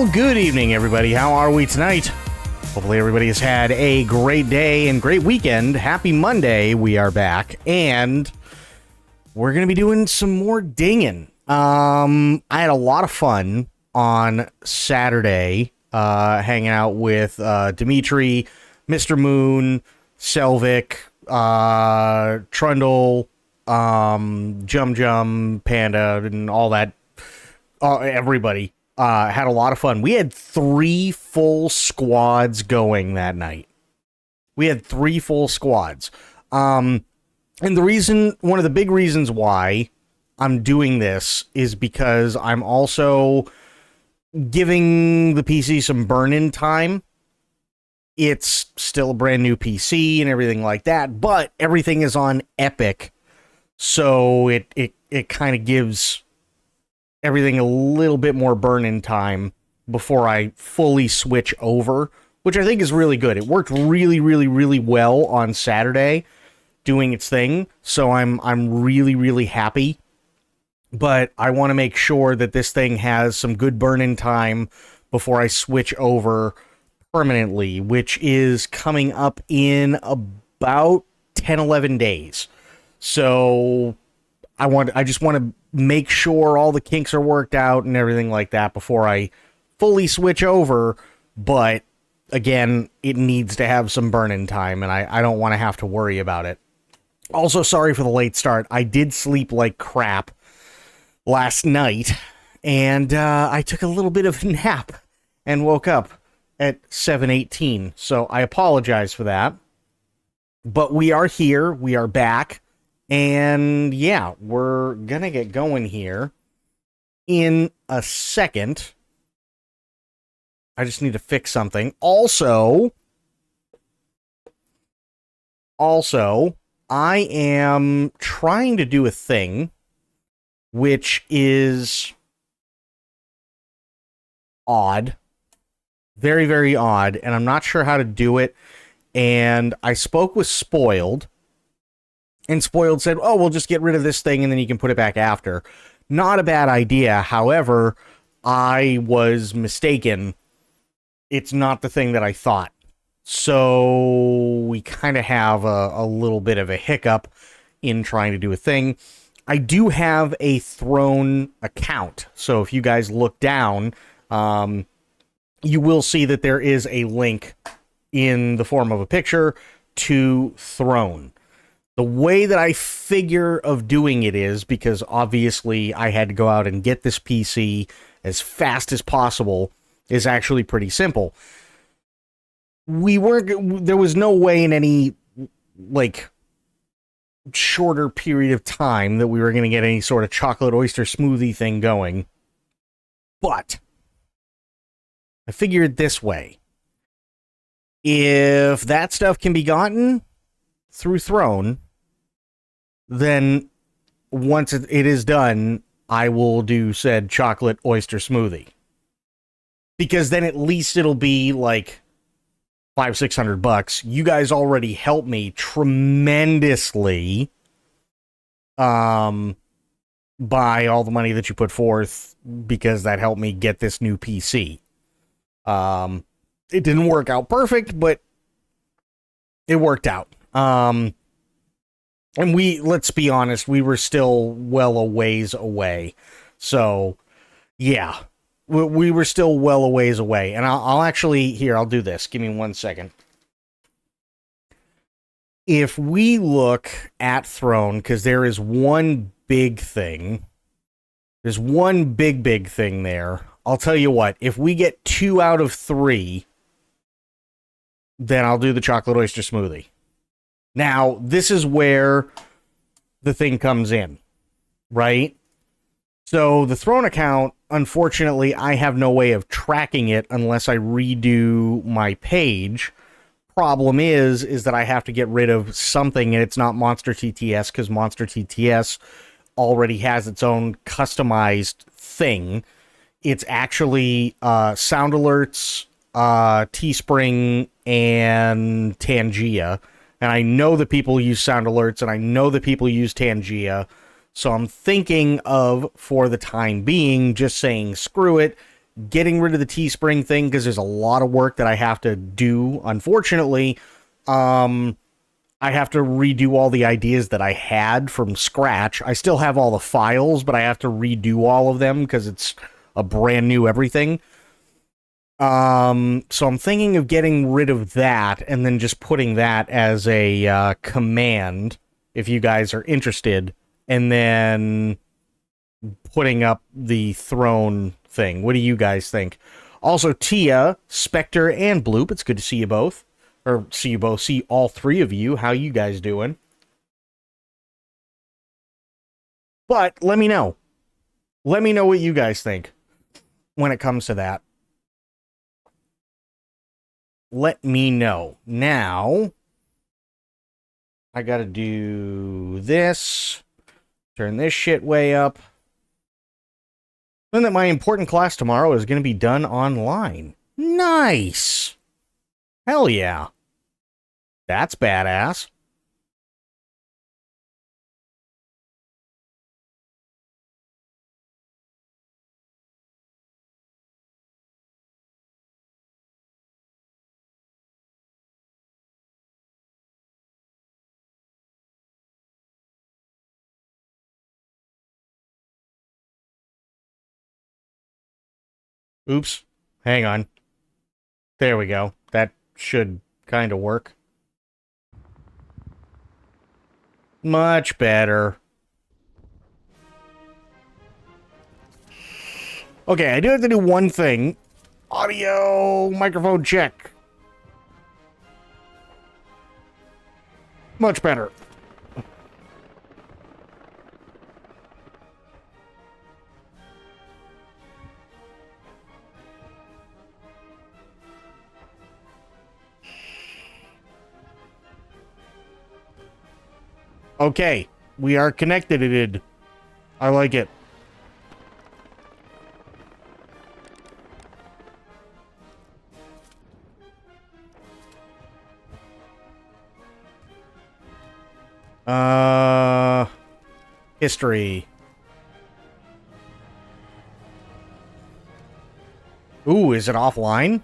Well, good evening, everybody. How are we tonight? Hopefully everybody has had a great day and great weekend. Happy Monday. We are back, and we're going to be doing some more dinging. I had a lot of fun on Saturday, hanging out with Dimitri, Mr. Moon, Selvik, Trundle, Jum, Panda, and all that. Everybody had a lot of fun. We had 3 full squads going that night. We had 3 full squads. And one of the big reasons why I'm doing this is because I'm also giving the PC some burn-in time. It's still a brand new PC and everything like that, but everything is on Epic, so it kind of gives everything a little bit more burn-in time before I fully switch over, which I think is really good. It worked really, really, really well on Saturday, doing its thing, so I'm really, really happy. But I want to make sure that this thing has some good burn-in time before I switch over permanently, which is coming up in about 10-11 days. So I just want to make sure all the kinks are worked out and everything like that before I fully switch over. But again, it needs to have some burn-in time, and I don't want to have to worry about it. Also, sorry for the late start. I did sleep like crap last night, and I took a little bit of a nap and woke up at 7:18, so I apologize for that. But we are here, we are back, and yeah, we're gonna get going here in a second. I just need to fix something. Also, I am trying to do a thing which is odd. Very, very odd, and I'm not sure how to do it. And I spoke with Spoiled, and Spoiled said, oh, we'll just get rid of this thing, and then you can put it back after. Not a bad idea. However, I was mistaken. It's not the thing that I thought. So we kind of have a little bit of a hiccup in trying to do a thing. I do have a Throne account, so if you guys look down, you will see that there is a link in the form of a picture to Throne. The way that I figure of doing it is, because obviously I had to go out and get this PC as fast as possible, is actually pretty simple. There was no way in any, shorter period of time that we were going to get any sort of chocolate oyster smoothie thing going. But I figured this way. If that stuff can be gotten through Throne, then once it is done, I will do said chocolate oyster smoothie. Because then at least it'll be like $500-600. You guys already helped me tremendously by all the money that you put forth, because that helped me get this new PC. It didn't work out perfect, but it worked out. And let's be honest, we were still well a ways away. So, yeah. We were still well a ways away. And I'll do this. Give me 1 second. If we look at Throne, because there is one big thing. There's one big thing there. I'll tell you what. If we get 2 out of 3, then I'll do the chocolate oyster smoothie. Now, this is where the thing comes in. Right? So, the Throne account, unfortunately, I have no way of tracking it unless I redo my page. Problem is that I have to get rid of something, and it's not Monster TTS, because Monster TTS already has its own customized thing. It's actually Sound Alerts, Teespring, and Tangia. And I know that people use Sound Alerts, and I know that people use Tangia. So I'm thinking of, for the time being, just saying screw it getting rid of the Teespring thing because there's a lot of work that I have to do. Unfortunately, I have to redo all the ideas that I had from scratch. I still have all the files, but I have to redo all of them because it's a brand new everything. So I'm thinking of getting rid of that and then just putting that as a command if you guys are interested, and then putting up the throne thing. What do you guys think? Also, Tia, Spectre, and Bloop, it's good to see you both. Or see all three of you. How you guys doing? But let me know. Let me know what you guys think when it comes to that. Let me know. Now, I gotta do this. Turn this shit way up. Then that my important class tomorrow is going to be done online. Nice! Hell yeah. That's badass. Oops. Hang on. There we go. That should kind of work. Much better. Okay, I do have to do one thing. Audio microphone check. Much better. Okay, we are connected. I like it. History. Ooh, is it offline?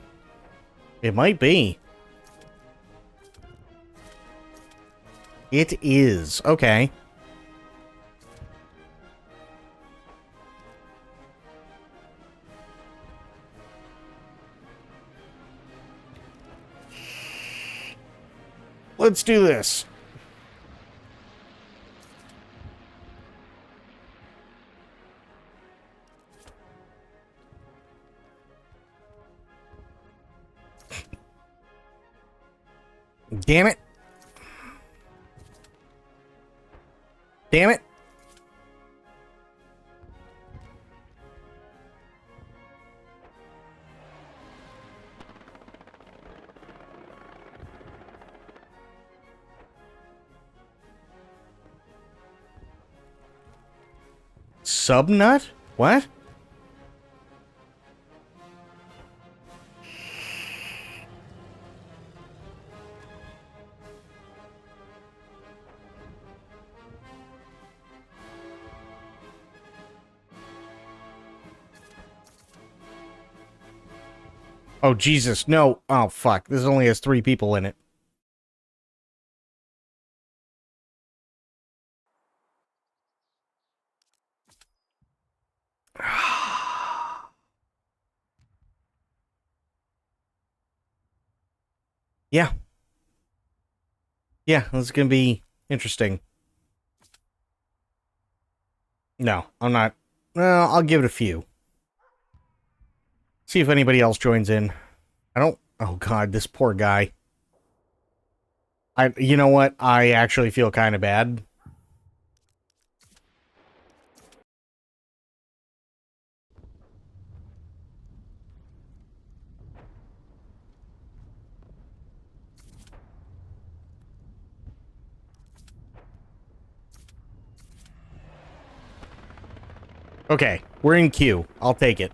It might be. It is. Okay. Let's do this. Damn it. Damn it. Subnut? What? Oh, Jesus, no. Oh, fuck. This only has 3 people in it. Yeah. Yeah, this is gonna be interesting. No, I'm not. Well, I'll give it a few. See if anybody else joins in. I don't... Oh, God, this poor guy. You know what? I actually feel kind of bad. Okay, we're in queue. I'll take it.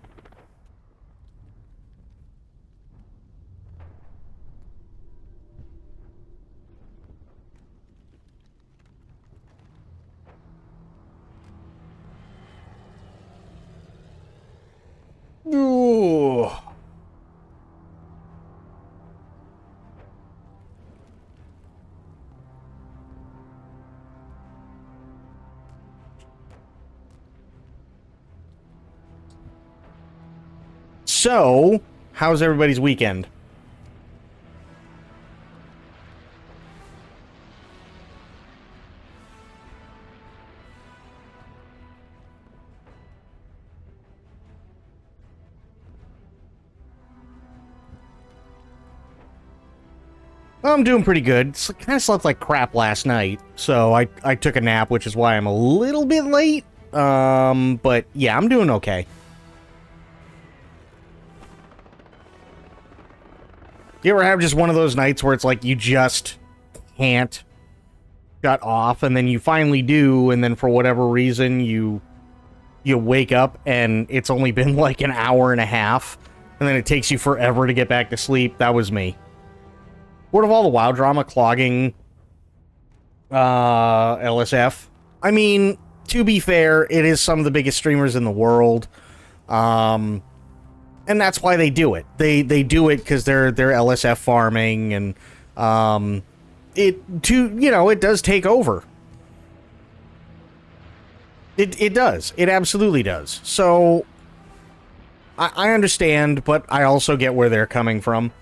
Ooh. So, how's everybody's weekend? I'm doing pretty good. Kind of slept like crap last night, so I took a nap, which is why I'm a little bit late. But yeah, I'm doing okay. You ever have just one of those nights where it's like you just can't shut off, and then you finally do, and then for whatever reason you wake up and it's only been like an hour and a half, and then it takes you forever to get back to sleep? That was me. What of all the WoW drama clogging LSF? I mean, to be fair, it is some of the biggest streamers in the world. And that's why they do it. They do it because they're LSF farming, and it does take over. It does. It absolutely does. So I understand, but I also get where they're coming from.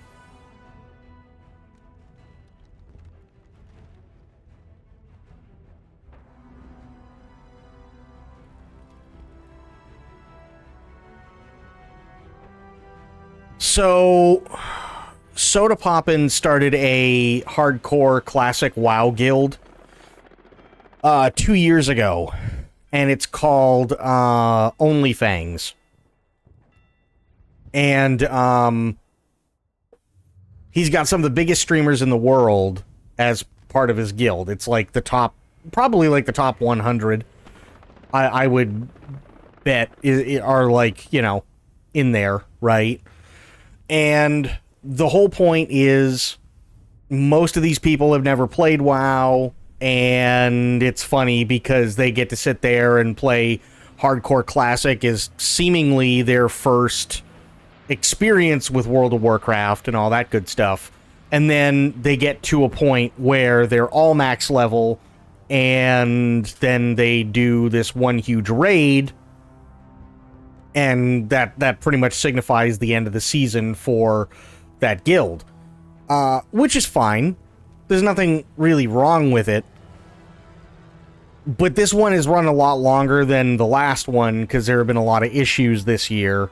So, Soda Poppin' started a hardcore classic WoW guild 2 years ago, and it's called OnlyFangs. And he's got some of the biggest streamers in the world as part of his guild. It's like the top, probably like the top 100. I would bet are like, in there, right? And the whole point is most of these people have never played WoW, and it's funny because they get to sit there and play hardcore classic is seemingly their first experience with World of Warcraft and all that good stuff. And then they get to a point where they're all max level, and then they do this one huge raid, and that pretty much signifies the end of the season for that guild. Which is fine. There's nothing really wrong with it. But this one has run a lot longer than the last one, because there have been a lot of issues this year.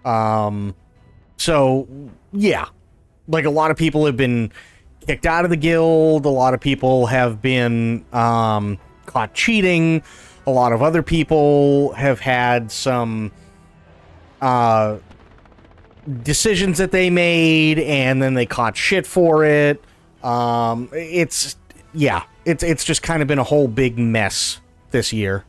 So, yeah. Like, a lot of people have been kicked out of the guild. A lot of people have been caught cheating. A lot of other people have had some decisions that they made, and then they caught shit for it. It's just kind of been a whole big mess this year.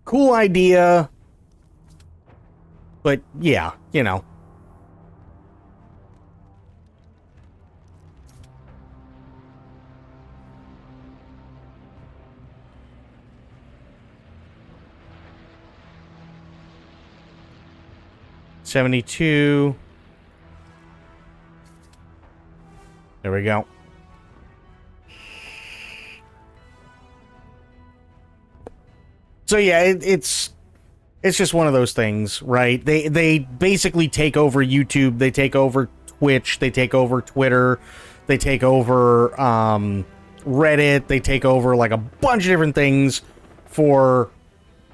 Cool idea, but yeah, $72. There we go. So yeah, it's just one of those things, right? They basically take over YouTube, they take over Twitch, they take over Twitter, they take over Reddit, they take over like a bunch of different things for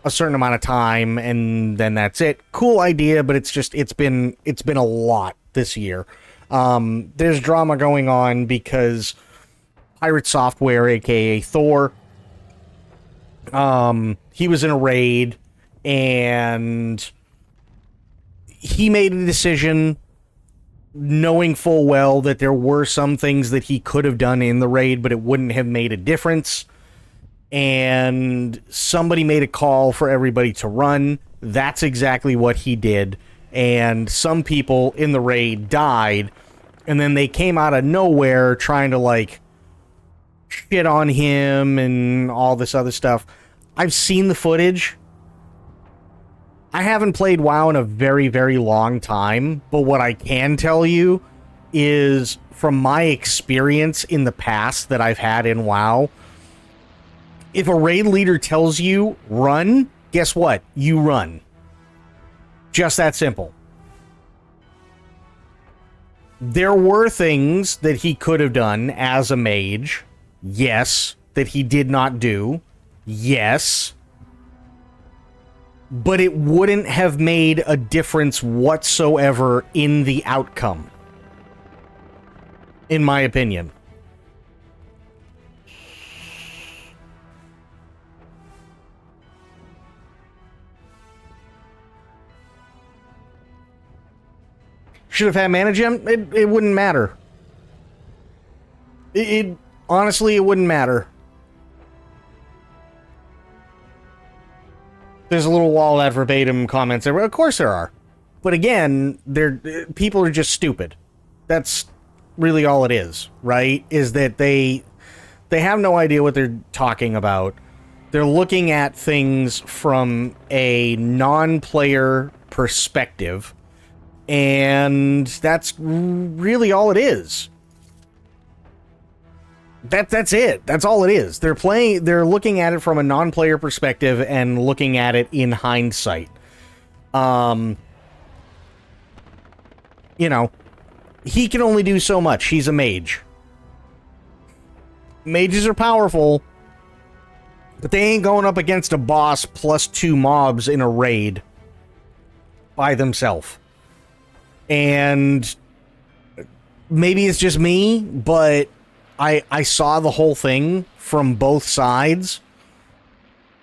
a certain amount of time, and then that's it. Cool idea, but it's been a lot this year. There's drama going on because Pirate Software, aka Thor, he was in a raid, and he made a decision knowing full well that there were some things that he could have done in the raid, but it wouldn't have made a difference. And somebody made a call for everybody to run. That's exactly what he did. And some people in the raid died, and then they came out of nowhere trying to, like, shit on him and all this other stuff. I've seen the footage. I haven't played WoW in a very, very long time, but what I can tell you is from my experience in the past that I've had in WoW, if a raid leader tells you run, guess what? You run. Just that simple. There were things that he could have done as a mage, yes, that he did not do, yes, but it wouldn't have made a difference whatsoever in the outcome, in my opinion. Should have had mana gem? It wouldn't matter. It honestly, it wouldn't matter. There's a little wall that verbatim comments there. Of course there are. But again, people are just stupid. That's really all it is, right? Is that they have no idea what they're talking about. They're looking at things from a non-player perspective. And that's really all it is. That's it. That's all it is. They're looking at it from a non-player perspective and looking at it in hindsight. You know, he can only do so much. He's a mage. Mages are powerful, but they ain't going up against a boss plus 2 mobs in a raid by themselves. And maybe it's just me, but I saw the whole thing from both sides.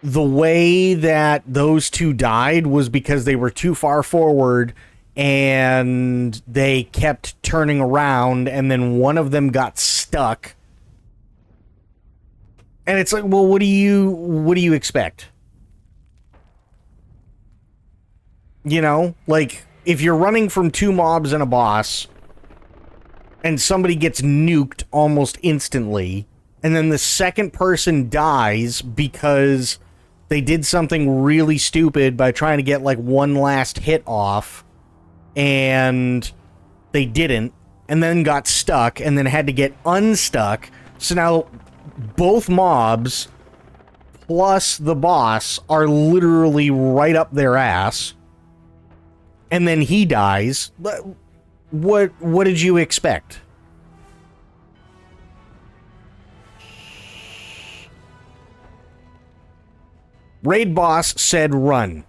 The way that those two died was because they were too far forward and they kept turning around, and then one of them got stuck. And it's like, well, what do you expect? You know, like, if you're running from 2 mobs and a boss, and somebody gets nuked almost instantly, and then the second person dies because they did something really stupid by trying to get, like, one last hit off, and they didn't, and then got stuck, and then had to get unstuck, so now both mobs plus the boss are literally right up their ass, and then he dies. What did you expect? Raid boss said run.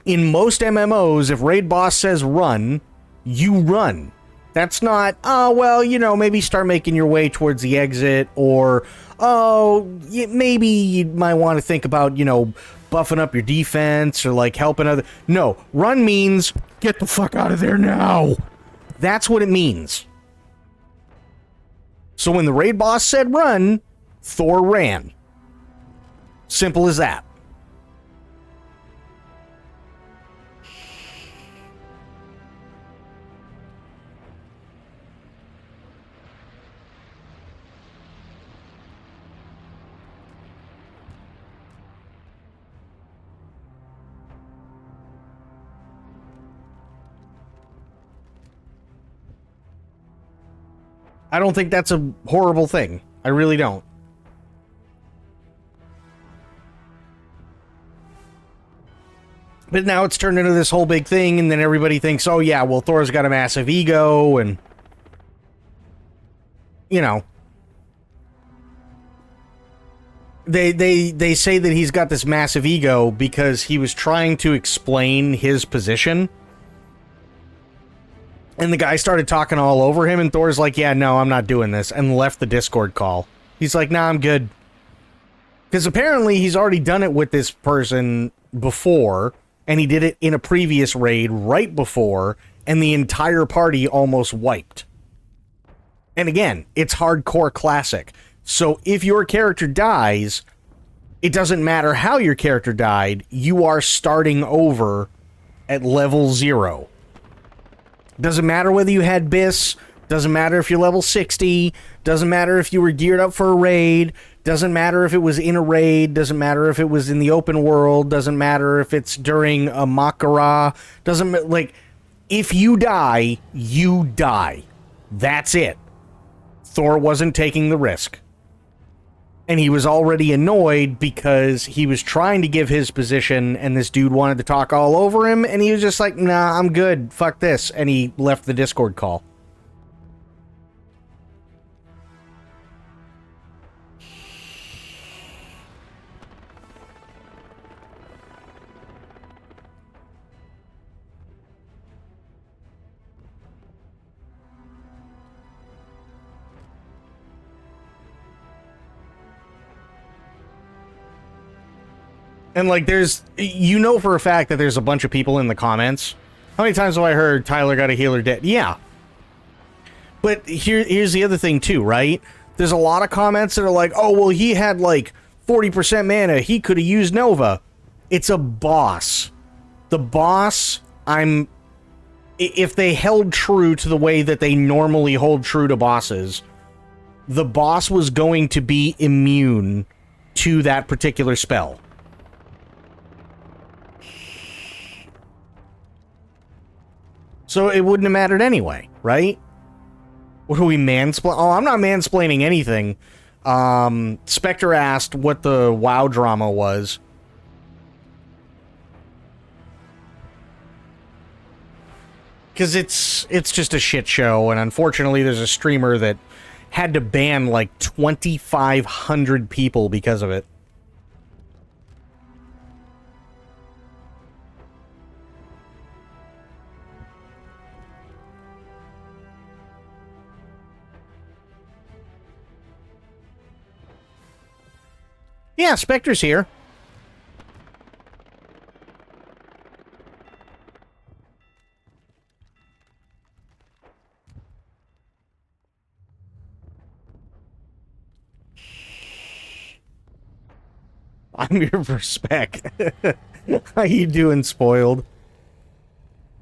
In most MMOs, if raid boss says run, you run. That's not, oh, well, you know, maybe start making your way towards the exit, or, oh, maybe you might want to think about, you know, buffing up your defense, or, like, helping other... No, run means, get the fuck out of there now! That's what it means. So when the raid boss said run, Thor ran. Simple as that. I don't think that's a horrible thing. I really don't. But now it's turned into this whole big thing, and then everybody thinks, oh yeah, well, Thor's got a massive ego, and... You know. They say that he's got this massive ego because he was trying to explain his position. And the guy started talking all over him, and Thor's like, yeah, no, I'm not doing this, and left the Discord call. He's like, nah, I'm good. Because apparently he's already done it with this person before, and he did it in a previous raid right before, and the entire party almost wiped. And again, it's hardcore classic. So if your character dies, it doesn't matter how your character died, you are starting over at level 0. Doesn't matter whether you had BIS, doesn't matter if you're level 60, doesn't matter if you were geared up for a raid, Doesn't matter if it was in a raid, doesn't matter if it was in the open world, doesn't matter if it's during a Makara, doesn't, like, if you die, you die. That's it. Thor wasn't taking the risk. And he was already annoyed because he was trying to give his position and this dude wanted to talk all over him, and he was just like, nah, I'm good, fuck this, and he left the Discord call. And, like, there's... You know for a fact that there's a bunch of people in the comments. How many times have I heard Tyler got a healer dead? Yeah. But here's the other thing, too, right? There's a lot of comments that are like, oh, well, he had, like, 40% mana. He could have used Nova. It's a boss. The boss, if they held true to the way that they normally hold true to bosses, the boss was going to be immune to that particular spell. So it wouldn't have mattered anyway, right? What are we mansplaining? Oh, I'm not mansplaining anything. Spectre asked what the WoW drama was. Because it's just a shit show, and unfortunately there's a streamer that had to ban like 2,500 people because of it. Yeah, Spectre's here. I'm here for Spec. How you doing, spoiled?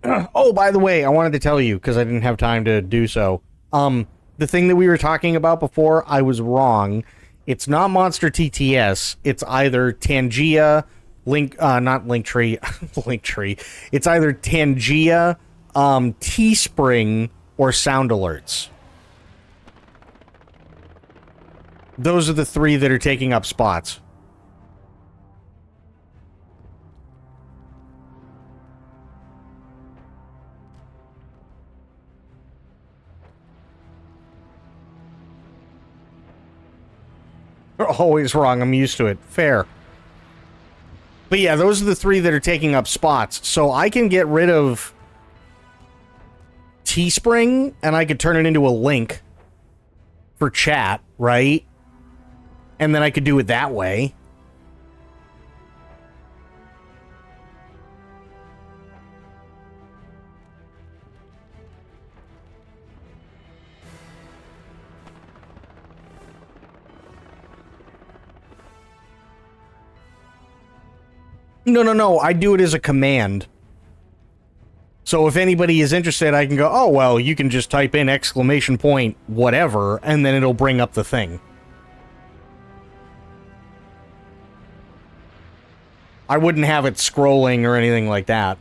Oh, by the way, I wanted to tell you, because I didn't have time to do so. The thing that we were talking about before, I was wrong. It's not Monster TTS. It's either Tangia, not Linktree, Linktree. It's either Tangia, Teespring, or Sound Alerts. Those are the three that are taking up spots. You're always wrong. I'm used to it. Fair. But yeah, those are the three that are taking up spots. So I can get rid of Teespring, and I could turn it into a link for chat, right? And then I could do it that way. No. I do it as a command. So if anybody is interested, I can go, oh, well, you can just type in exclamation point whatever, and then it'll bring up the thing. I wouldn't have it scrolling or anything like that.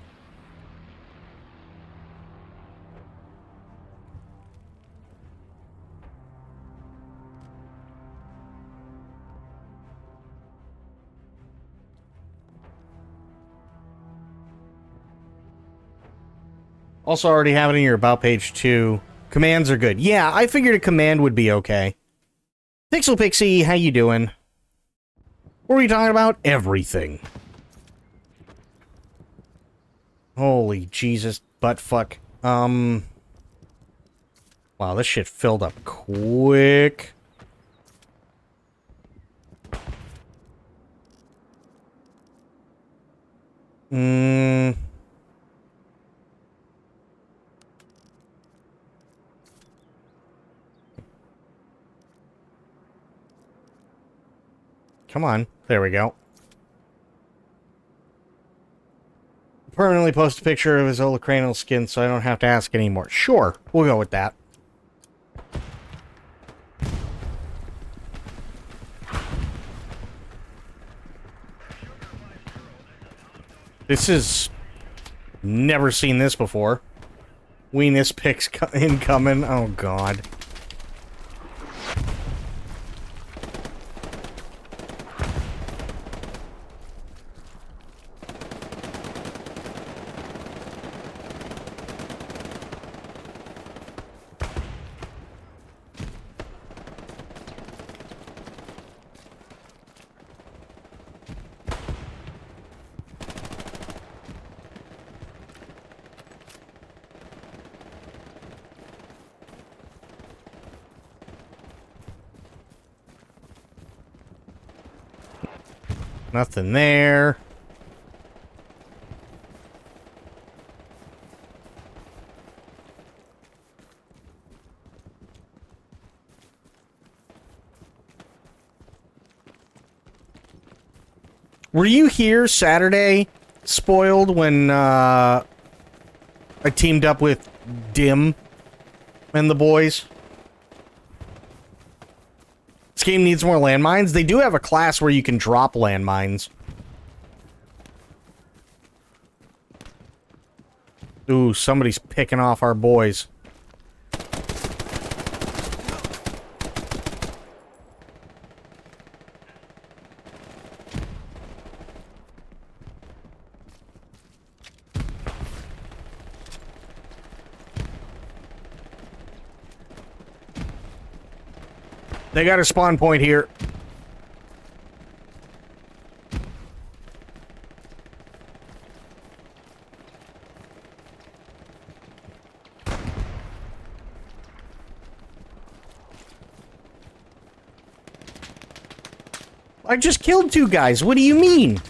Also already have it in your About page 2. Commands are good. Yeah, I figured a command would be okay. Pixel Pixie, how you doing? What were we talking about? Everything. Holy Jesus, buttfuck. Wow, this shit filled up quick. Come on. There we go. Permanently post a picture of his holocranial skin so I don't have to ask anymore. Sure, we'll go with that. This is... Never seen this before. Weenus picks incoming. Oh, God. Nothing there. Were you here Saturday, Spoiled, when I teamed up with Dim and the boys? This game needs more landmines. They do have a class where you can drop landmines. Ooh, somebody's picking off our boys. They got a spawn point here. I just killed 2 guys. What do you mean?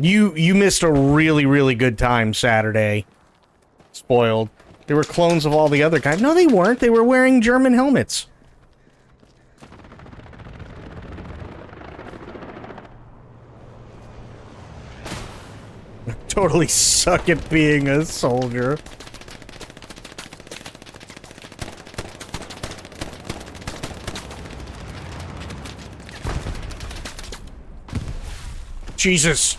You missed a really, really good time Saturday. Spoiled. They were clones of all the other guys. No, they weren't. They were wearing German helmets. Totally suck at being a soldier. Jesus.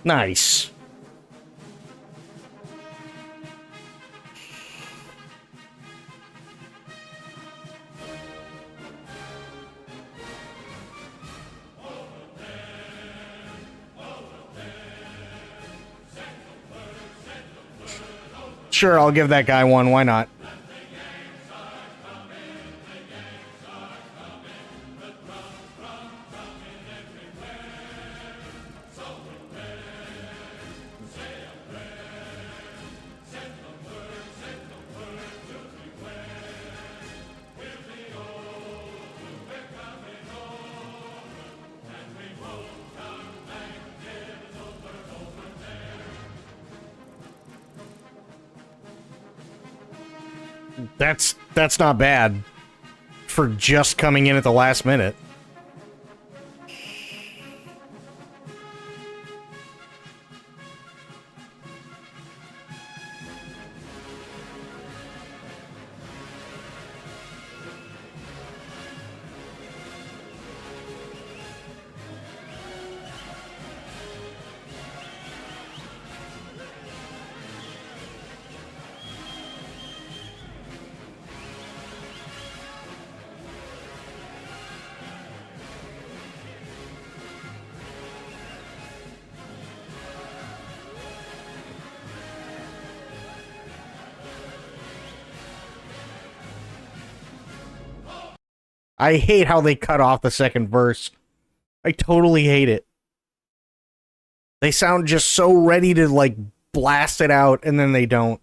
Nice. Sure, I'll give that guy one. Why not? That's not bad for just coming in at the last minute. I hate how they cut off the second verse. I totally hate it. They sound just so ready to, like, blast it out, and then they don't.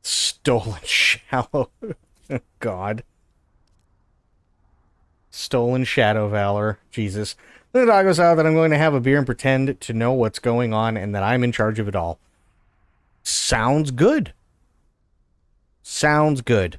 Stolen shallow. God. Stolen Shadow Valor. Jesus. The dog goes out that I'm going to have a beer and pretend to know what's going on and that I'm in charge of it all. Sounds good. Sounds good.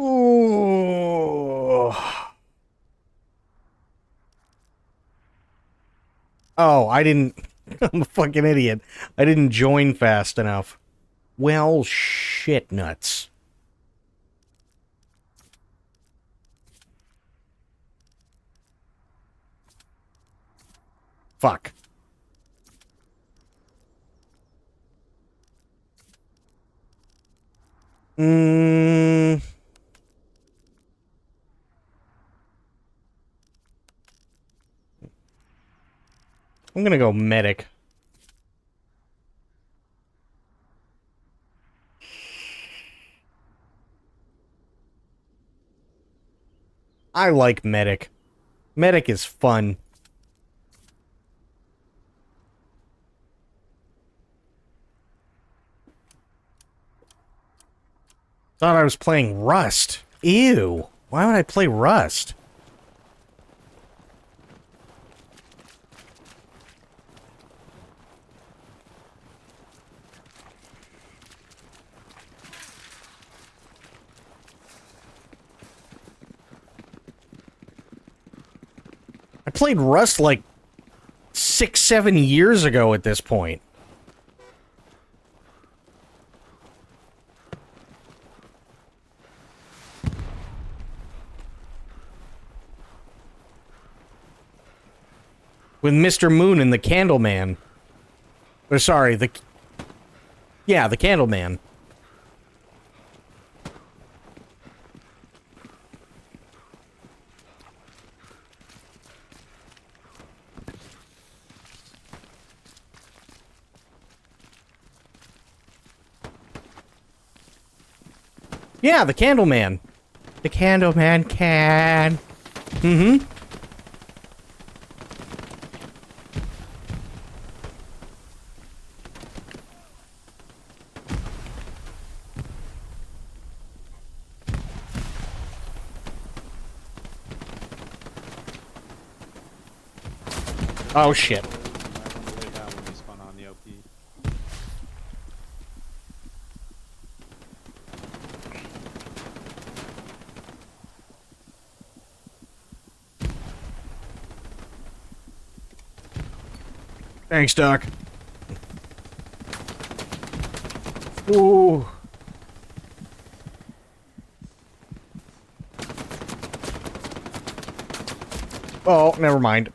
Ooh. Oh, I didn't... I'm a fucking idiot. I didn't join fast enough. Well, shit nuts. Fuck. I'm gonna go medic. I like medic. Medic is fun. Thought I was playing Rust. Ew. Why would I play Rust? I played Rust like 6-7 years ago at this point. With Mr. Moon and the Candleman. Or sorry, the... Yeah, the Candleman. Yeah, the Candleman. The Candleman can. Mm-hmm. Oh, shit. Thanks, Doc. Ooh. Oh, never mind.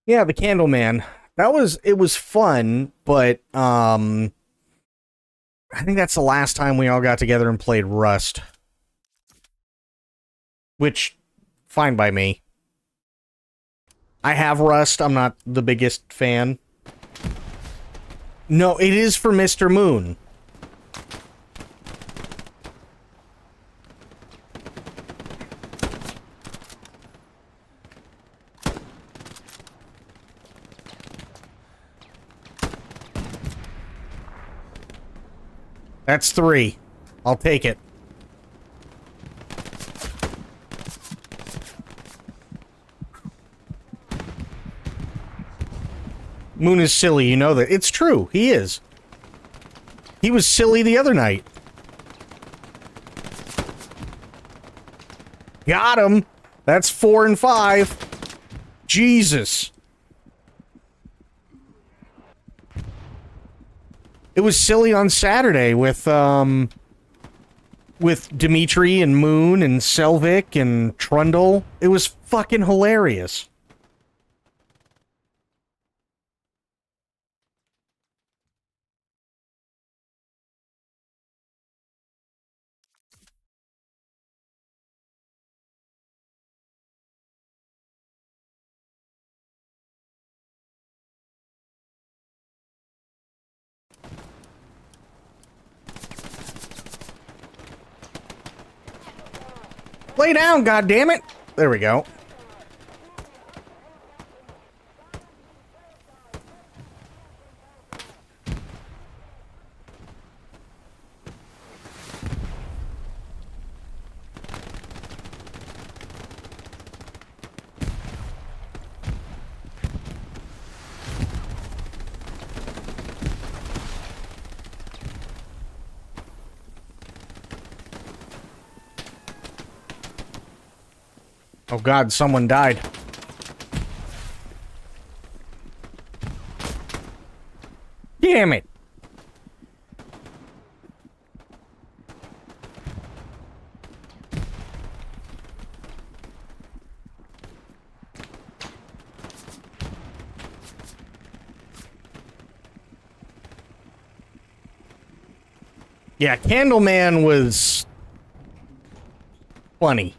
Yeah, the Candleman. It was fun, but, I think that's the last time we all got together and played Rust. Which, fine by me. I have Rust, I'm not the biggest fan. No, it is for Mr. Moon. That's 3. I'll take it. Moon is silly, you know that. It's true, he is. He was silly the other night. Got him! That's 4 and 5. Jesus. It was silly on Saturday with Dimitri and Moon and Selvik and Trundle. It was fucking hilarious. Lay down, goddammit! There we go. Oh god, someone died. Damn it! Yeah, Candleman was funny.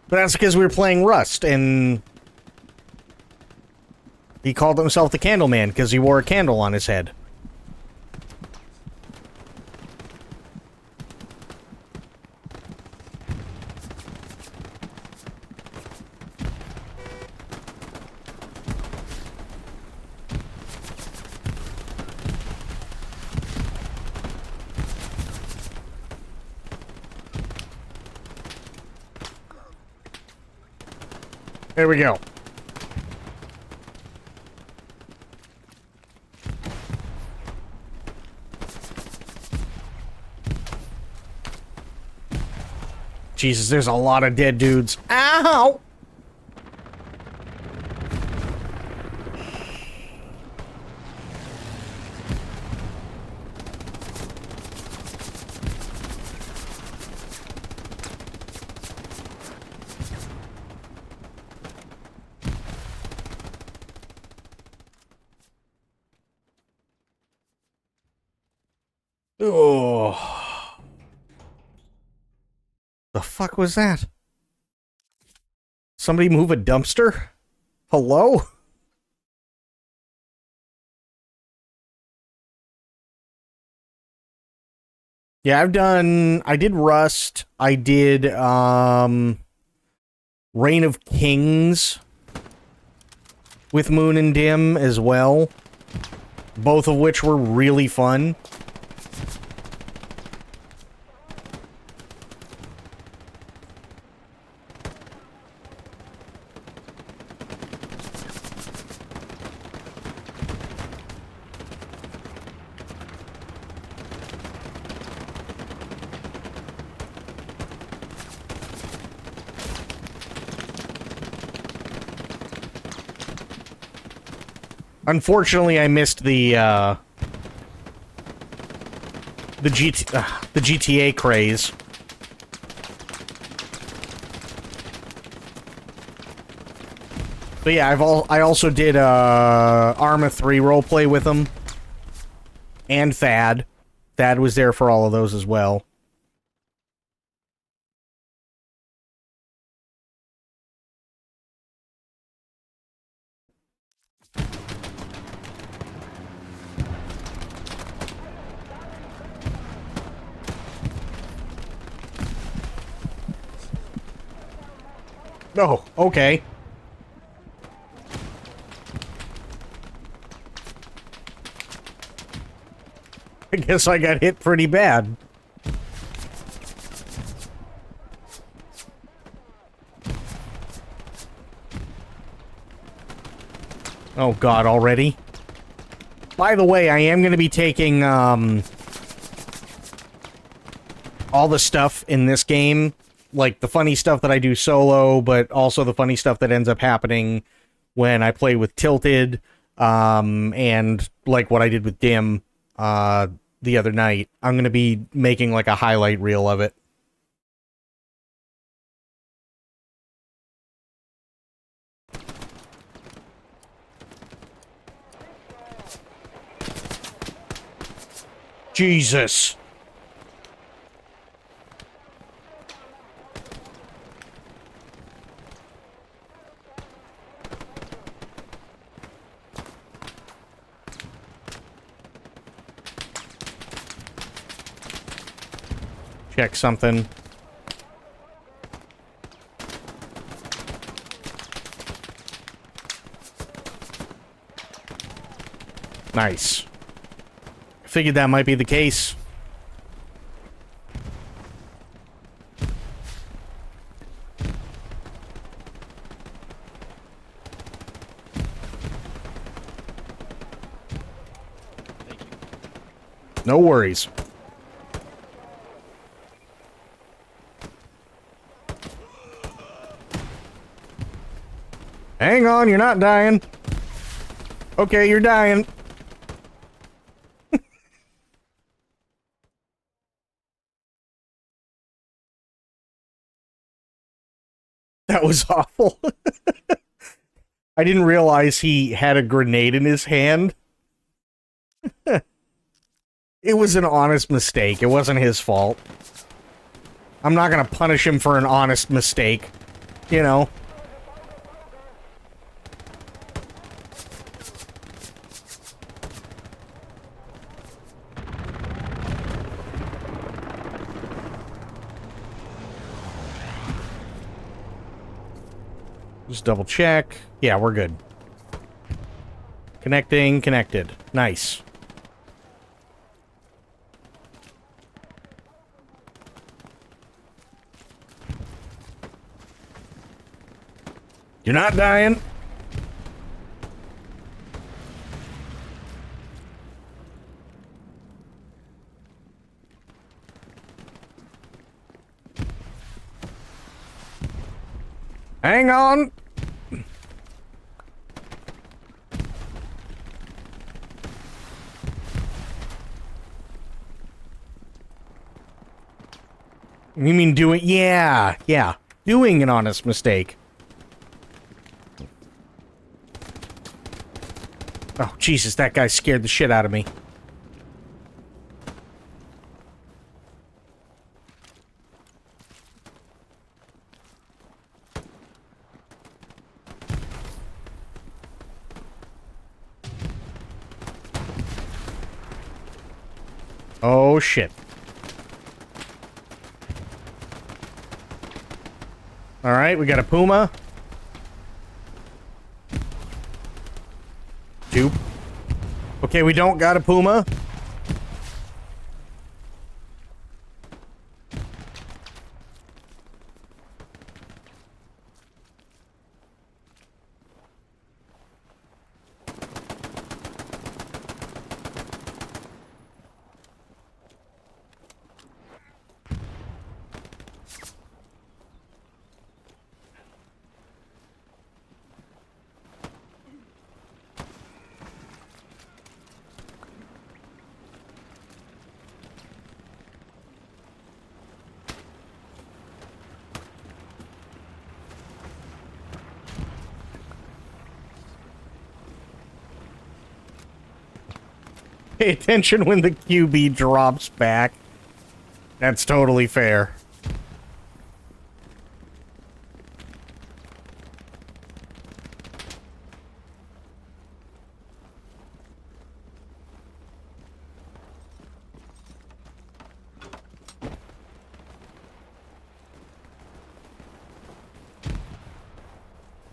But that's because we were playing Rust, and he called himself the Candleman because he wore a candle on his head. There we go. Jesus, there's a lot of dead dudes. Ow! Oh. The fuck was that? Somebody move a dumpster? Hello? Yeah, I did Rust. I did, Reign of Kings with Moon and Dim as well. Both of which were really fun. Unfortunately, I missed the GTA craze. But yeah, I also did Arma 3 roleplay with them. And Thad. Thad was there for all of those as well. Oh, okay. I guess I got hit pretty bad. Oh god, already? By the way, I am going to be taking, all the stuff in this game, like the funny stuff that I do solo, but also the funny stuff that ends up happening when I play with Tilted, and like what I did with Dim, the other night. I'm going to be making like a highlight reel of it. Jesus. Check something. Nice. Figured that might be the case. No worries. Hang on, you're not dying. Okay, you're dying. That was awful. I didn't realize he had a grenade in his hand. It was an honest mistake. It wasn't his fault. I'm not gonna punish him for an honest mistake. You know. Just double check. Yeah, we're good. Connecting, connected. Nice. You're not dying. Hang on. You mean doing... Yeah, yeah. Doing an honest mistake. Oh, Jesus, that guy scared the shit out of me. Oh, shit. Alright, we got a Puma. Two. Okay, we don't got a Puma. Pay attention when the QB drops back. That's totally fair.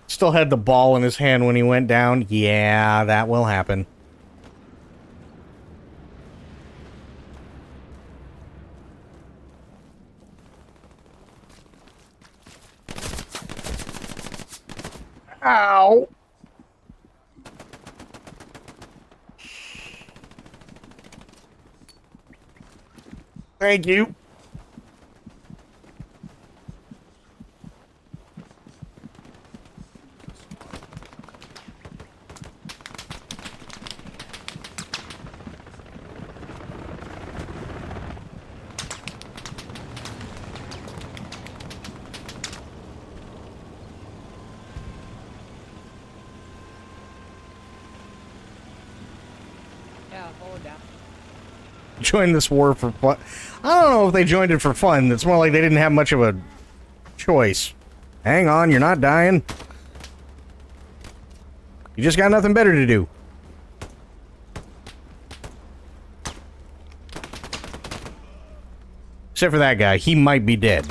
Still had the ball in his hand when he went down. Yeah, that will happen. Ow! Thank you. Join this war for fun. I don't know if they joined it for fun. It's more like they didn't have much of a choice. Hang on, you're not dying. You just got nothing better to do. Except for that guy. He might be dead.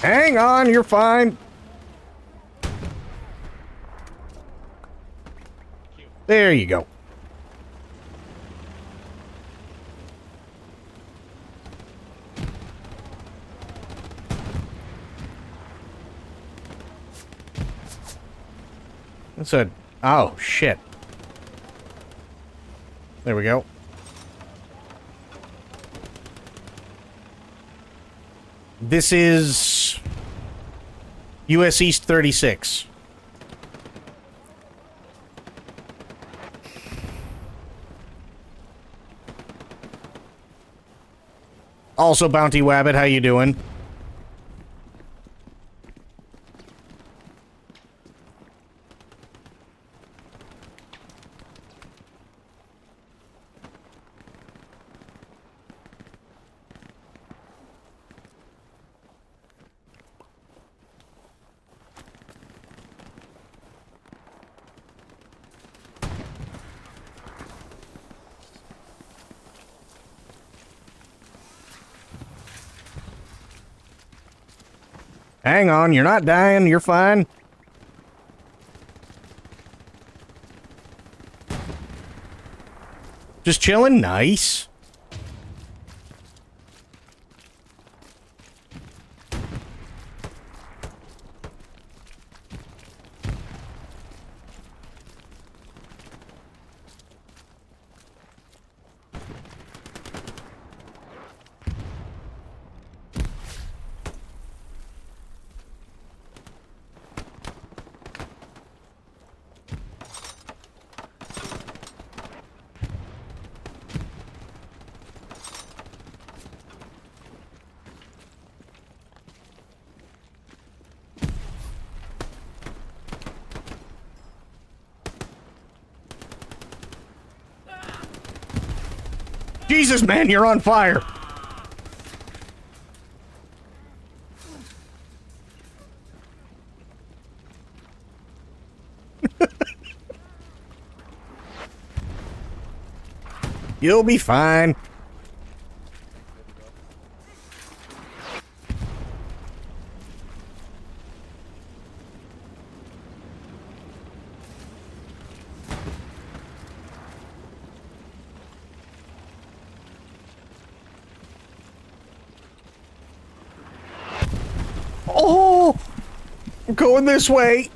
Hang on, you're fine. There you go. That's a... Oh, shit. There we go. This is... US East 36. Also, Bounty Wabbit, how you doing? Hang on, you're not dying, you're fine. Just chilling? Nice. Jesus, man, you're on fire. You'll be fine. Oh, I'm going this way.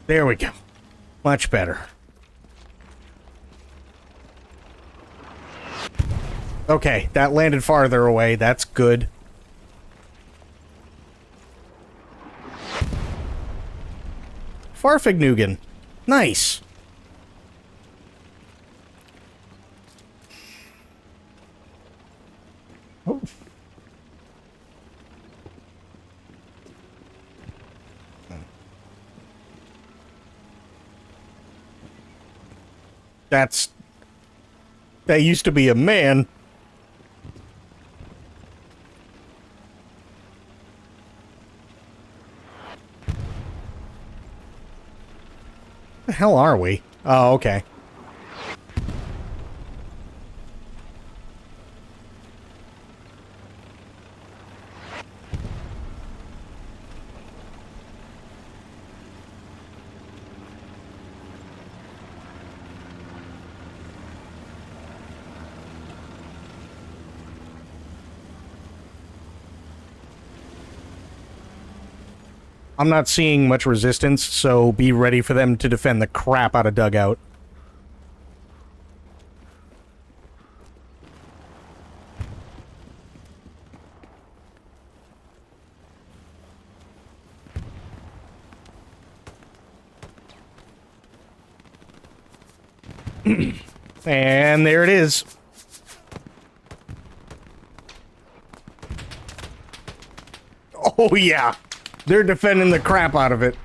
There we go. Much better. Okay, that landed farther away. That's good. Farfignugan. Nice. Oh. That used to be a man. The hell are we? Oh, okay. I'm not seeing much resistance, so be ready for them to defend the crap out of Dugout. And there it is. Oh, yeah. They're defending the crap out of it.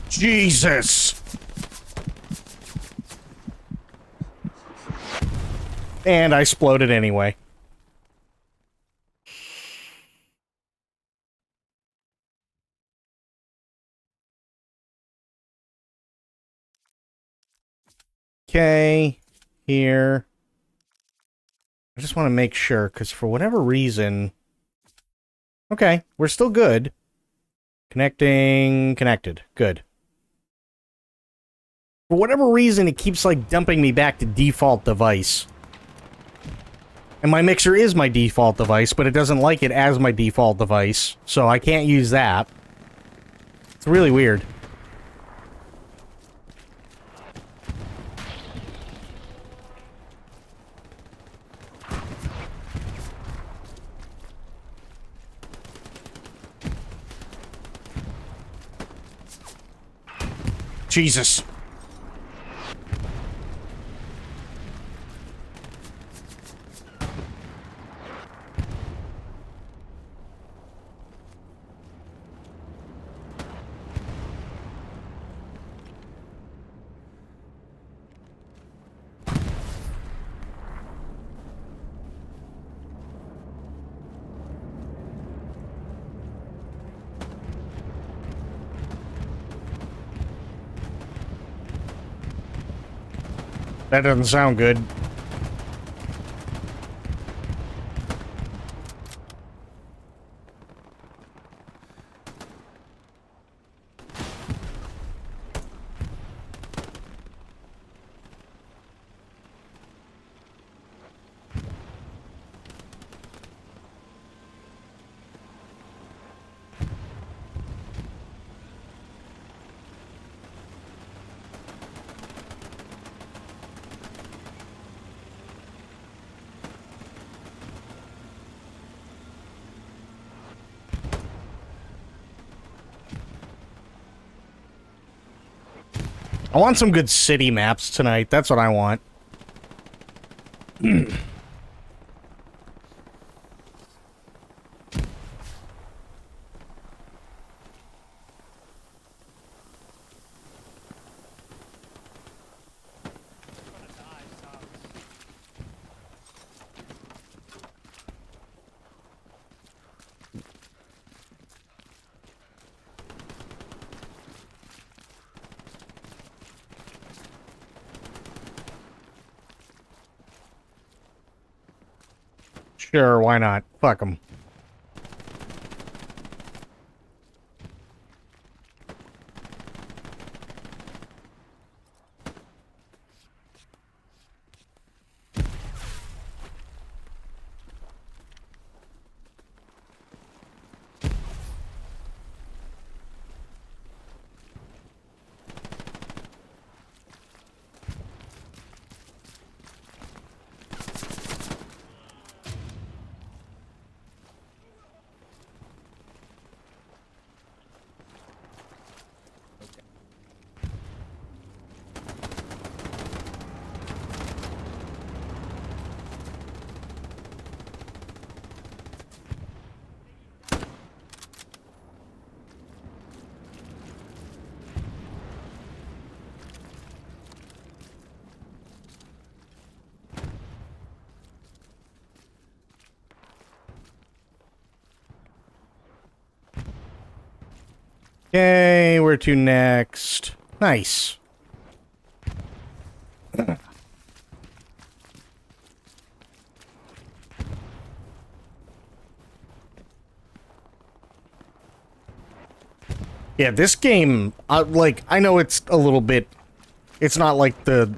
Jesus. And I exploded anyway. Okay, here. I just want to make sure, because for whatever reason... Okay, we're still good. Connecting, connected. Good. For whatever reason, it keeps, like, dumping me back to default device. And my mixer is my default device, but it doesn't like it as my default device, so I can't use that. It's really weird. Jesus. That doesn't sound good. I want some good city maps tonight. That's what I want. Sure, why not? Fuck them. Okay, where to next? Nice. Yeah, this game, like, I know it's a little bit... It's not, like, the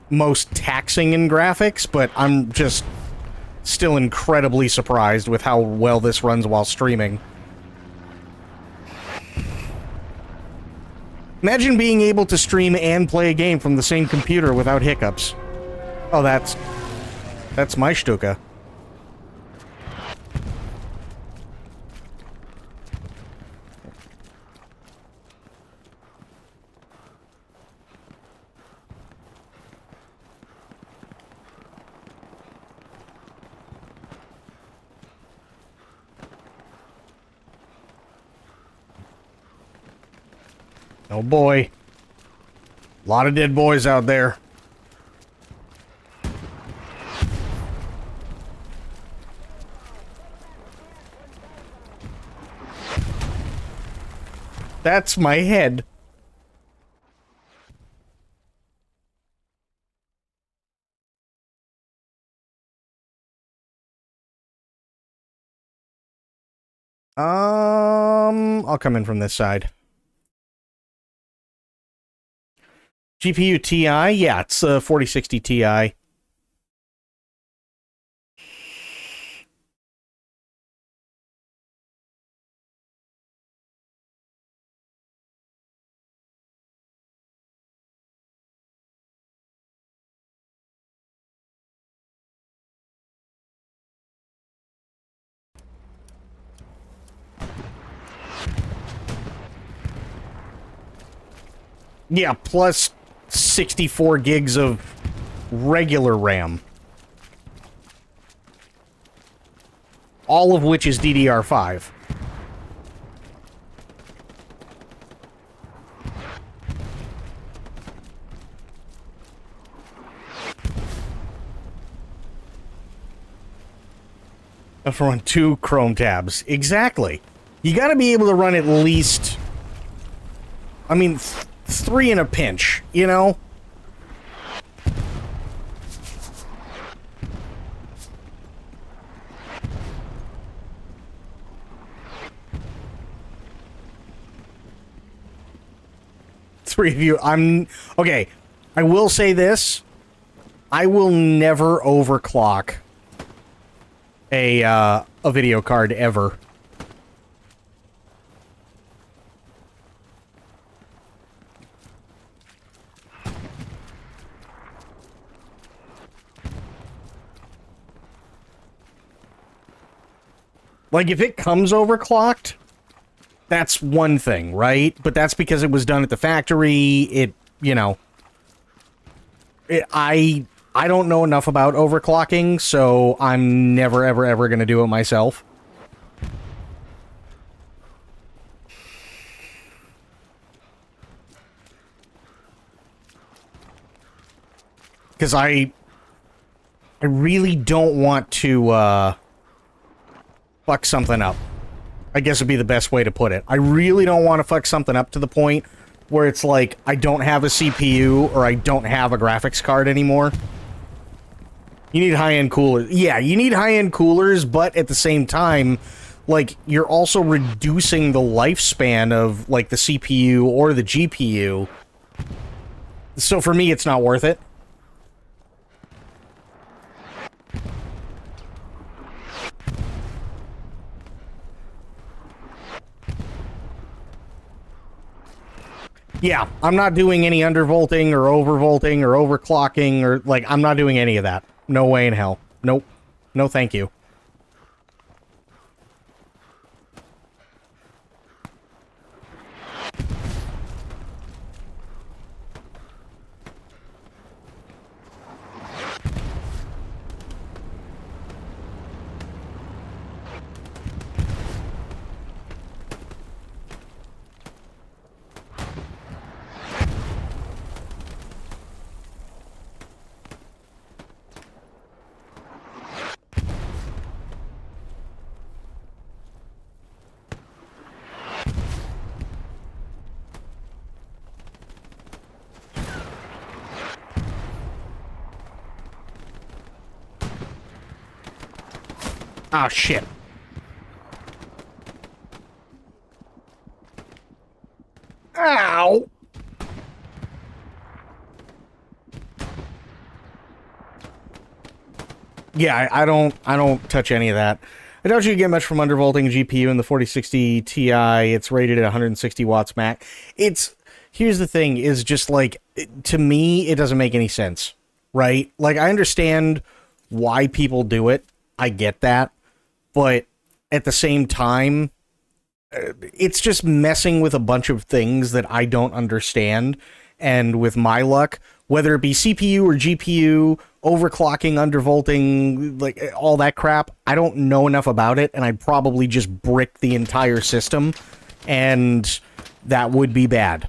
most taxing in graphics, but I'm just still incredibly surprised with how well this runs while streaming. Imagine being able to stream and play a game from the same computer without hiccups. Oh, that's my Stuka. Oh boy. A lot of dead boys out there. That's my head. I'll come in from this side. GPU Ti? Yeah, it's a 4060 Ti. Yeah, plus 64 gigs of regular RAM. All of which is DDR5. For run 2 Chrome tabs. Exactly. You gotta be able to run at least... I mean, 3 in a pinch, you know? Three of you, okay, I will say this. I will never overclock a video card ever. Like, if it comes overclocked, that's one thing, right? But that's because it was done at the factory. It, you know... I don't know enough about overclocking, so I'm never, ever, ever gonna do it myself. Because I really don't want to, fuck something up. I guess would be the best way to put it. I really don't want to fuck something up to the point where it's like, I don't have a CPU or I don't have a graphics card anymore. You need high-end coolers. Yeah, you need high-end coolers, but at the same time, like, you're also reducing the lifespan of, like, the CPU or the GPU. So for me, it's not worth it. Yeah, I'm not doing any undervolting or overvolting or overclocking or, like, I'm not doing any of that. No way in hell. Nope. No thank you. Ah, shit. Ow! Yeah, I don't touch any of that. I doubt you can get much from undervolting GPU in the 4060 Ti. It's rated at 160 watts max. Here's the thing, is just like, to me, it doesn't make any sense, right? Like, I understand why people do it. I get that. But at the same time, it's just messing with a bunch of things that I don't understand. And with my luck, whether it be CPU or GPU, overclocking, undervolting, like all that crap, I don't know enough about it, and I'd probably just brick the entire system, and that would be bad.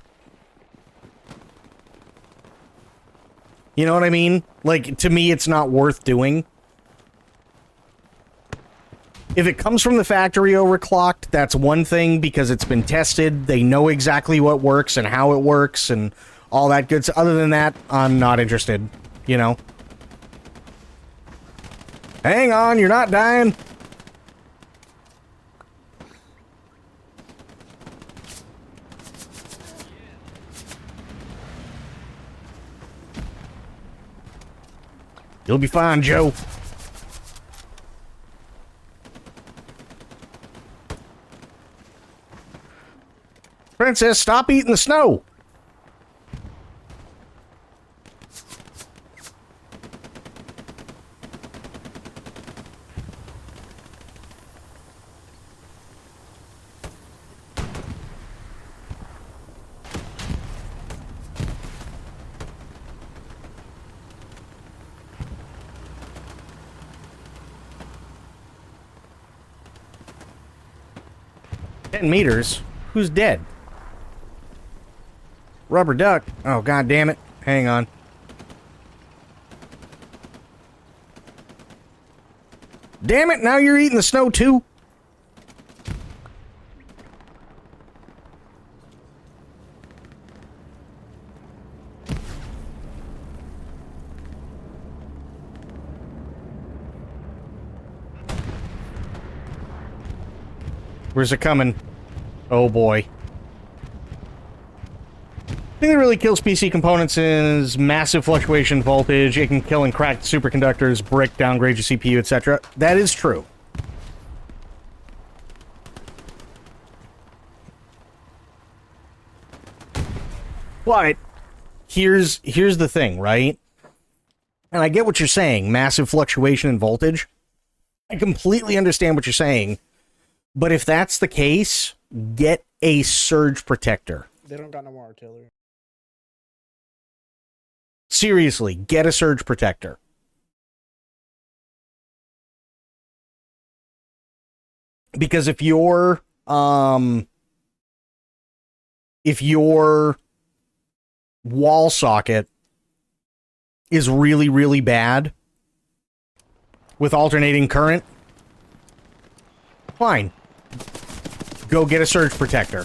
You know what I mean? Like, to me, it's not worth doing. If it comes from the factory overclocked, that's one thing because it's been tested. They know exactly what works and how it works and all that good stuff. Other than that, I'm not interested, you know? Hang on, you're not dying. You'll be fine, Joe. Princess, stop eating the snow. Meters? Who's dead? Rubber duck. Oh, god damn it. Hang on. Damn it, now you're eating the snow too? Where's it coming? Oh boy. The thing that really kills PC components is massive fluctuation voltage. It can kill and crack superconductors, brick, downgrade your CPU, etc. That is true. But here's the thing, right? And I get what you're saying, massive fluctuation in voltage. I completely understand what you're saying. But if that's the case, get a surge protector. They don't got no more artillery. Seriously, get a surge protector. Because if your wall socket is really, really bad with alternating current, fine. Go get a surge protector.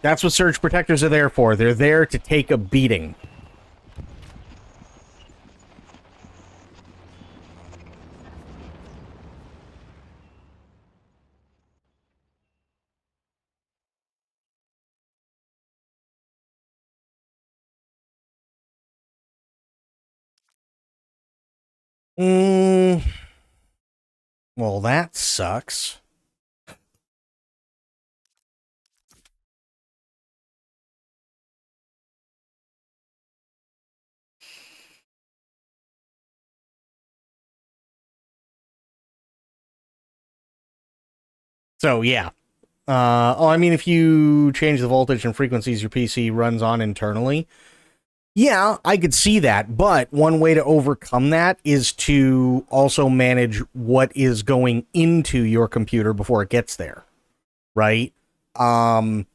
That's what surge protectors are there for. They're there to take a beating. Well, that sucks. So, yeah. I mean, if you change the voltage and frequencies your PC runs on internally, yeah, I could see that, but one way to overcome that is to also manage what is going into your computer before it gets there, right? Not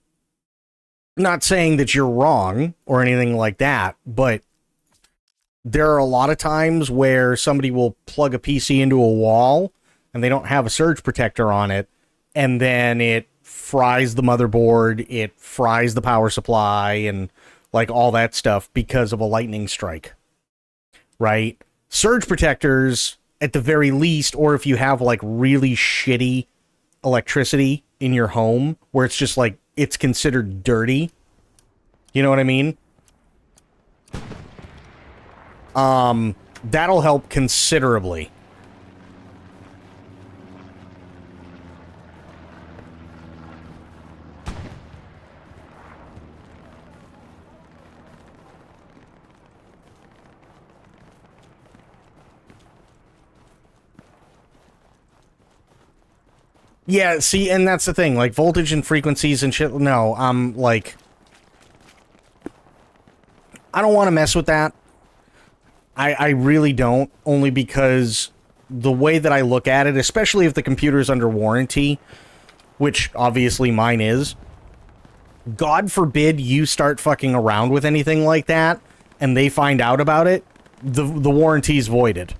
saying that you're wrong or anything like that, but there are a lot of times where somebody will plug a PC into a wall and they don't have a surge protector on it, and then it fries the motherboard, it fries the power supply, and like all that stuff because of a lightning strike, right? Surge protectors, at the very least, or if you have like really shitty electricity in your home where it's just like, it's considered dirty. You know what I mean? That'll help considerably. Yeah, see, and that's the thing, like, voltage and frequencies and shit, no, I'm, like, I don't want to mess with that. I really don't, only because the way that I look at it, especially if the computer's under warranty, which obviously mine is, God forbid you start fucking around with anything like that, and they find out about it, the warranty's voided,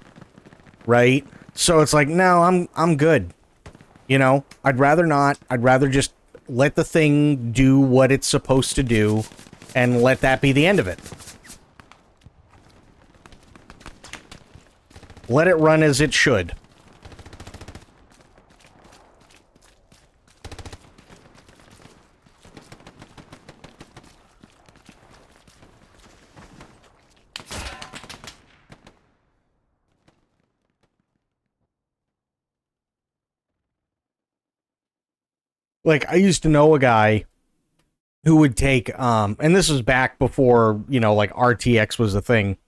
right? So it's like, no, I'm good. You know, I'd rather not. I'd rather just let the thing do what it's supposed to do and let that be the end of it. Let it run as it should. Like, I used to know a guy who would take, and this was back before, you know, like RTX was a thing,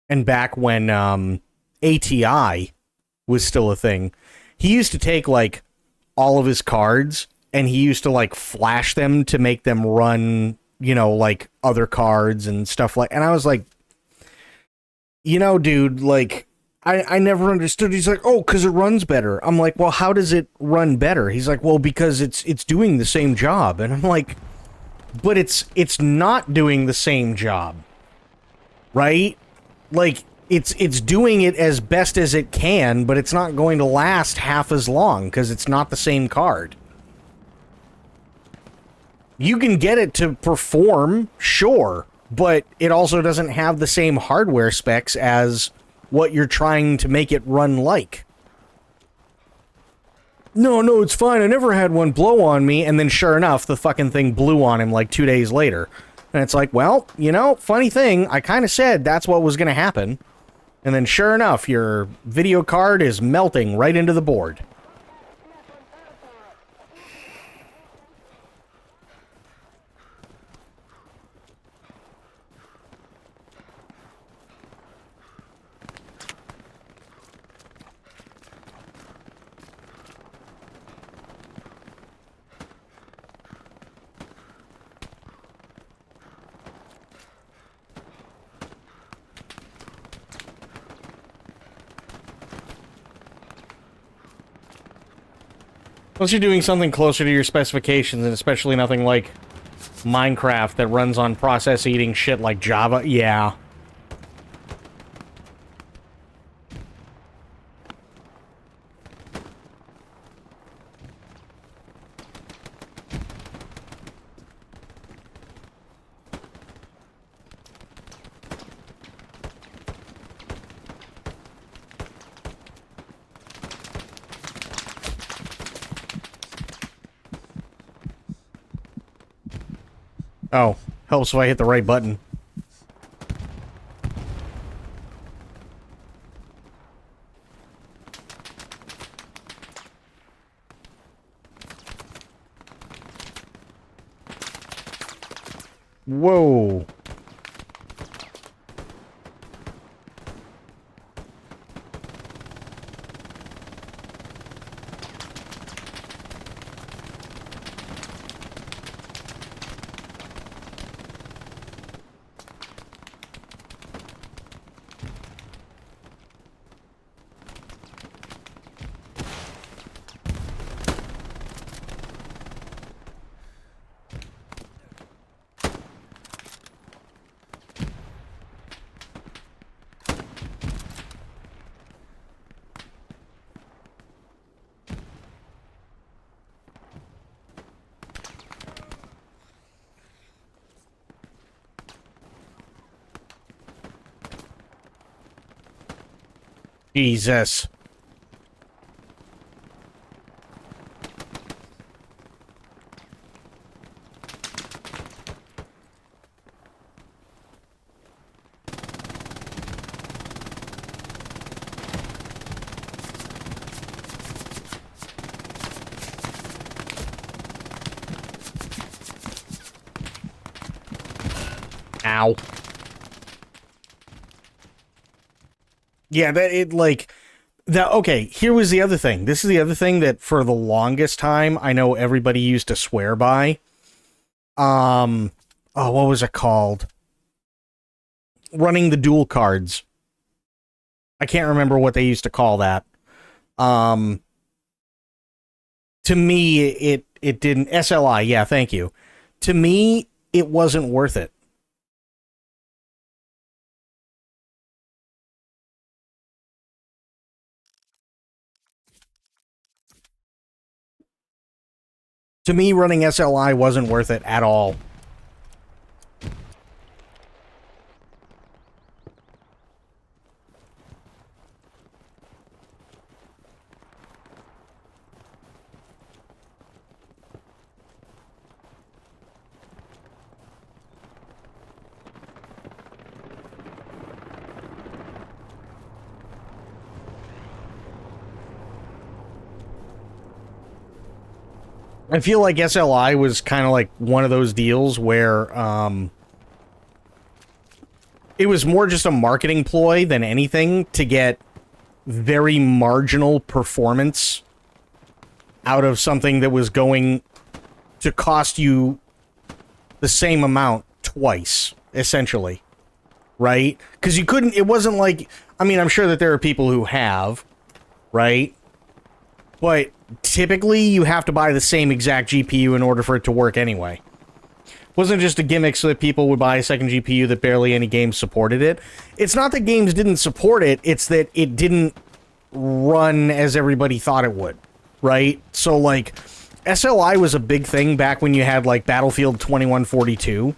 and back when ATI was still a thing. He used to take, like, all of his cards, and he used to, like, flash them to make them run, you know, like, other cards and stuff like, and I was like, you know, dude, like, I never understood. He's like, oh, because it runs better. I'm like, well, how does it run better? He's like, well, because it's doing the same job. And I'm like, but it's not doing the same job, right? Like, it's doing it as best as it can, but it's not going to last half as long because it's not the same card. You can get it to perform, sure, but it also doesn't have the same hardware specs as what you're trying to make it run like. No, it's fine. I never had one blow on me. And then sure enough, the fucking thing blew on him like 2 days later. And it's like, well, you know, funny thing, I kind of said that's what was going to happen. And then sure enough, your video card is melting right into the board. Unless you're doing something closer to your specifications, and especially nothing like Minecraft that runs on process-eating shit like Java, yeah. Oh, helps if I hit the right button. Whoa. Jesus. Ow. Yeah, that it like that. Okay, here was the other thing. This is the other thing that for the longest time I know everybody used to swear by. Oh, what was it called? Running the dual cards. I can't remember what they used to call that. To me, it didn't. SLI, yeah, thank you. To me, it wasn't worth it. To me, running SLI wasn't worth it at all. I feel like SLI was kind of like one of those deals where it was more just a marketing ploy than anything to get very marginal performance out of something that was going to cost you the same amount twice, essentially. Right? Because you couldn't, it wasn't like, I mean, I'm sure that there are people who have, right? But typically, you have to buy the same exact GPU in order for it to work anyway. It wasn't just a gimmick so that people would buy a second GPU that barely any games supported it. It's not that games didn't support it, it's that it didn't run as everybody thought it would, right? So, like, SLI was a big thing back when you had, like, Battlefield 2142,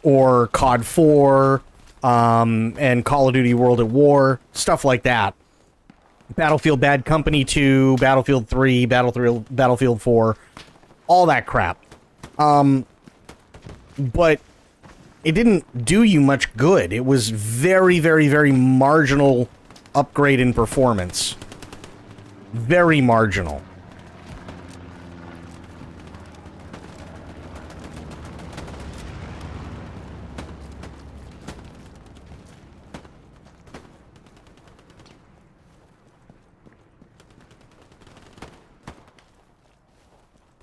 or COD 4, and Call of Duty World at War, stuff like that. Battlefield Bad Company 2, Battlefield 3, Battlefield 4, all that crap. But it didn't do you much good. It was very, very, very marginal upgrade in performance. Very marginal.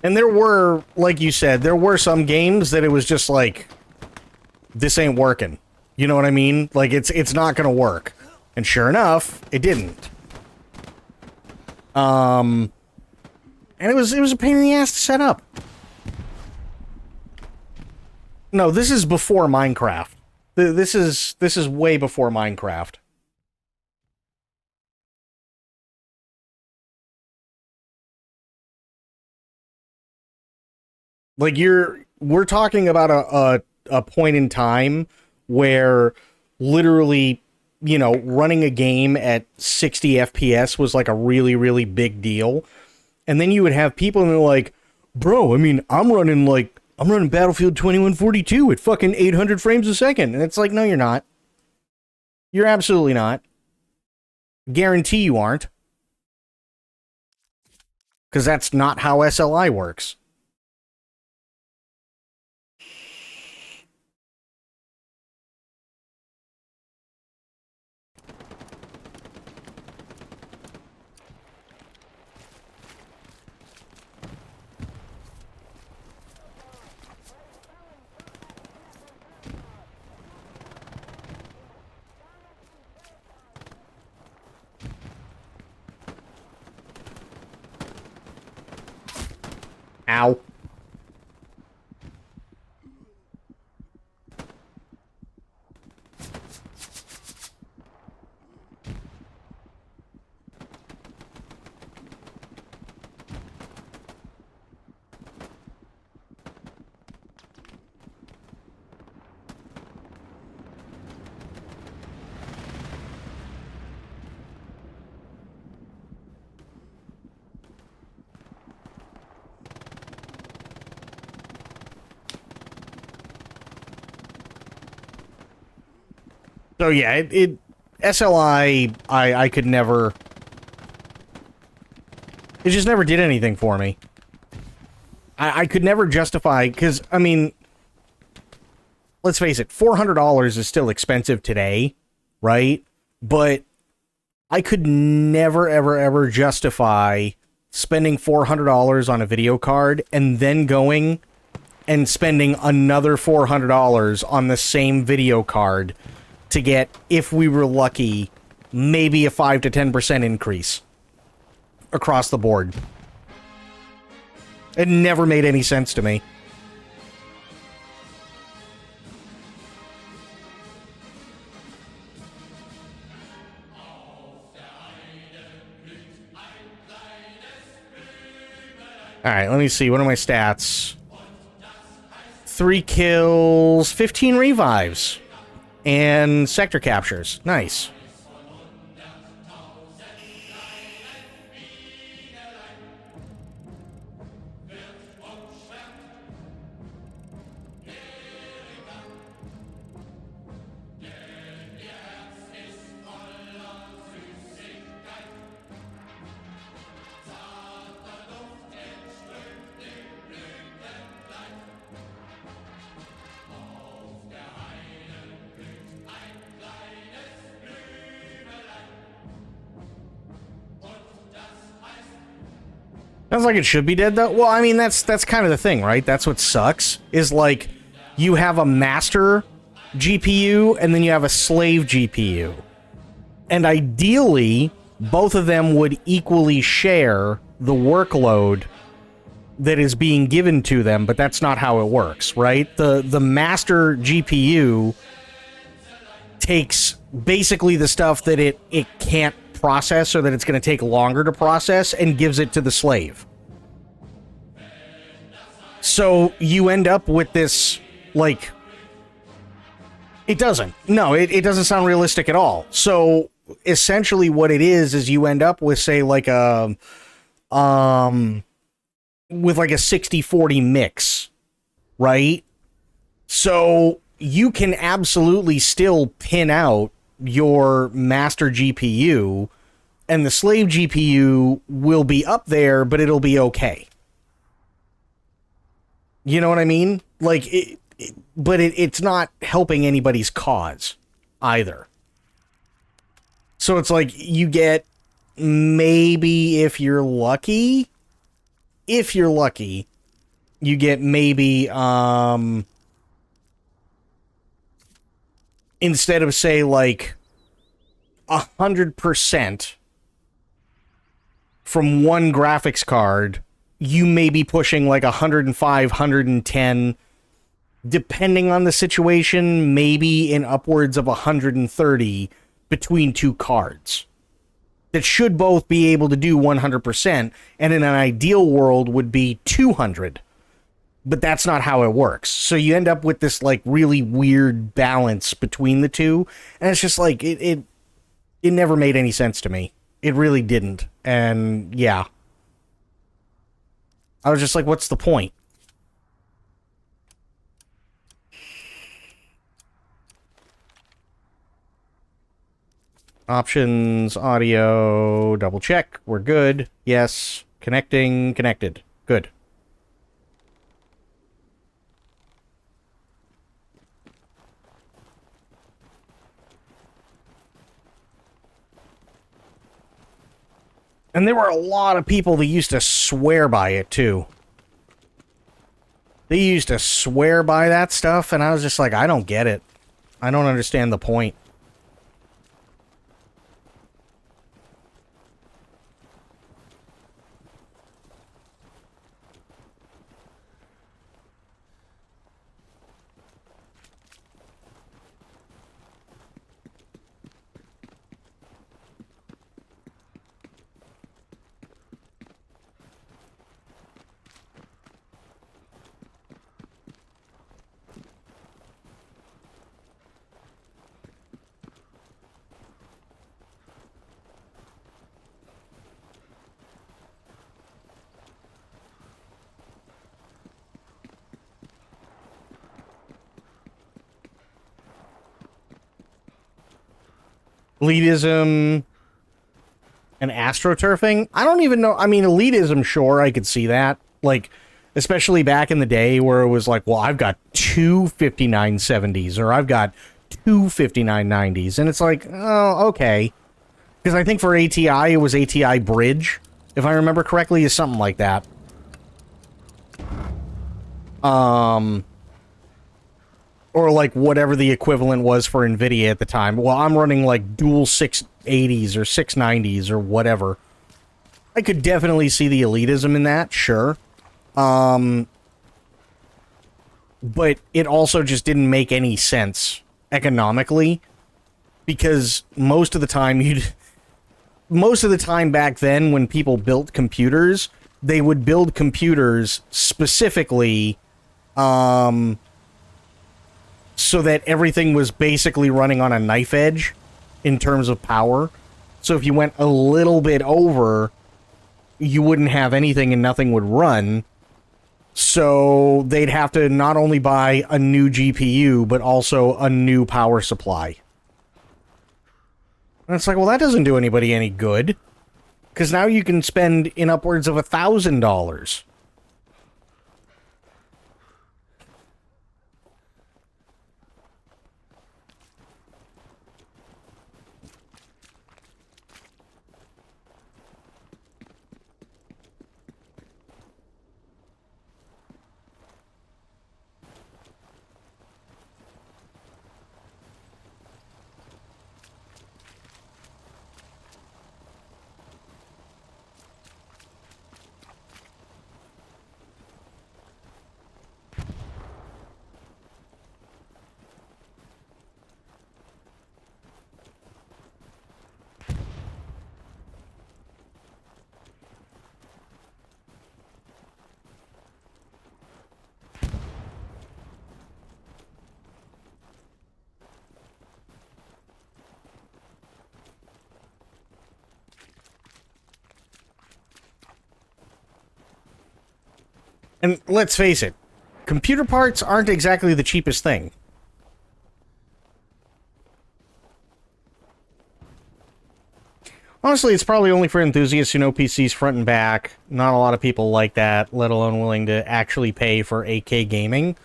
And there were, like you said, there were some games that it was just like, this ain't working. You know what I mean? Like, it's not gonna work. And sure enough, it didn't. And it was a pain in the ass to set up. No, this is before Minecraft. This is way before Minecraft. Like, we're talking about a point in time where literally, you know, running a game at 60 FPS was like a really, really big deal. And then you would have people and they're like, bro, I mean, I'm running Battlefield 2142 at fucking 800 frames a second. And it's like, no, you're not. You're absolutely not. Guarantee you aren't. Because that's not how SLI works. Ow. So yeah, SLI, I could never, it just never did anything for me. I could never justify, because, I mean, let's face it, $400 is still expensive today, right? But I could never, ever, ever justify spending $400 on a video card and then going and spending another $400 on the same video card to get, if we were lucky, maybe a 5 to 10% increase across the board. It never made any sense to me. Alright, let me see. What are my stats? 3 kills, 15 revives, and sector captures. Nice. Sounds like it should be dead, though. Well, I mean, that's kind of the thing, right? That's what sucks, is, like, you have a master GPU, and then you have a slave GPU. And ideally, both of them would equally share the workload that is being given to them, but that's not how it works, right? The master GPU takes basically the stuff that it can't process, or that it's going to take longer to process, and gives it to the slave. So you end up with this, like, it doesn't. No, it doesn't sound realistic at all. So essentially what it is you end up with, say, like a with like a 60-40 mix, right? So you can absolutely still pin out your master GPU, and the slave GPU will be up there, but it'll be okay. You know what I mean? Like, it's not helping anybody's cause either. So it's like, you get, maybe if you're lucky, you get maybe, instead of, say, like, 100% from one graphics card, you may be pushing like 105, 110, depending on the situation, maybe in upwards of 130 between two cards. That should both be able to do 100%, and in an ideal world would be 200. But that's not how it works. So you end up with this, like, really weird balance between the two, and it's just like, it never made any sense to me. It really didn't. And yeah, I was just like, what's the point? Options, audio, double check. We're good. Yes. Connecting, connected. Good. And there were a lot of people that used to swear by it, too. They used to swear by that stuff, and I was just like, I don't get it. I don't understand the point. Elitism and astroturfing? I don't even know. I mean, elitism, sure, I could see that. Like, especially back in the day where it was like, well, I've got two 5970s, or I've got two 5990s. And it's like, oh, okay. Because I think for ATI, it was ATI Bridge, if I remember correctly, is something like that. Or like whatever the equivalent was for NVIDIA at the time. Well, I'm running like dual 680s or 690s or whatever. I could definitely see the elitism in that, sure. But it also just didn't make any sense economically, because most of the time back then when people built computers, they would build computers specifically so that everything was basically running on a knife edge in terms of power. So if you went a little bit over, you wouldn't have anything and nothing would run. So they'd have to not only buy a new GPU, but also a new power supply. And it's like, well, that doesn't do anybody any good. Because now you can spend in upwards of $1,000. And let's face it, computer parts aren't exactly the cheapest thing. Honestly, it's probably only for enthusiasts who know PCs front and back. Not a lot of people like that, let alone willing to actually pay for 8K gaming.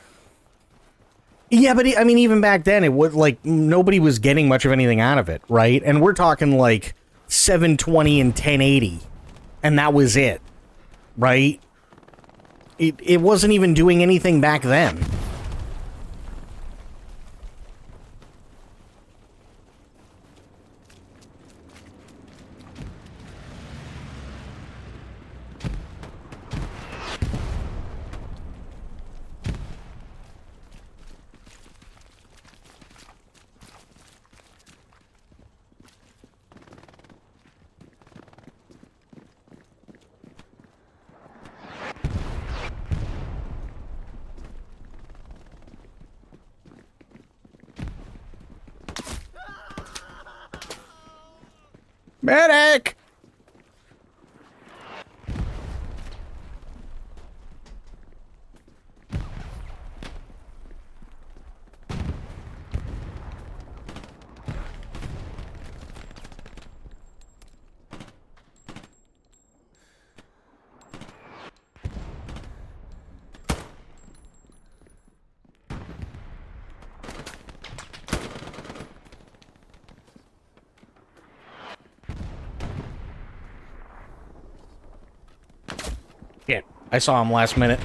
Yeah, but I mean, even back then, it would, like, nobody was getting much of anything out of it, right? And we're talking, like, 720 and 1080, and that was it, right? It wasn't even doing anything back then. Medic! Shit, I saw him last minute.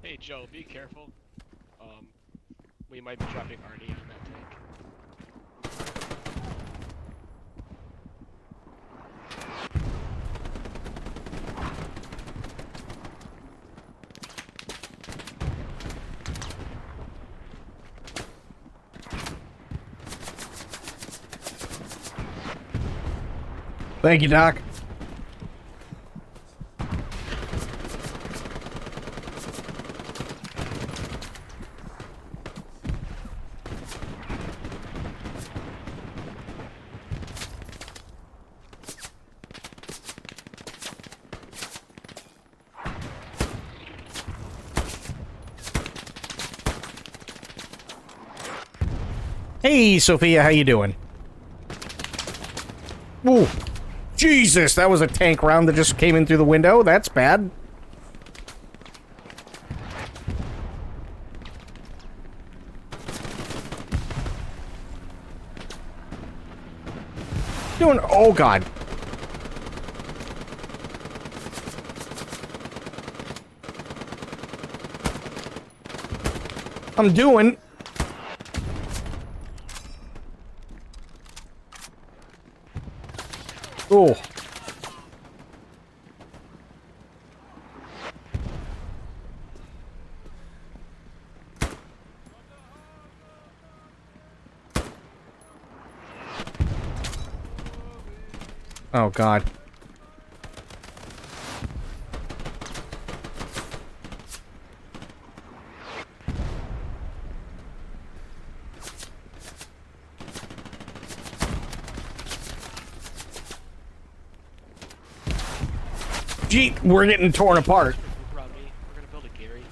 Hey Joe, be careful. We might be dropping Arnie on that tank. Thank you, Doc. Hey, Sophia, how you doing? Ooh, Jesus, that was a tank round that just came in through the window. That's bad. Doing, oh God. I'm doing. Oh. Oh, God. Gee, we're getting torn apart. Around me. We're gonna build a Gary.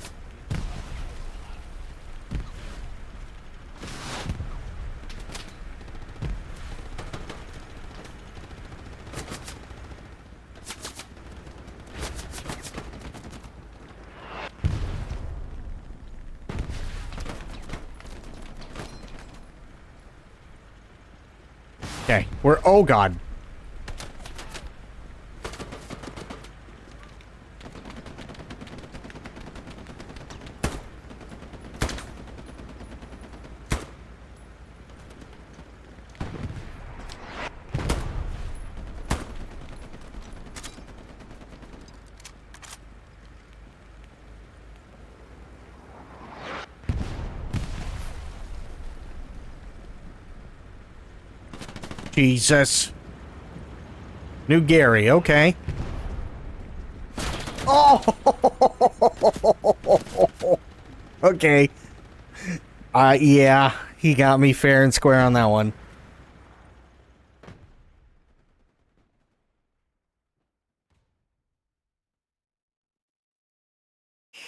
Okay, we're... Oh, God. Jesus. New Gary, okay. Oh! Okay. Yeah, he got me fair and square on that one. I'm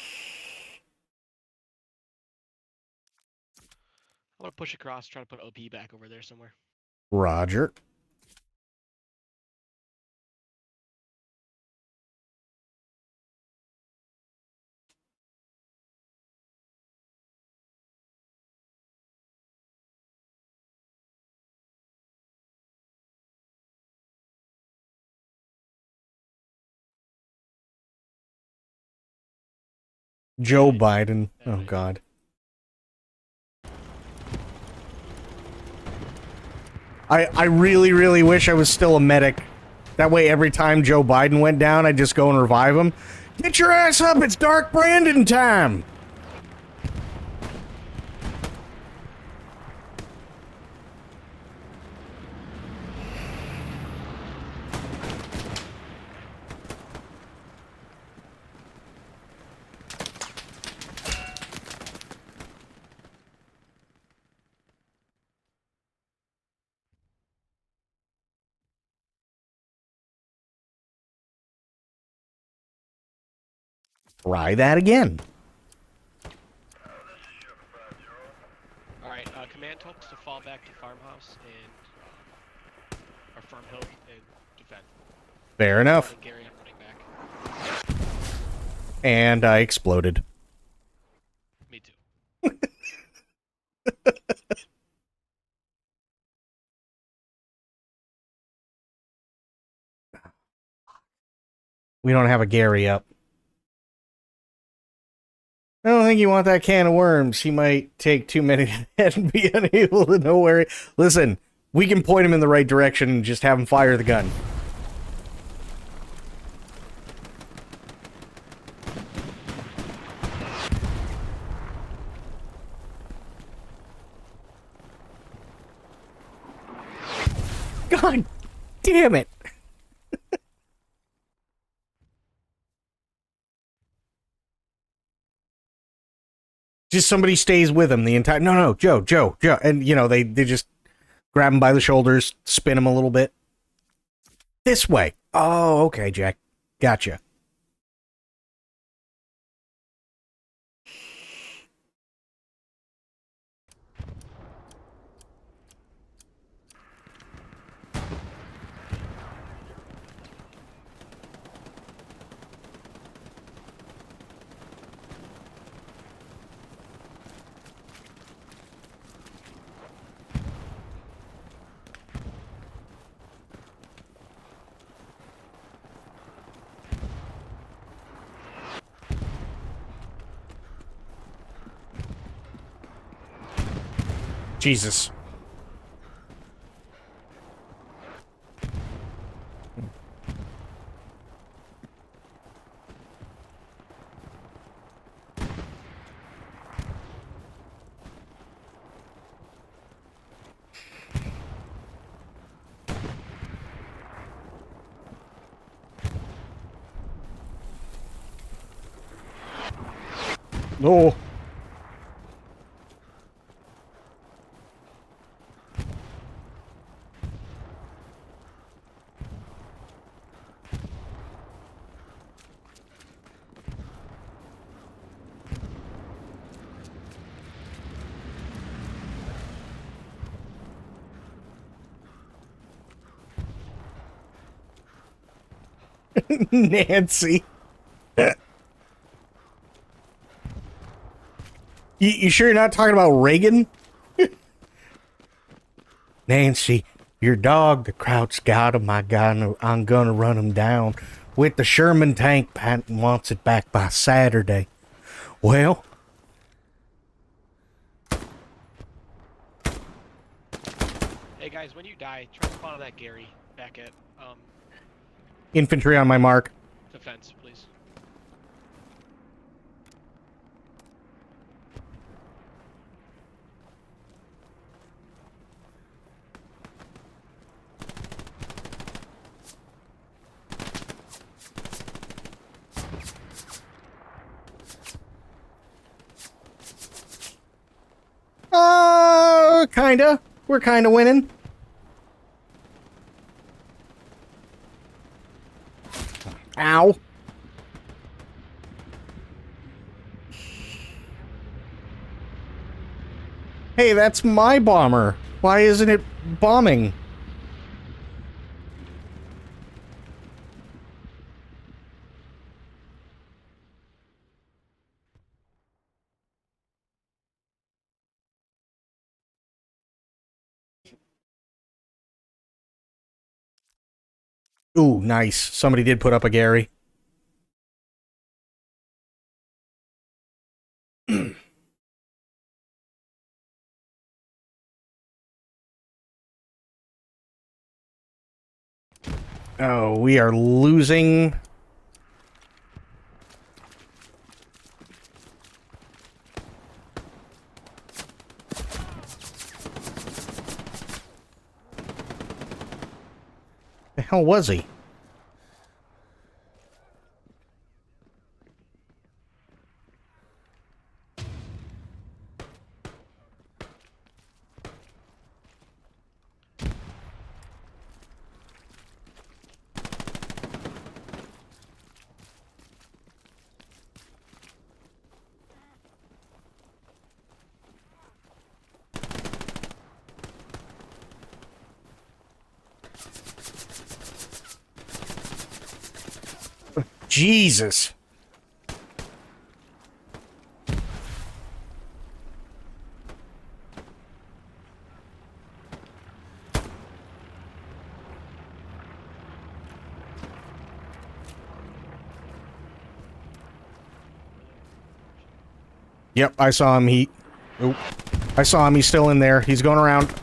gonna push across, try to put OP back over there somewhere. Roger. Joe Biden. Oh, God. I really, really wish I was still a medic. That way, every time Joe Biden went down, I'd just go and revive him. Get your ass up! It's Dark Brandon time! Try that again. Alright, command told us to fall back to farmhouse and or farm hill and defend. Fair enough. Gary, I'm running back. And I exploded. Me too. We don't have a Gary up. I don't think you want that can of worms. He might take too many to head and be unable to know where... Listen, we can point him in the right direction and just have him fire the gun. God damn it! Just somebody stays with him the entire... No, Joe. And, you know, they just grab him by the shoulders, spin him a little bit. This way. Oh, okay, Jack. Gotcha. Jesus. No. Nancy. You sure you're not talking about Reagan? Nancy, your dog, the Kraut's got him. I'm gonna run him down with the Sherman tank. Patton wants it back by Saturday. Well, Hey guys, when you die, try to spawn that Gary back at infantry on my mark. defense, please. Kinda. We're kinda winning. Ow. Hey, that's my bomber. Why isn't it bombing? Ooh, nice. Somebody did put up a Gary. Oh, we are losing. The hell was he? Jesus. Yep, I saw him. Oop. I saw him. He's still in there. He's going around.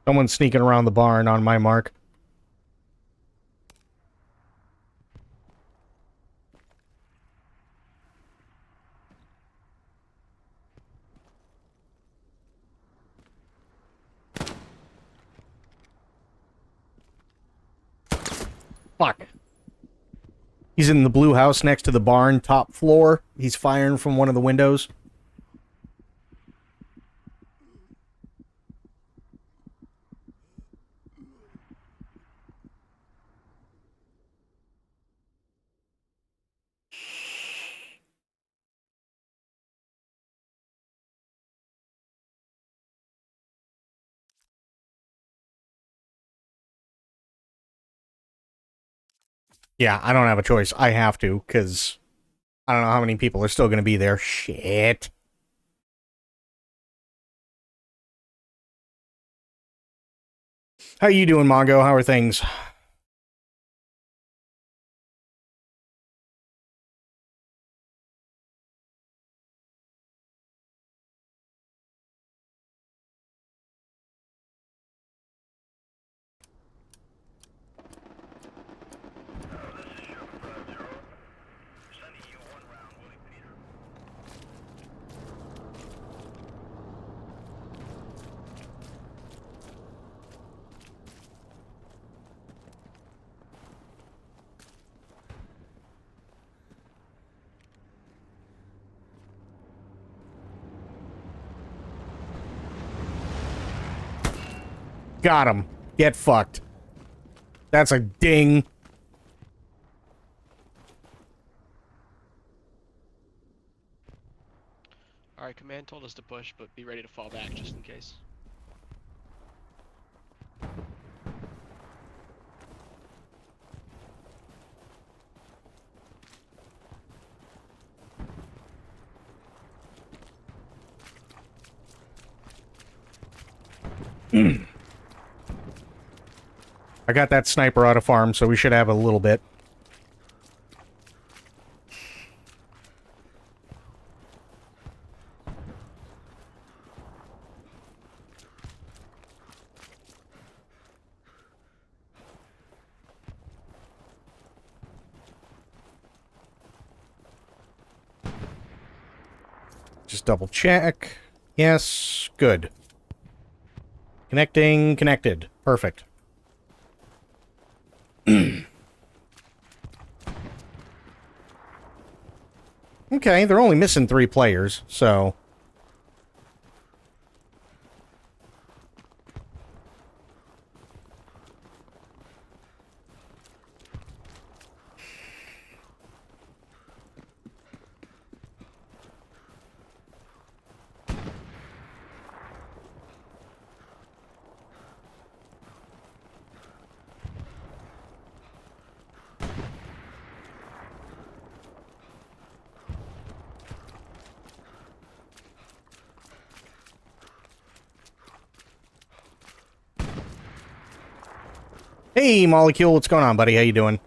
Someone's sneaking around the barn on my mark. Fuck. He's in the blue house next to the barn, top floor. He's firing from one of the windows. Yeah, I don't have a choice. I have to, because I don't know how many people are still going to be there. Shit. How you doing, Mongo? How are things? Got him. Get fucked. That's a ding. Alright, command told us to push, but be ready to fall back just in case. I got that sniper out of farm, so we should have a little bit. Just double check. Yes, good. Connecting, connected. Perfect. Okay, they're only missing 3 players, so... Hey, Molecule, what's going on, buddy? How you doing?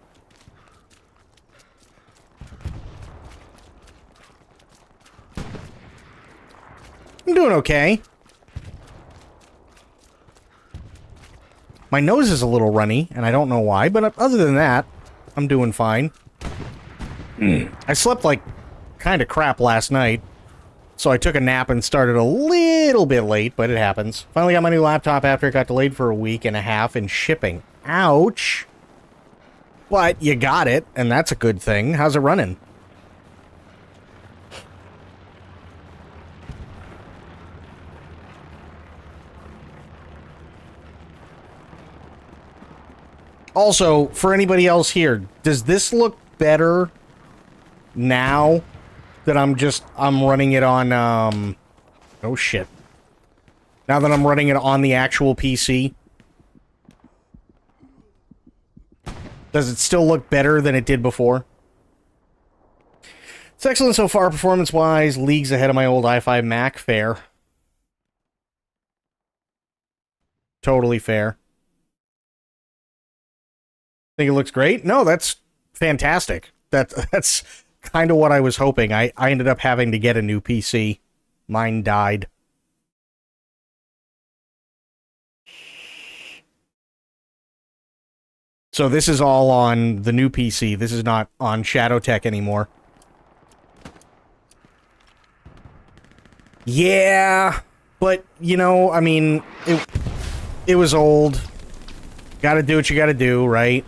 I'm doing okay. My nose is a little runny, and I don't know why, but other than that, I'm doing fine. I slept like kind of crap last night, so I took a nap and started a little bit late, but it happens. Finally got my new laptop after it got delayed for a week and a half in shipping. Ouch! But you got it, and that's a good thing. How's it running? Also, for anybody else here, does this look better now that I'm running it on, oh shit. Now that I'm running it on the actual PC? Does it still look better than it did before? It's excellent so far, performance-wise. Leagues ahead of my old i5 Mac. Fair. Totally fair. Think it looks great? No, that's fantastic. That's kind of what I was hoping. I ended up having to get a new PC. Mine died. So this is all on the new PC. This is not on ShadowTech anymore. Yeah, but, you know, I mean, it was old. Gotta do what you gotta do, right?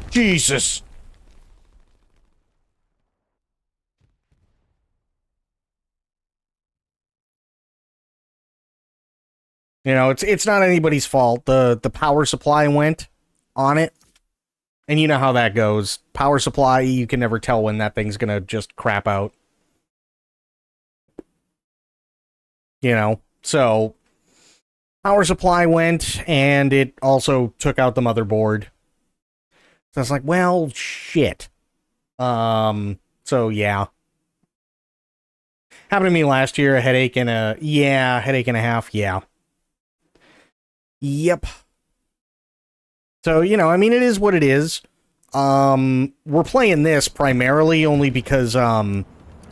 Jesus. You know, it's not anybody's fault. The power supply went on it. And you know how that goes. Power supply, you can never tell when that thing's gonna just crap out. You know, so power supply went, and it also took out the motherboard. So I was like, well, shit. So yeah. Happened to me last year, a headache and headache and a half, yeah. Yep. So, you know, I mean, it is what it is. We're playing this primarily only because,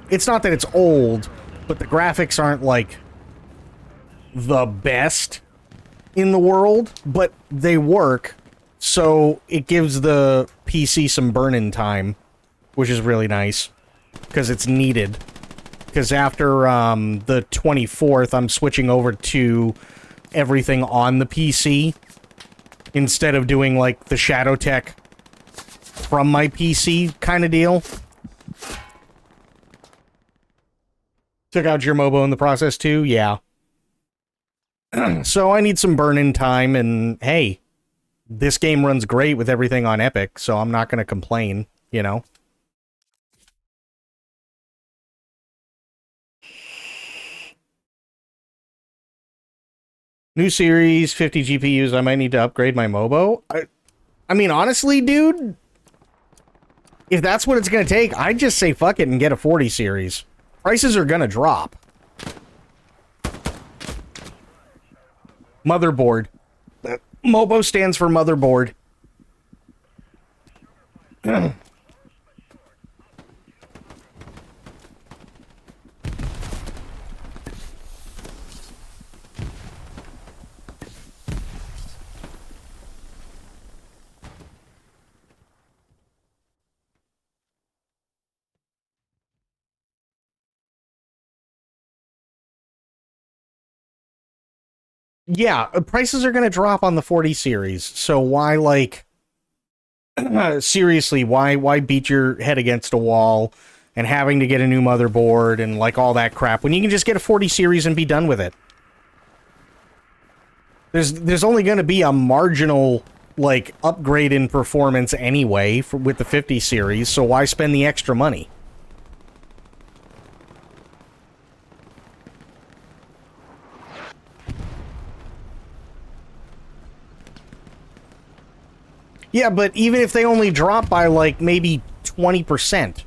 it's not that it's old, but the graphics aren't, like, the best in the world, but they work, so it gives the PC some burn-in time, which is really nice, because it's needed. Because after, the 24th, I'm switching over to everything on the PC, instead of doing, like, the Shadow Tech from my PC kind of deal. Took out your Mobo in the process, too? Yeah. So I need some burn-in time, and hey, this game runs great with everything on Epic, so I'm not going to complain, you know? New series, 50 GPUs, I might need to upgrade my Mobo. I mean, honestly, dude, if that's what it's going to take, I'd just say fuck it and get a 40 series. Prices are going to drop. Motherboard. Mobo stands for motherboard. Yeah, prices are going to drop on the 40 series. So why, like, seriously, why beat your head against a wall and having to get a new motherboard and, like, all that crap when you can just get a 40 series and be done with it? There's only going to be a marginal, like, upgrade in performance anyway with the 50 series, so why spend the extra money? Yeah, but even if they only drop by, like, maybe 20%,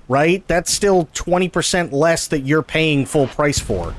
right? That's still 20% less that you're paying full price for.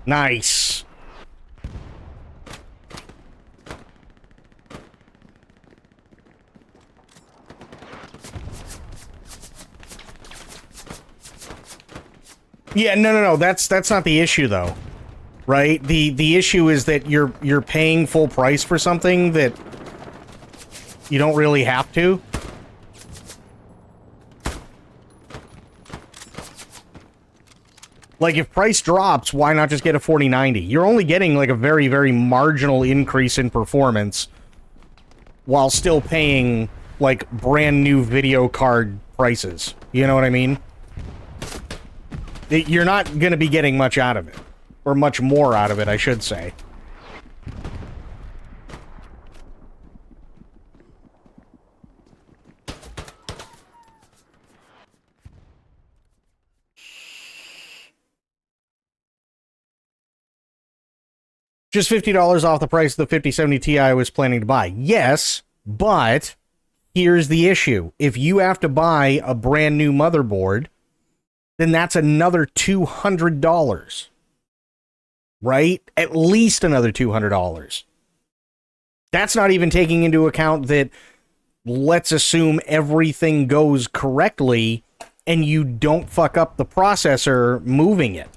Nice. Yeah, no. That's not the issue, though. Right? The issue is that you're paying full price for something that you don't really have to. Like, if price drops, why not just get a 4090? You're only getting, like, a very, very marginal increase in performance while still paying, like, brand new video card prices. You know what I mean? You're not going to be getting much out of it. Or much more out of it, I should say. Just $50 off the price of the 5070 Ti I was planning to buy. Yes, but here's the issue. If you have to buy a brand new motherboard, then that's another $200. Right? At least another $200. That's not even taking into account that, let's assume everything goes correctly and you don't fuck up the processor moving it.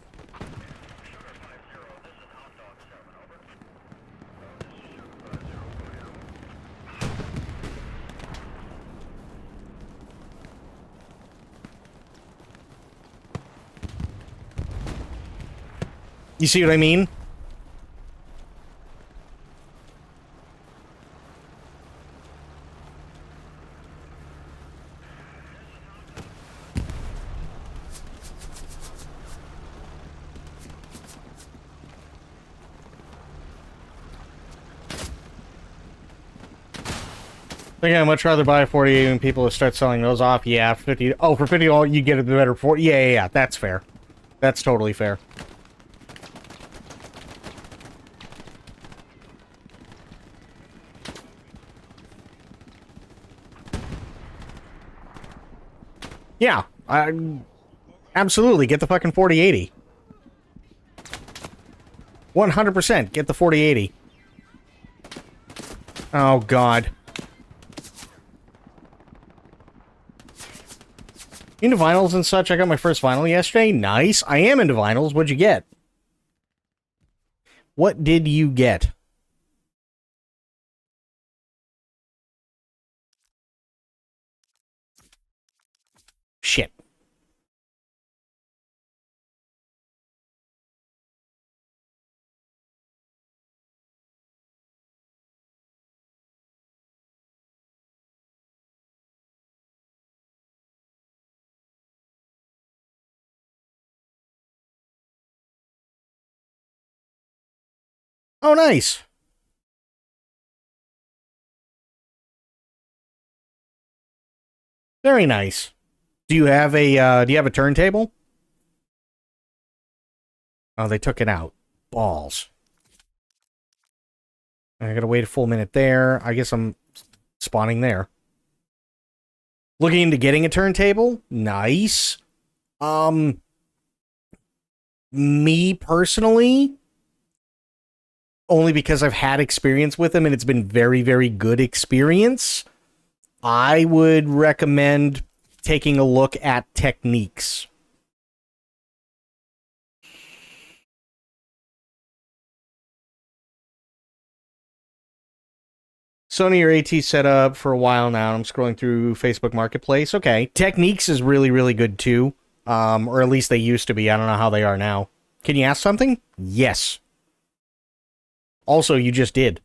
You see what I mean? I think I'd much rather buy a 48 when people start selling those off. Yeah, 50. Oh, for 50, you get it the better 40. Yeah. That's fair. That's totally fair. Yeah, absolutely. Get the fucking 4080. 100% get the 4080. Oh, God. Into vinyls and such. I got my first vinyl yesterday. Nice. I am into vinyls. What'd you get? What did you get? Shit. Oh, nice. Very nice. Do you have a turntable? Oh, they took it out. Balls. I gotta wait a full minute there. I guess I'm spawning there. Looking into getting a turntable? Nice. Me personally, only because I've had experience with them and it's been very, very good experience, I would recommend taking a look at Techniques. Sony or AT set up for a while now. I'm scrolling through Facebook Marketplace. Okay. Techniques is really, really good too. Or at least they used to be. I don't know how they are now. Can you ask something? Yes. Also, you just did.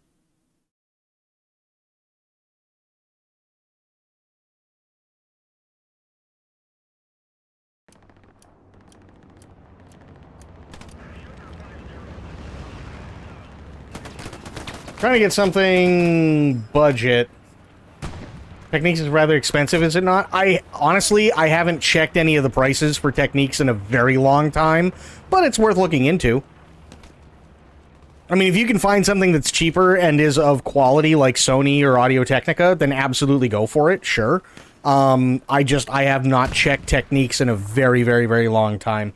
Trying to get something budget. Techniques is rather expensive, is it not? I haven't checked any of the prices for Techniques in a very long time, but it's worth looking into. I mean, if you can find something that's cheaper and is of quality like Sony or Audio-Technica, then absolutely go for it, sure. I have not checked Techniques in a very, very, very long time.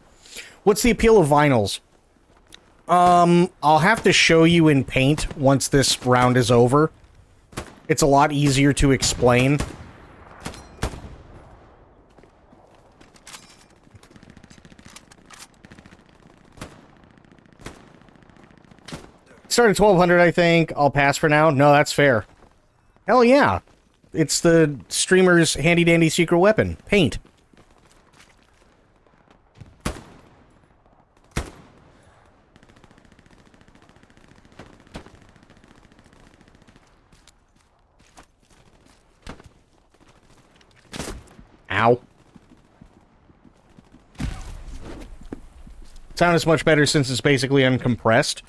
What's the appeal of vinyls? I'll have to show you in Paint once this round is over. It's a lot easier to explain. Start at 1200, I think. I'll pass for now. No, that's fair. Hell yeah. It's the streamer's handy-dandy secret weapon. Paint. Ow. Sound is much better since it's basically uncompressed.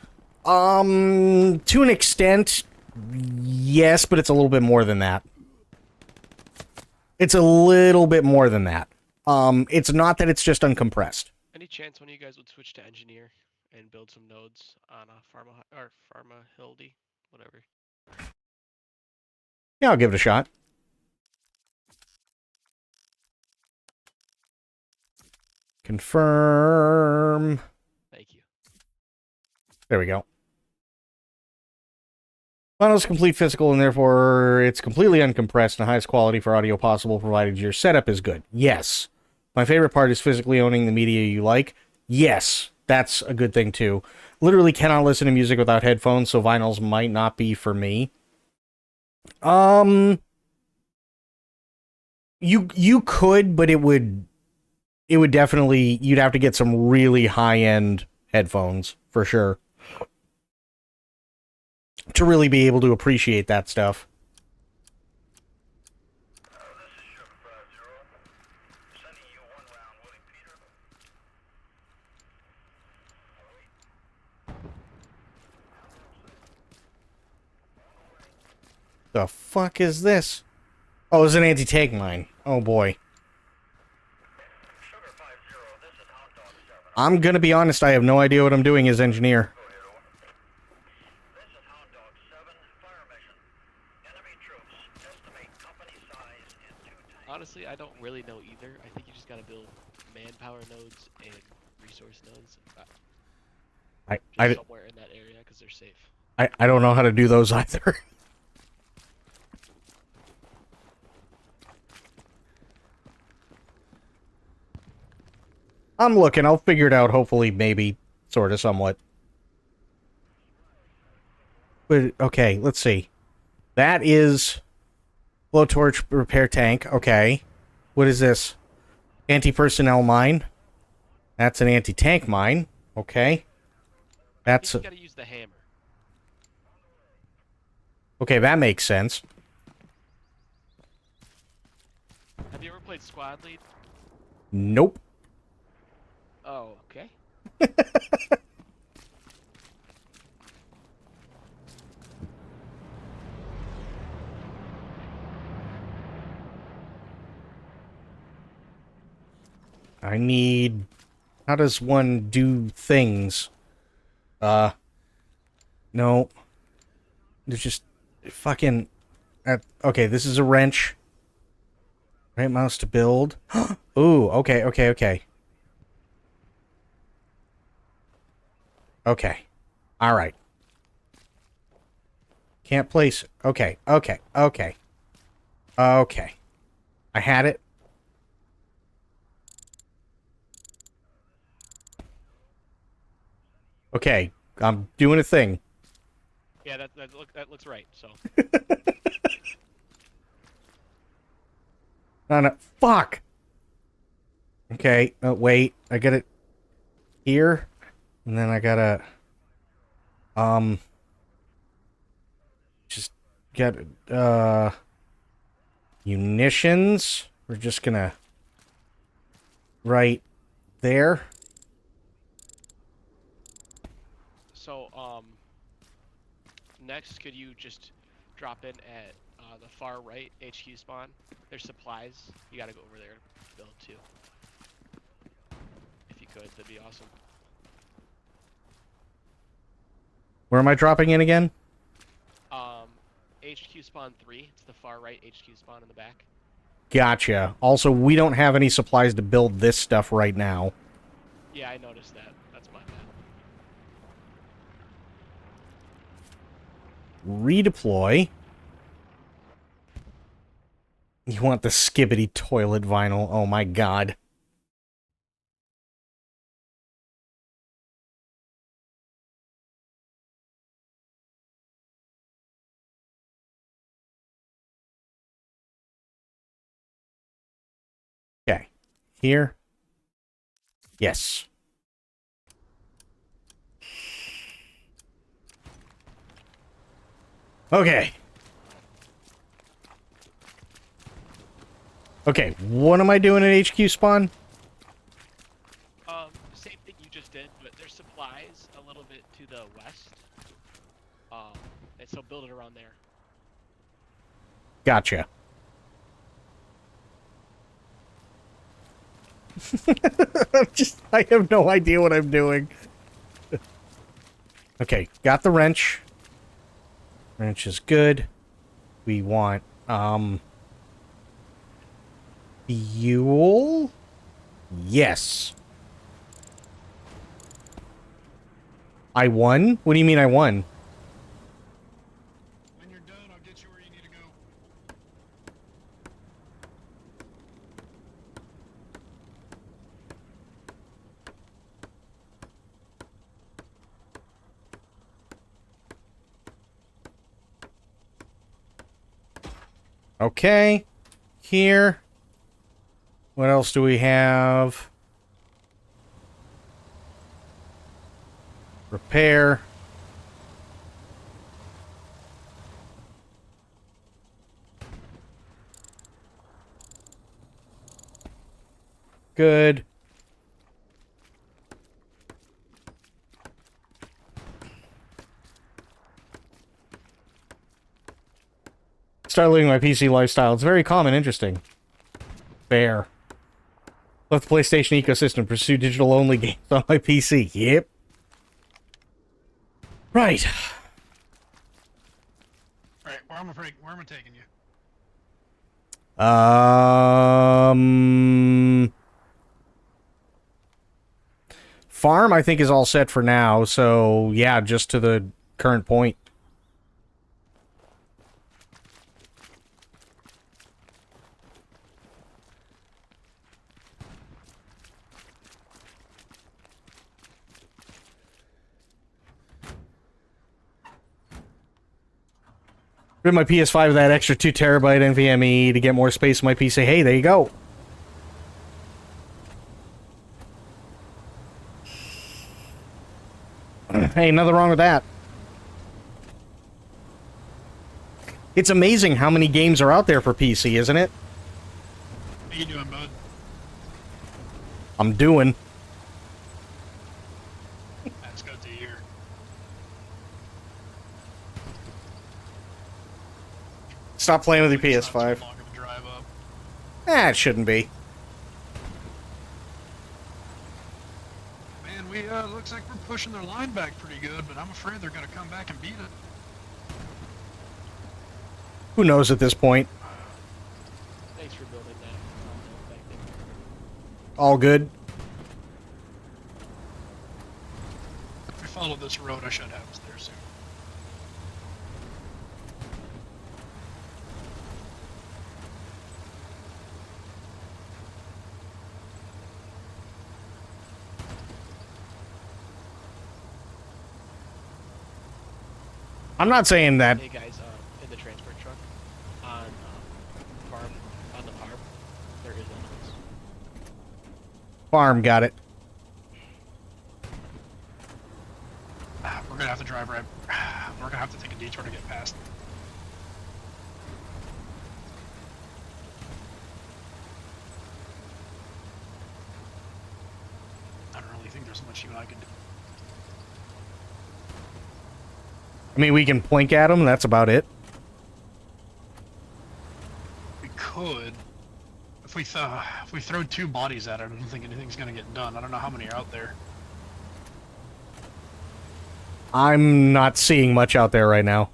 To an extent, yes, but it's a little bit more than that. It's a little bit more than that. It's not that it's just uncompressed. Any chance one of you guys would switch to engineer and build some nodes on a Pharma Hildy, whatever. Yeah, I'll give it a shot. Confirm. Thank you. There we go. Final is complete physical, and therefore it's completely uncompressed and the highest quality for audio possible, provided your setup is good. Yes. My favorite part is physically owning the media you like. Yes, that's a good thing too. Literally cannot listen to music without headphones, so vinyls might not be for me. You could, but it would definitely, you'd have to get some really high-end headphones for sure to really be able to appreciate that stuff. The fuck is this? Oh, it's an anti-tank mine. Oh boy. I'm gonna be honest, I have no idea what I'm doing as engineer. Honestly, I don't really know either. I think you just gotta build manpower nodes and resource nodes. Just somewhere in that area because they're safe. I don't know how to do those either. I'm looking. I'll figure it out, hopefully, maybe, sort of, somewhat. But, okay, let's see. That is blowtorch repair tank. Okay. What is this? Anti-personnel mine. That's an anti-tank mine. Okay. That's... You gotta use the hammer. Okay, that makes sense. Have you ever played Squad Lead? Nope. Oh, okay. I need... How does one do things? No. There's just... Fucking... okay, this is a wrench. Right mouse to build. Ooh, okay, okay, okay. Okay. Alright. Can't place... Okay, okay, okay. Okay. I had it. Okay, I'm doing a thing. Yeah, that looks right. So. No, fuck! Okay, wait. I got it here. And then I gotta... Just get... Munitions. We're just gonna... Right there. So, next, could you just drop in at the far right HQ spawn? There's supplies. You gotta go over there to build too. If you could, that'd be awesome. Where am I dropping in again? HQ spawn 3. It's the far right HQ spawn in the back. Gotcha. Also, we don't have any supplies to build this stuff right now. Yeah, I noticed that. That's my bad. Redeploy. You want the skibbity toilet vinyl. Oh my god. Okay. Here. Yes. Okay. Okay, what am I doing at HQ spawn? Same thing you just did, but there's supplies a little bit to the west. And so build it around there. Gotcha. I have no idea what I'm doing. Okay, got the wrench. Wrench is good. We want, fuel? Yes. I won? What do you mean I won? When you're done, I'll get you where you need to go. Okay. Here. What else do we have? Repair. Good. Start living my PC lifestyle. It's very calm and interesting. Fair. Let the PlayStation ecosystem pursue digital-only games on my PC. Yep. Right. Alright, where am I taking you? Farm, I think, is all set for now, so yeah, just to the current point. Rid my PS5 of that extra 2 terabyte NVMe to get more space on my PC. Hey, there you go. Hey, nothing wrong with that. It's amazing how many games are out there for PC, isn't it? How you doing, bud? I'm doing. That's good to hear. Stop playing with your It's not PS5. too long of a drive up. Eh, it shouldn't be. Man, we looks like we're pushing their line back pretty good, but I'm afraid they're gonna come back and beat it. Who knows at this point? Thanks for building that. Back there. All good. If we follow this road, I should have us there soon. I'm not saying that. Hey guys, in the transport truck on farm on the farm, there is enemies. Farm got it. We're gonna have to drive right. We're gonna have to take a detour to get past. I don't really think there's much you and I can do. I mean, we can blink at them. That's about it. We could. If we throw 2 bodies at it, I don't think anything's gonna get done. I don't know how many are out there. I'm not seeing much out there right now.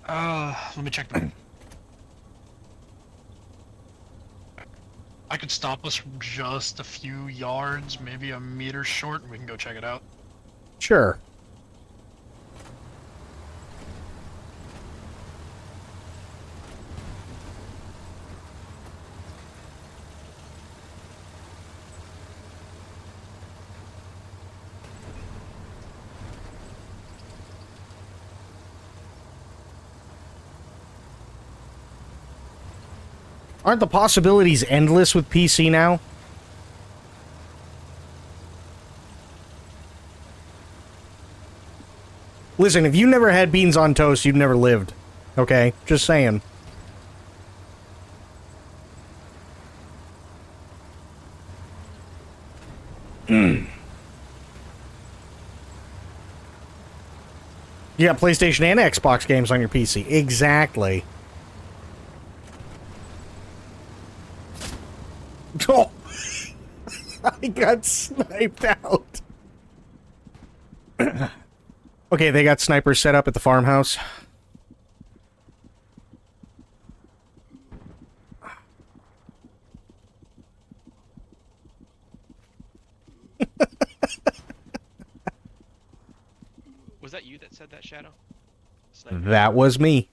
Let me check the. I could stop us from just a few yards, maybe a meter short, and we can go check it out. Sure. Aren't the possibilities endless with PC now? Listen, if you never had beans on toast, you've never lived. Okay? Just saying. You got PlayStation and Xbox games on your PC. Exactly. Oh! I got sniped out. Okay, they got snipers set up at the farmhouse. Was that you that said that, Shadow? Sniper? That was me.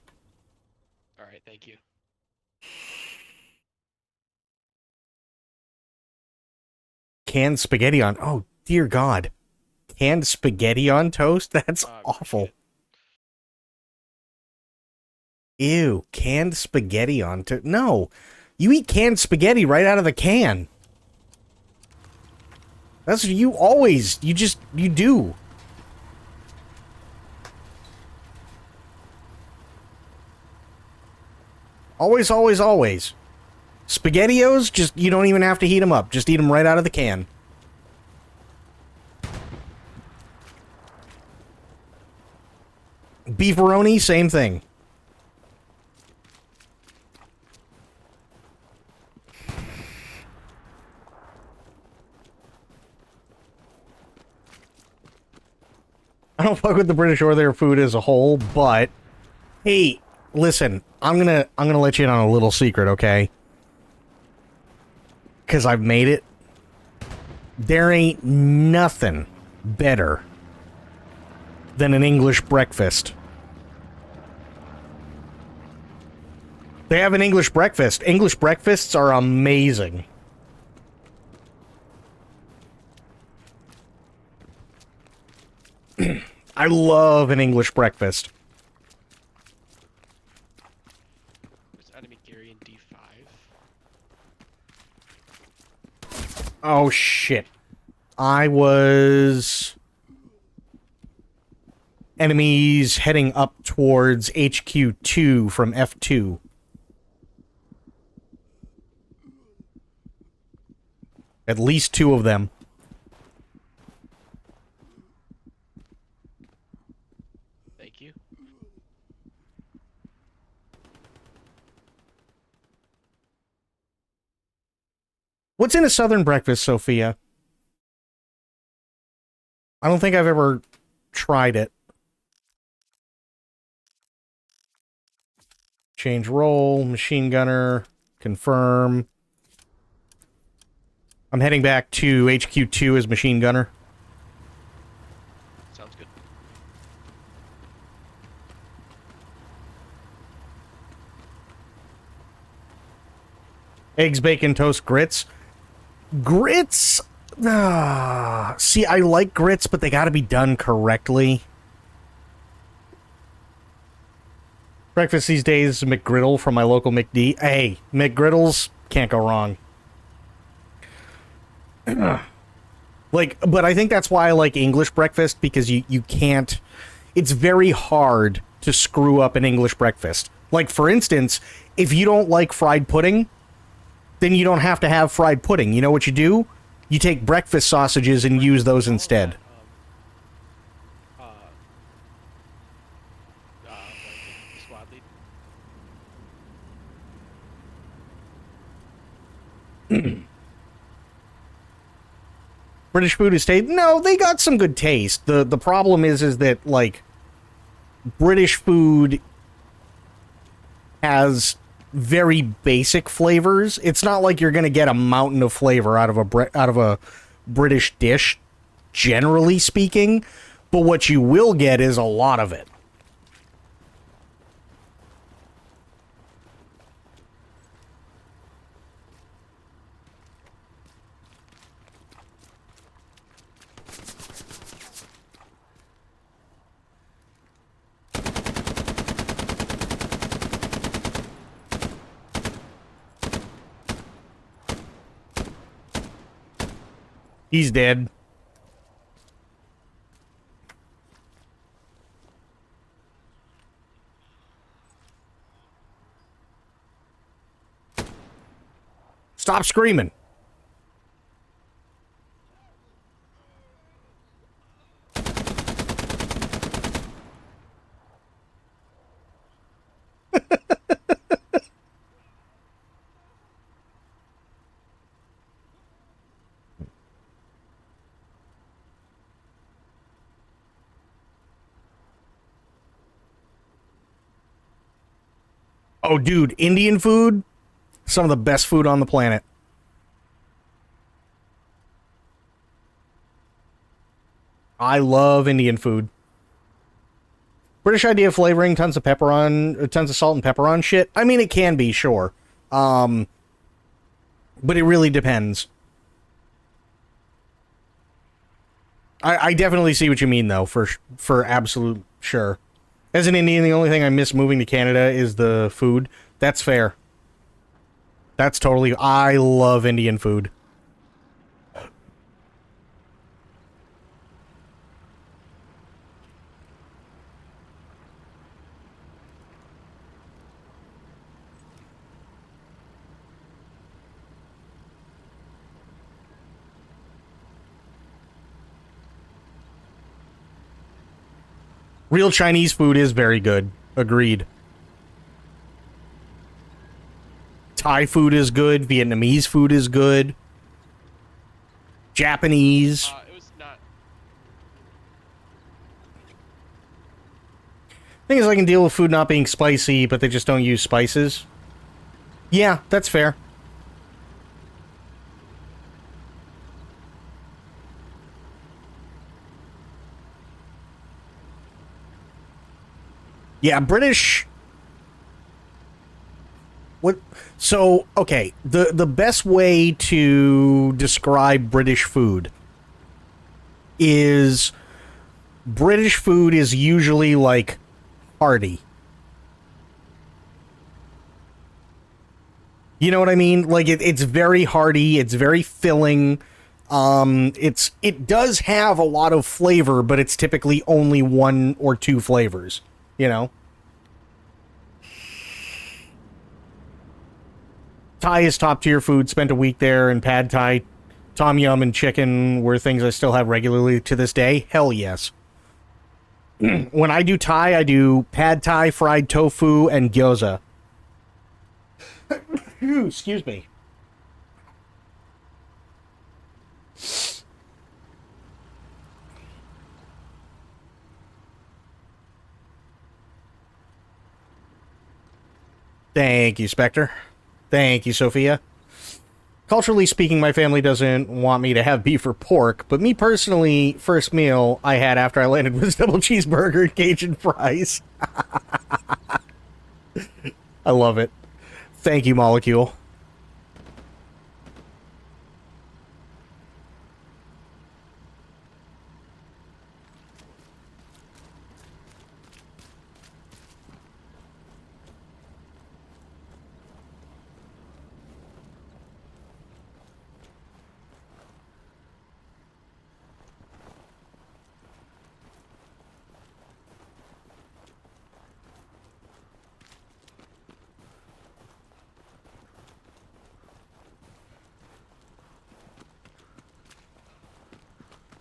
Alright, thank you. Canned spaghetti on... Oh, dear God. Canned spaghetti on toast? That's awful. Shit. Ew, canned spaghetti on toast. No. You eat canned spaghetti right out of the can. That's what you always... You do. Always, always, always. SpaghettiOs, just, you don't even have to heat them up. Just eat them right out of the can. Beefaroni, same thing. I don't fuck with the British or their food as a whole, but hey, listen, I'm gonna let you in on a little secret, okay? Because I've made it. There ain't nothing better than an English breakfast. They have an English breakfast. English breakfasts are amazing. I love an English breakfast. There's enemy Gary in D5. Oh, shit. I was... Enemies heading up towards HQ2 from F2. At least 2 of them. Thank you. What's in a southern breakfast, Sophia? I don't think I've ever tried it. Change role, machine gunner, confirm. I'm heading back to HQ2 as machine gunner. Sounds good. Eggs, bacon, toast, grits. Grits? See, I like grits, but they gotta be done correctly. Breakfast these days, McGriddle from my local McD. Hey, McGriddles, can't go wrong. Like, but I think that's why I like English breakfast, because you can't... It's very hard to screw up an English breakfast. Like, for instance, if you don't like fried pudding, then you don't have to have fried pudding. You know what you do? You take breakfast sausages and use those instead. Squad lead. British food is taste. No, they got some good taste. The problem is that, like, British food has very basic flavors. It's not like you're gonna get a mountain of flavor out of a British dish, generally speaking. But what you will get is a lot of it. He's dead. Stop screaming. Oh, dude, Indian food, some of the best food on the planet. I love Indian food. British idea of flavoring tons of pepper on, tons of salt and pepper on shit. I mean, it can be, sure. But it really depends. I definitely see what you mean, though, for absolute sure. As an Indian, the only thing I miss moving to Canada is the food. That's fair. That's totally... I love Indian food. Real Chinese food is very good. Agreed. Thai food is good. Vietnamese food is good. Japanese. It was not. Thing is, I can deal with food not being spicy, but they just don't use spices. Yeah, that's fair. Yeah, British... What? So, okay, the best way to describe British food is British food is usually, like, hearty. You know what I mean? Like, it's very hearty, it's very filling, it does have a lot of flavor, but it's typically only one or two flavors, you know? Thai is top tier food. Spent a week there, and pad Thai, tom yum, and chicken were things I still have regularly to this day. Hell yes. When I do Thai, I do pad Thai, fried tofu, and gyoza. Excuse me. Thank you, Spectre. Thank you, Sophia. Culturally speaking, my family doesn't want me to have beef or pork, but me personally, first meal I had after I landed was double cheeseburger and Cajun fries. I love it. Thank you, Molecule.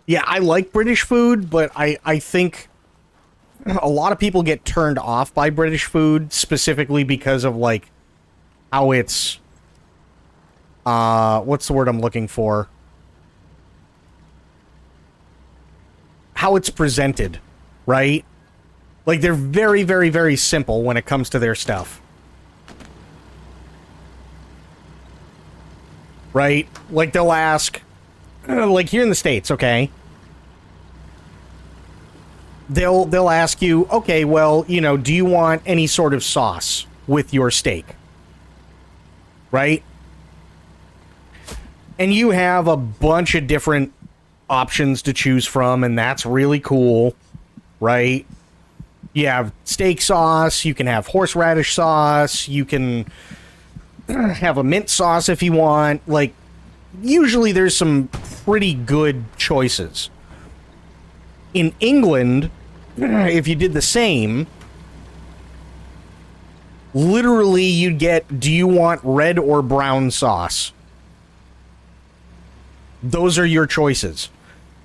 Yeah, I like British food, but I think a lot of people get turned off by British food specifically because of, like, how it's... what's the word I'm looking for? How it's presented, right? Like, they're very, very, very simple when it comes to their stuff. Right? Like, they'll ask... like, here in the States, okay? They'll ask you, okay, well, you know, do you want any sort of sauce with your steak? Right? And you have a bunch of different options to choose from, and that's really cool, right? You have steak sauce, you can have horseradish sauce, you can have a mint sauce if you want. Like, usually there's some pretty good choices. In England, if you did the same, literally you'd get, do you want red or brown sauce? Those are your choices.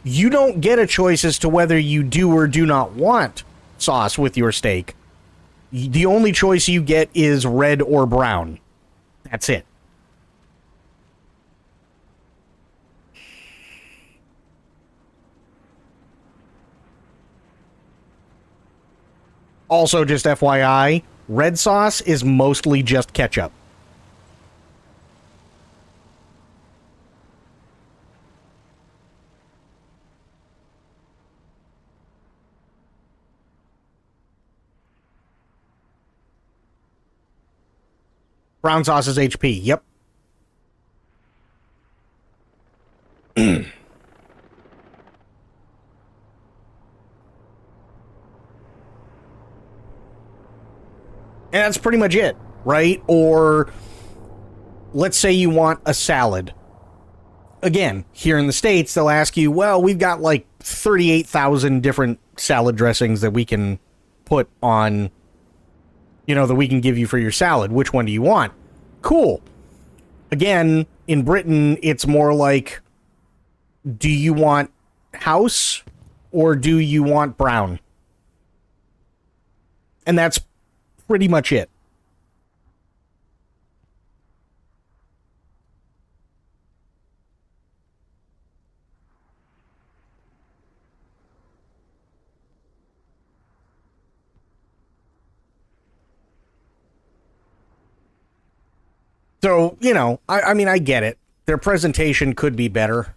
You don't get a choice as to whether you do or do not want sauce with your steak. The only choice you get is red or brown. That's it. Also, just FYI, Red sauce is mostly just ketchup. Brown sauce is HP. Yep. And that's pretty much it, right? Or let's say you want a salad. Again, here in the States, they'll ask you, well, we've got like 38,000 different salad dressings that we can put on, that we can give you for your salad. Which one do you want? Cool. Again, in Britain, it's more like, do you want house or do you want brown? And that's pretty much it. So, I mean, I get it. Their presentation could be better.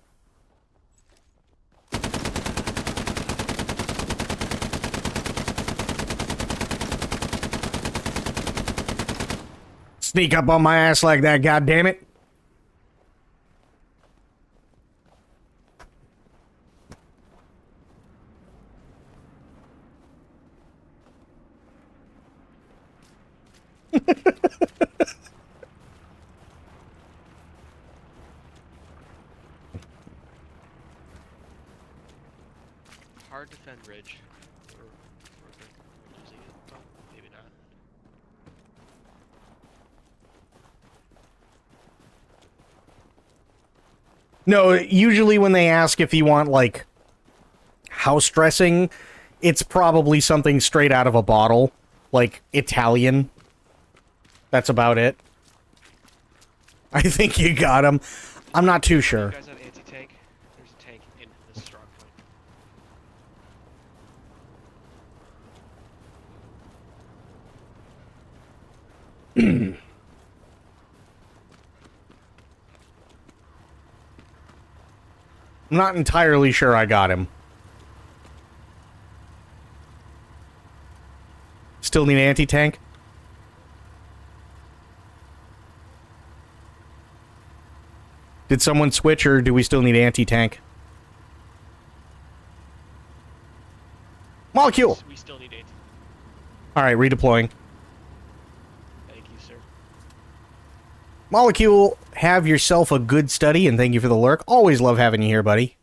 Sneak up on my ass like that, goddammit. Hard to defend Ridge. Or losing it. Oh, maybe not. No, usually when they ask if you want, like, house dressing, it's probably something straight out of a bottle. Like, Italian. That's about it. I think you got him. I'm not too sure. You guys have anti-tank? There's a tank in this strong point. I'm not entirely sure I got him. Still need anti-tank? Did someone switch, or do we still need anti-tank? Molecule! We still need anti. Alright, redeploying. Thank you, sir. Molecule, have yourself a good study, and thank you for the lurk. Always love having you here, buddy.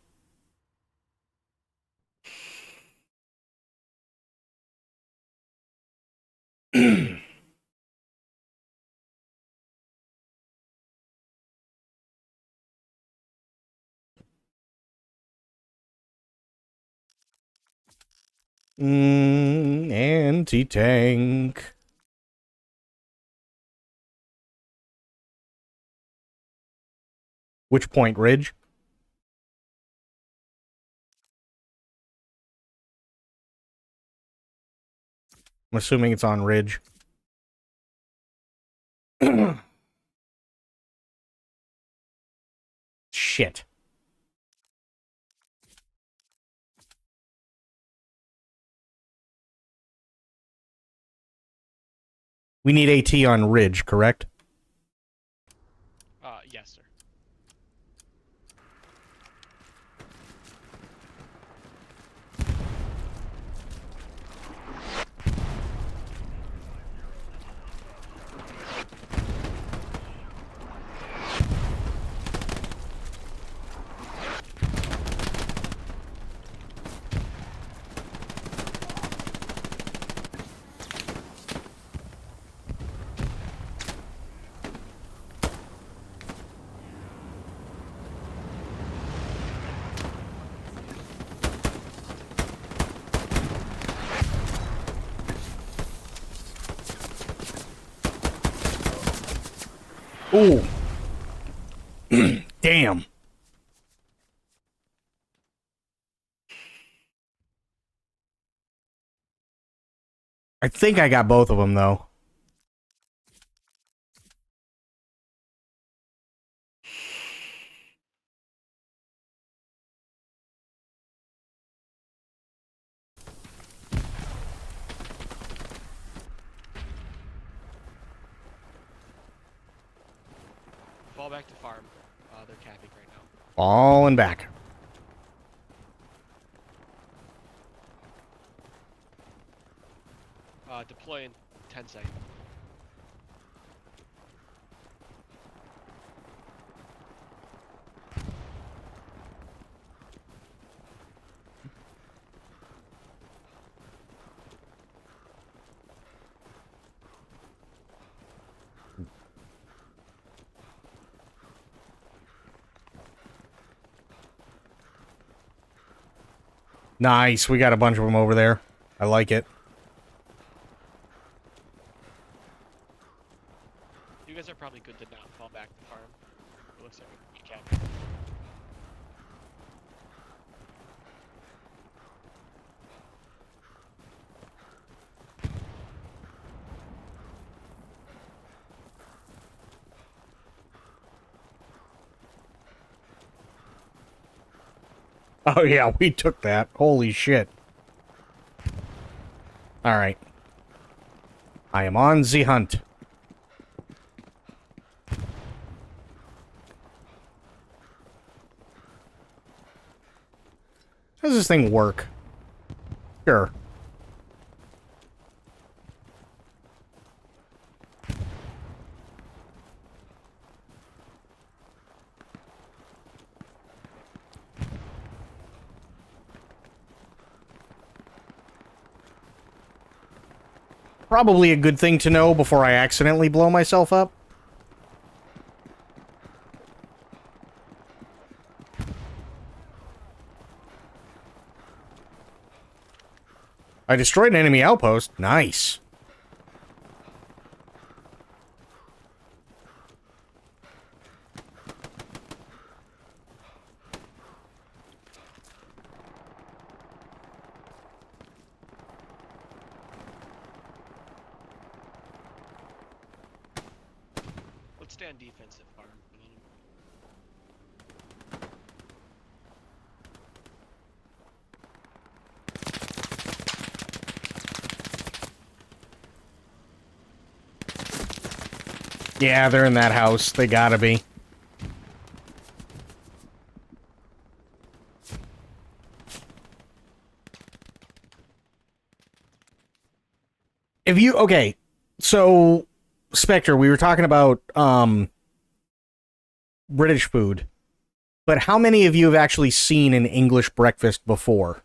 Anti-tank. Which point, Ridge? I'm assuming it's on Ridge. Shit. We need AT on Ridge, correct? Yes, sir. Ooh. Damn. I think I got both of them, though. Fall back to farm. They're capping right now. Falling back. Deploy in 10 seconds. Nice. We got a bunch of them over there. I like it. You guys are probably good to not fall back to farm. It looks like we capping. Oh yeah, we took that. Holy shit. Alright. I am on the hunt. How does this thing work? Sure. Probably a good thing to know before I accidentally blow myself up. I destroyed an enemy outpost. Nice. Let's stay on defensive farm. Yeah, they're in that house. They gotta be. If you... Okay. So, Spectre, we were talking about, British food. But how many of you have actually seen an English breakfast before?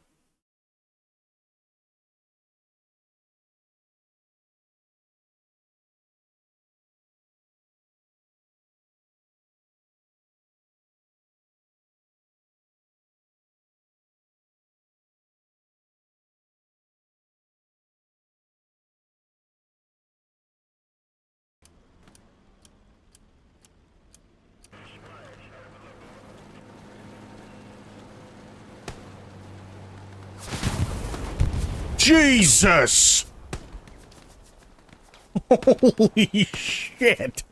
Jesus! Holy shit!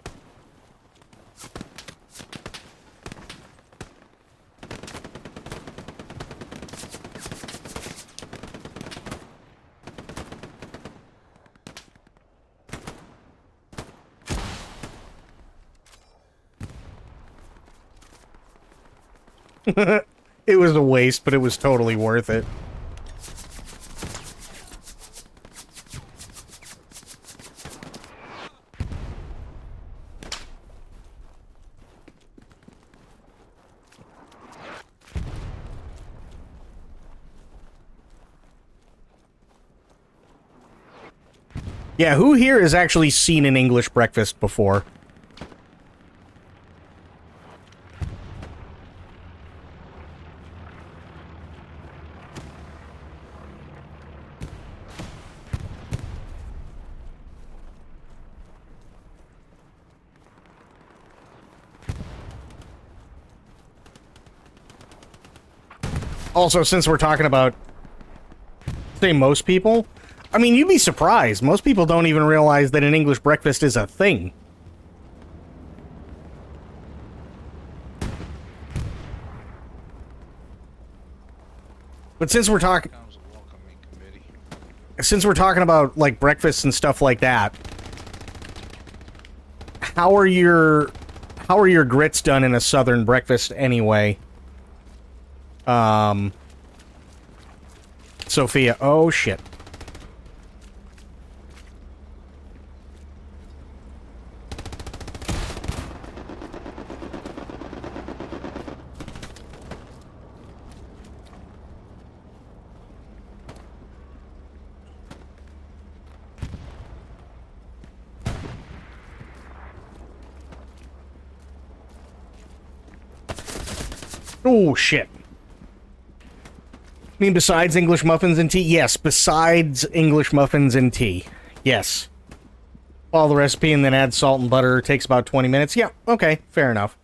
It was a waste, but it was totally worth it. Yeah, who here has actually seen an English breakfast before? Also, since we're talking about, say, most people, I mean, you'd be surprised. Most people don't even realize that an English breakfast is a thing. But since we're talking about, like, breakfasts and stuff like that, how are your how are your grits done in a southern breakfast anyway? Sophia, oh shit. Oh shit. I mean, besides English muffins and tea? Yes, besides English muffins and tea. Yes. Follow the recipe and then add salt and butter. It takes about 20 minutes. Yeah, okay, fair enough.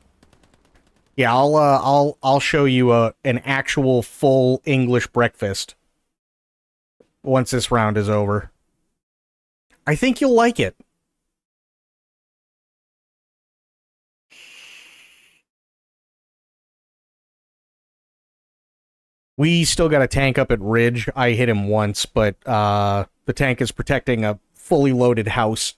Yeah, I'll show you an actual full English breakfast once this round is over. I think you'll like it. We still got a tank up at Ridge. I hit him once, but the tank is protecting a fully loaded house.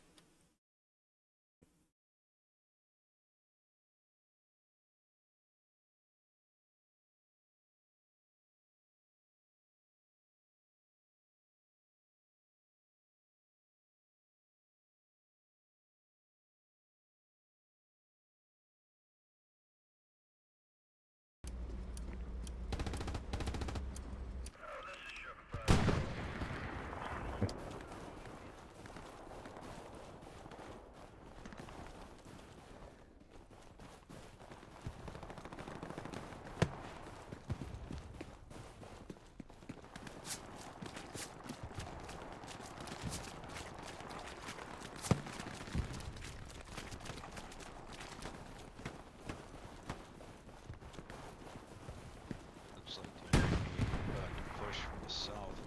Looks like the enemy about to push from the south.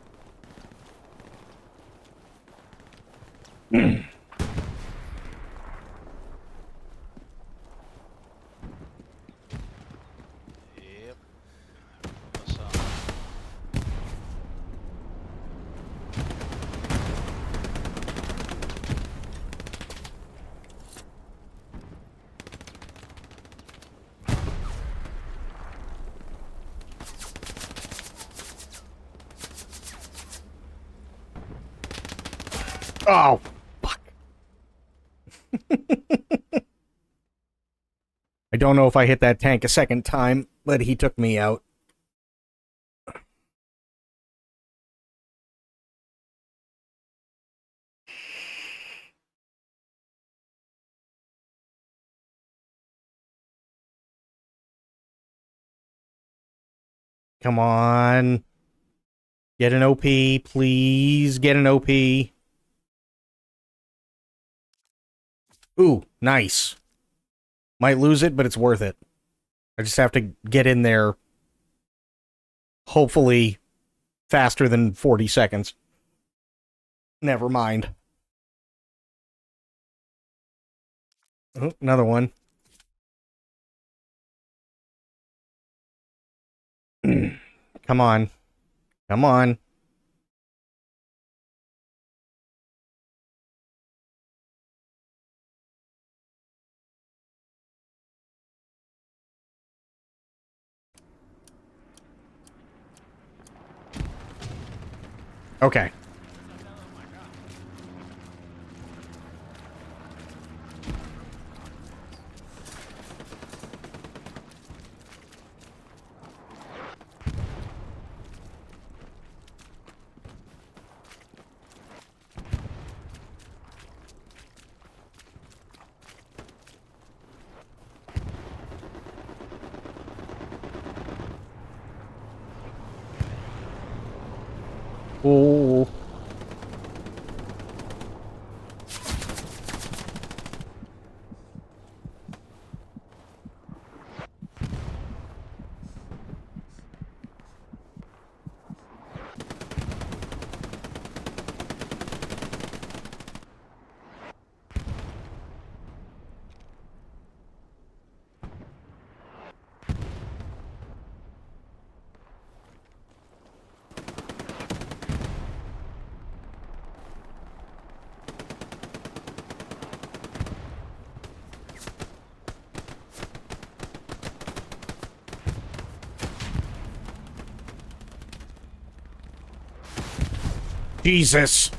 Yep. From the south. Oh, fuck. I don't know if I hit that tank a second time, but he took me out. Come on. Get an OP, please. Get an OP. Ooh, nice. Might lose it, but it's worth it. I just have to get in there, hopefully, faster than 40 seconds. Never mind. Oh, another one. Come on. Come on. Okay. Oh. Jesus.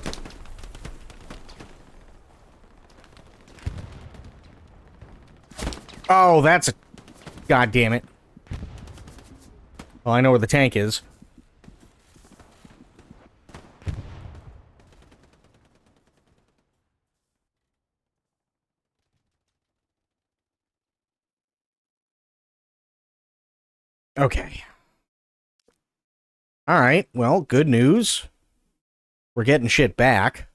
Oh, that's a... God damn it. Well, I know where the tank is. Okay. Alright, well, good news. We're getting shit back.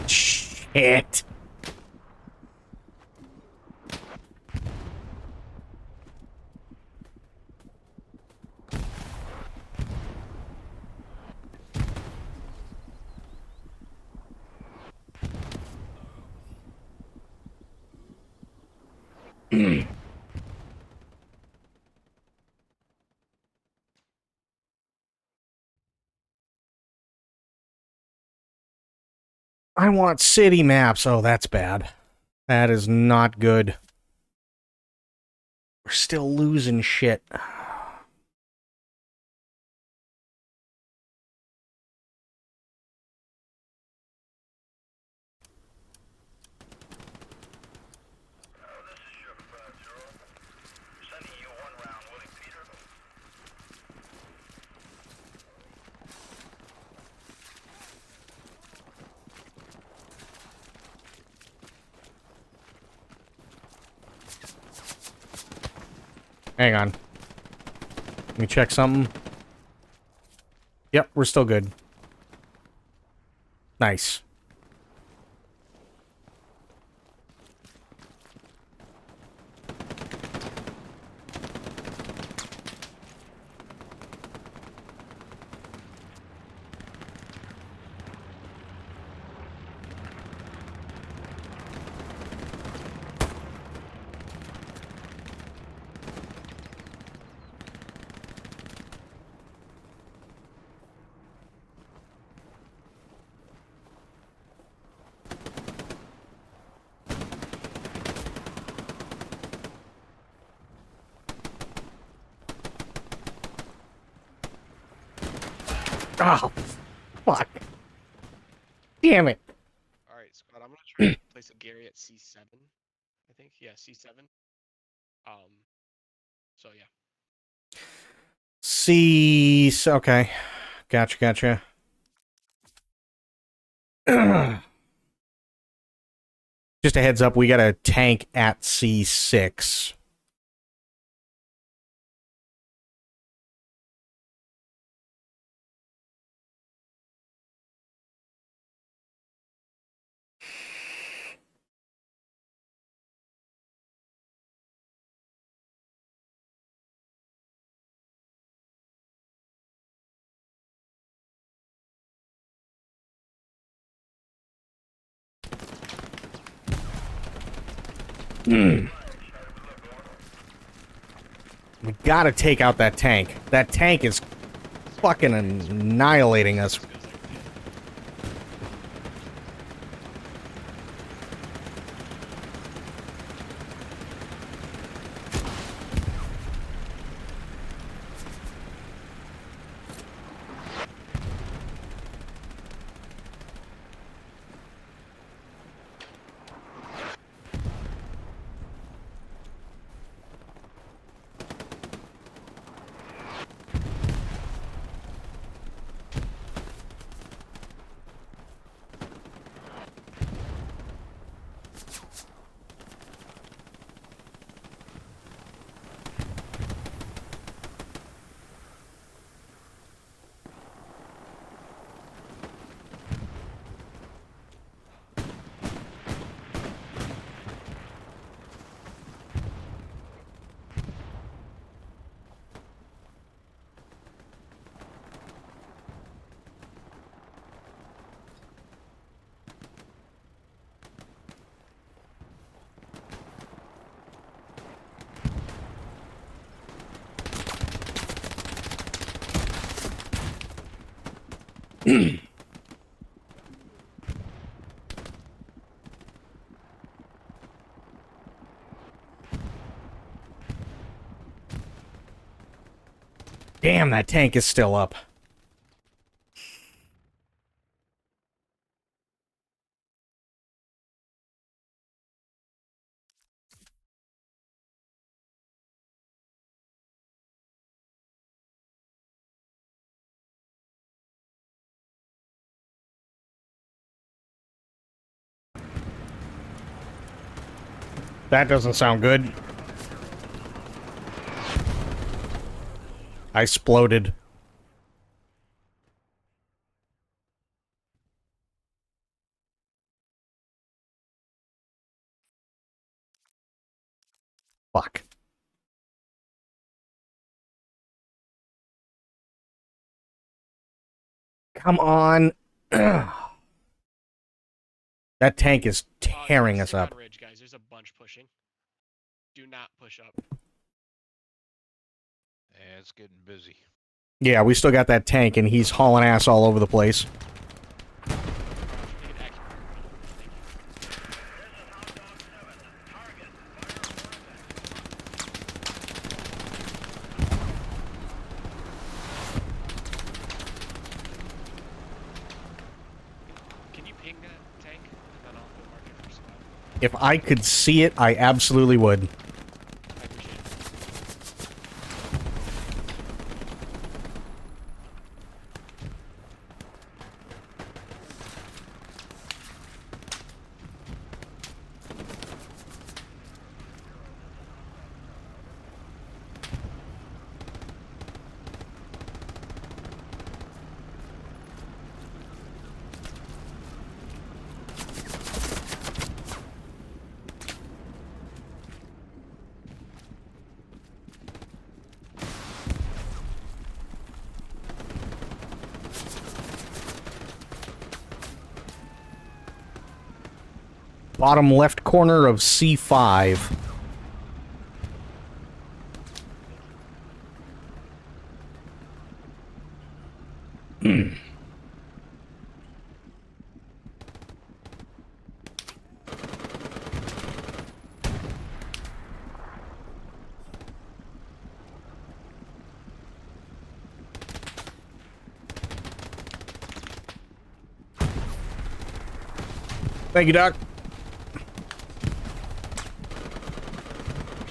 Shit. I want city maps. Oh, that's bad. That is not good. We're still losing shit. Hang on. Let me check something. Yep, we're still good. Nice. Oh, fuck. Damn it. Alright, Scott, I'm gonna try to place a Gary at C7. I think. Yeah, C7. So yeah. See, okay. Gotcha. Just a heads up, we got a tank at C6. We gotta take out that tank. That tank is fucking annihilating us. Damn, that tank is still up. That doesn't sound good. I exploded. Fuck. Come on. That tank is tearing us Stick up. on ridge, guys. There's a bunch pushing. Do not push up. Yeah, it's getting busy. Yeah, we still got that tank, and he's hauling ass all over the place. Take an accurate Thank you. Can you ping that tank? And then I'll go mark it for squad. If I could see it, I absolutely would. I appreciate it. Bottom left corner of C5. Thank you, Doc.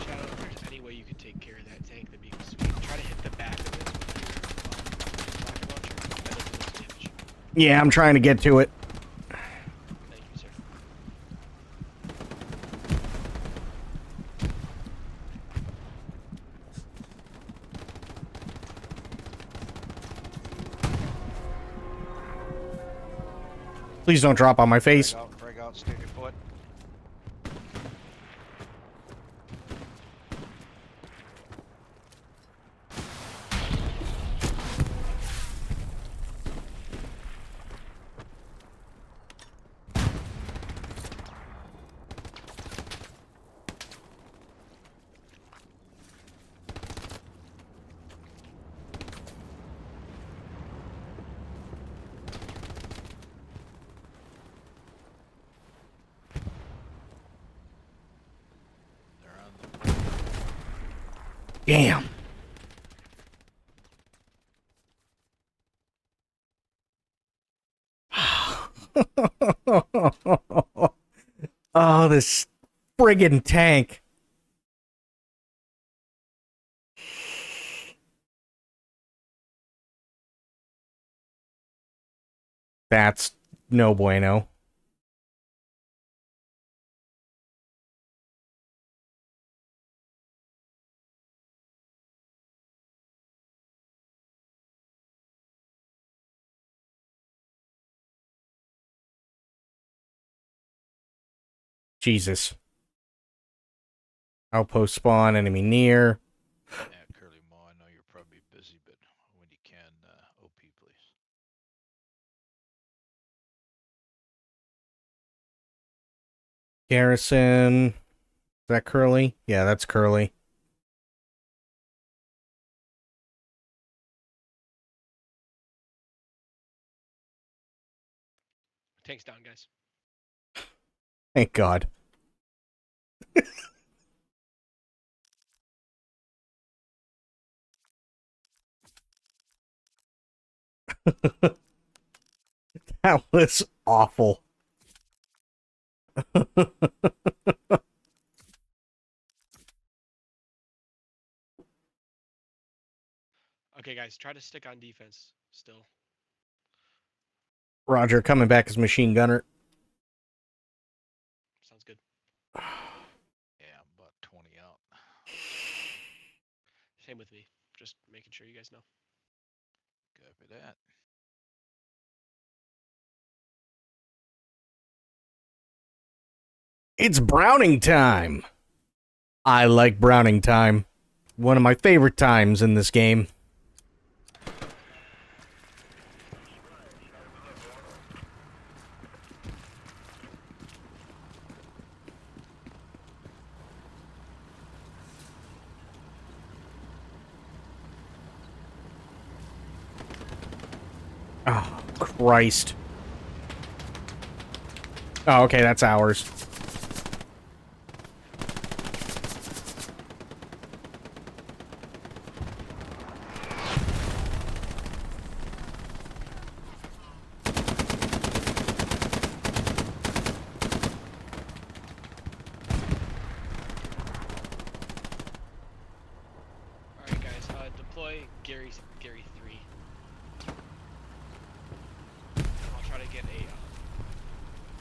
Shadow, if there's any way you could take care of that tank, that'd be sweet. Try to hit the back of it with your rocket launcher. That does the most damage. Yeah, I'm trying to get to it. Thank you, sir. Please don't drop on my face. Frag out, steady foot. They're on the Damn. Oh, this friggin' tank. That's no bueno. Jesus. Outpost spawn, enemy near. yeah, Curly Mo, I know you're probably busy, but when you can, OP, please. Garrison. Is that Curly? Yeah, that's Curly. Tank's down, guys. Thank God. That was awful. Okay, guys, try to stick on defense still. Roger, coming back as machine gunner. Sounds good. Yeah, I'm about 20 out. Same with me. Just making sure you guys know. Copy that. It's Browning time. I like Browning time. One of my favorite times in this game. Oh, Christ. Oh, okay, that's ours. All right, guys. Deploy Gary 3. I'll try to get a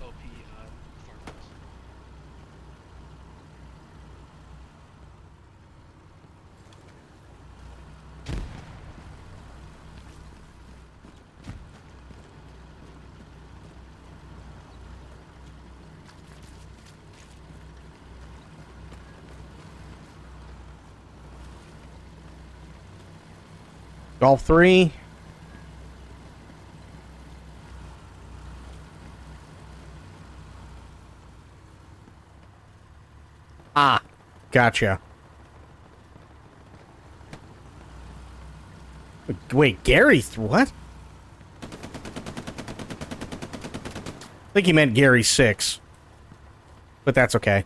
OP farmhouse. Golf 3. Ah, gotcha. Wait, Gary, what? I think he meant Gary 6. But that's okay.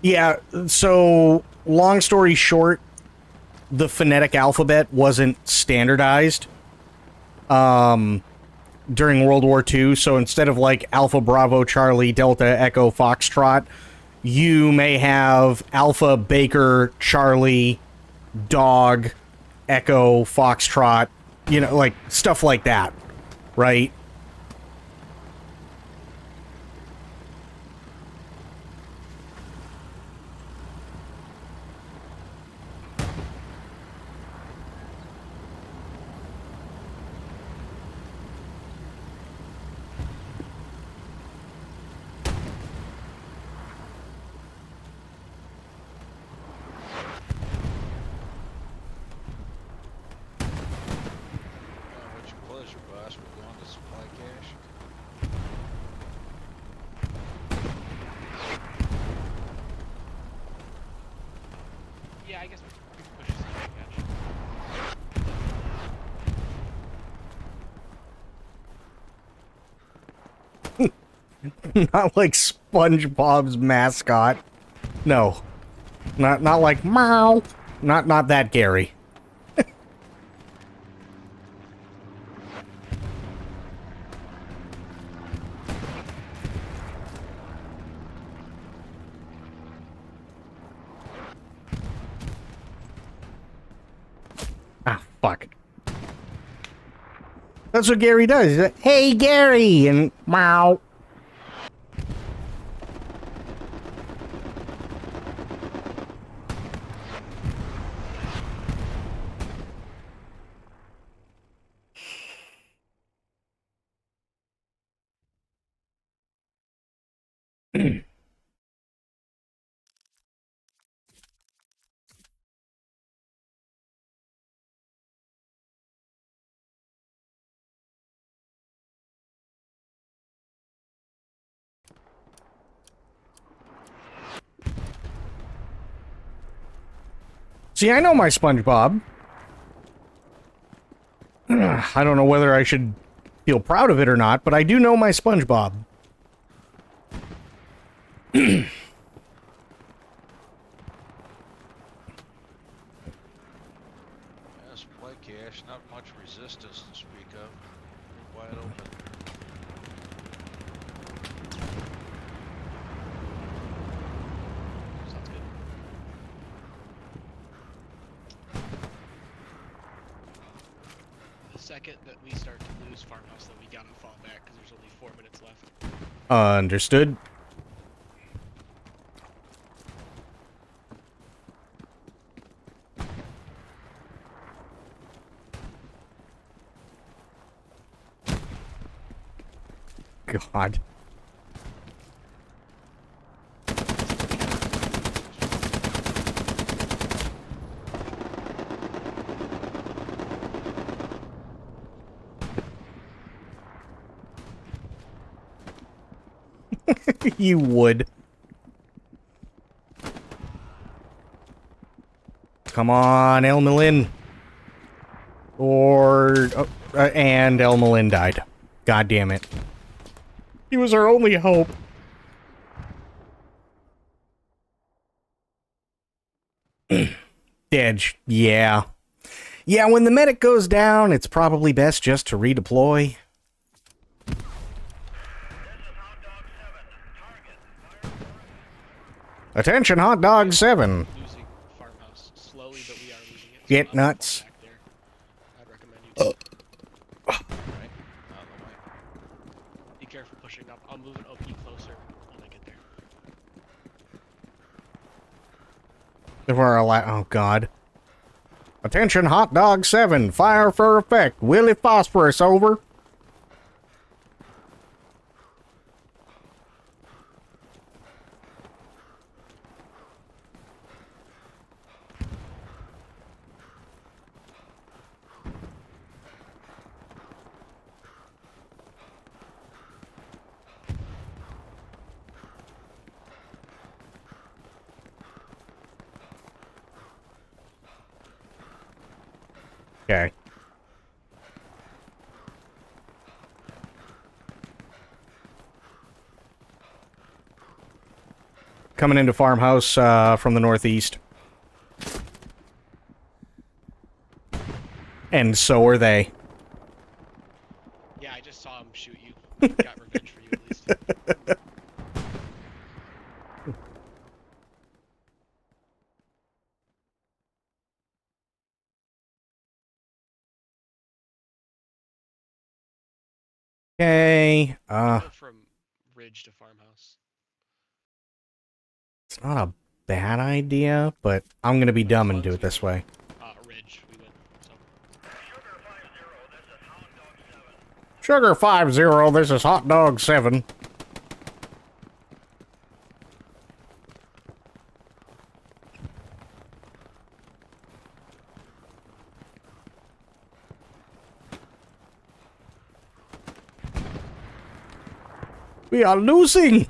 Yeah, so long story short, the phonetic alphabet wasn't standardized during World War II, so instead of like Alpha, Bravo, Charlie, Delta, Echo, Foxtrot, you may have Alpha, Baker, Charlie, Dog, Echo, Foxtrot, you know, like stuff like that, right? What's your pleasure, boss? We're going to supply cash. Yeah, I guess we can push this catch. Not like SpongeBob's mascot. No. Not like meow. Not that Gary. Ah, fuck. That's what Gary does. He's like, hey, Gary, and meow. See, I know my SpongeBob. I don't know whether I should feel proud of it or not, but I do know my SpongeBob. Yes, play cash, not much resistance to speak of. Wide open. Sounds good. The second that we start to lose farmhouse, then we gotta fall back because there's only 4 minutes left. Understood. God. You would. Come on, Elmelin. Or... Oh, and Elmelin died. God damn it. He was our only hope. Dead. Yeah. Yeah, when the medic goes down, it's probably best just to redeploy. Attention, Hot Dog 7. Losing farmhouse slowly, but we are losing it. So Get I'm gonna fall nuts. back there. I'd recommend you to. Right? Out of the way. Be careful pushing up. I'll move an OP closer when I get there. There were a lot. Oh, God. Attention, Hot Dog 7. Fire for effect. Willie Phosphorus, over. Okay. Coming into farmhouse from the northeast. And so are they. Yeah, I just saw him shoot you. Got revenge for you at least. Okay. Go from ridge to farmhouse. It's not a bad idea, but I'm gonna be dumb and do it this way. Ridge, we win. So. Sugar 50, this is Hot Dog 7. We are losing!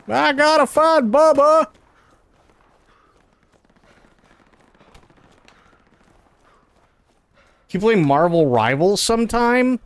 I gotta find Bubba! Can you play Marvel Rivals sometime?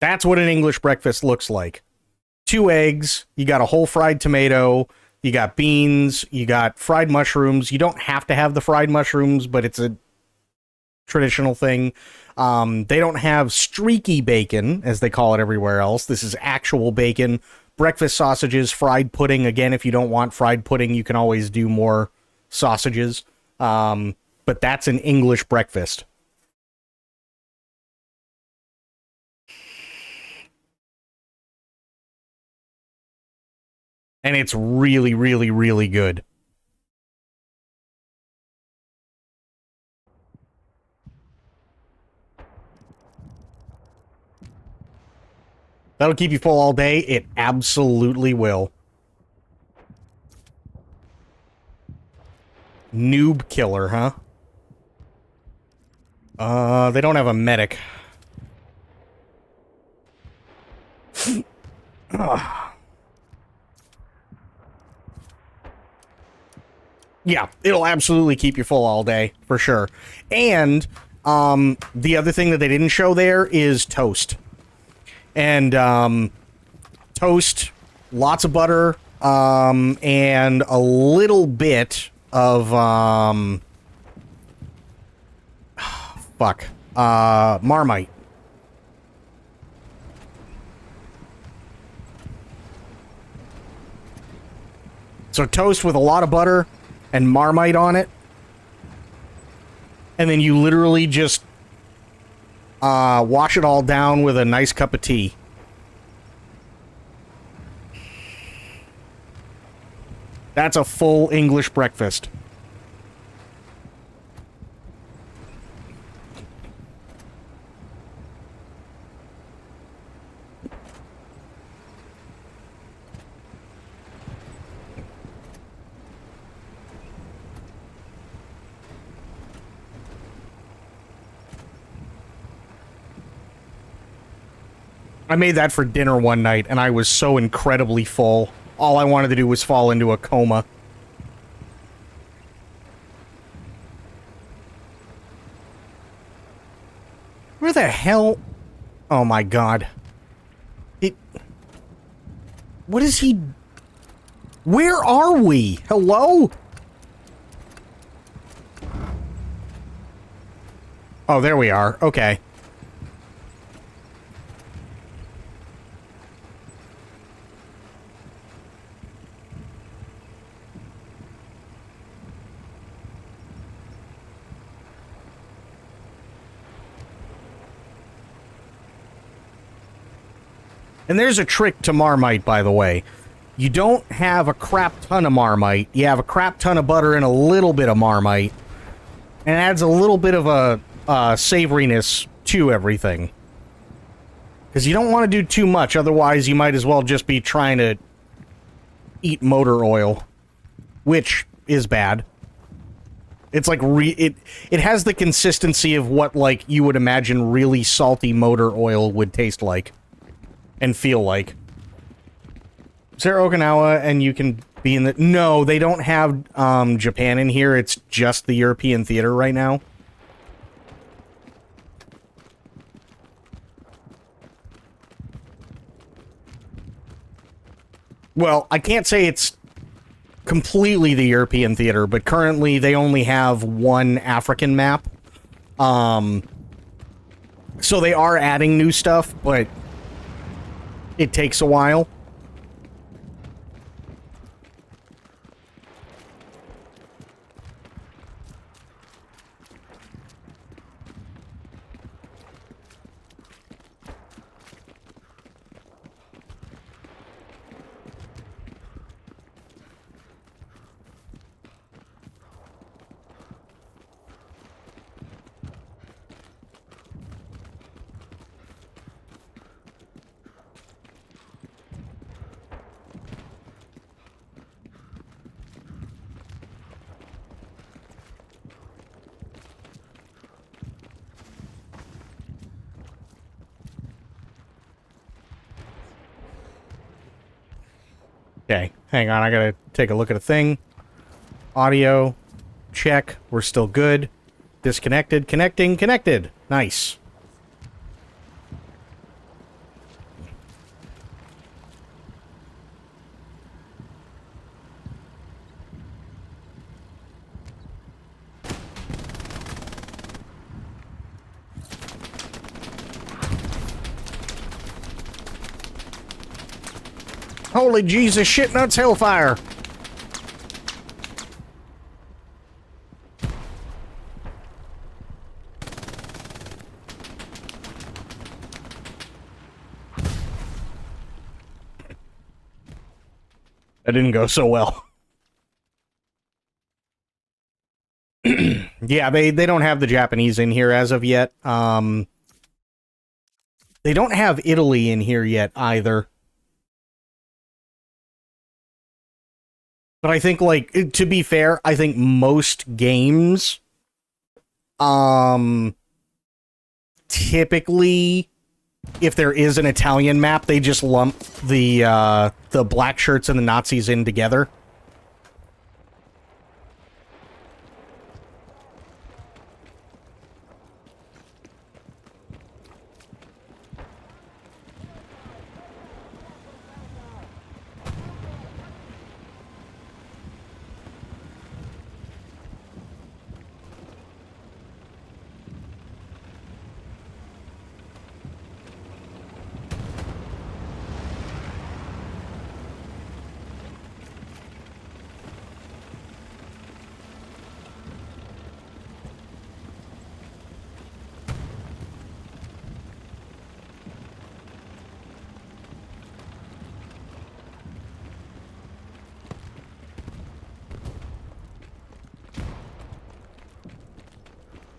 That's what an English breakfast looks like. 2 eggs, you got a whole fried tomato, you got beans, you got fried mushrooms. You don't have to have the fried mushrooms, but it's a traditional thing. They don't have streaky bacon, as they call it everywhere else. This is actual bacon. Breakfast sausages, fried pudding. Again, if you don't want fried pudding, you can always do more sausages. But that's an English breakfast. And it's really, really, really good. That'll keep you full all day. It absolutely will. Noob killer, huh? They don't have a medic. Yeah, it'll absolutely keep you full all day, for sure. And, the other thing that they didn't show there is toast. And, toast, lots of butter, and a little bit of, Marmite. So toast with a lot of butter and Marmite on it. And then you literally just wash it all down with a nice cup of tea. That's a full English breakfast. I made that for dinner one night, and I was so incredibly full. All I wanted to do was fall into a coma. Where the hell? Oh my god. What is he? Where are we? Hello? Oh, there we are. Okay. And there's a trick to Marmite, by the way. You don't have a crap ton of Marmite. You have a crap ton of butter and a little bit of Marmite. And it adds a little bit of a savoriness to everything. Because you don't want to do too much, otherwise you might as well just be trying to eat motor oil. Which is bad. It's like, it has the consistency of what, like, you would imagine really salty motor oil would taste like. And feel like. Sarah Okinawa, and you can be in the... No, they don't have Japan in here. It's just the European theater right now. Well, I can't say it's completely the European theater, but currently they only have one African map. So they are adding new stuff, but it takes a while. Okay, hang on, I gotta take a look at a thing. Audio, check, we're still good. Disconnected, connecting, connected. Nice. Holy Jesus, shit nuts, hellfire! That didn't go so well. Yeah, they don't have the Japanese in here as of yet. They don't have Italy in here yet either. But I think, like, to be fair, I think most games, typically, if there is an Italian map, they just lump the black shirts and the Nazis in together.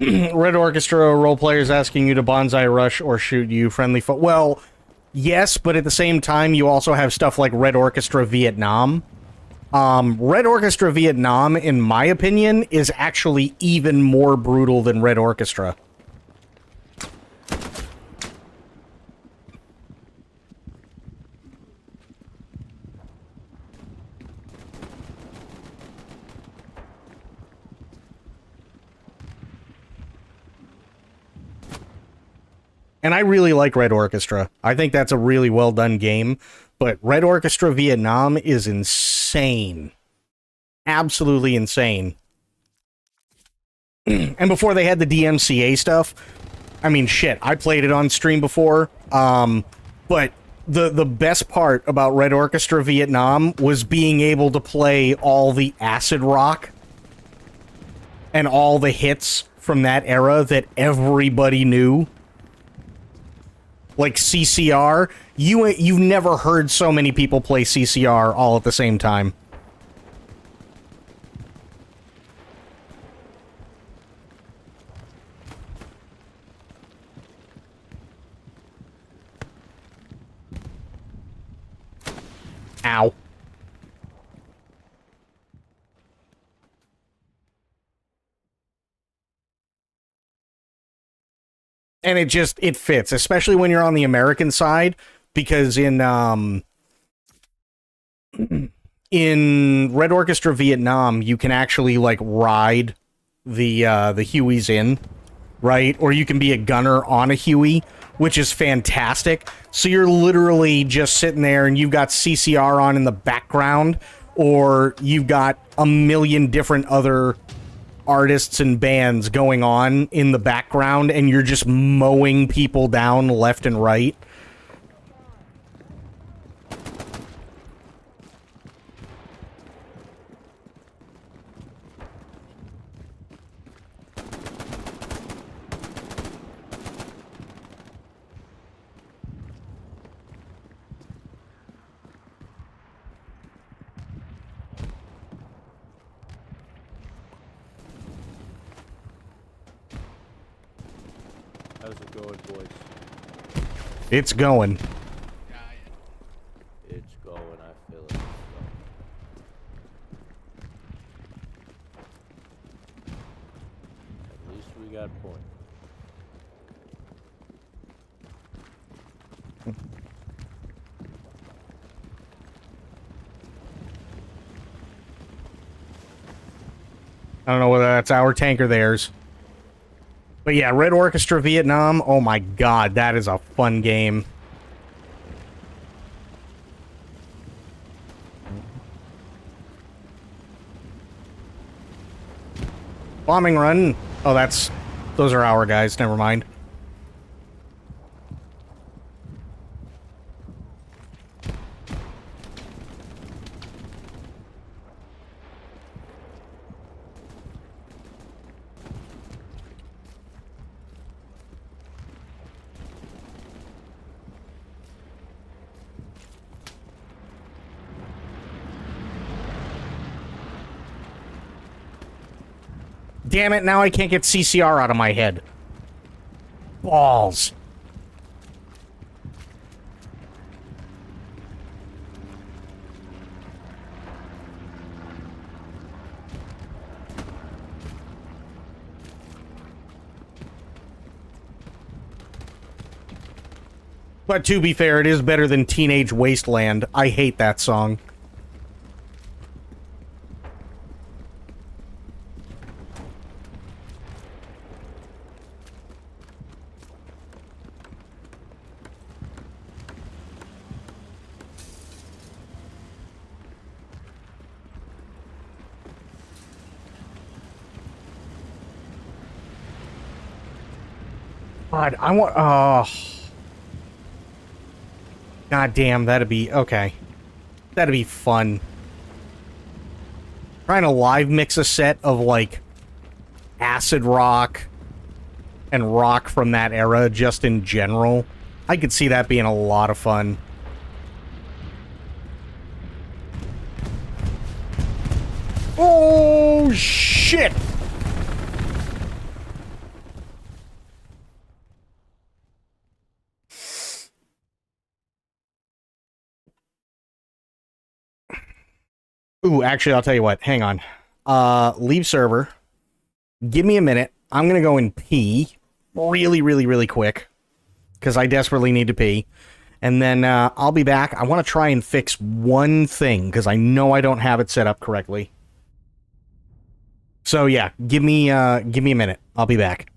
Red Orchestra role players asking you to bonsai rush or shoot you friendly foot. Well, yes, but at the same time, you also have stuff like Red Orchestra Vietnam. Red Orchestra Vietnam, in my opinion, is actually even more brutal than Red Orchestra. And I really like Red Orchestra. I think that's a really well done game. But Red Orchestra Vietnam is insane. Absolutely insane. And before they had the DMCA stuff, I mean, shit, I played it on stream before. But the best part about Red Orchestra Vietnam was being able to play all the acid rock and all the hits from that era that everybody knew. Like CCR, you've never heard so many people play CCR all at the same time. Ow. And it fits, especially when you're on the American side, because in Red Orchestra Vietnam, you can actually like ride the Hueys in, right? Or you can be a gunner on a Huey, which is fantastic. So you're literally just sitting there and you've got CCR on in the background, or you've got a million different other artists and bands going on in the background, and you're just mowing people down left and right. How's it going, boys? It's going. It's going, I feel it. At least we got a point. I don't know whether that's our tank or theirs. But yeah, Red Orchestra Vietnam, oh my god, that is a fun game. Bombing run. Oh, those are our guys, never mind. Damn it, now I can't get CCR out of my head. Balls. But to be fair, it is better than Teenage Wasteland. I hate that song. God, I want... Oh... God damn, that'd be... Okay. That'd be fun. Trying to live mix a set of, like, acid rock and rock from that era, just in general. I could see that being a lot of fun. Oh, shit! Ooh, actually, I'll tell you what. Hang on. Leave server. Give me a minute. I'm gonna go and pee. Really, really, really quick. Because I desperately need to pee. And then, I'll be back. I want to try and fix one thing, because I know I don't have it set up correctly. So, yeah. Give me a minute. I'll be back.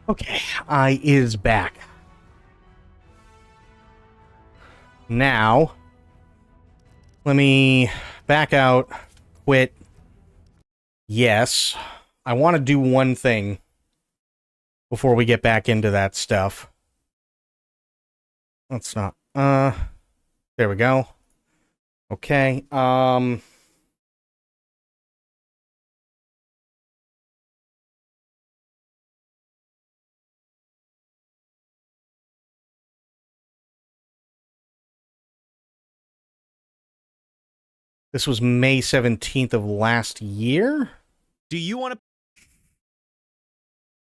Okay, I is back. Now, let me back out, quit. Yes, I want to do one thing before we get back into that stuff. Let's not, there we go. Okay, this was May 17th of last year? Do you want to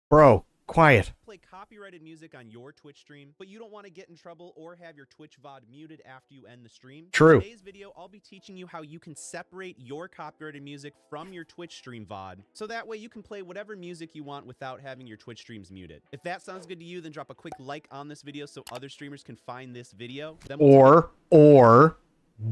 Bro, quiet. play copyrighted music on your Twitch stream, but you don't want to get in trouble or have your Twitch VOD muted after you end the stream? True. In today's video, I'll be teaching you how you can separate your copyrighted music from your Twitch stream VOD, so that way you can play whatever music you want without having your Twitch streams muted. If that sounds good to you, then drop a quick like on this video so other streamers can find this video. Then Or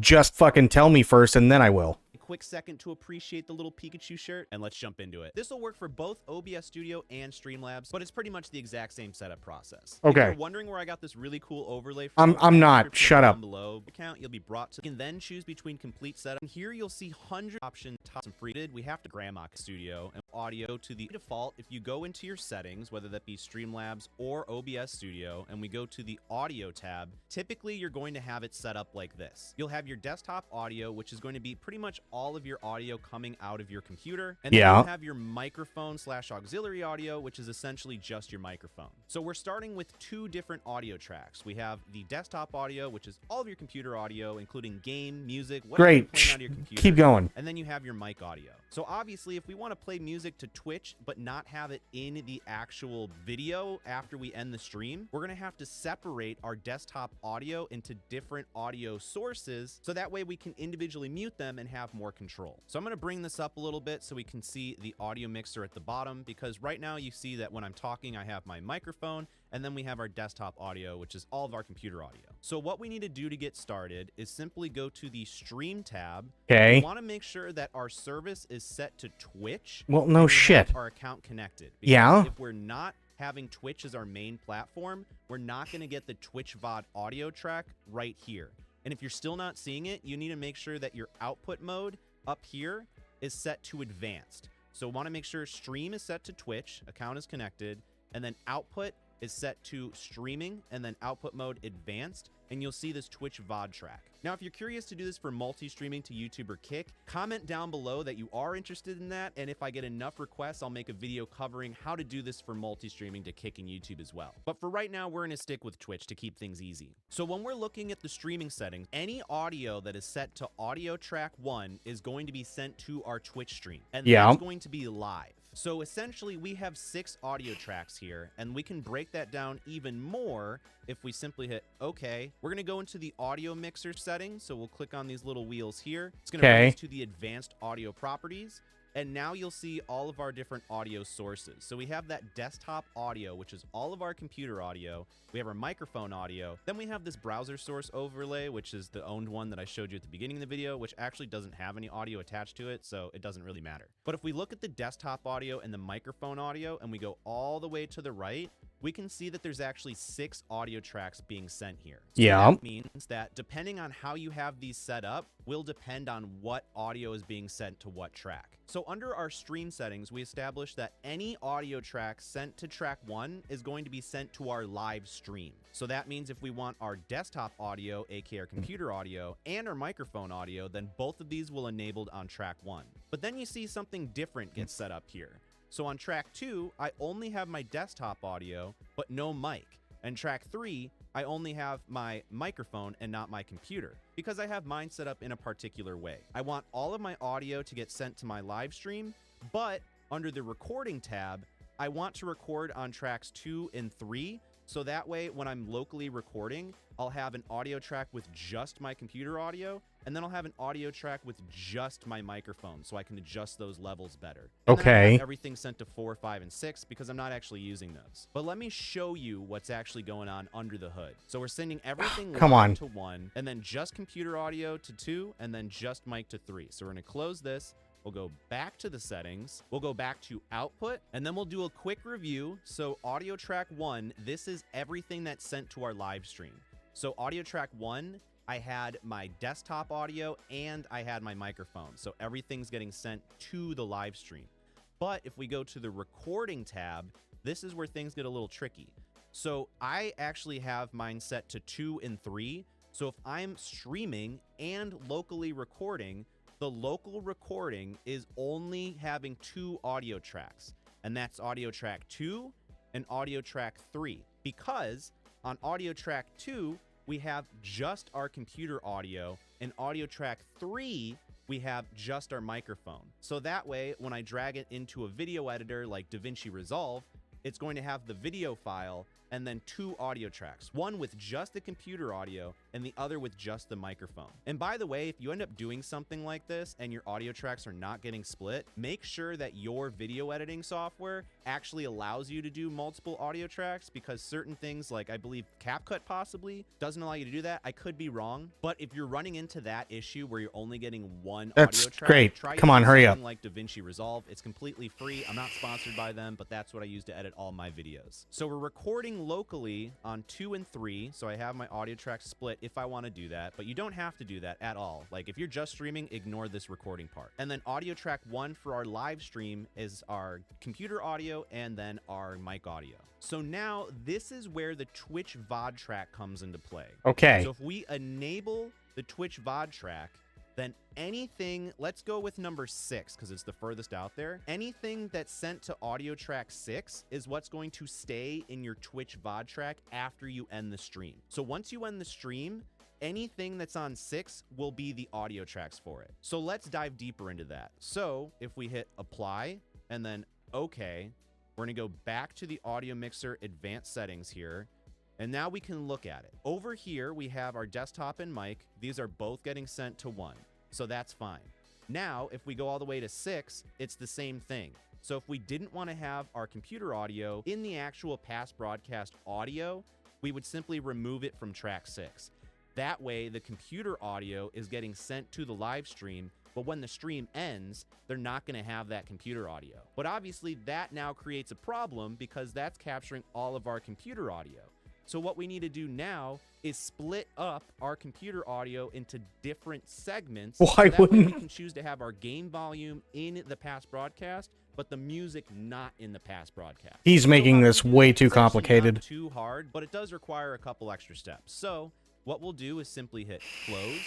just fucking tell me first and then I will. a quick second to appreciate the little Pikachu shirt, and let's jump into it. This will work for both OBS Studio and Streamlabs, but it's pretty much the exact same setup process. Okay. If you're wondering where I got this really cool overlay from, I'm not. description Shut down up. below account, you'll be brought to. You can then choose between complete setup. And here you'll see hundreds of options. And free. We have to Grandma Studio and audio to the default. If you go into your settings, whether that be Streamlabs or OBS Studio, and we go to the audio tab, typically you're going to have it set up like this. You'll have your desktop audio, which is going to be pretty much all of your audio coming out of your computer. And then Yeah. you'll have your microphone / auxiliary audio, which is essentially just your microphone. So we're starting with two different audio tracks. We have the desktop audio, which is all of your computer audio, including game, music, whatever you're Great. playing out of your computer. Keep going. And then you have your mic audio. So obviously, if we want to play music to Twitch, but not have it in the actual video after we end the stream, we're going to have to separate our desktop audio into different audio sources, so that way we can individually mute them and have more more control. So I'm going to bring this up a little bit so we can see the audio mixer at the bottom, because right now you see that when I'm talking, I have my microphone, and then we have our desktop audio, which is all of our computer audio. So what we need to do to get started is simply go to the stream tab. Okay. We want to make sure that our service is set to Twitch. Well, and no we have shit. our account connected. Because Yeah. if we're not having Twitch as our main platform, we're not going to get the Twitch VOD audio track right here. And if you're still not seeing it, you need to make sure that your output mode up here is set to advanced. So want to make sure stream is set to Twitch, account is connected, and then output is set to streaming, and then output mode advanced, and you'll see this Twitch VOD track. Now, if you're curious to do this for multi-streaming to YouTube or Kick, comment down below that you are interested in that, and if I get enough requests, I'll make a video covering how to do this for multi-streaming to Kick and YouTube as well. But for right now, we're gonna stick with Twitch to keep things easy. So when we're looking at the streaming settings, any audio that is set to audio track 1 is going to be sent to our Twitch stream, and that's going to be live. So essentially, we have 6 audio tracks here, and we can break that down even more if we simply hit OK. We're going to go into the audio mixer settings, so we'll click on these little wheels here. It's going to bring us to the advanced audio properties, and now you'll see all of our different audio sources. So we have that desktop audio, which is all of our computer audio. We have our microphone audio. Then we have this browser source overlay, which is the owned one that I showed you at the beginning of the video, which actually doesn't have any audio attached to it, so it doesn't really matter. But if we look at the desktop audio and the microphone audio, and we go all the way to the right, we can see that there's actually 6 audio tracks being sent here. So that means that depending on how you have these set up will depend on what audio is being sent to what track. So under our stream settings, we established that any audio track sent to track 1 is going to be sent to our live stream. So that means if we want our desktop audio, aka our computer audio, and our microphone audio, then both of these will enabled on track 1. But then you see something different get set up here. So on track 2, I only have my desktop audio, but no mic. And track 3, I only have my microphone and not my computer, because I have mine set up in a particular way. I want all of my audio to get sent to my live stream, but under the recording tab, I want to record on tracks 2 and 3, so that way when I'm locally recording, I'll have an audio track with just my computer audio, and then I'll have an audio track with just my microphone, so I can adjust those levels better. And then I have everything sent to 4, 5, and 6 because I'm not actually using those. But let me show you what's actually going on under the hood. So we're sending everything live to 1, and then just computer audio to 2, and then just mic to 3. So we're gonna close this. We'll go back to the settings, we'll go back to output, and then we'll do a quick review. So audio track 1, this is everything that's sent to our live stream. So audio track 1, I had my desktop audio and I had my microphone. So everything's getting sent to the live stream. But if we go to the recording tab, this is where things get a little tricky. So I actually have mine set to 2 and 3. So if I'm streaming and locally recording, the local recording is only having 2 audio tracks, and that's audio track 2 and audio track 3, because on audio track 2, we have just our computer audio, and audio track 3, we have just our microphone. So that way, when I drag it into a video editor like DaVinci Resolve, it's going to have the video file and then 2 audio tracks, one with just the computer audio and the other with just the microphone. And by the way, if you end up doing something like this and your audio tracks are not getting split, make sure that your video editing software actually allows you to do multiple audio tracks, because certain things, like I believe CapCut possibly doesn't allow you to do that. I could be wrong, but if you're running into that issue where you're only getting one audio track, try Come on, hurry up. like DaVinci Resolve. It's completely free. I'm not sponsored by them, but that's what I use to edit all my videos. So we're recording locally on 2 and 3, so I have my audio tracks split if I want to do that, but you don't have to do that at all. Like if you're just streaming, ignore this recording part. And then audio track 1 for our live stream is our computer audio and then our mic audio. So now this is where the Twitch VOD track comes into play. Okay. So if we enable the Twitch VOD track, then anything, let's go with number 6 because it's the furthest out there. Anything that's sent to audio track 6 is what's going to stay in your Twitch VOD track after you end the stream. So once you end the stream, anything that's on 6 will be the audio tracks for it. So let's dive deeper into that. So if we hit apply and then okay, we're gonna go back to the audio mixer advanced settings here. And now we can look at it. Over here, we have our desktop and mic. These are both getting sent to 1, so that's fine. Now, if we go all the way to 6, it's the same thing. So if we didn't want to have our computer audio in the actual past broadcast audio, we would simply remove it from track 6. That way, the computer audio is getting sent to the live stream, but when the stream ends, they're not going to have that computer audio. But obviously, that now creates a problem because that's capturing all of our computer audio. So what we need to do now is split up our computer audio into different segments. Why so that way wouldn't- we can choose to have our game volume in the past broadcast, but the music not in the past broadcast. He's making how we this do way that, too it's actually complicated. not too hard, but it does require a couple extra steps. So what we'll do is simply hit close.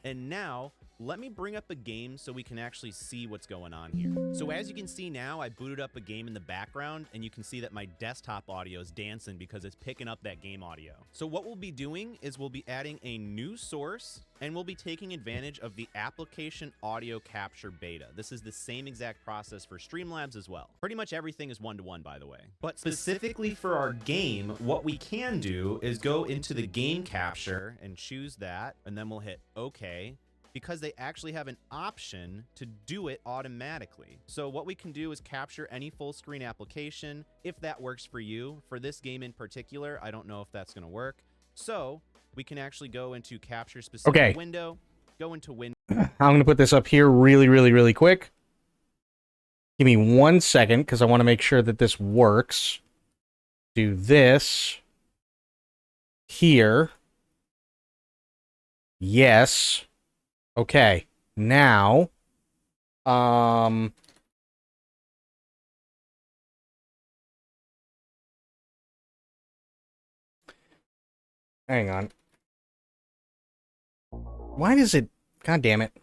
And now let me bring up a game so we can actually see what's going on here. So as you can see now, I booted up a game in the background, and you can see that my desktop audio is dancing because it's picking up that game audio. So what we'll be doing is we'll be adding a new source, and we'll be taking advantage of the application audio capture beta. This is the same exact process for Streamlabs as well. Pretty much everything is one-to-one, by the way. But specifically for our game, what we can do is go into the game capture and choose that, and then we'll hit OK, because they actually have an option to do it automatically. So what we can do is capture any full screen application if that works for you. For this game in particular, I don't know if that's going to work. So we can actually go into capture specific window, go into window. I'm going to put this up here really, really, really quick. Give me 1 second because I want to make sure that this works. Do this. Here. Yes. Okay. Now, hang on. Why does it... God damn it.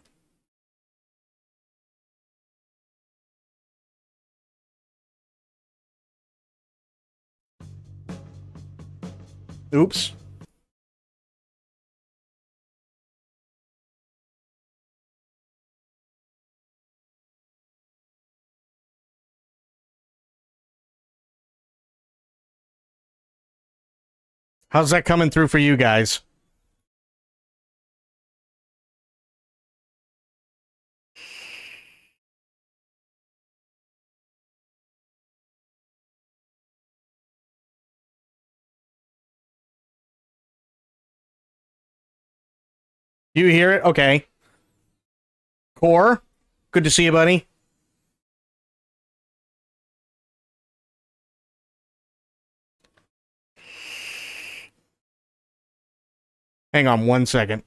Oops. How's that coming through for you guys? You hear it? Okay. Core, good to see you, buddy. Hang on 1 second.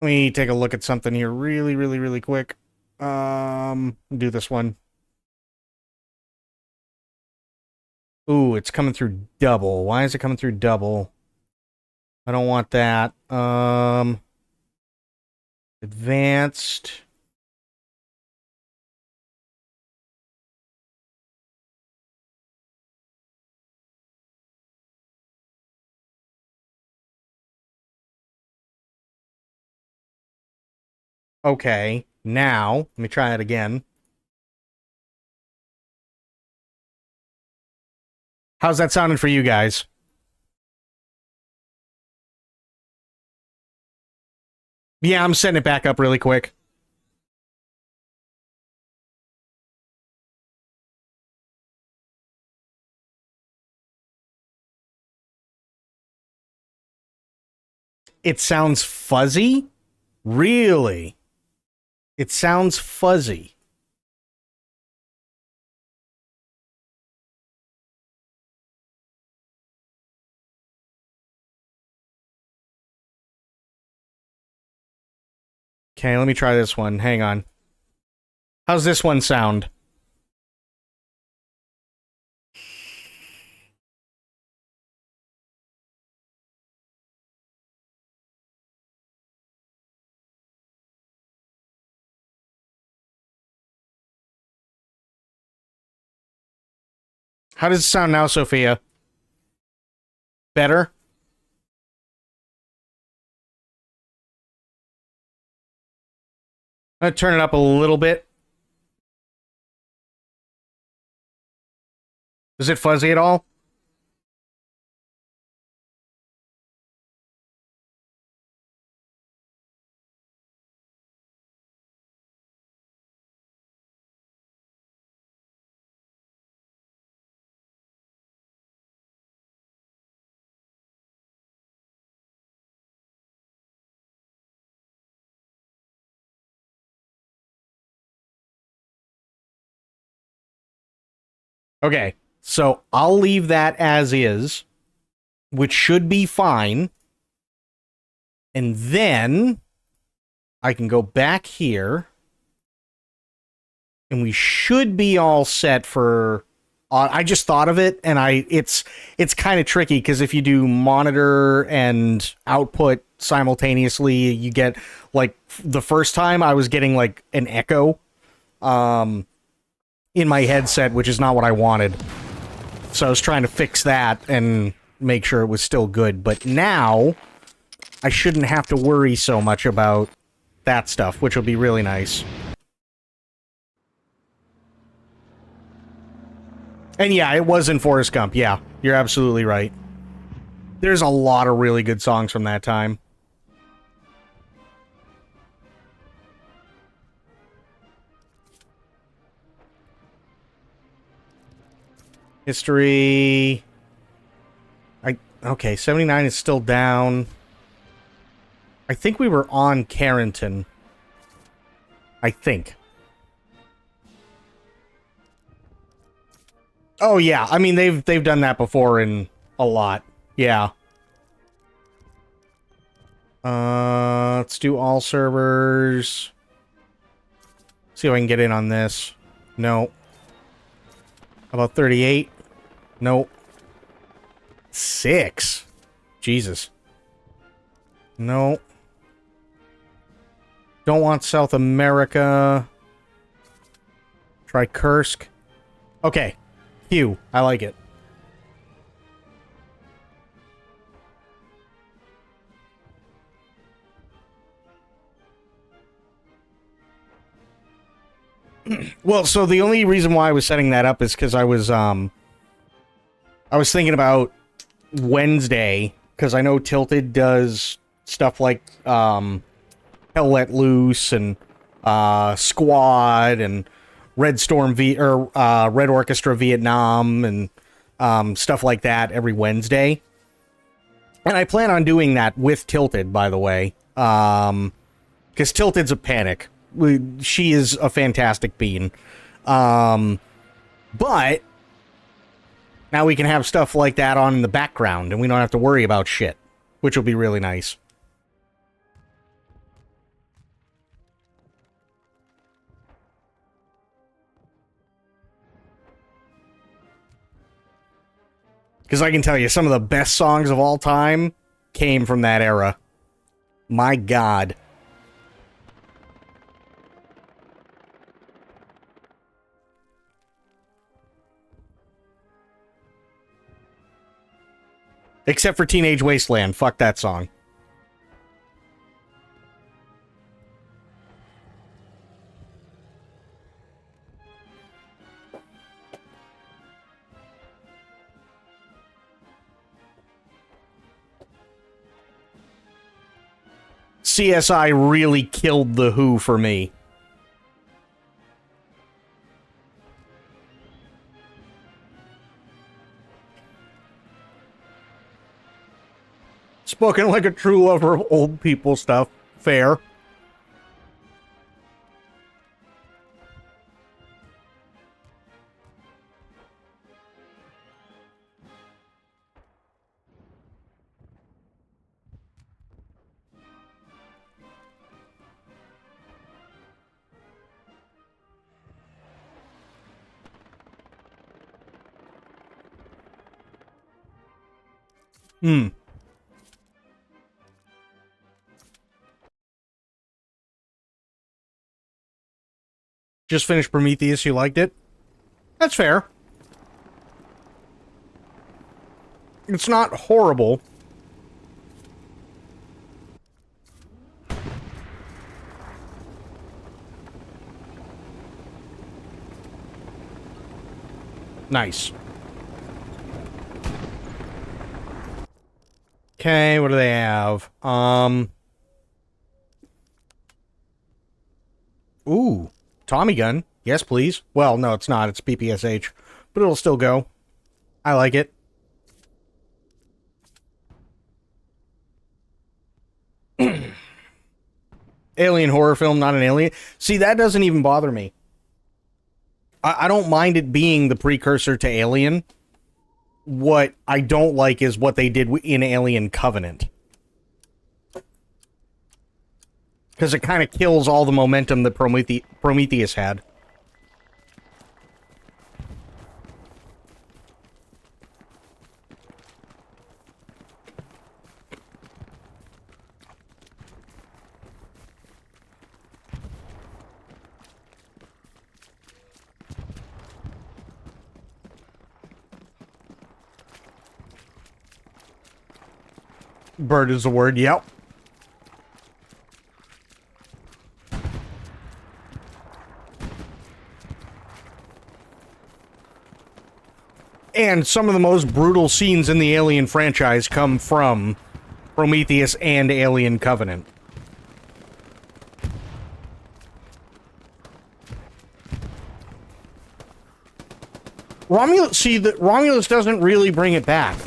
Let me take a look at something here really, really, really quick. Do this one. Ooh, it's coming through double. Why is it coming through double? I don't want that. Advanced. Okay, now, let me try it again. How's that sounding for you guys? Yeah, I'm setting it back up really quick. It sounds fuzzy? Really? It sounds fuzzy. Okay, let me try this one. Hang on. How's this one sound? How does it sound now, Sophia? Better? I'm gonna turn it up a little bit. Is it fuzzy at all? Okay, so I'll leave that as is, which should be fine. And then I can go back here. And we should be all set for... I just thought of it, and it's kind of tricky, because if you do monitor and output simultaneously, you get, like, the first time I was getting, like, an echo in my headset, which is not what I wanted. So I was trying to fix that and make sure it was still good. But now, I shouldn't have to worry so much about that stuff, which will be really nice. And yeah, it was in Forrest Gump. Yeah, you're absolutely right. There's a lot of really good songs from that time. History... Okay, 79 is still down. I think we were on Carrington. I think. Oh yeah, I mean they've done that before in a lot. Yeah. Let's do all servers. See if I can get in on this. No. How about 38? Nope. 6. Jesus. No. Don't want South America. Try Kursk. Okay. Phew. I like it. Well, so the only reason why I was setting that up is because I was thinking about Wednesday, because I know Tilted does stuff like Hell Let Loose and Squad and Red Orchestra Vietnam and stuff like that every Wednesday. And I plan on doing that with Tilted, by the way, because Tilted's a panic. She is a fantastic bean. But now we can have stuff like that on in the background, and we don't have to worry about shit, which will be really nice. Because I can tell you, some of the best songs of all time came from that era. My God. Except for Teenage Wasteland. Fuck that song. CSI really killed The Who for me. Spoken like a true lover of old people stuff. Fair. Just finished Prometheus, you liked it? That's fair. It's not horrible. Nice. Okay, what do they have? Ooh, Tommy gun. Yes, please. Well, no, it's not. It's PPSH. But it'll still go. I like it. Alien horror film, not an alien. See, that doesn't even bother me. I don't mind it being the precursor to Alien. What I don't like is what they did in Alien Covenant. Because it kind of kills all the momentum that Prometheus had. Bird is the word, yep. And some of the most brutal scenes in the Alien franchise come from Prometheus and Alien Covenant. Romulus doesn't really bring it back.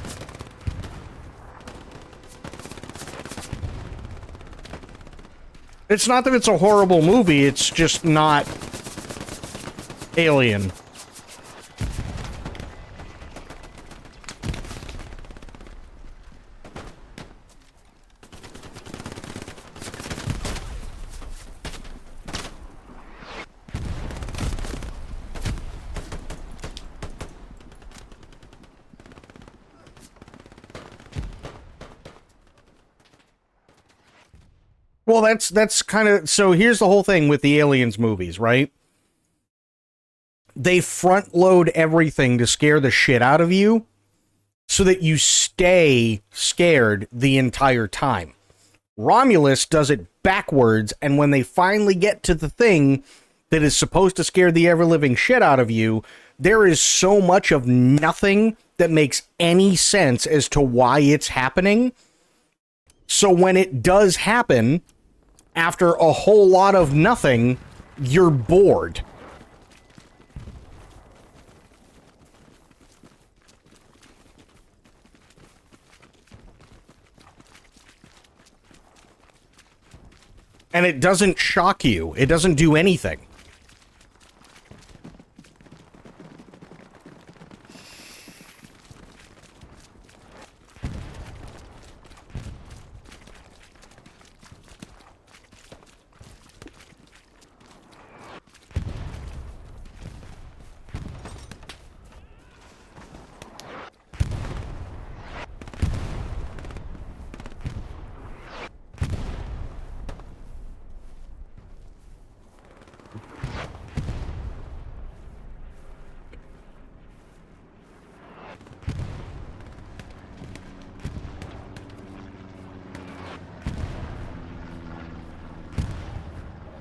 It's not that it's a horrible movie, it's just not Alien. Well, that's kind of... So here's the whole thing with the Aliens movies, right? They front load everything to scare the shit out of you so that you stay scared the entire time. Romulus does it backwards, and when they finally get to the thing that is supposed to scare the ever-living shit out of you, there is so much of nothing that makes any sense as to why it's happening. So when it does happen, after a whole lot of nothing, you're bored. And it doesn't shock you. It doesn't do anything.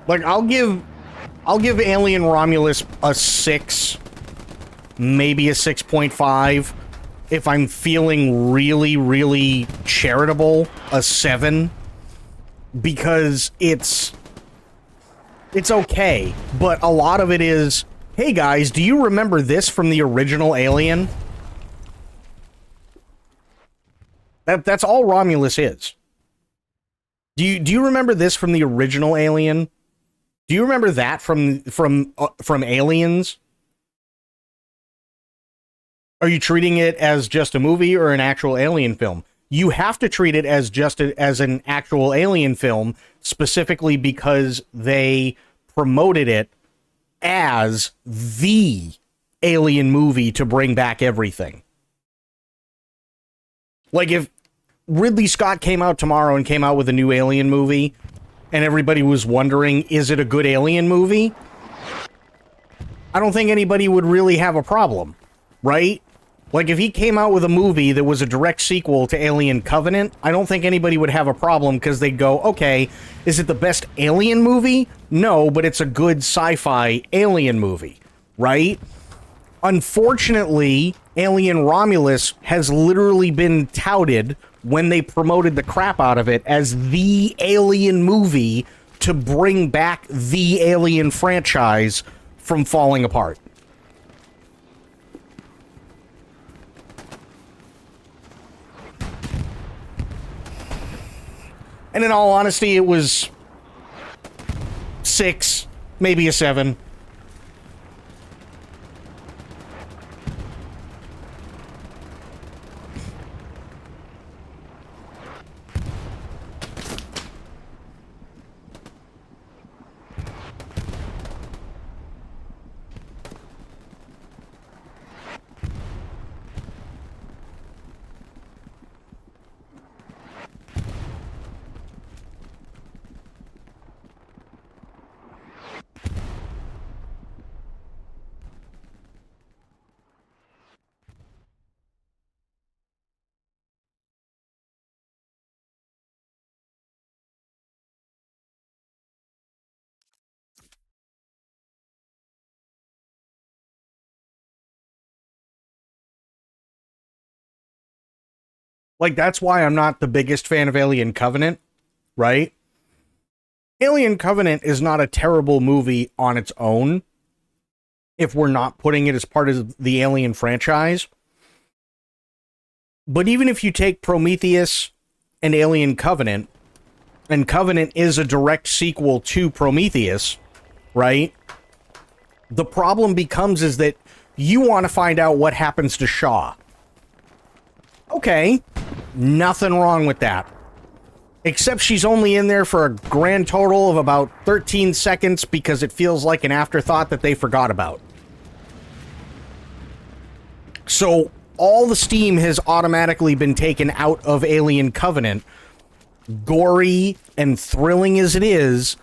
Like, I'll give Alien Romulus a 6, maybe a 6.5. If I'm feeling really, really charitable, a 7. Because it's okay, but a lot of it is, hey guys, do you remember this from the original Alien? That's all Romulus is. Do you remember this from the original Alien? Do you remember that from Aliens? Are you treating it as just a movie or an actual Alien film? You have to treat it as as an actual Alien film, specifically because they promoted it as the Alien movie to bring back everything. Like, if Ridley Scott came out tomorrow and came out with a new Alien movie, and everybody was wondering, is it a good Alien movie? I don't think anybody would really have a problem, right? Like, if he came out with a movie that was a direct sequel to Alien Covenant, I don't think anybody would have a problem, because they'd go, okay, is it the best Alien movie? No, but it's a good sci-fi Alien movie, right? Unfortunately, Alien Romulus has literally been touted, when they promoted the crap out of it, as the Alien movie to bring back the Alien franchise from falling apart. And in all honesty, it was 6, maybe a 7. Like, that's why I'm not the biggest fan of Alien Covenant, right? Alien Covenant is not a terrible movie on its own if we're not putting it as part of the Alien franchise. But even if you take Prometheus and Alien Covenant, and Covenant is a direct sequel to Prometheus, right? The problem becomes is that you want to find out what happens to Shaw. Okay, nothing wrong with that. Except she's only in there for a grand total of about 13 seconds because it feels like an afterthought that they forgot about. So all the steam has automatically been taken out of Alien Covenant, gory and thrilling as it is,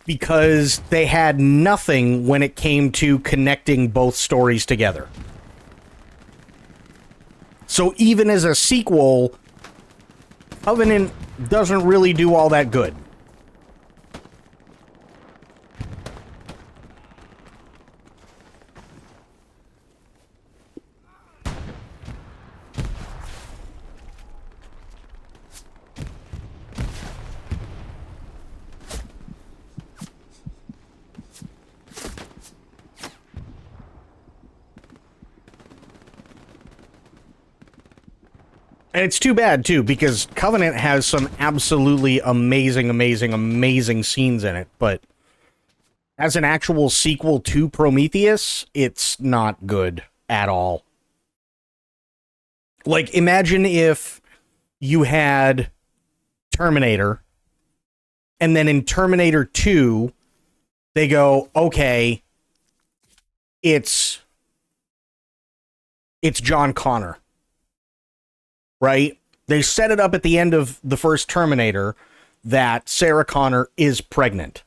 because they had nothing when it came to connecting both stories together. So even as a sequel, Covenant doesn't really do all that good. And it's too bad, too, because Covenant has some absolutely amazing, amazing, amazing scenes in it, but as an actual sequel to Prometheus, it's not good at all. Like, imagine if you had Terminator, and then in Terminator 2, they go, okay, it's John Connor. Right? They set it up at the end of the first Terminator that Sarah Connor is pregnant.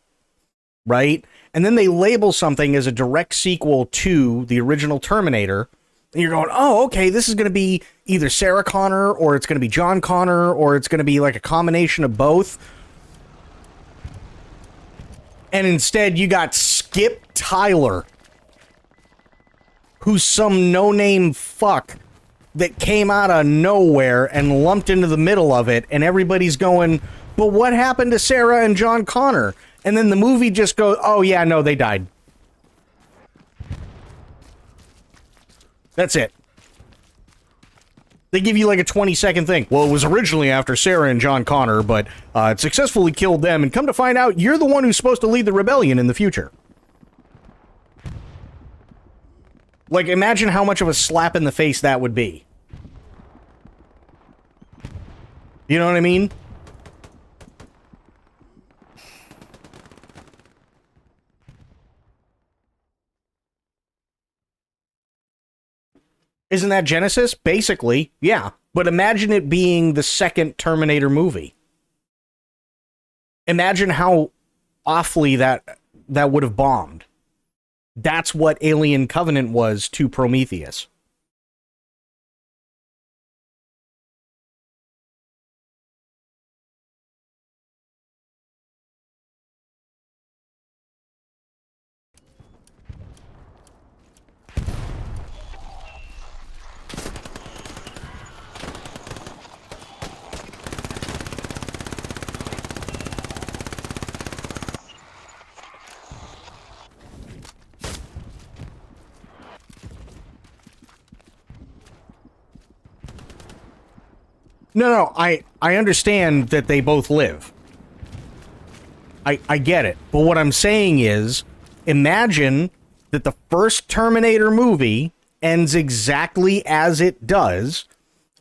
Right? And then they label something as a direct sequel to the original Terminator. And you're going, oh, okay, this is going to be either Sarah Connor or it's going to be John Connor or it's going to be like a combination of both. And instead you got Skip Tyler, who's some no-name fuck that came out of nowhere and lumped into the middle of it, and everybody's going, but what happened to Sarah and John Connor? And then the movie just goes, oh yeah, no, they died. That's it. They give you like a 20-second thing. Well, it was originally after Sarah and John Connor, but it successfully killed them, and come to find out, you're the one who's supposed to lead the rebellion in the future. Like, imagine how much of a slap in the face that would be. You know what I mean? Isn't that Genesis? Basically, yeah. But imagine it being the second Terminator movie. Imagine how awfully that would have bombed. That's what Alien Covenant was to Prometheus. No, I understand that they both live. I get it. But what I'm saying is, imagine that the first Terminator movie ends exactly as it does,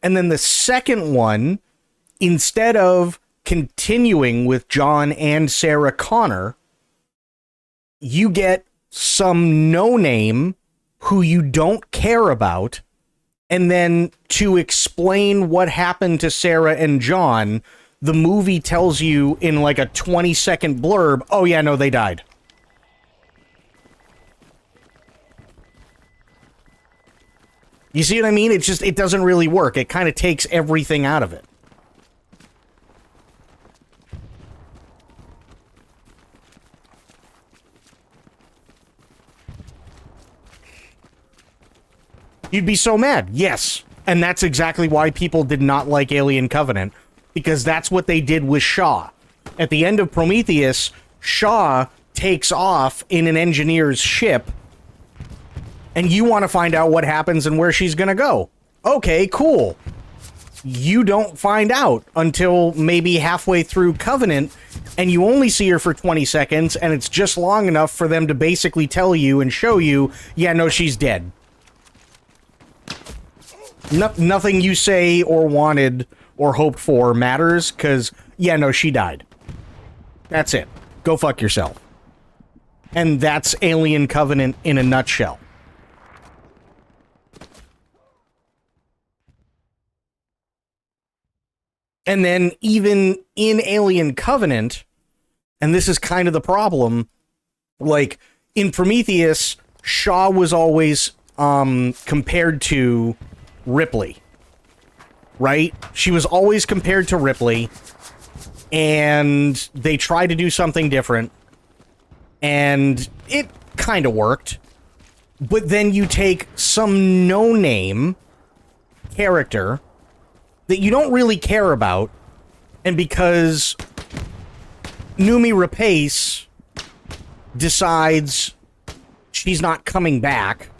and then the second one, instead of continuing with John and Sarah Connor, you get some no-name who you don't care about, and then to explain what happened to Sarah and John, the movie tells you in like a 20-second blurb, oh yeah, no, they died. You see what I mean? It's just, it doesn't really work. It kind of takes everything out of it. You'd be so mad. Yes. And that's exactly why people did not like Alien Covenant, because that's what they did with Shaw. At the end of Prometheus, Shaw takes off in an engineer's ship, and you want to find out what happens and where she's going to go. Okay, cool. You don't find out until maybe halfway through Covenant, and you only see her for 20 seconds, and it's just long enough for them to basically tell you and show you, yeah, no, she's dead. Nothing you say or wanted or hoped for matters, because, yeah, no, she died. That's it. Go fuck yourself. And that's Alien Covenant in a nutshell. And then even in Alien Covenant, and this is kind of the problem, like, in Prometheus, Shaw was always compared to Ripley, right? She was always compared to Ripley, and they tried to do something different, and it kind of worked. But then you take some no-name character that you don't really care about, and because Noomi Rapace decides she's not coming back,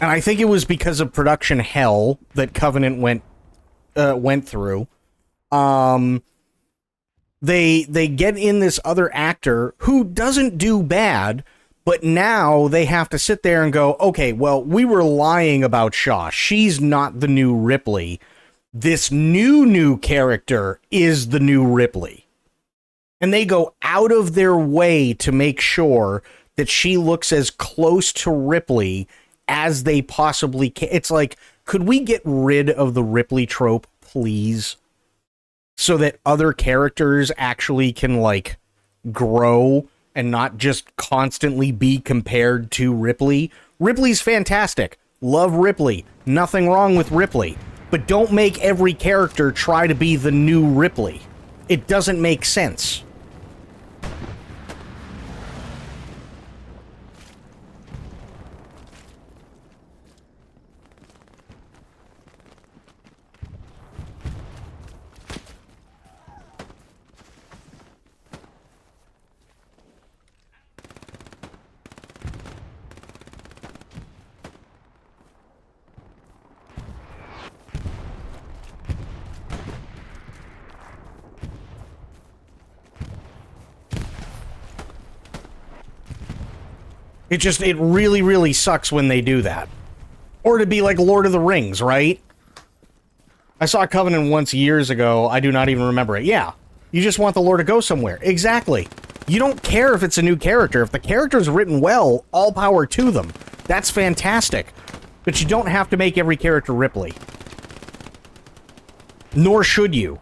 and I think it was because of production hell that Covenant went through. They get in this other actor who doesn't do bad, but now they have to sit there and go, okay, well, we were lying about Shaw. She's not the new Ripley. This new character is the new Ripley. And they go out of their way to make sure that she looks as close to Ripley as they possibly can. It's like, could we get rid of the Ripley trope, please? So that other characters actually can, like, grow and not just constantly be compared to Ripley. Ripley's fantastic. Love Ripley. Nothing wrong with Ripley. But don't make every character try to be the new Ripley. It doesn't make sense. It really, really sucks when they do that. Or to be like Lord of the Rings, right? I saw Covenant once years ago. I do not even remember it. Yeah. You just want the lore to go somewhere. Exactly. You don't care if it's a new character. If the character's written well, all power to them. That's fantastic. But you don't have to make every character Ripley. Nor should you.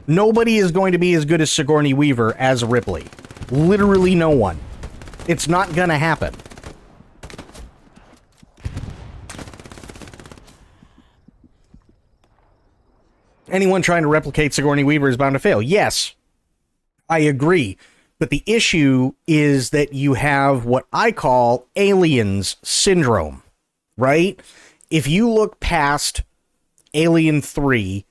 Nobody is going to be as good as Sigourney Weaver as Ripley. Literally no one. It's not gonna happen. Anyone trying to replicate Sigourney Weaver is bound to fail. Yes, I agree. But the issue is that you have what I call Aliens syndrome, right? If you look past Alien 3,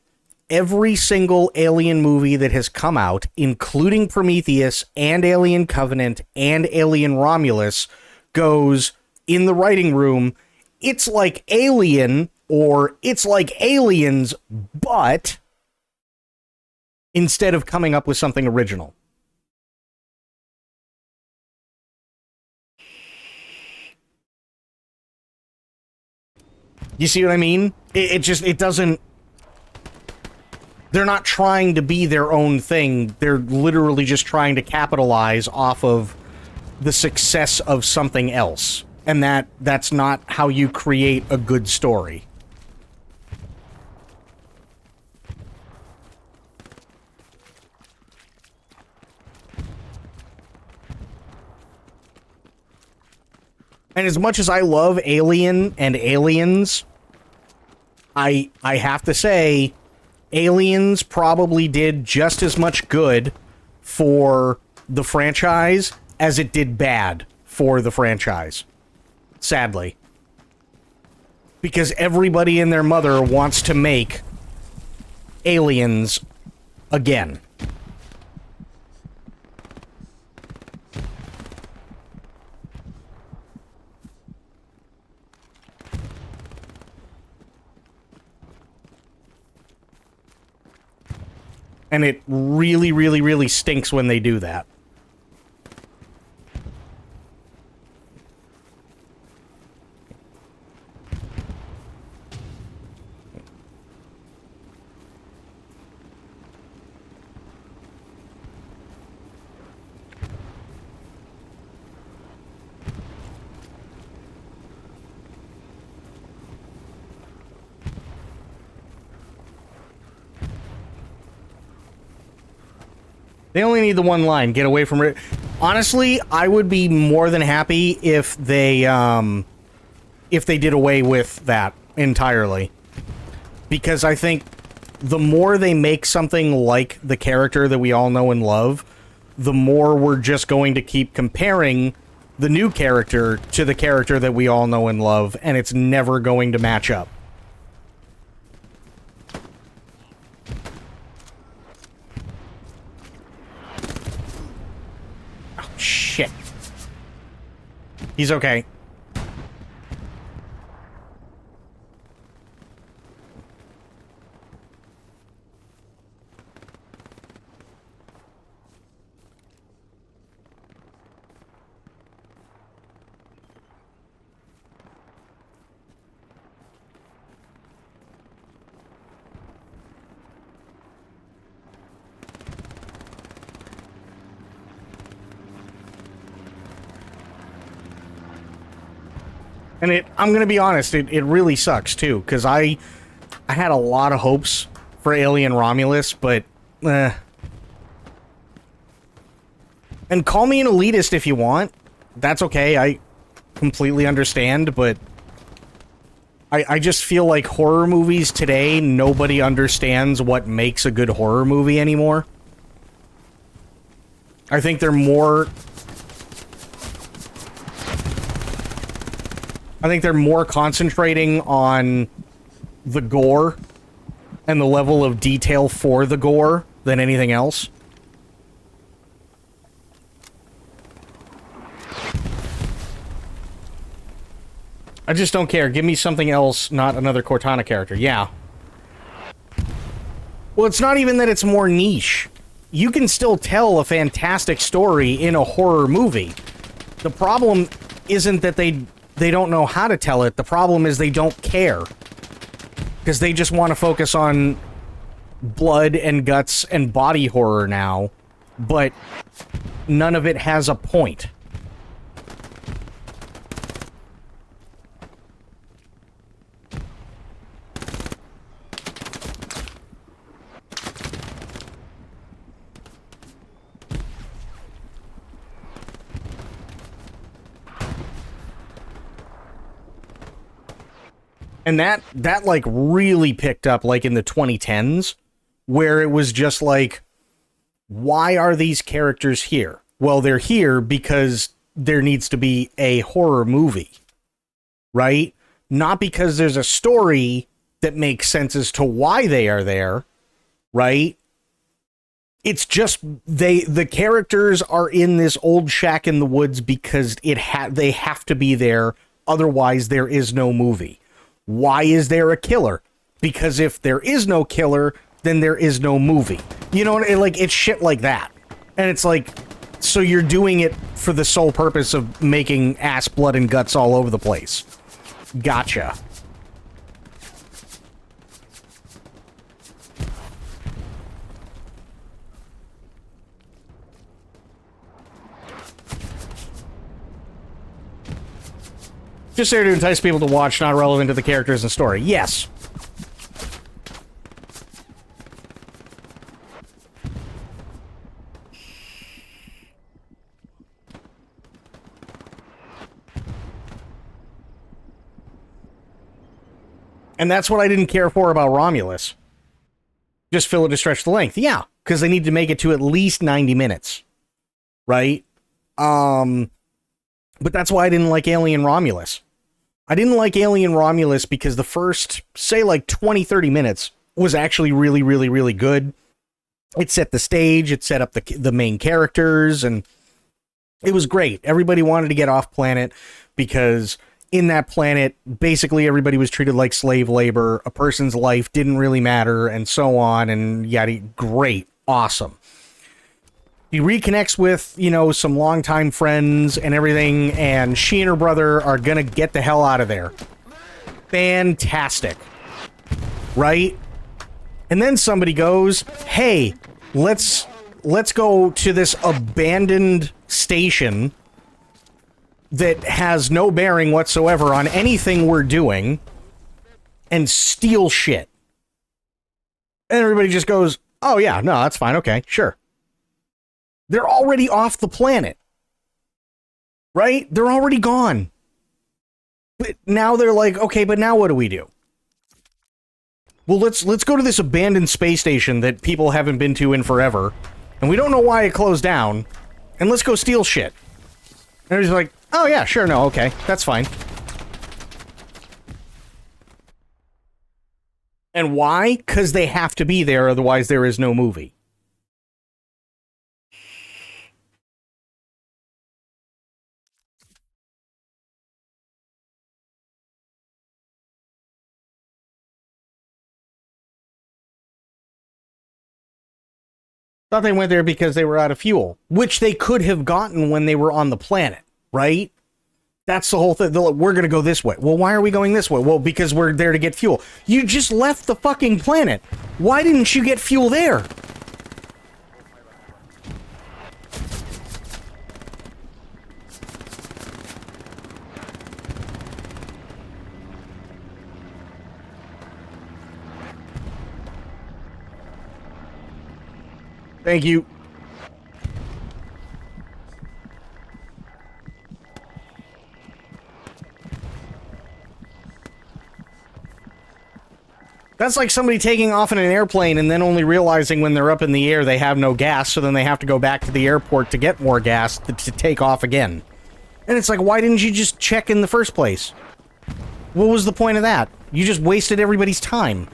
every single Alien movie that has come out, including Prometheus and Alien Covenant and Alien Romulus, goes in the writing room, it's like Alien, or it's like Aliens, but instead of coming up with something original. You see what I mean? It doesn't... They're not trying to be their own thing. They're literally just trying to capitalize off of the success of something else. And that's not how you create a good story. And as much as I love Alien and Aliens, I have to say, Aliens probably did just as much good for the franchise as it did bad for the franchise. Sadly. Because everybody and their mother wants to make Aliens again. And it really, really, really stinks when they do that. They only need the one line, get away from it. Honestly, I would be more than happy if they did away with that entirely. Because I think the more they make something like the character that we all know and love, the more we're just going to keep comparing the new character to the character that we all know and love, and it's never going to match up. Shit. He's okay. And I'm gonna be honest, it really sucks too, because I had a lot of hopes for Alien Romulus, but and call me an elitist if you want. That's okay, I completely understand, but I just feel like horror movies today, nobody understands what makes a good horror movie anymore. I think they're more concentrating on the gore and the level of detail for the gore than anything else. I just don't care. Give me something else, not another Cortana character. Yeah. Well, it's not even that it's more niche. You can still tell a fantastic story in a horror movie. The problem isn't that they don't know how to tell it. The problem is they don't care. Because they just want to focus on blood and guts and body horror now, but none of it has a point. And that like really picked up like in the 2010s, where it was just like, why are these characters here? Well, they're here because there needs to be a horror movie, right? Not because there's a story that makes sense as to why they are there, right? It's just the characters are in this old shack in the woods because they have to be there, otherwise there is no movie. Why is there a killer? Because if there is no killer, then there is no movie. You know, like, it's shit like that. And it's like, so you're doing it for the sole purpose of making ass, blood, and guts all over the place. Gotcha. Just there to entice people to watch, not relevant to the characters and story. Yes. And that's what I didn't care for about Romulus. Just fill it to stretch the length. Yeah, because they need to make it to at least 90 minutes. Right? But that's why I didn't like Alien Romulus. I didn't like Alien Romulus because the first, say, like 20, 30 minutes was actually really, really, really good. It set the stage, it set up the main characters, and it was great. Everybody wanted to get off planet because in that planet, basically everybody was treated like slave labor. A person's life didn't really matter, and so on, and yada. Great. Awesome. He reconnects with, you know, some longtime friends and everything, and she and her brother are gonna get the hell out of there. Fantastic. Right? And then somebody goes, hey, let's go to this abandoned station that has no bearing whatsoever on anything we're doing and steal shit. And everybody just goes, oh yeah, no, that's fine, okay, sure. They're already off the planet. Right? They're already gone. But now they're like, okay, but now what do we do? Well, let's go to this abandoned space station that people haven't been to in forever, and we don't know why it closed down, and let's go steal shit. And he's like, oh yeah, sure, no, okay, that's fine. And why? Because they have to be there, otherwise there is no movie. Thought they went there because they were out of fuel, which they could have gotten when they were on the planet, right? That's the whole thing. They're like, we're going to go this way. Well, why are we going this way? Well, because we're there to get fuel. You just left the fucking planet. Why didn't you get fuel there? Thank you. That's like somebody taking off in an airplane and then only realizing when they're up in the air they have no gas, so then they have to go back to the airport to get more gas to take off again. And it's like, why didn't you just check in the first place? What was the point of that? You just wasted everybody's time.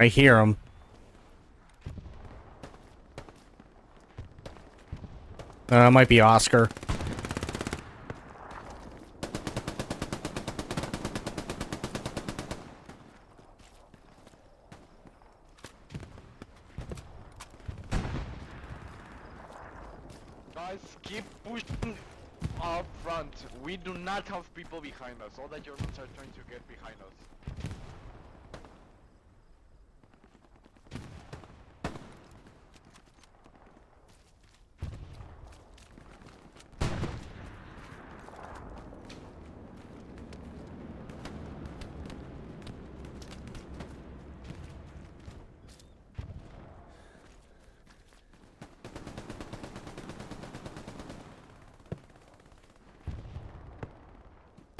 I hear him. Might be Oscar. Guys, keep pushing up front. We do not have people behind us. All the Germans are trying to get behind us.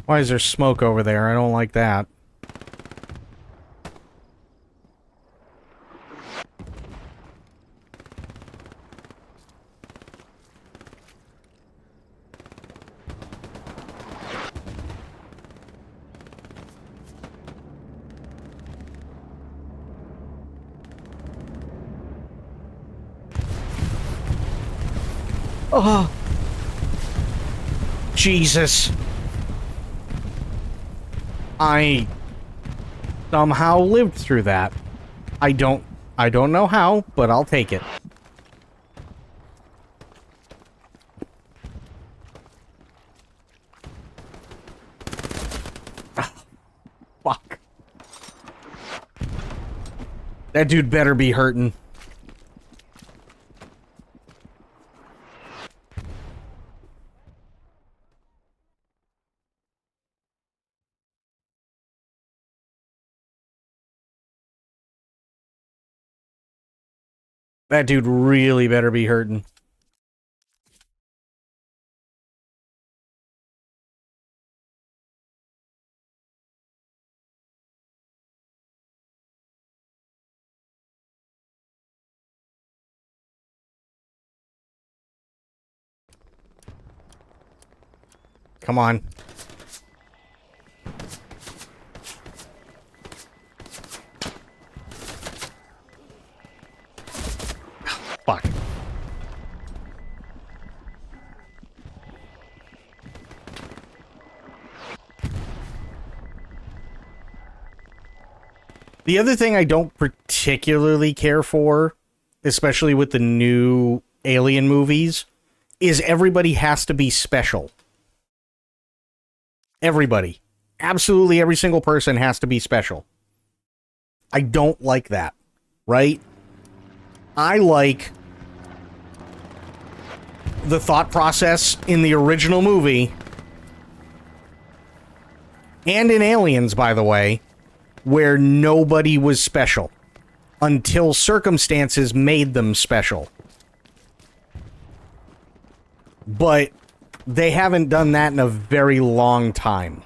Why is there smoke over there? I don't like that. Oh. Jesus. I somehow lived through that. I don't know how, but I'll take it. Fuck. That dude better be hurting. That dude really better be hurting. Come on. Fuck. The other thing I don't particularly care for, especially with the new Alien movies, is everybody has to be special. Everybody. Absolutely every single person has to be special. I don't like that, right? I like the thought process in the original movie, and in Aliens, by the way, where nobody was special until circumstances made them special. But they haven't done that in a very long time.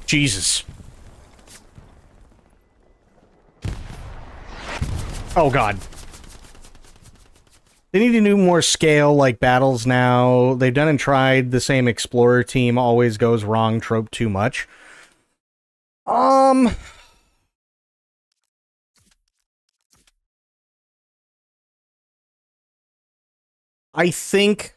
Jesus. Oh, God. They need to do more scale, like, battles now. They've done and tried the same explorer team always goes wrong trope too much. I think...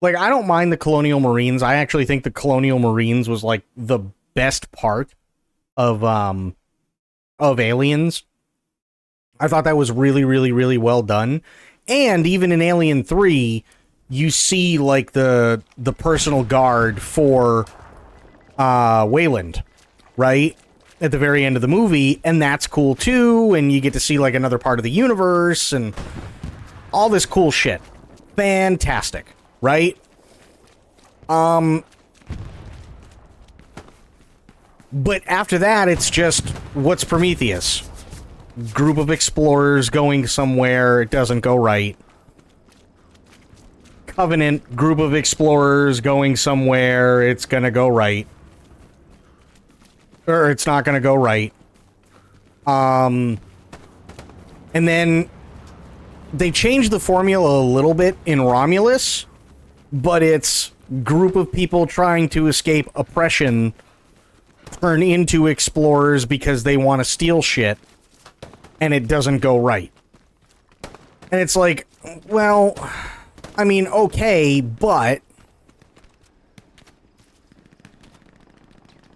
Like, I don't mind the Colonial Marines. I actually think the Colonial Marines was, like, the best part of Aliens. I thought that was really, really, really well done. And even in Alien 3, you see, like, the personal guard for Wayland, right? At the very end of the movie, and that's cool, too, and you get to see, like, another part of the universe, and all this cool shit. Fantastic. Right? But after that, it's just, what's Prometheus? Group of explorers going somewhere, it doesn't go right. Covenant, group of explorers going somewhere, it's gonna go right. Or it's not gonna go right. And then they changed the formula a little bit in Romulus, but it's group of people trying to escape oppression turn into explorers because they want to steal shit, and it doesn't go right. And it's like, well, I mean, okay, but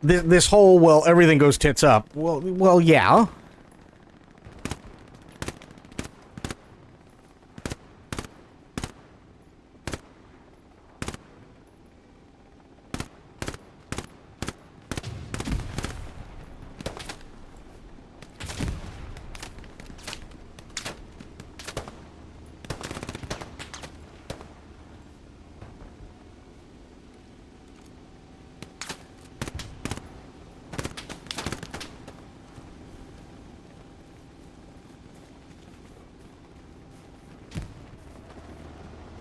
this whole, well, everything goes tits up. Well, yeah.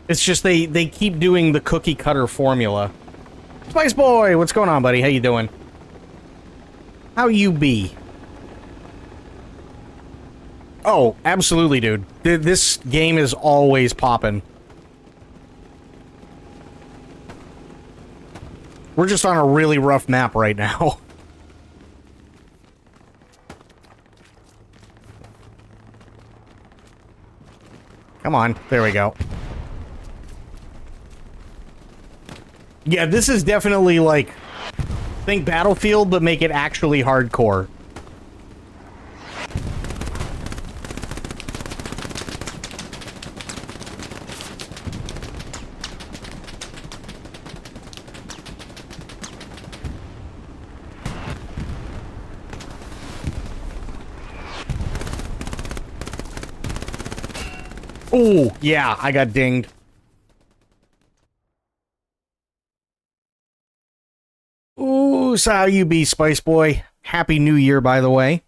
It's just they keep doing the cookie cutter formula. Spice Boy, what's going on, buddy? How you doing? How you be? Oh, absolutely, dude. This game is always popping. We're just on a really rough map right now. Come on. There we go. Yeah, this is definitely like... think Battlefield, but make it actually hardcore. Ooh, yeah, I got dinged. Ooh, so how you be, Spice Boy? Happy New Year, by the way.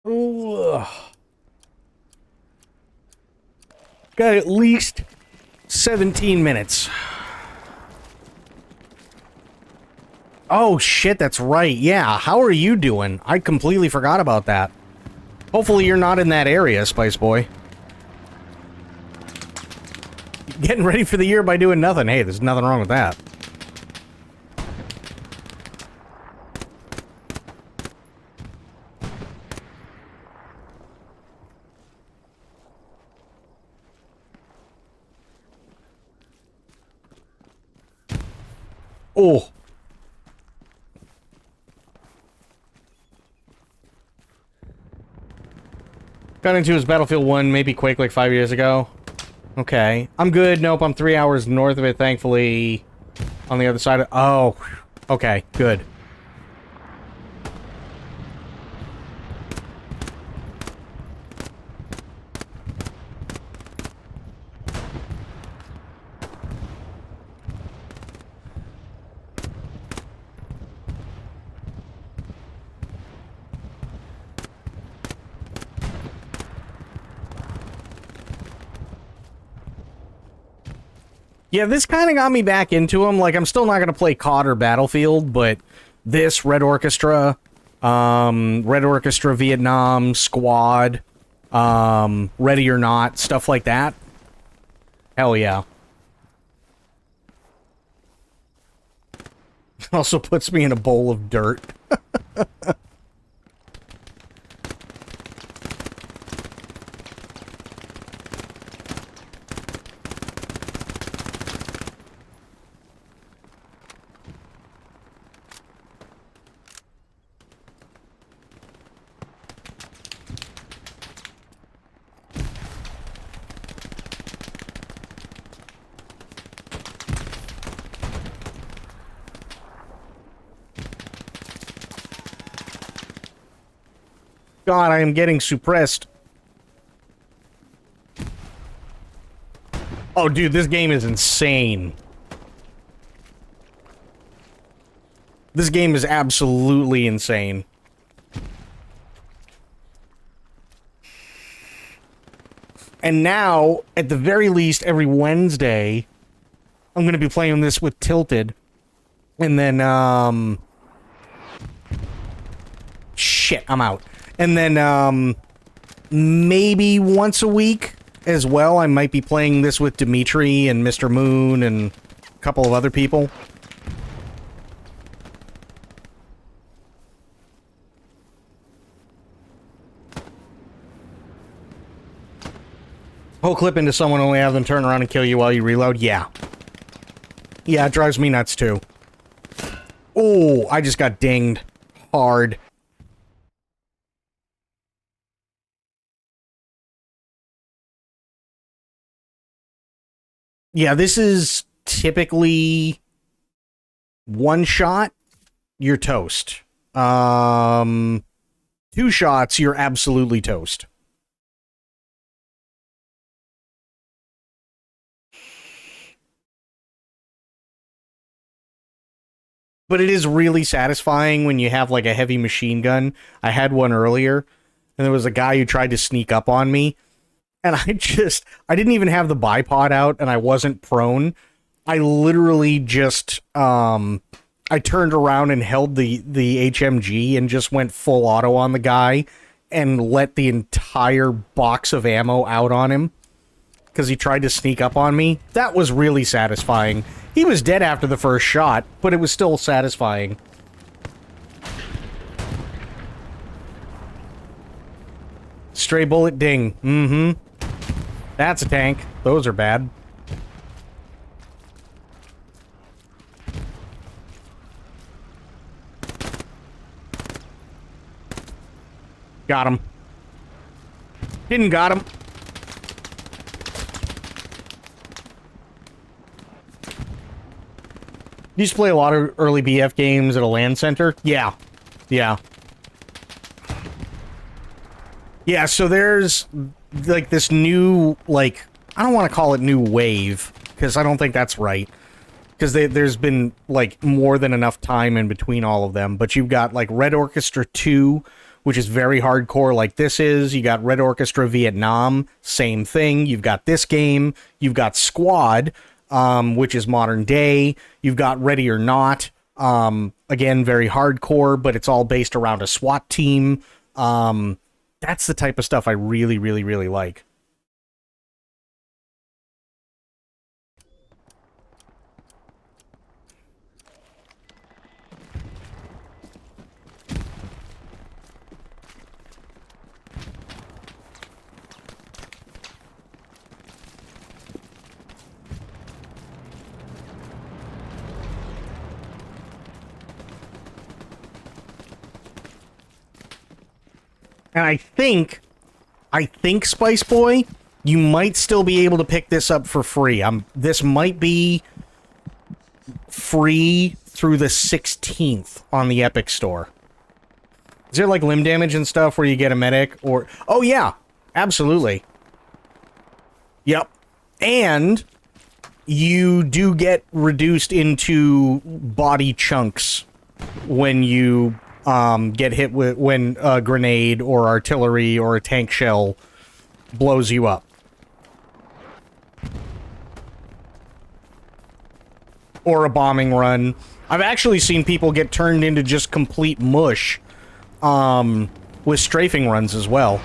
Ooh. Ugh. Got at least 17 minutes. Oh, shit, that's right. Yeah, how are you doing? I completely forgot about that. Hopefully you're not in that area, Spice Boy. Getting ready for the year by doing nothing. Hey, there's nothing wrong with that. Oh. Got into his Battlefield 1, maybe Quake, like 5 years ago. Okay. I'm good. Nope, I'm 3 hours north of it, thankfully. On the other side of... oh. Okay, good. Yeah, this kind of got me back into them. Like, I'm still not going to play COD or Battlefield, but this, Red Orchestra, Vietnam, Squad, Ready or Not, stuff like that. Hell yeah. Also puts me in a bowl of dirt. God, I am getting suppressed. Oh, dude, this game is insane. This game is absolutely insane. And now, at the very least, every Wednesday, I'm going to be playing this with Tilted. And then, shit, I'm out. And then, maybe once a week as well, I might be playing this with Dimitri and Mr. Moon and a couple of other people. Whole clip into someone, only have them turn around and kill you while you reload? Yeah. Yeah, it drives me nuts too. Oh, I just got dinged hard. Yeah, this is typically one shot, you're toast. 2 shots, you're absolutely toast. But it is really satisfying when you have like a heavy machine gun. I had one earlier, and there was a guy who tried to sneak up on me, and I didn't even have the bipod out, and I wasn't prone. I literally just, I turned around and held the HMG and just went full auto on the guy and let the entire box of ammo out on him because he tried to sneak up on me. That was really satisfying. He was dead after the first shot, but it was still satisfying. Stray bullet ding. Mm-hmm. That's a tank. Those are bad. Got him. Didn't got him. You used to play a lot of early BF games at a LAN center? Yeah. Yeah. Yeah, so there's, like, this new, like, I don't want to call it new wave, because I don't think that's right. Because there's been, like, more than enough time in between all of them. But you've got, like, Red Orchestra 2, which is very hardcore like this is. You got Red Orchestra Vietnam, same thing. You've got this game. You've got Squad, which is modern day. You've got Ready or Not, again, very hardcore, but it's all based around a SWAT team. That's the type of stuff I really, really, really like. And I think, Spice Boy, you might still be able to pick this up for free. This might be free through the 16th on the Epic Store. Is there like limb damage and stuff where you get a medic or... Oh yeah, absolutely. Yep. And you do get reduced into body chunks when you get hit with when a grenade or artillery or a tank shell blows you up. Or a bombing run. I've actually seen people get turned into just complete mush with strafing runs as well.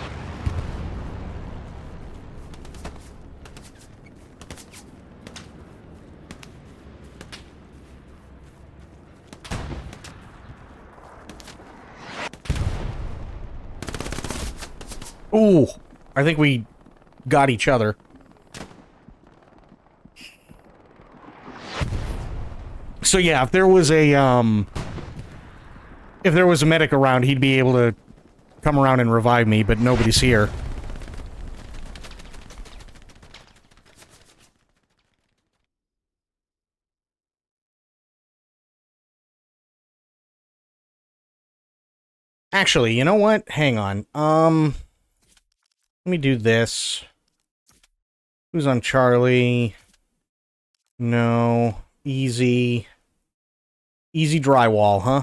Ooh, I think we got each other. So yeah, if there was a medic around, he'd be able to come around and revive me, but nobody's here. Actually, you know what? Hang on. Let me do this. Who's on Charlie? No. Easy. Easy drywall, huh?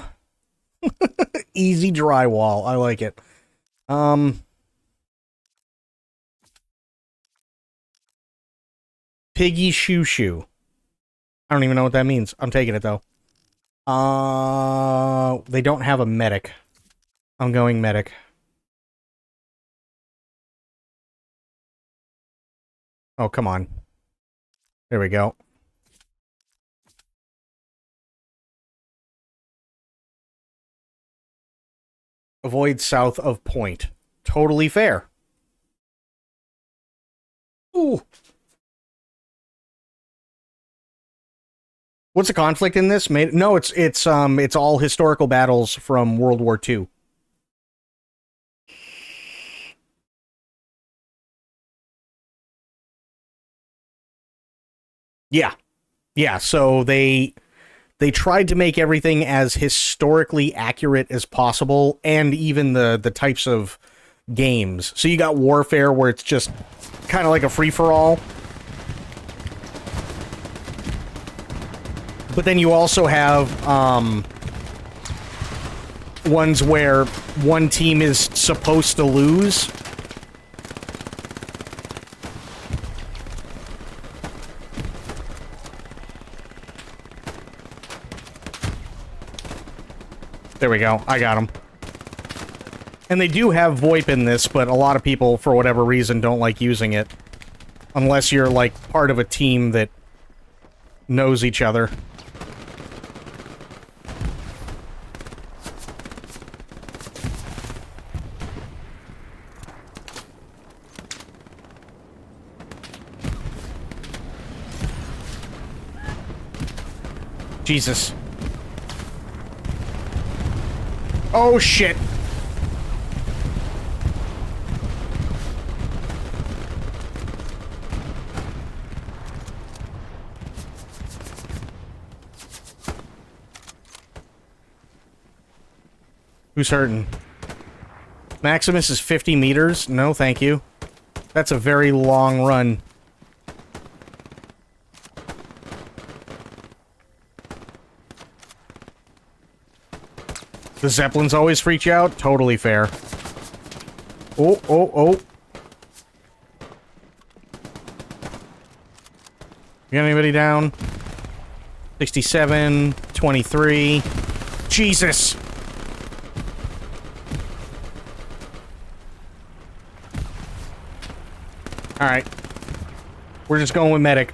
Easy drywall. I like it. Piggy Shoo Shoo. I don't even know what that means. I'm taking it, though. They don't have a medic. I'm going medic. Oh, come on. There we go. Avoid south of point. Totally fair. Ooh. What's the conflict in this? No, it's all historical battles from World War II. Yeah. Yeah, so they they tried to make everything as historically accurate as possible, and even the types of games. So you got Warfare, where it's just kind of like a free-for-all. But then you also have ones where one team is supposed to lose. There we go. I got him. And they do have VoIP in this, but a lot of people, for whatever reason, don't like using it. Unless you're, like, part of a team that knows each other. Jesus. Oh, shit. Who's hurting? Maximus is 50 meters? No, thank you. That's a very long run. The Zeppelins always freak you out? Totally fair. Oh, oh, oh. You got anybody down? 67, 23. Jesus! Alright. We're just going with medic.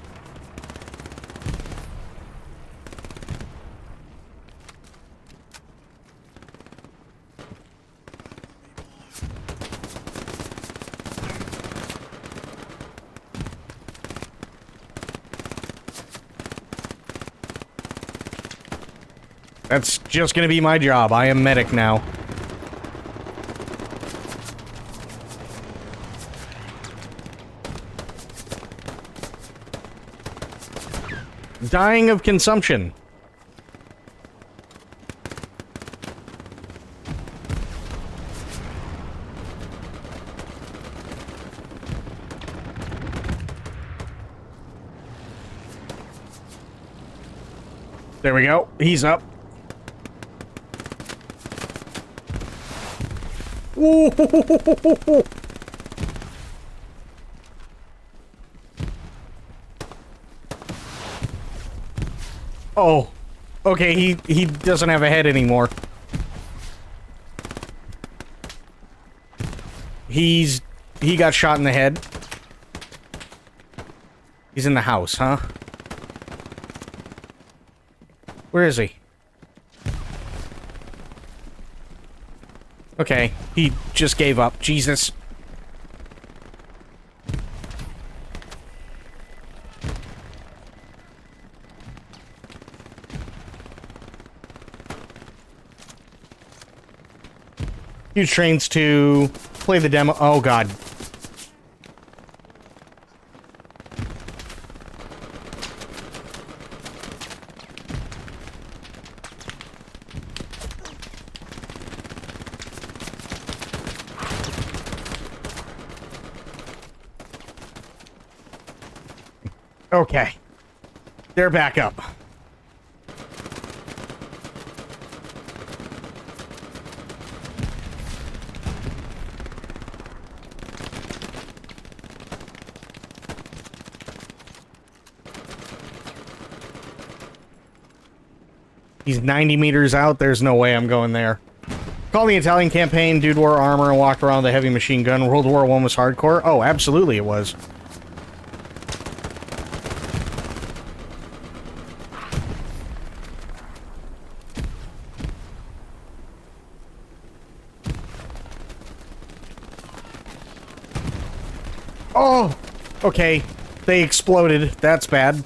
That's just gonna be my job. I am medic now. Dying of consumption. There we go. He's up. Ooh. Oh. Okay, he doesn't have a head anymore. He got shot in the head. He's in the house, huh? Where is he? Okay, he just gave up. Jesus. Use trains to play the demo. Oh, God. Okay. They're back up. He's 90 meters out. There's no way I'm going there. Call the Italian campaign. Dude wore armor and walked around with a heavy machine gun. World War I was hardcore. Oh, absolutely it was. Oh! Okay. They exploded. That's bad.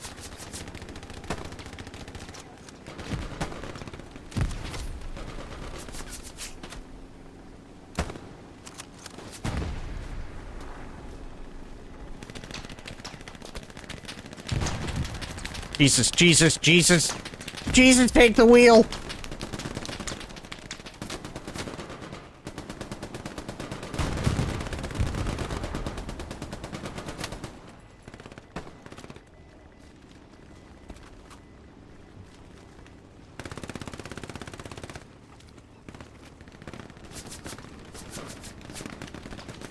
Jesus, Jesus, Jesus, Jesus, take the wheel!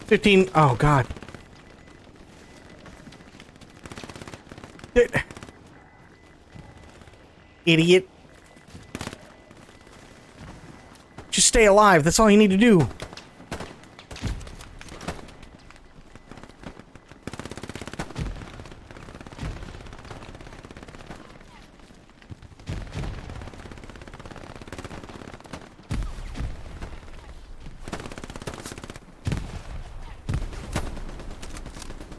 $15. Oh, God. Idiot. Just stay alive. That's all you need to do.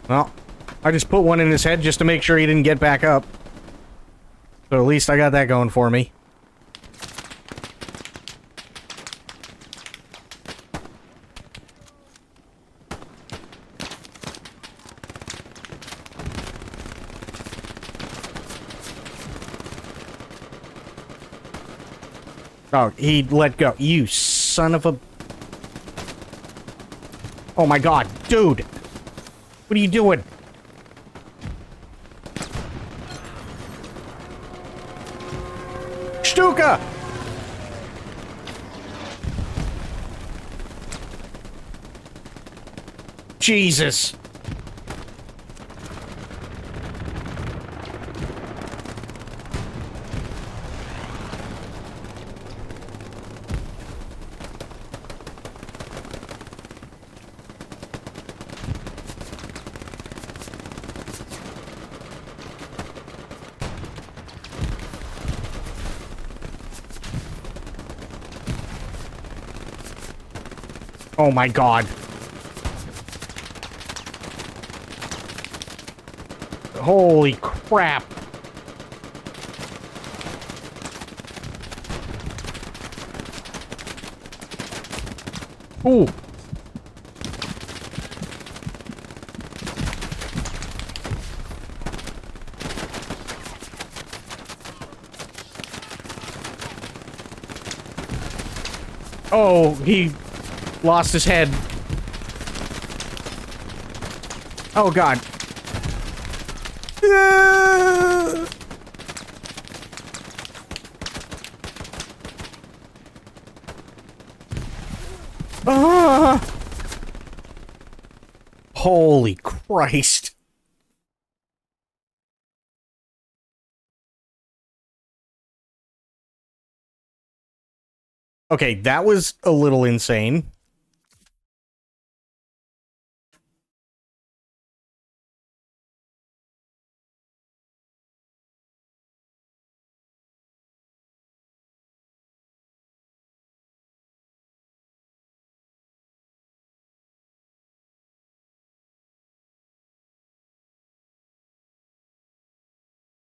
Well, I just put one in his head just to make sure he didn't get back up. So at least I got that going for me. Oh, he let go. You son of a... Oh my God, dude! What are you doing? Stuka! Jesus. Oh my God. Holy crap. Ooh. Oh, he lost his head. Oh, God. Ah! Holy Christ. Okay, that was a little insane.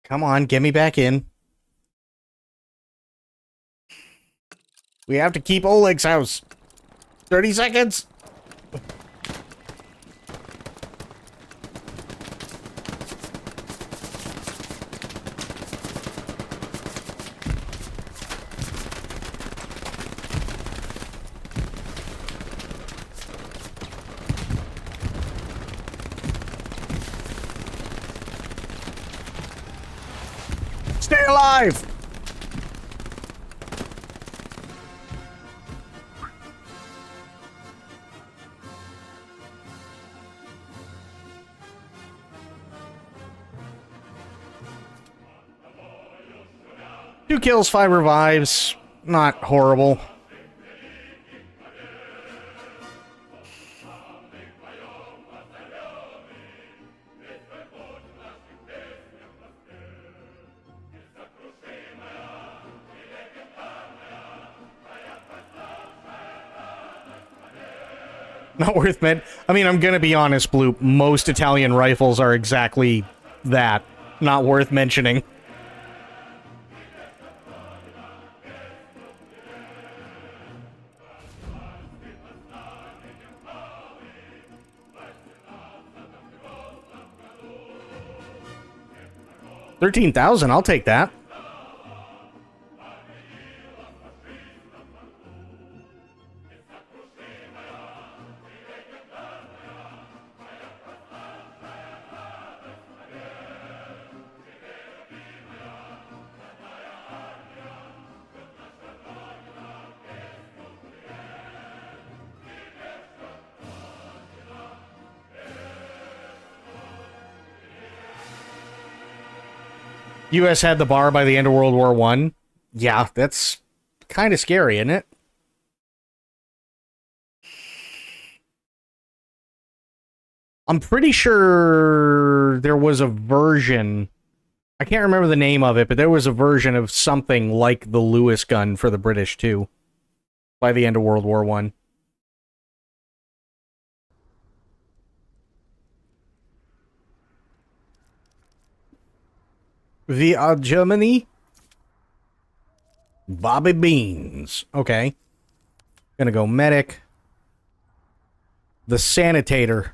Come on, get me back in. We have to keep Oleg's house. 30 seconds. Stay alive! Two kills, 5 revives. Not horrible. Not worth it. I mean, I'm gonna be honest, Blue. Most Italian rifles are exactly that. Not worth mentioning. $13,000, I'll take that. U.S. had the bar by the end of World War One. Yeah, that's kind of scary, isn't it? I'm pretty sure there was a version. I can't remember the name of it, but there was a version of something like the Lewis gun for the British too. By the end of World War One. We are Germany. Bobby Beans. Okay. Gonna go medic. The sanitator.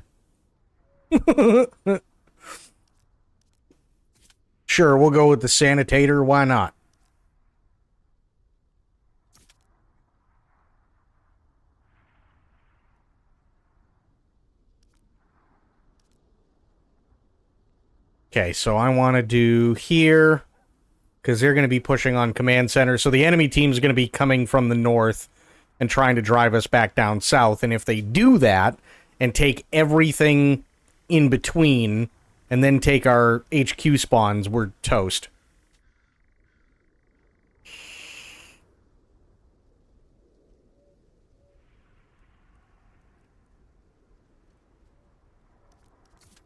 Sure, we'll go with the sanitator. Why not? Okay, so I want to do here, because they're going to be pushing on command center. So the enemy team's going to be coming from the north and trying to drive us back down south. And if they do that and take everything in between and then take our HQ spawns, we're toast.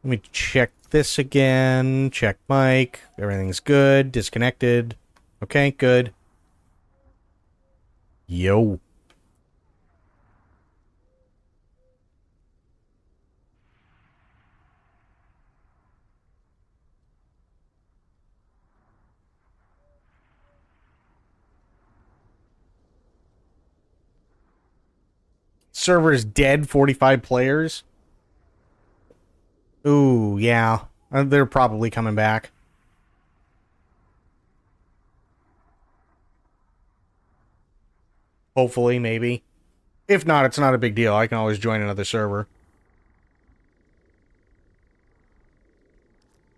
Let me check this again. Check mic. Everything's good. Disconnected. Okay, good. Yo. Server's dead, 45 players. Ooh, yeah. They're probably coming back. Hopefully, maybe. If not, it's not a big deal. I can always join another server.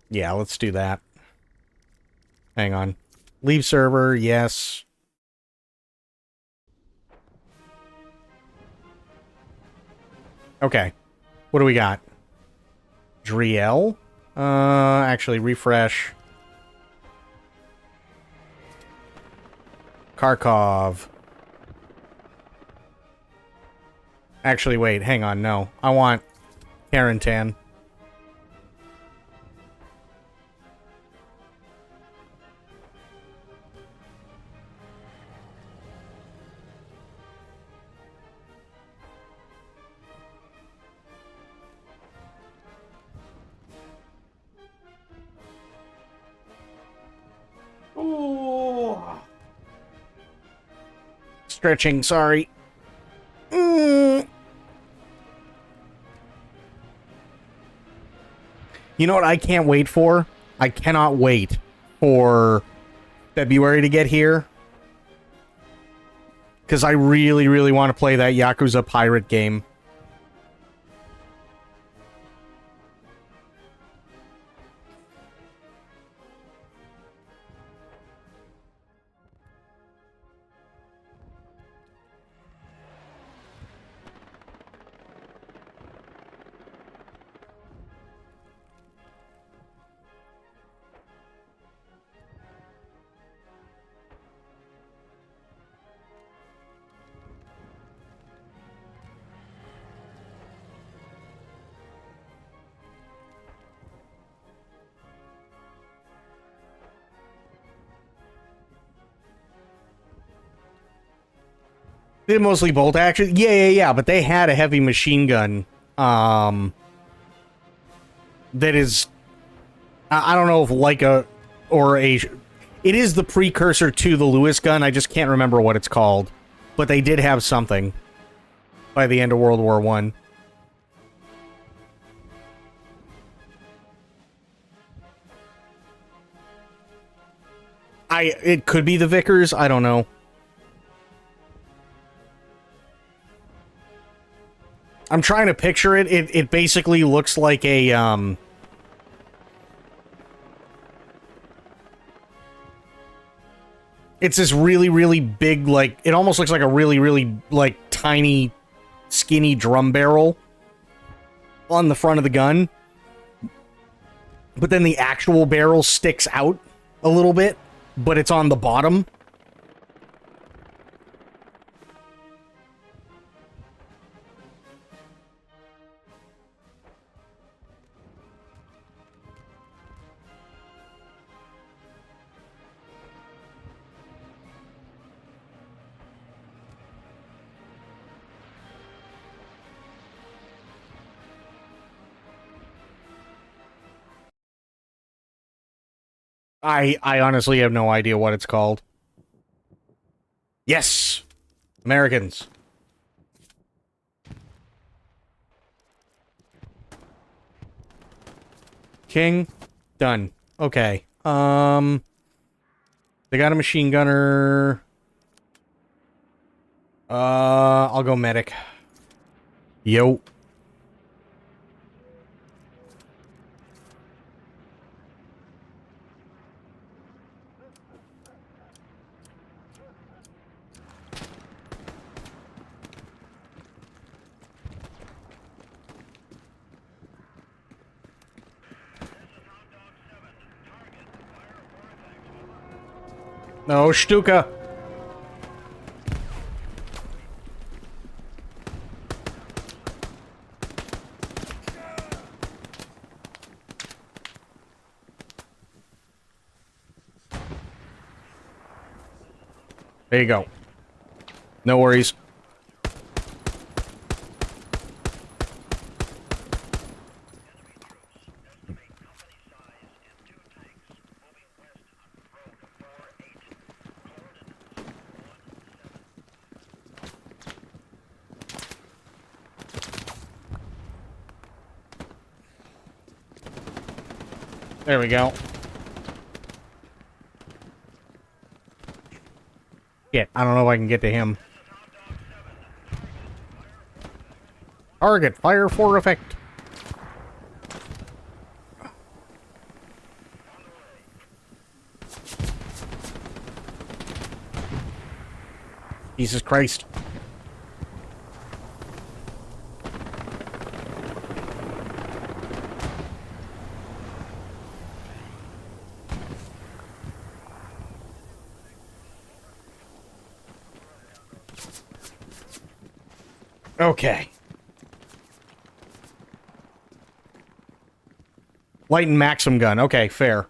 Yeah, let's do that. Hang on. Leave server, yes. Okay. What do we got? Driel? Actually, refresh. Kharkov. Actually, wait, hang on, no. I want Karantan. Ooh. Stretching, sorry. You know what I can't wait for? I cannot wait for February to get here. Because I really, really want to play that Yakuza Pirate game. They're mostly bolt action. Yeah. But they had a heavy machine gun. That is, I don't know if Leica or a. It is the precursor to the Lewis gun. I just can't remember what it's called. But they did have something by the end of World War One. It could be the Vickers. I don't know. I'm trying to picture it. It basically looks like a, It's this really, really big, like, it almost looks like a really, really, like, tiny, skinny drum barrel on the front of the gun. But then the actual barrel sticks out a little bit, but it's on the bottom. I honestly have no idea what it's called. Yes! Americans. King. Done. Okay. They got a machine gunner. I'll go medic. Yo. No, Stuka. There you go. No worries. There we go. Shit, I don't know if I can get to him. Target, fire for effect. Jesus Christ. Okay. Light and Maxim gun. Okay, fair.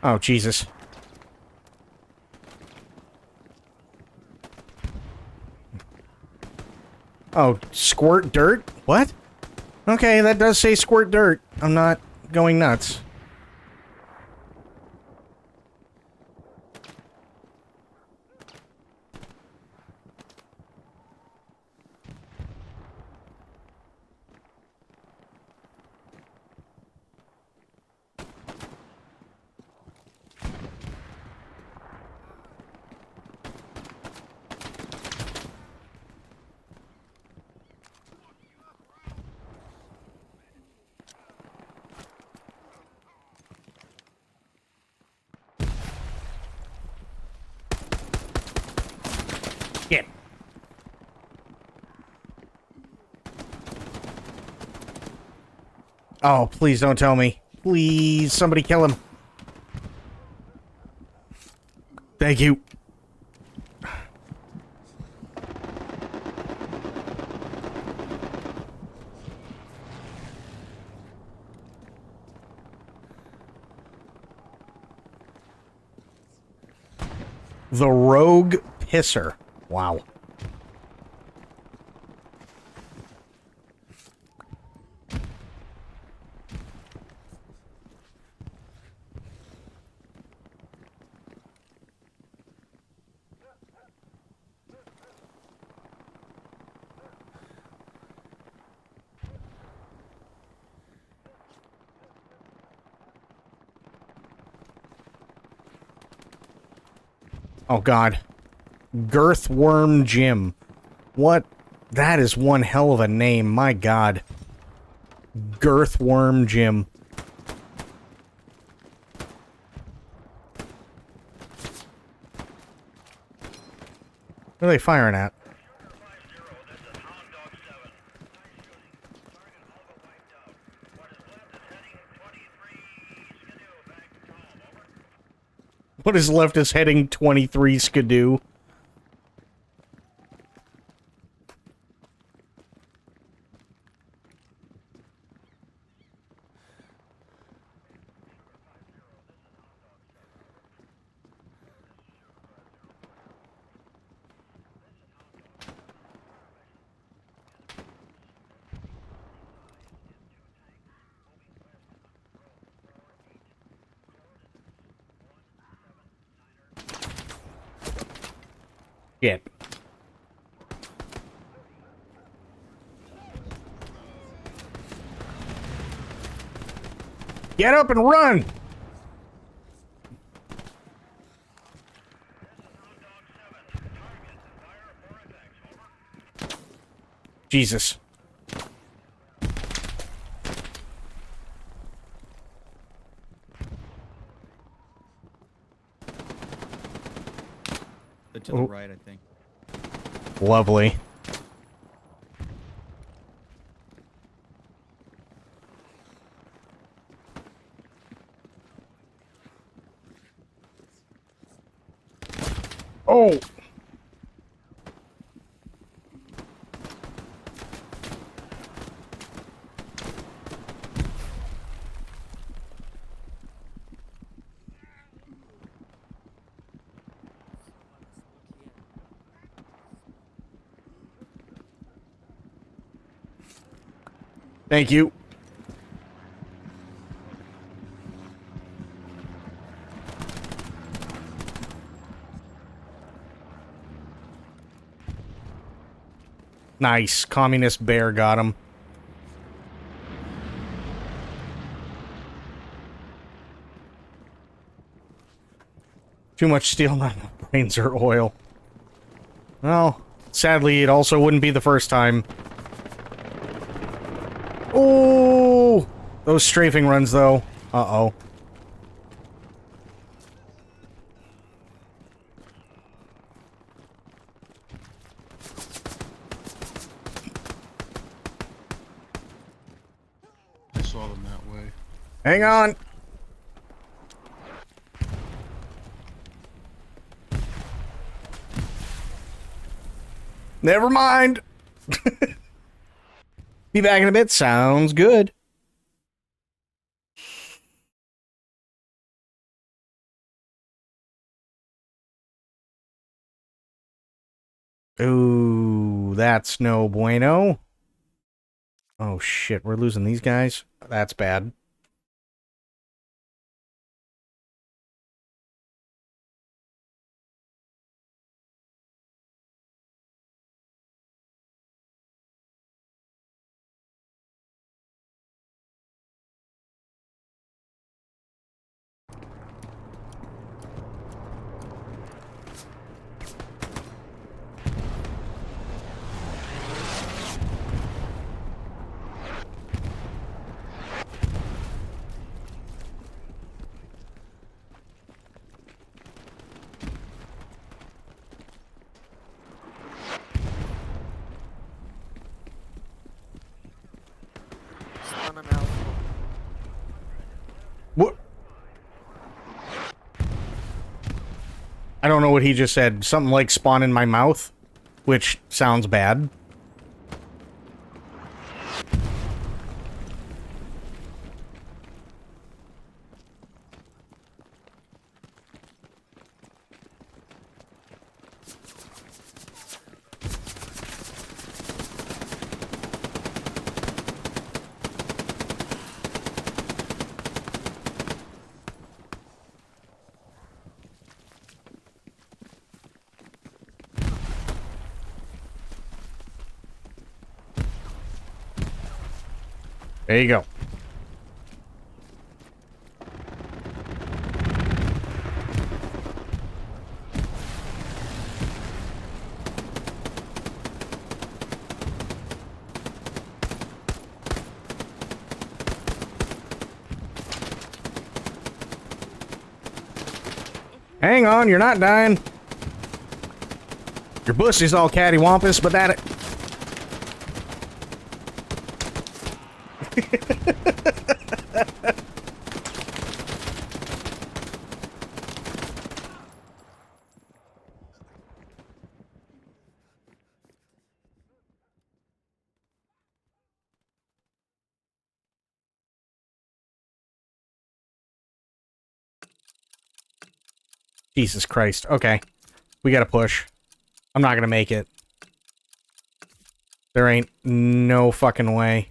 Oh, Jesus. Oh, squirt dirt? What? Okay, that does say squirt dirt. I'm not going nuts. Shit. Oh, please don't tell me. Please, somebody kill him. Thank you. The Rogue Pisser. Wow. Oh, God. Girthworm Jim. What? That is one hell of a name. My God. Girthworm Jim. What are they firing at? What is left is heading 23 Skidoo. Shit. Get up and run! Jesus. They're to the right, I think. Lovely. Oh! Thank you. Nice. Communist bear got him. Too much steel, not enough brains or oil. Well, sadly, it also wouldn't be the first time. Oh! Those strafing runs, though. Uh-oh. I saw them that way. Hang on! Never mind! Be back in a bit. Sounds good. Ooh, that's no bueno. Oh shit, we're losing these guys? That's bad. What? I don't know what he just said. Something like spawn in my mouth, which sounds bad. There you go. Hang on, you're not dying. Your pussy's all cattywampus, but that... Jesus Christ. Okay. We gotta push. I'm not gonna make it. There ain't no fucking way.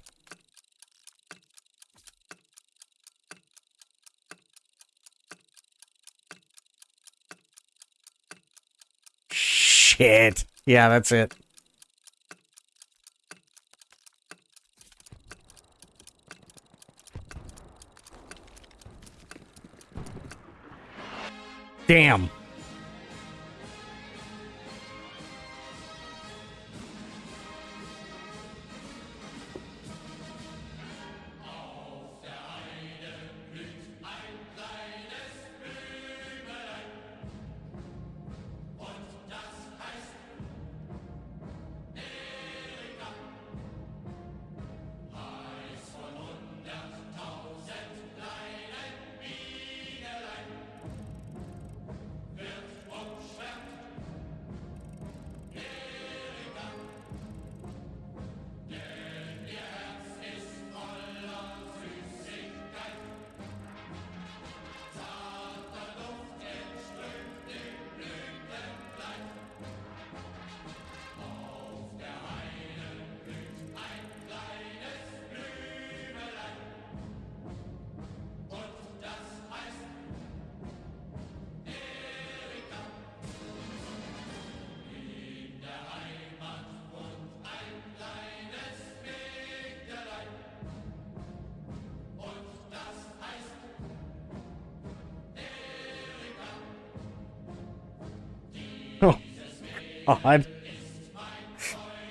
Shit. Yeah, that's it. Damn. Oh, God.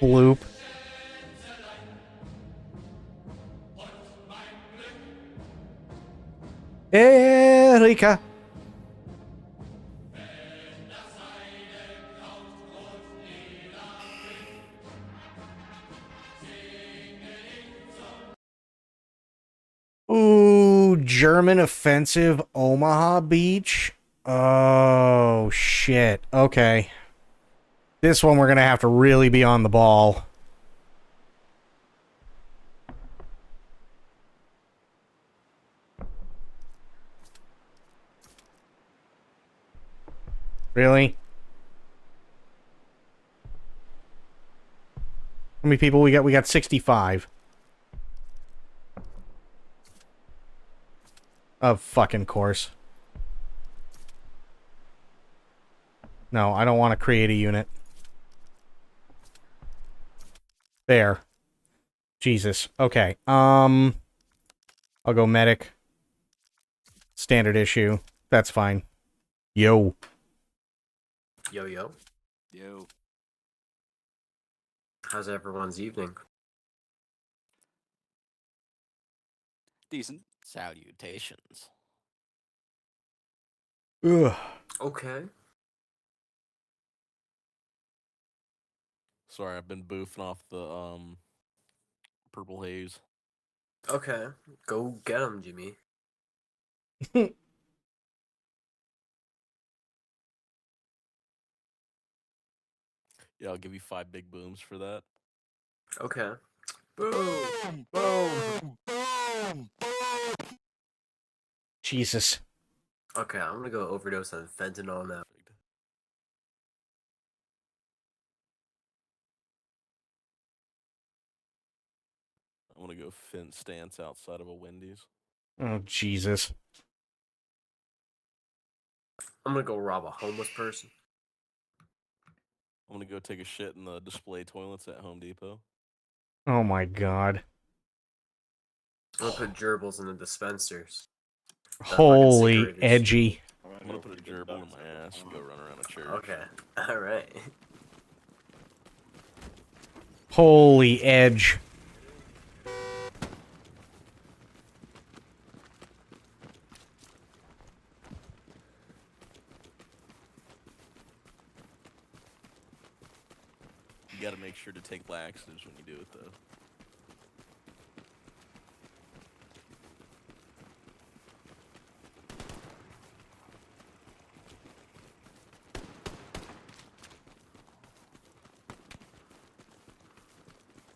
Bloop. Erika. Ooh, German offensive Omaha Beach. Oh, shit. Okay. This one we're going to have to really be on the ball. Really? How many people we got? We got 65. Of fucking course. No, I don't want to create a unit. There. Jesus. Okay. I'll go medic. Standard issue. That's fine. Yo. Yo, yo. Yo. How's everyone's evening? Decent. Salutations. Ugh. Okay. Sorry, I've been boofing off the purple haze. Okay. Go get him, Jimmy. Yeah, I'll give you 5 big booms for that. Okay. Boom! Boom! Boom! Jesus. Okay, I'm gonna go overdose on fentanyl now. I'm gonna go fin stance outside of a Wendy's. Oh, Jesus. I'm gonna go rob a homeless person. I'm gonna go take a shit in the display toilets at Home Depot. Oh, my God. I'm gonna put gerbils in the dispensers. Holy edgy. I'm gonna put a gerbil in my ass and go run around a church. Okay. Alright. Holy edge. You gotta make sure to take laxatives when you do it, though.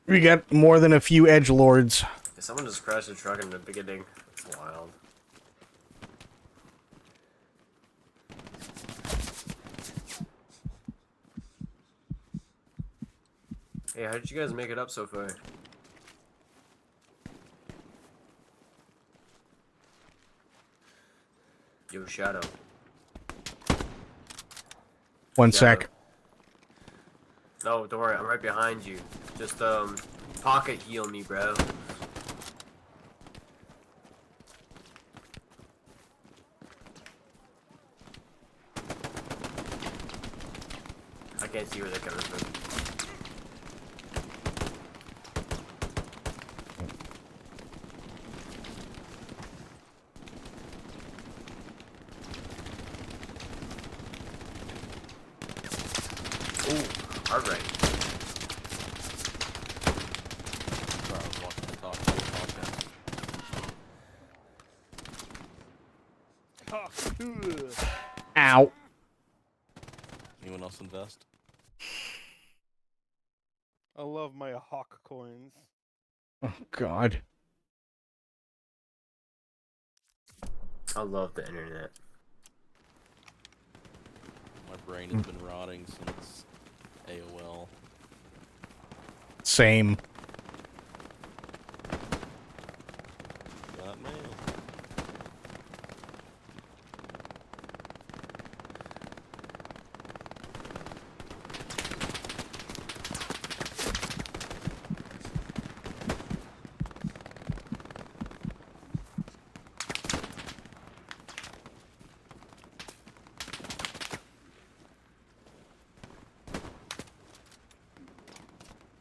We got more than a few edgelords. Someone just crashed a truck in the beginning. It's wild. Hey, how did you guys make it up so far? Yo, Shadow. One Shadow. sec. No, don't worry, I'm right behind you. Just, pocket heal me, bro. I can't see where they're coming from. Ooh, alright. Sorry, I was watching the talk podcast. Ow. Anyone else invest? I love my hawk coins. Oh, God. I love the internet. My brain has been rotting since AOL. Same. Got mail.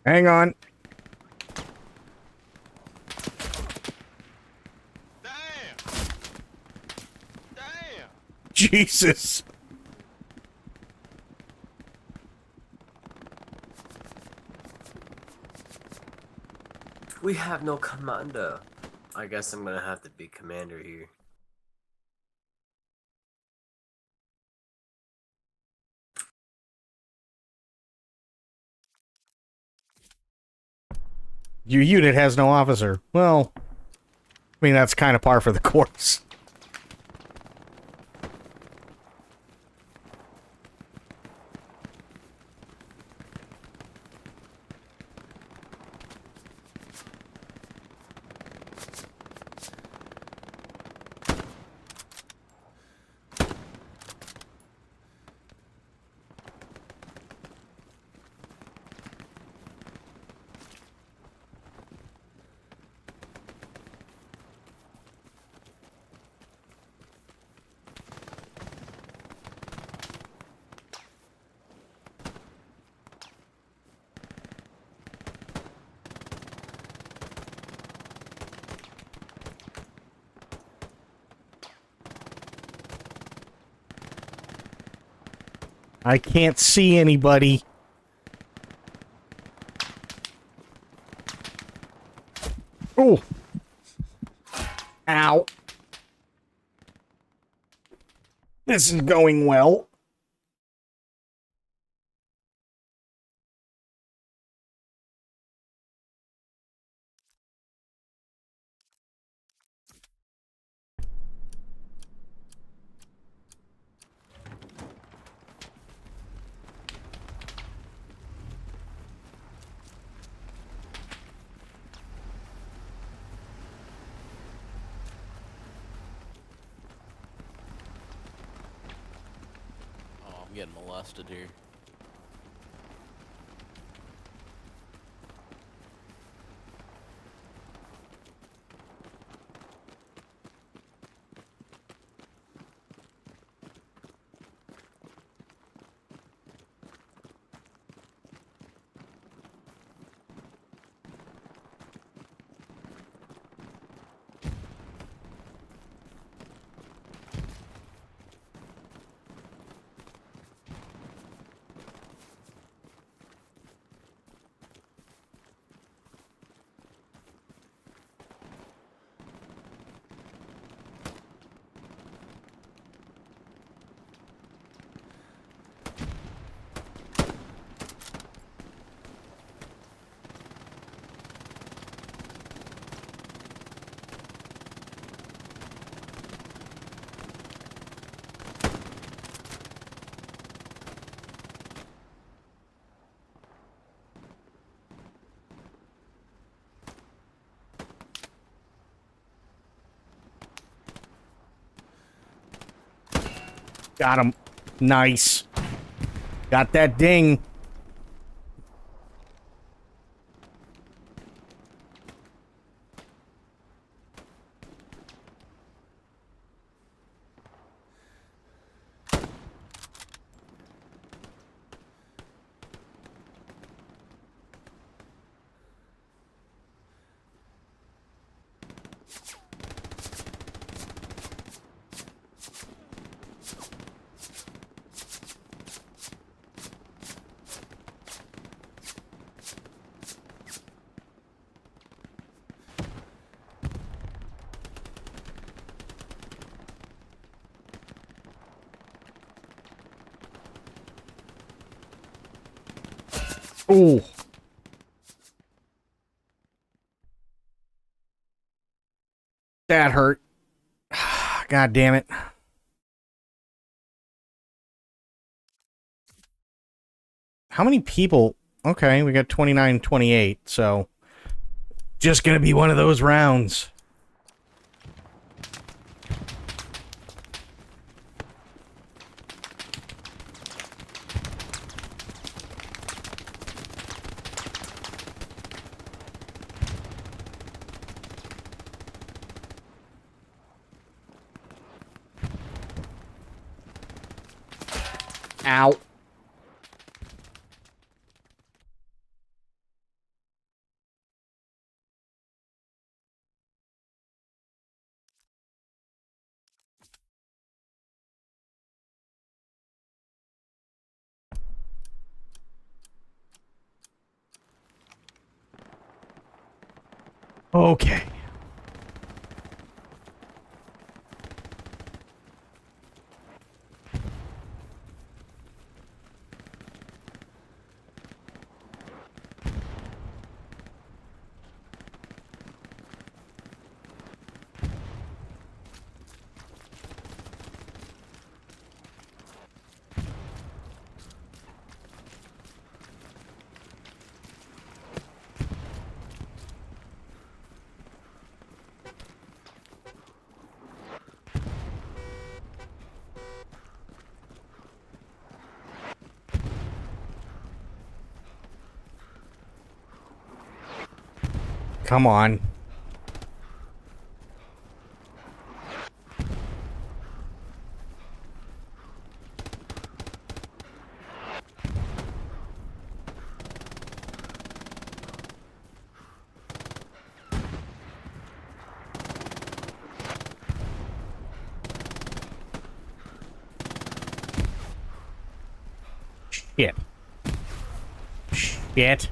Hang on. Damn! Damn! Jesus. We have no commander. I guess I'm gonna have to be commander here. Your unit has no officer. Well, I mean, that's kind of par for the course. I can't see anybody. Oh. Ow. This is going well. Oh, I'm getting molested here. Got him. Nice. Got that ding. Ooh. That hurt. God damn it. How many people? Okay, we got 29, 28, so just gonna be one of those rounds. Ow. Okay. Come on. Shit. Shit.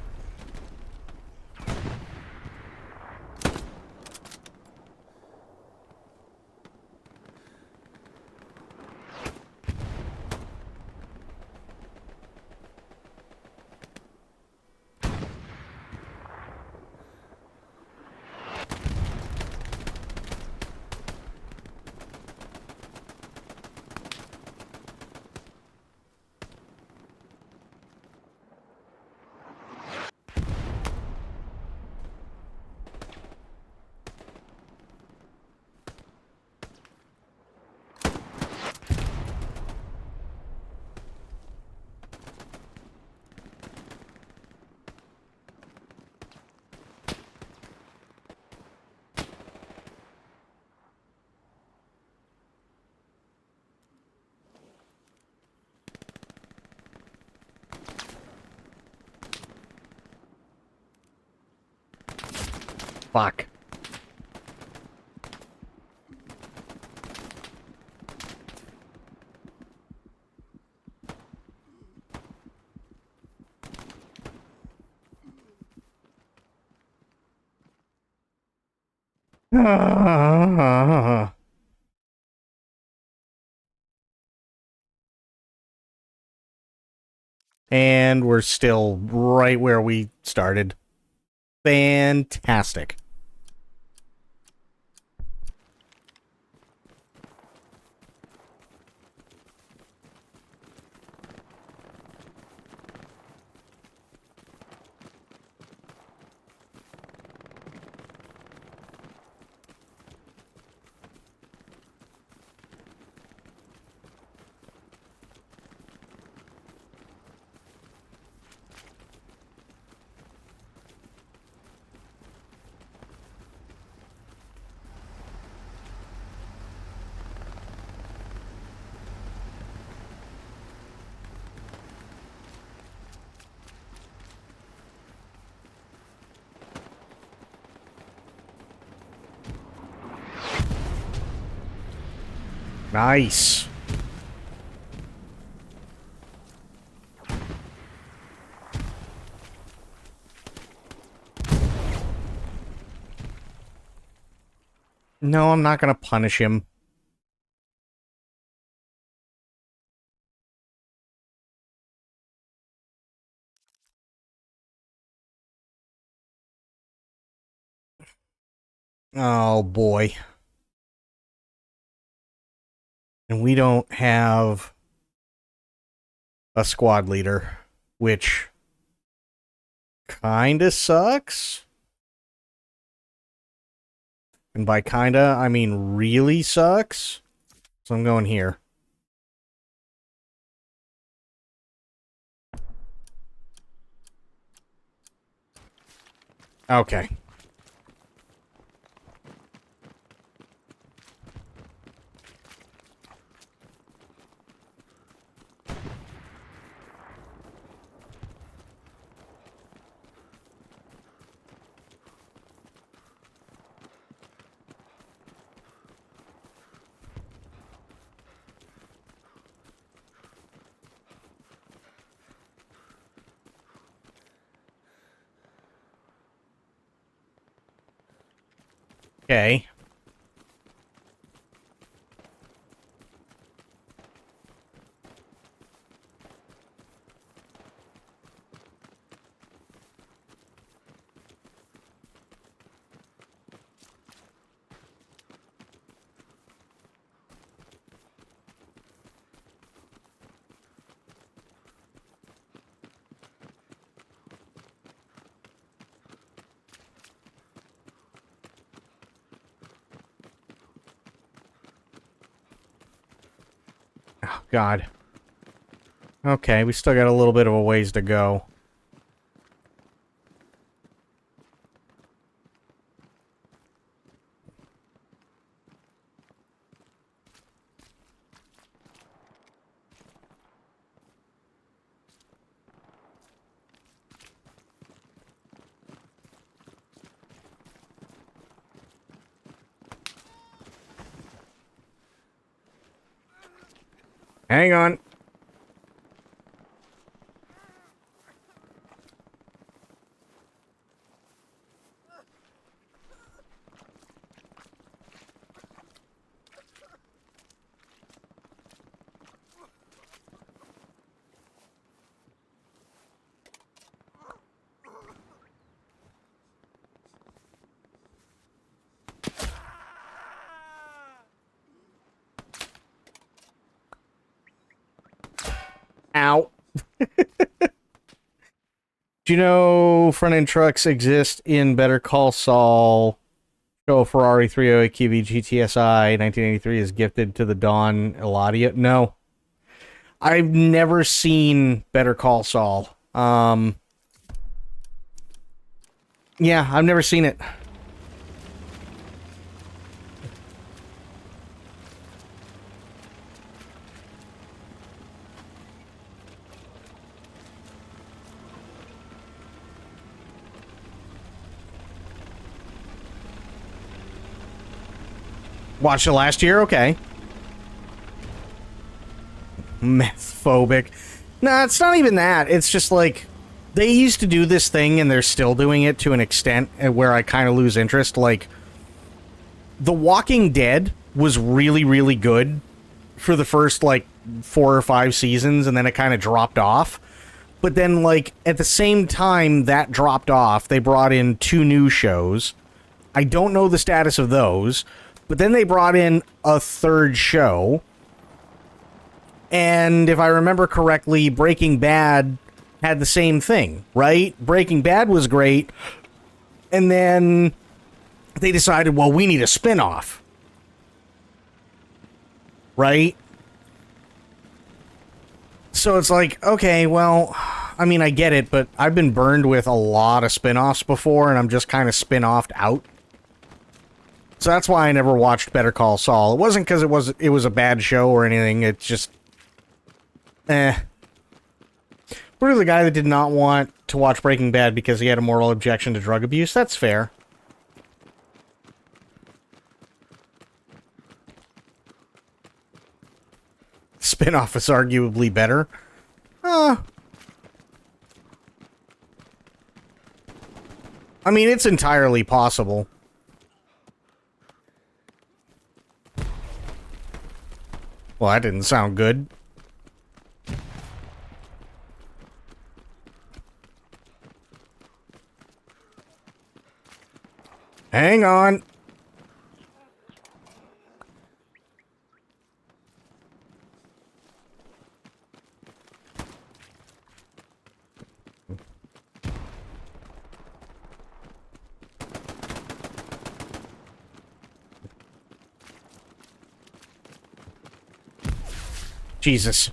Fuck. And we're still right where we started. Fantastic. Nice. No, I'm not gonna punish him. Oh, boy. And we don't have a squad leader, which kinda sucks. And by kinda, I mean really sucks. So I'm going here. Okay. Okay. Oh, God. Okay, we still got a little bit of a ways to go. Hang on. Ow. Do you know front-end trucks exist in Better Call Saul? Show Ferrari 308 QB GTSI 1983 is gifted to the Dawn Eladia. No. I've never seen Better Call Saul. Yeah, I've never seen it. Watched it last year? Okay. Meth-phobic. Nah, it's not even that. It's just like, they used to do this thing and they're still doing it to an extent where I kind of lose interest. Like, The Walking Dead was really, really good for the first, like, 4 or 5 seasons, and then it kind of dropped off. But then, like, at the same time that dropped off, they brought in 2 new shows. I don't know the status of those. But then they brought in a 3rd show. And if I remember correctly, Breaking Bad had the same thing, right? Breaking Bad was great. And then they decided, well, we need a spin-off. Right? So it's like, okay, well, I mean, I get it, but I've been burned with a lot of spin-offs before, and I'm just kind of spin-offed out. So that's why I never watched Better Call Saul. It wasn't because it was a bad show or anything. It's just, We're the guy that did not want to watch Breaking Bad because he had a moral objection to drug abuse. That's fair. spin-off is arguably better. I mean, it's entirely possible. Well, that didn't sound good. Hang on. Jesus.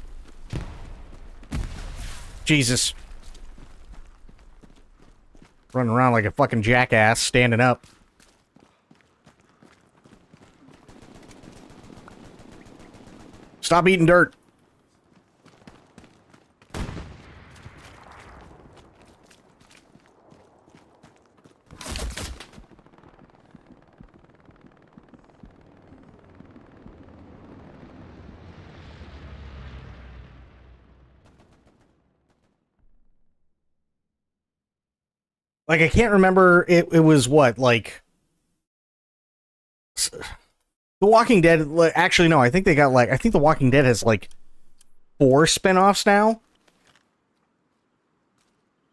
Jesus. Running around like a fucking jackass, standing up. Stop eating dirt. Like, I can't remember, it was what, like... The Walking Dead, actually, no, I think they got, like, I think The Walking Dead has, like, 4 spin-offs now?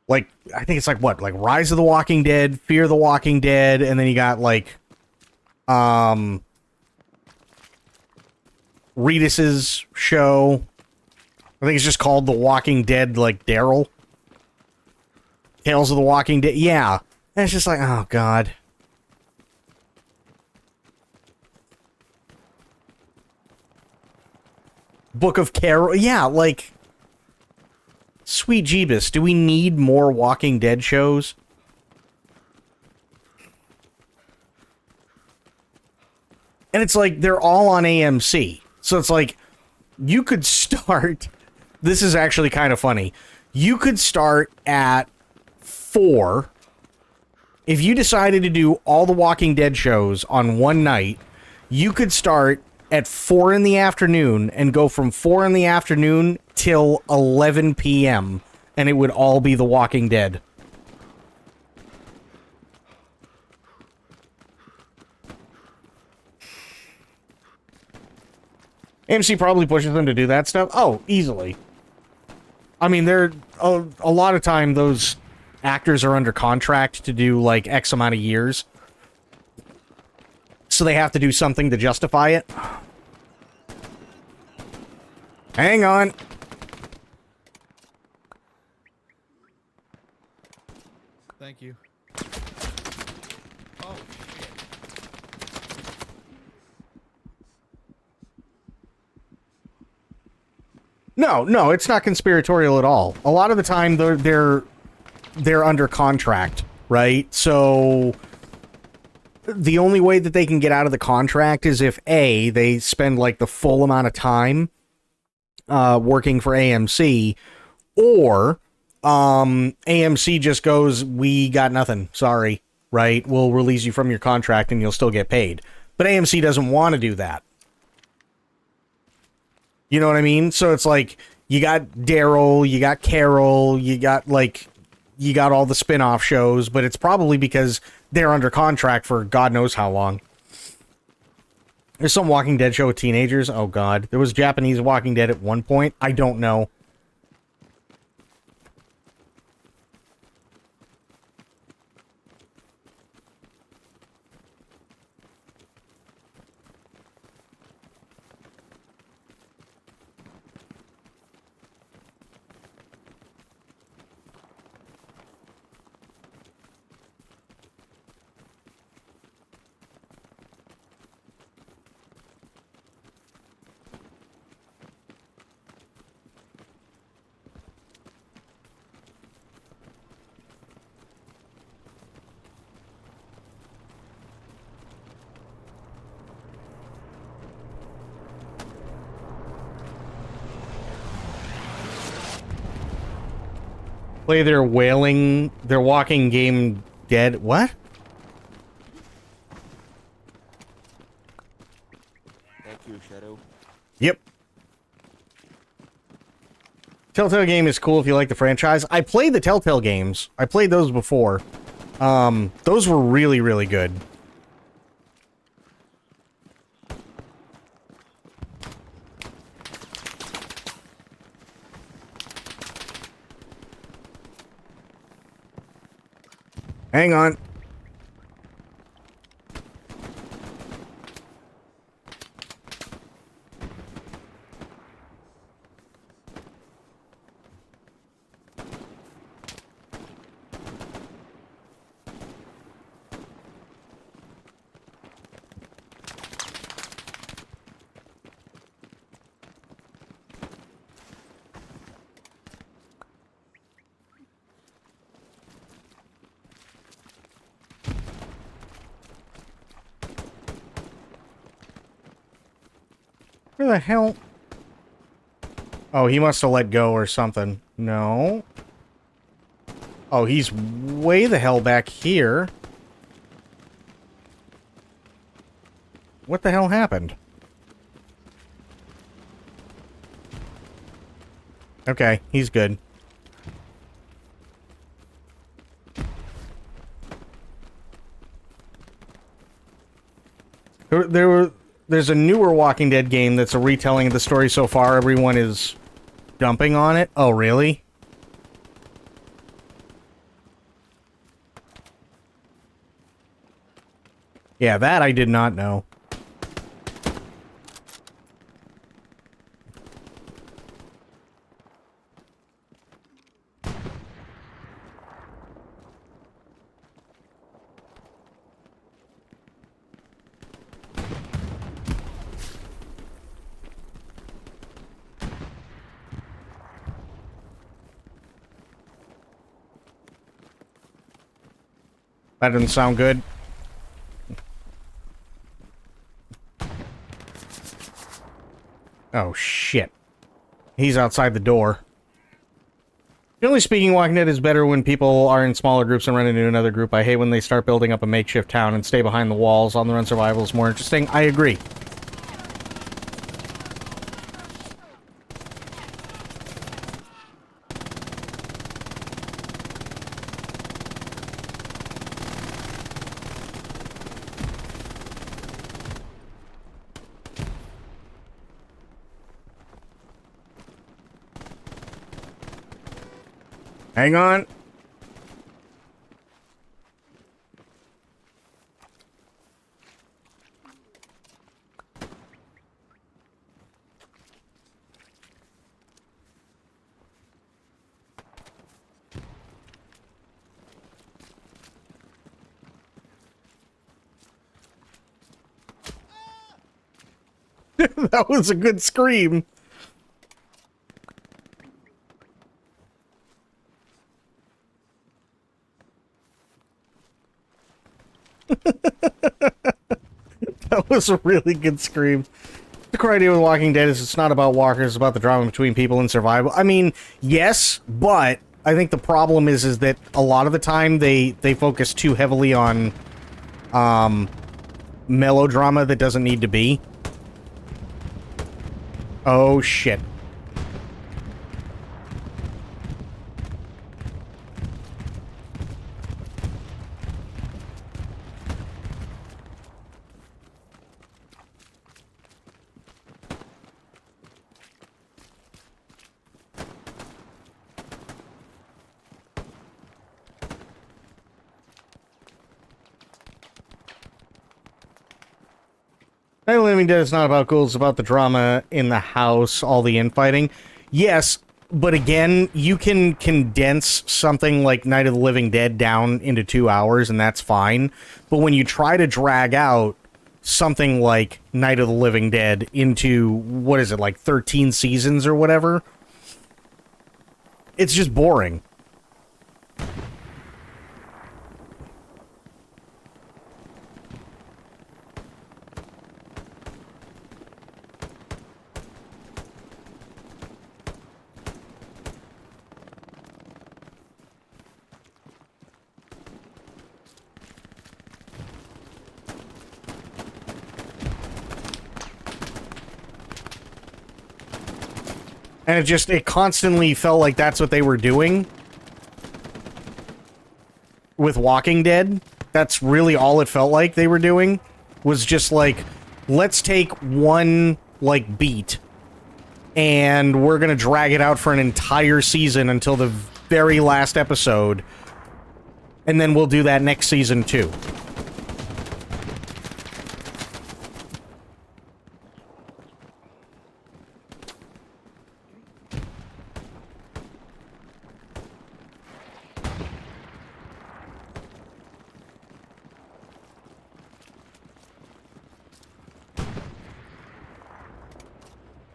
Like, I think it's, like, what, like, Rise of the Walking Dead, Fear the Walking Dead, and then you got, like, Reedus's show. I think it's just called The Walking Dead, like, Daryl. Tales of the Walking Dead. Yeah. And it's just like, oh, God. Book of Carol. Yeah, like... Sweet Jeebus, do we need more Walking Dead shows? And it's like, they're all on AMC. So it's like, you could start... This is actually kind of funny. You could start at 4. If you decided to do all the Walking Dead shows on one night, you could start at 4 in the afternoon and go from 4 in the afternoon till 11 p.m. and it would all be The Walking Dead. AMC probably pushes them to do that stuff. Oh, easily. I mean, they're a lot of time those actors are under contract to do like X amount of years. So they have to do something to justify it. Hang on. Thank you. Oh, No, it's not conspiratorial at all. A lot of the time they're under contract, right? So the only way that they can get out of the contract is if A, they spend like the full amount of time working for AMC, or AMC just goes, we got nothing, sorry, right? We'll release you from your contract and you'll still get paid. But AMC doesn't want to do that. You know what I mean? So it's like, you got Daryl, you got Carol, you got all the spin-off shows, but it's probably because they're under contract for God knows how long. There's some Walking Dead show with teenagers. Oh, God. There was Japanese Walking Dead at one point. I don't know. Play their walking game dead. What? Thank you, Shadow. Yep. Telltale game is cool if you like the franchise. I played the Telltale games. I played those before. Those were really, really good. Hang on. Where the hell? Oh, he must have let go or something. No. Oh, he's way the hell back here. What the hell happened? Okay, he's good. There's a newer Walking Dead game that's a retelling of the story so far. Everyone is dumping on it. Oh, really? Yeah, that I did not know. That doesn't sound good. Oh, shit. He's outside the door. Generally speaking, Walking Dead is better when people are in smaller groups and run into another group. I hate when they start building up a makeshift town and stay behind the walls. On the run survival is more interesting. I agree. Hang on. That was a good scream. That was a really good scream. The core idea with Walking Dead is it's not about walkers, it's about the drama between people and survival. I mean, yes, but I think the problem is that a lot of the time they focus too heavily on melodrama that doesn't need to be. Oh, shit. Night of the Living Dead is not about ghouls, it's about the drama in the house, all the infighting. Yes, but again, you can condense something like Night of the Living Dead down into 2 hours, and that's fine. But when you try to drag out something like Night of the Living Dead into, what is it, like 13 seasons or whatever, it's just boring. And it constantly felt like that's what they were doing with Walking Dead. That's really all it felt like they were doing, was just like, let's take one, like, beat, and we're gonna drag it out for an entire season until the very last episode, and then we'll do that next season too.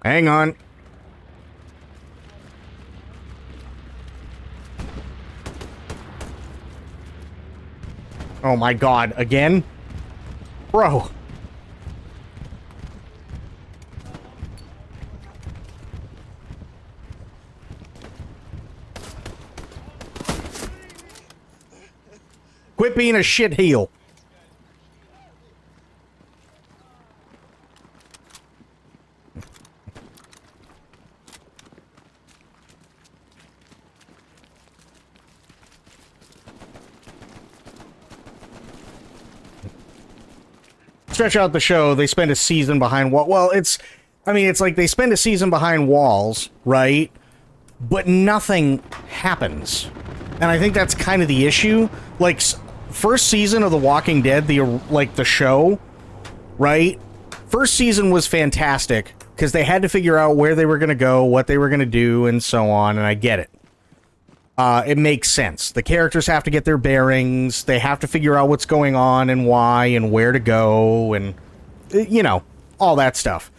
Hang on. Oh my god, again? Bro. Quit being a shitheel. Stretch out the show, they spend a season behind well, it's like they spend a season behind walls, right? But nothing happens. And I think that's kind of the issue. Like, first season of The Walking Dead, the show, right? First season was fantastic, because they had to figure out where they were going to go, what they were going to do, and so on, and I get it. It makes sense. The characters have to get their bearings, they have to figure out what's going on and why and where to go, and, you know, all that stuff.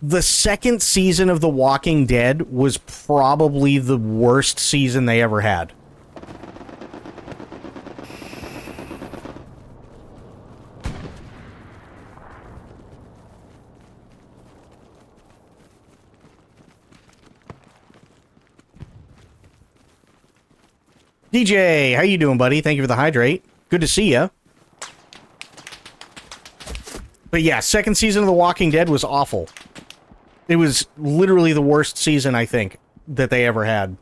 The second season of The Walking Dead was probably the worst season they ever had. DJ, how you doing, buddy? Thank you for the hydrate. Good to see ya. But yeah, second season of The Walking Dead was awful. It was literally the worst season, I think, that they ever had.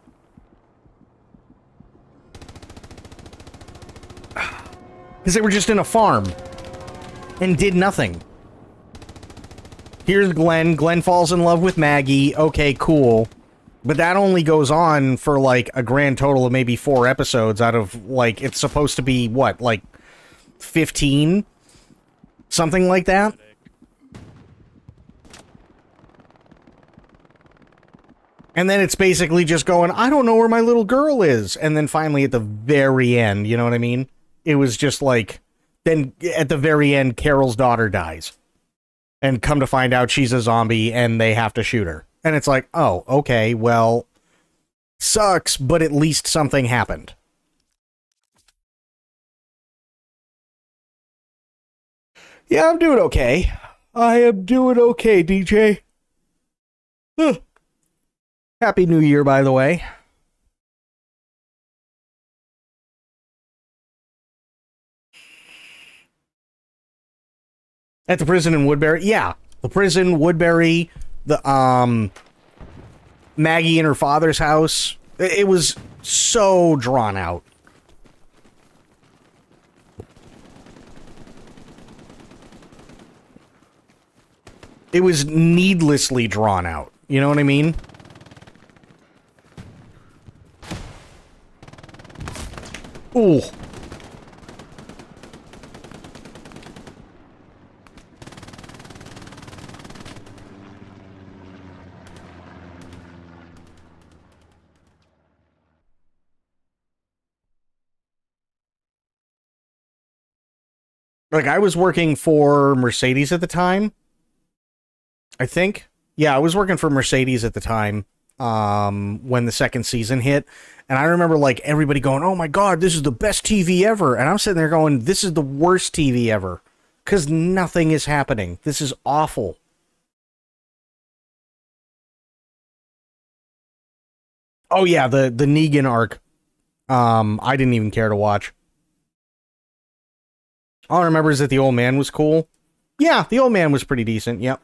Because they were just in a farm. And did nothing. Here's Glenn. Glenn falls in love with Maggie. Okay, cool. But that only goes on for, like, a grand total of maybe 4 episodes out of, like, it's supposed to be, what, like, 15? Something like that? And then it's basically just going, I don't know where my little girl is. And then finally at the very end, you know what I mean? It was just like, then at the very end, Carol's daughter dies. And come to find out she's a zombie and they have to shoot her. And it's like, oh, okay, well, sucks, but at least something happened. Yeah, I'm doing okay. I am doing okay, DJ. Ugh. Happy New Year, by the way. At the prison in Woodbury? Yeah. The prison, Woodbury, the, Maggie in her father's house. It was so drawn out. It was needlessly drawn out. You know what I mean? Ooh. Like, I was working for Mercedes at the time. I think. Yeah, I was working for Mercedes at the time, when the second season hit. And I remember, like, everybody going, oh my god, this is the best TV ever. And I'm sitting there going, this is the worst TV ever. Because nothing is happening. This is awful. Oh yeah, the Negan arc. I didn't even care to watch. All I remember is that the old man was cool. Yeah, the old man was pretty decent, yep.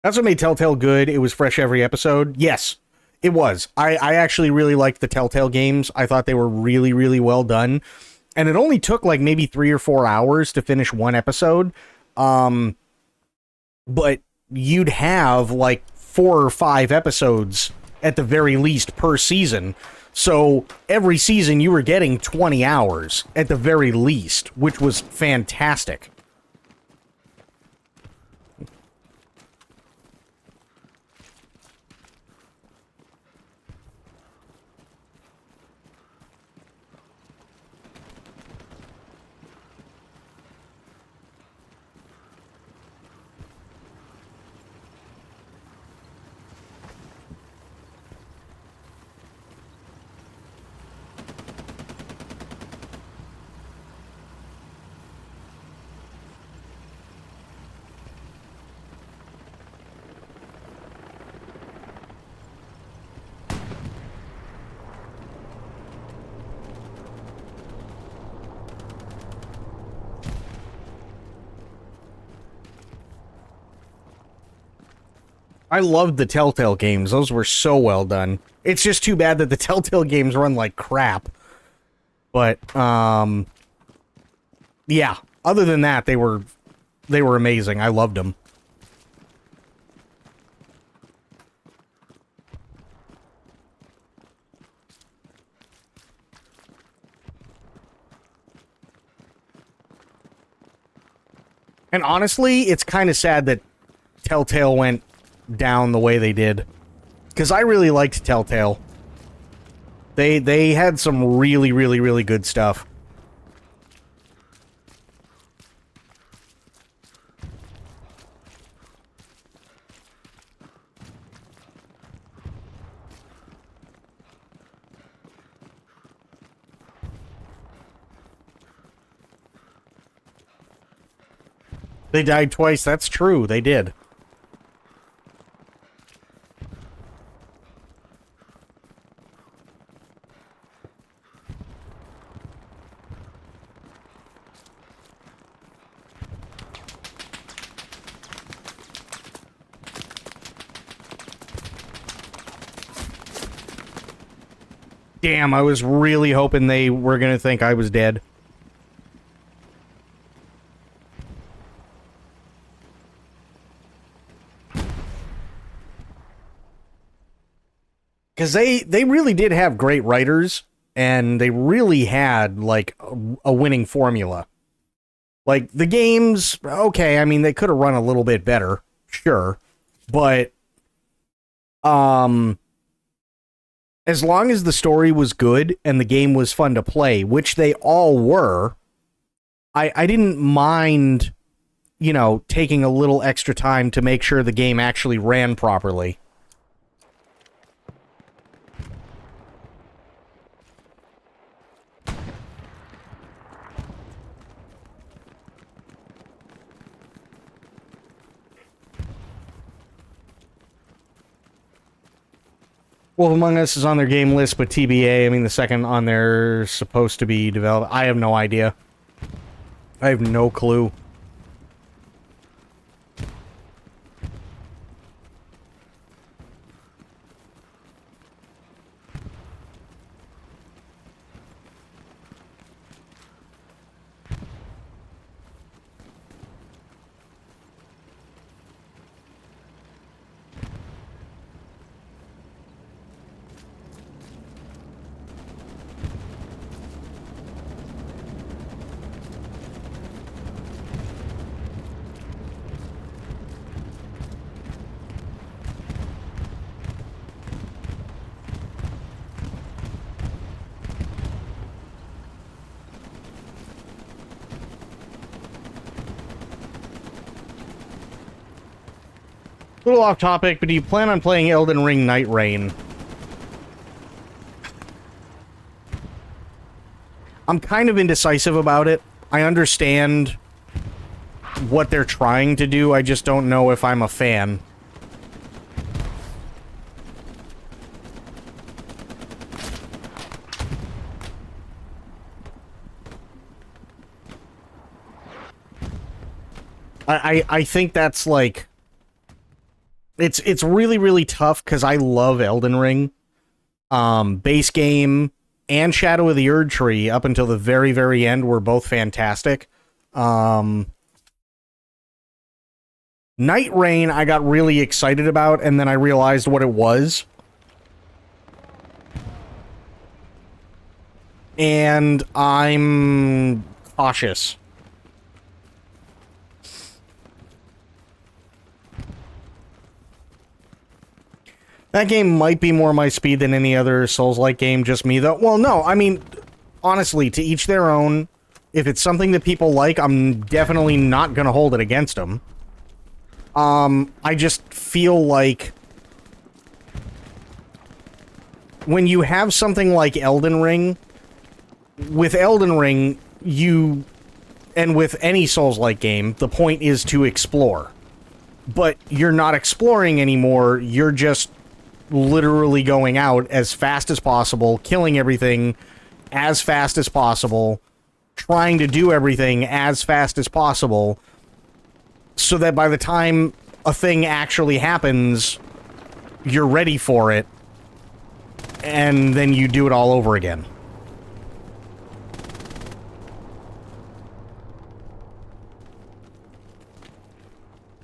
That's what made Telltale good. It was fresh every episode. Yes. It was. I actually really liked the Telltale games. I thought they were really, really well done. And it only took like maybe 3 or 4 hours to finish one episode. But you'd have like 4 or 5 episodes at the very least per season. So every season you were getting 20 hours at the very least, which was fantastic. I loved the Telltale games. Those were so well done. It's just too bad that the Telltale games run like crap. But, yeah. Other than that, they were amazing. I loved them. And honestly, it's kind of sad that Telltale went down the way they did, because I really liked Telltale. They had some really, really, really good stuff. They died twice. That's true. They did. Damn, I was really hoping they were gonna think I was dead. Because they really did have great writers, and they really had, like, a winning formula. Like, the games, okay, I mean, they could have run a little bit better, sure, but, as long as the story was good and the game was fun to play, which they all were, I didn't mind, you know, taking a little extra time to make sure the game actually ran properly. Wolf Among Us is on their game list, but TBA, I mean, the second on there supposed to be developed. I have no idea. I have no clue. A little off topic, but do you plan on playing Elden Ring Night Rain? I'm kind of indecisive about it. I understand what they're trying to do, I just don't know if I'm a fan. I think that's like It's really, really tough because I love Elden Ring. Base game and Shadow of the Erd Tree up until the very, very end were both fantastic. Night Rain I got really excited about, and then I realized what it was. And I'm cautious. That game might be more my speed than any other Souls-like game, just me, though. Well, no, I mean, honestly, to each their own. If it's something that people like, I'm definitely not going to hold it against them. I just feel like when you have something like Elden Ring, with Elden Ring, and with any Souls-like game, the point is to explore. But you're not exploring anymore, you're just literally going out as fast as possible, killing everything as fast as possible, trying to do everything as fast as possible, so that by the time a thing actually happens, you're ready for it, and then you do it all over again.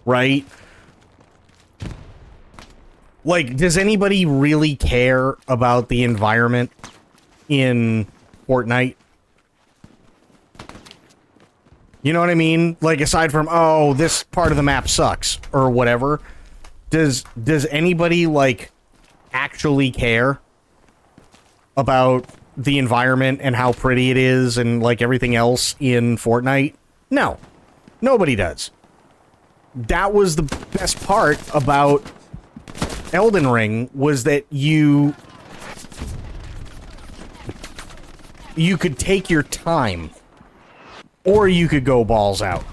Right? Like, does anybody really care about the environment in Fortnite? You know what I mean? Like, aside from, oh, this part of the map sucks, or whatever. Does anybody, like, actually care about the environment and how pretty it is and, like, everything else in Fortnite? No. Nobody does. That was the best part about Elden Ring, was that you could take your time, or you could go balls out.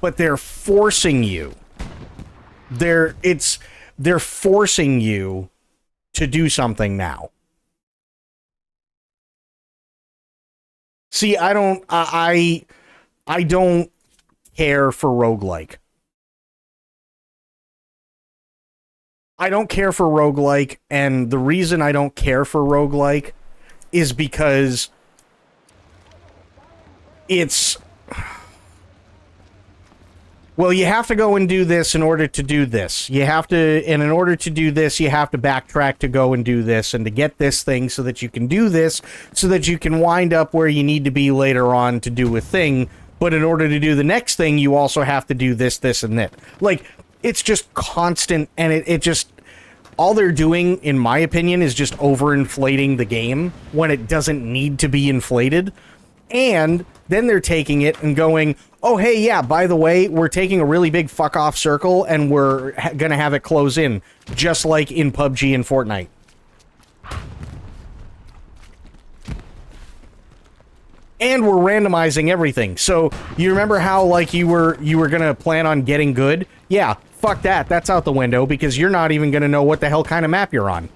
But they're forcing you. They're forcing you to do something now. See, I don't care for roguelike. I don't care for roguelike, and the reason I don't care for roguelike is because it's... Well, you have to go and do this in order to do this. You have to, and in order to do this, you have to backtrack to go and do this, and to get this thing so that you can do this, so that you can wind up where you need to be later on to do a thing. But in order to do the next thing, you also have to do this, this, and that. Like, it's just constant, and it just... All they're doing, in my opinion, is just overinflating the game when it doesn't need to be inflated. And then they're taking it and going, oh, hey, yeah, by the way, we're taking a really big fuck-off circle and we're gonna have it close in, just like in PUBG and Fortnite. And we're randomizing everything. So, you remember how, like, you were gonna plan on getting good? Yeah, fuck that. That's out the window, because you're not even gonna know what the hell kind of map you're on.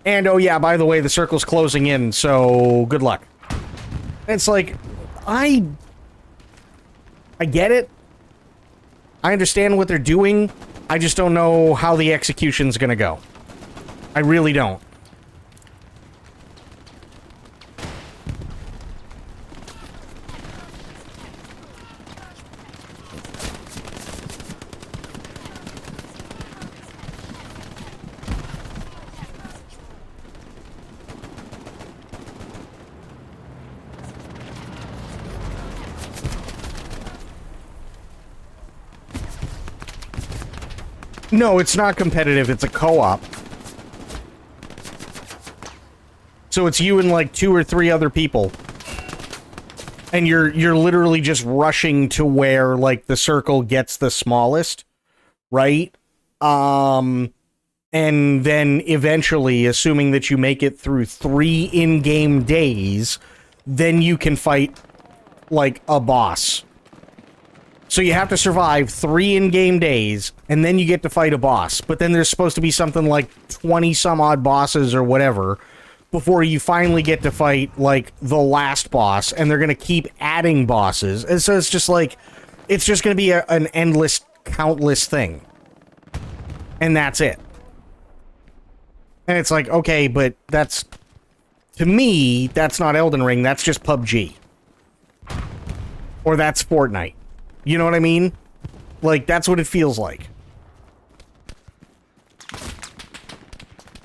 And, oh yeah, by the way, the circle's closing in, so good luck. It's like, I get it. I understand what they're doing. I just don't know how the execution's gonna go. I really don't. No, it's not competitive, it's a co-op. So it's you and like 2 or 3 other people. And you're literally just rushing to where like the circle gets the smallest, right? And then eventually, assuming that you make it through 3 in-game days, then you can fight like a boss. So you have to survive 3 in-game days, and then you get to fight a boss. But then there's supposed to be something like 20-some-odd bosses or whatever before you finally get to fight, like, the last boss, and they're gonna keep adding bosses. And so it's just like, it's just gonna be an endless, countless thing. And that's it. And it's like, okay, but that's... To me, that's not Elden Ring, that's just PUBG. Or that's Fortnite. You know what I mean? Like, that's what it feels like.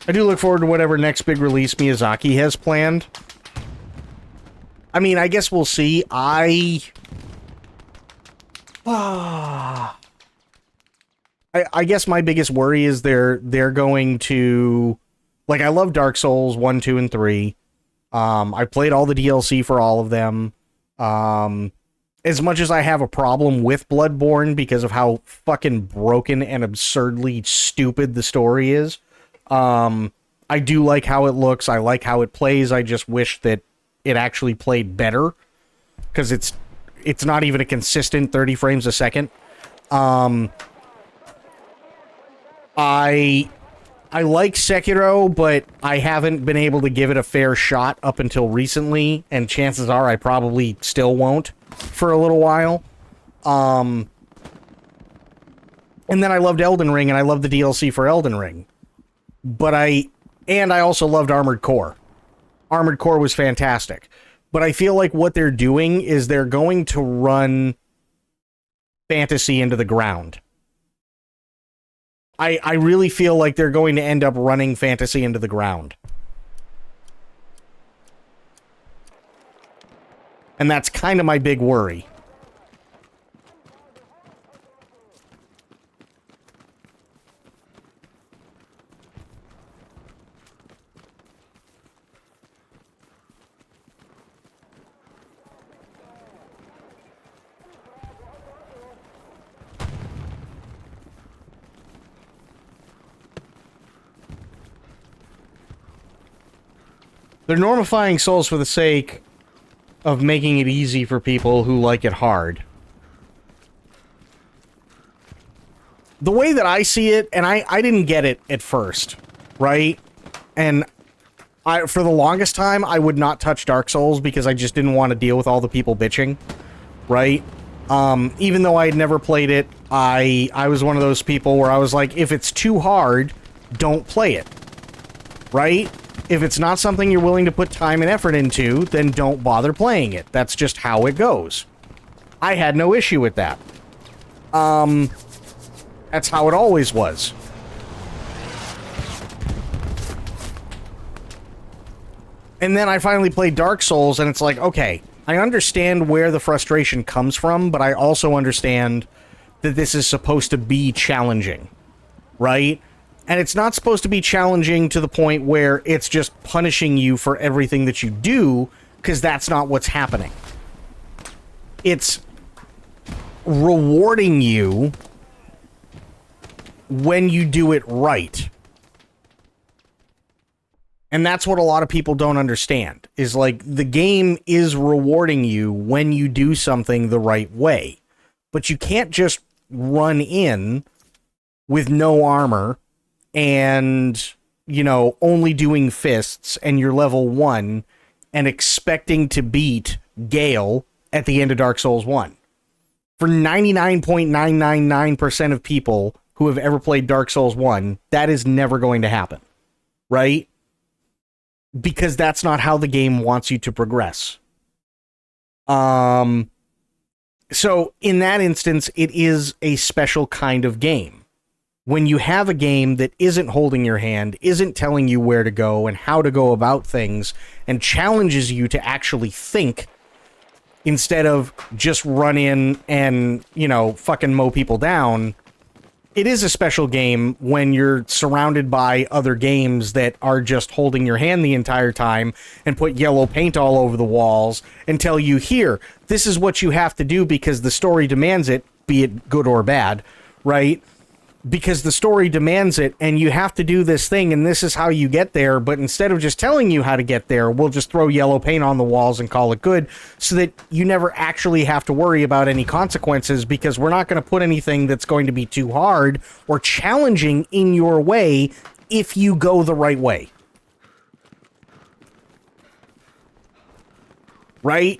I do look forward to whatever next big release Miyazaki has planned. I mean, I guess we'll see. I guess my biggest worry is they're going to... Like, I love Dark Souls 1, 2, and 3. I played all the DLC for all of them. As much as I have a problem with Bloodborne because of how fucking broken and absurdly stupid the story is, I do like how it looks. I like how it plays. I just wish that it actually played better, because it's not even a consistent 30 frames a second. I like Sekiro, but I haven't been able to give it a fair shot up until recently, and chances are I probably still won't for a little while. And then I loved Elden Ring, and I loved the DLC for Elden Ring. But I also loved Armored Core. Armored Core was fantastic. But I feel like what they're doing is they're going to run fantasy into the ground. I really feel like they're going to end up running fantasy into the ground. And that's kind of my big worry. They're normifying Souls for the sake of making it easy for people who like it hard. The way that I see it, and I didn't get it at first, right? And for the longest time, I would not touch Dark Souls because I just didn't want to deal with all the people bitching, right? Even though I had never played it, I was one of those people where I was like, if it's too hard, don't play it, right? If it's not something you're willing to put time and effort into, then don't bother playing it. That's just how it goes. I had no issue with that. That's how it always was. And then I finally played Dark Souls, and it's like, okay, I understand where the frustration comes from, but I also understand that this is supposed to be challenging, right? And it's not supposed to be challenging to the point where it's just punishing you for everything that you do, because that's not what's happening. It's rewarding you when you do it right. And that's what a lot of people don't understand, is like, the game is rewarding you when you do something the right way. But you can't just run in with no armor and, you know, only doing fists, and you're level 1, and expecting to beat Gale at the end of Dark Souls 1. For 99.999% of people who have ever played Dark Souls 1, that is never going to happen, right? Because that's not how the game wants you to progress. So in that instance, it is a special kind of game. When you have a game that isn't holding your hand, isn't telling you where to go and how to go about things, and challenges you to actually think instead of just run in and, you know, fucking mow people down, it is a special game when you're surrounded by other games that are just holding your hand the entire time and put yellow paint all over the walls and tell you, here, this is what you have to do because the story demands it, be it good or bad, right? Because the story demands it, and you have to do this thing, and this is how you get there, but instead of just telling you how to get there, we'll just throw yellow paint on the walls and call it good, so that you never actually have to worry about any consequences, because we're not going to put anything that's going to be too hard or challenging in your way if you go the right way. Right?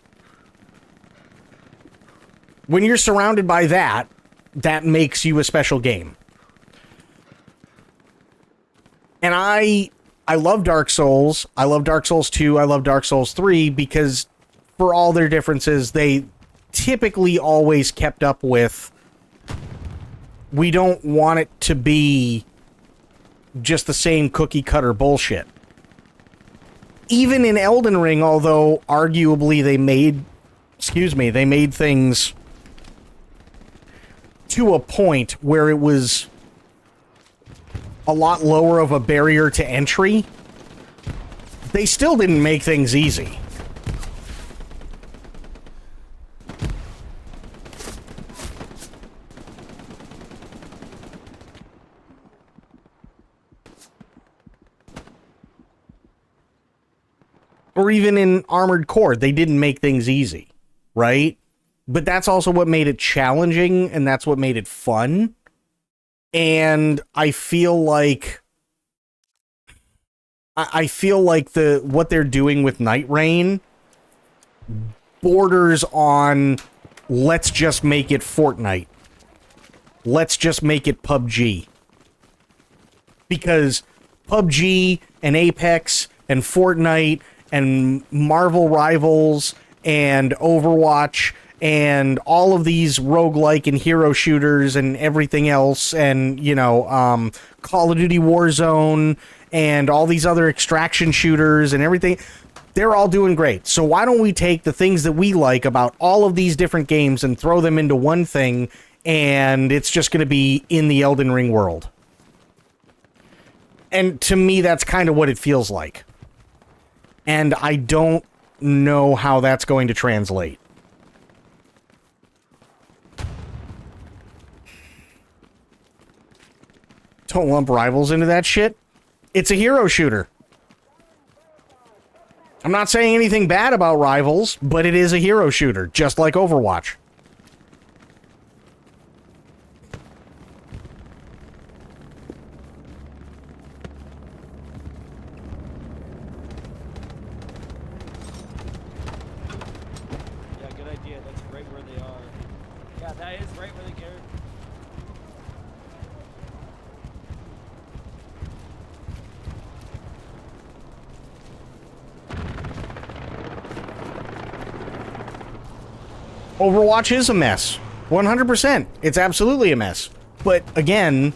When you're surrounded by that, that makes you a special game. And I love Dark Souls. I love Dark Souls 2. I love Dark Souls 3 because for all their differences, they typically always kept up with, we don't want it to be just the same cookie cutter bullshit. Even in Elden Ring, although arguably they made things to a point where it was a lot lower of a barrier to entry, they still didn't make things easy. Or even in Armored Core, they didn't make things easy, right? But that's also what made it challenging, and that's what made it fun. And I feel like what they're doing with Night Rain borders on, let's just make it Fortnite. Let's just make it PUBG. Because PUBG and Apex and Fortnite and Marvel Rivals and Overwatch and all of these roguelike and hero shooters and everything else, and, you know, Call of Duty Warzone and all these other extraction shooters and everything, they're all doing great. So why don't we take the things that we like about all of these different games and throw them into one thing, and it's just going to be in the Elden Ring world? And to me, that's kind of what it feels like. And I don't know how that's going to translate. Don't lump Rivals into that shit. It's a hero shooter. I'm not saying anything bad about Rivals, but it is a hero shooter, just like Overwatch. Overwatch is a mess. 100%. It's absolutely a mess. But again,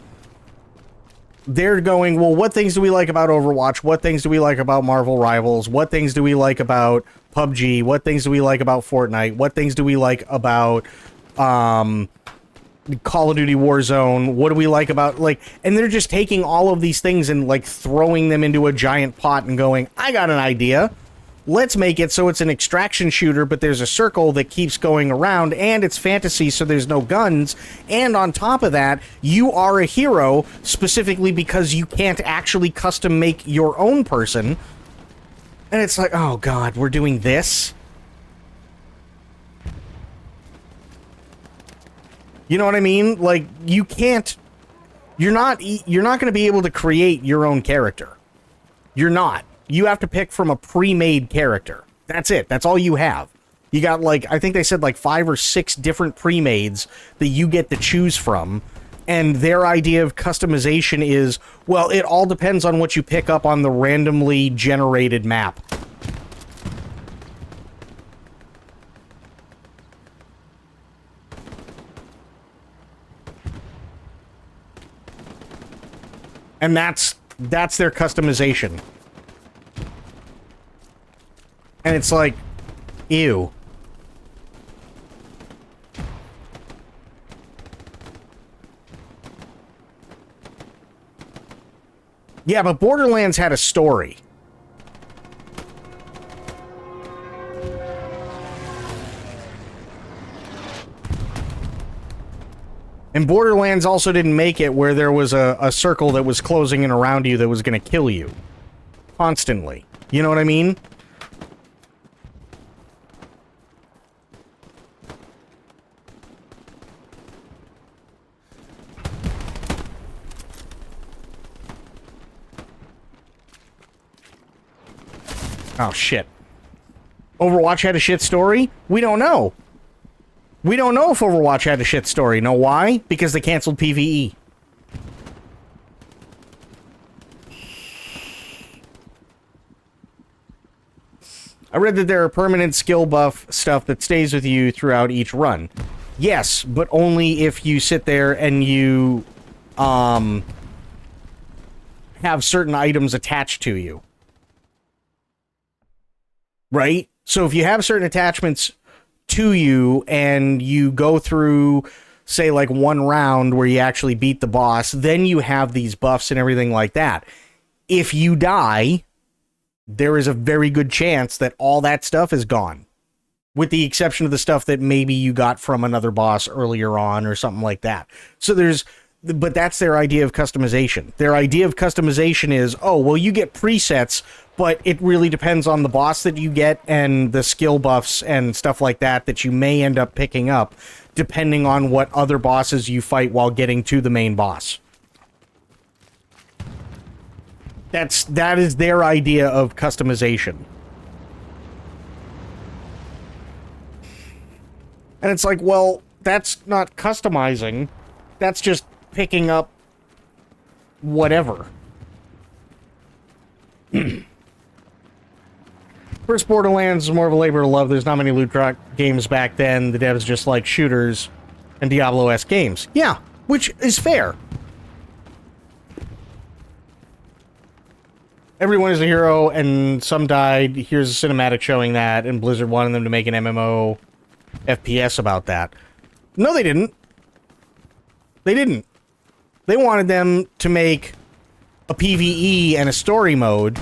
they're going, well, what things do we like about Overwatch? What things do we like about Marvel Rivals? What things do we like about PUBG? What things do we like about Fortnite? What things do we like about Call of Duty Warzone? What do we like about, like, and they're just taking all of these things and, like, throwing them into a giant pot and going, I got an idea. Let's make it so it's an extraction shooter, but there's a circle that keeps going around, and it's fantasy, so there's no guns. And on top of that, you are a hero specifically because you can't actually custom make your own person. And it's like, oh god, we're doing this? You know what I mean? Like, you can't... You're not going to be able to create your own character. You're not. You have to pick from a pre-made character. That's it. That's all you have. You got, like, I think they said, like, 5 or 6 different pre-mades that you get to choose from. And their idea of customization is, well, it all depends on what you pick up on the randomly generated map. And that's their customization. And it's like, ew. Yeah, but Borderlands had a story. And Borderlands also didn't make it where there was a circle that was closing in around you that was going to kill you. Constantly. You know what I mean? Oh, shit. Overwatch had a shit story? We don't know. We don't know if Overwatch had a shit story. Know why? Because they canceled PvE. I read that there are permanent skill buff stuff that stays with you throughout each run. Yes, but only if you sit there and you have certain items attached to you. Right? So if you have certain attachments to you and you go through, say, like one round where you actually beat the boss, then you have these buffs and everything like that. If you die, there is a very good chance that all that stuff is gone, with the exception of the stuff that maybe you got from another boss earlier on or something like that. So but that's their idea of customization. Their idea of customization is, oh, well, you get presets, but it really depends on the boss that you get and the skill buffs and stuff like that you may end up picking up, depending on what other bosses you fight while getting to the main boss. That is their idea of customization. And it's like, well, that's not customizing. That's just picking up whatever. First Borderlands is more of a labor of love. There's not many loot drop games back then. The devs just like shooters and Diablo-esque games. Yeah, which is fair. Everyone is a hero, and some died. Here's a cinematic showing that, and Blizzard wanted them to make an MMO FPS about that. No, they didn't. They didn't. They wanted them to make a PvE and a story mode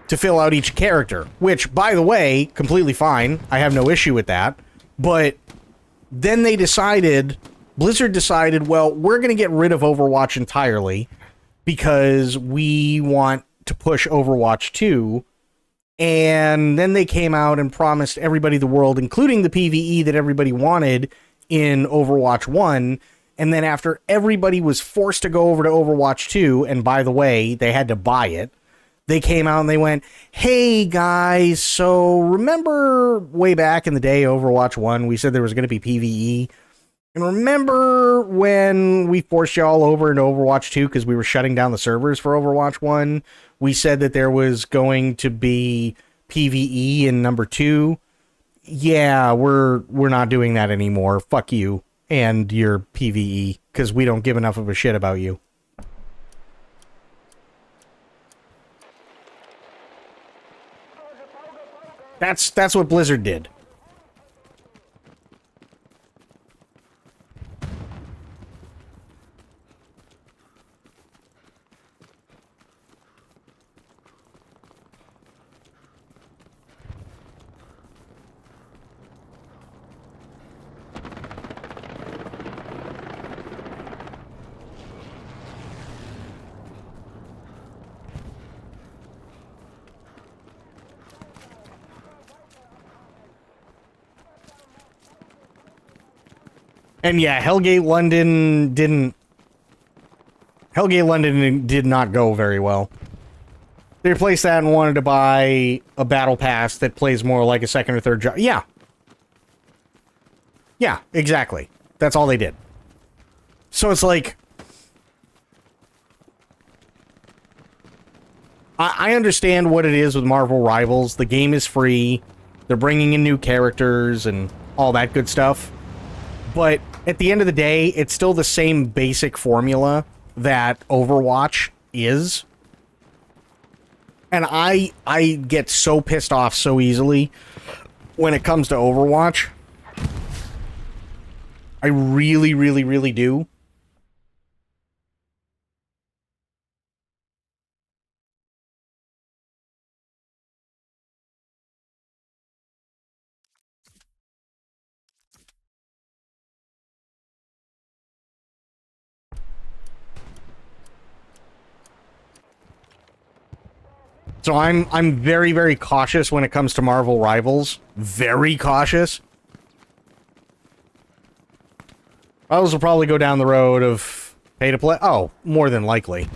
to fill out each character, which, by the way, completely fine. I have no issue with that. But then Blizzard decided, well, we're going to get rid of Overwatch entirely because we want to push Overwatch 2, and then they came out and promised everybody the world, including the PvE that everybody wanted in Overwatch 1, and then after everybody was forced to go over to Overwatch 2, and by the way, they had to buy it, they came out and they went, hey guys, so remember way back in the day, Overwatch 1, we said there was going to be PvE? And remember when we forced y'all over into Overwatch 2 because we were shutting down the servers for Overwatch 1? We said that there was going to be PvE in number 2. Yeah, we're not doing that anymore. Fuck you and your PvE, because we don't give enough of a shit about you. That's what Blizzard did. And yeah, Hellgate London did not go very well. They replaced that and wanted to buy a battle pass that plays more like a second or third job. Yeah. Yeah, exactly. That's all they did. So it's like, I understand what it is with Marvel Rivals. The game is free. They're bringing in new characters and all that good stuff. But at the end of the day, it's still the same basic formula that Overwatch is. And I get so pissed off so easily when it comes to Overwatch. I really, really, really do. So I'm very, very cautious when it comes to Marvel Rivals. Very cautious. Others will probably go down the road of pay to play. Oh, more than likely.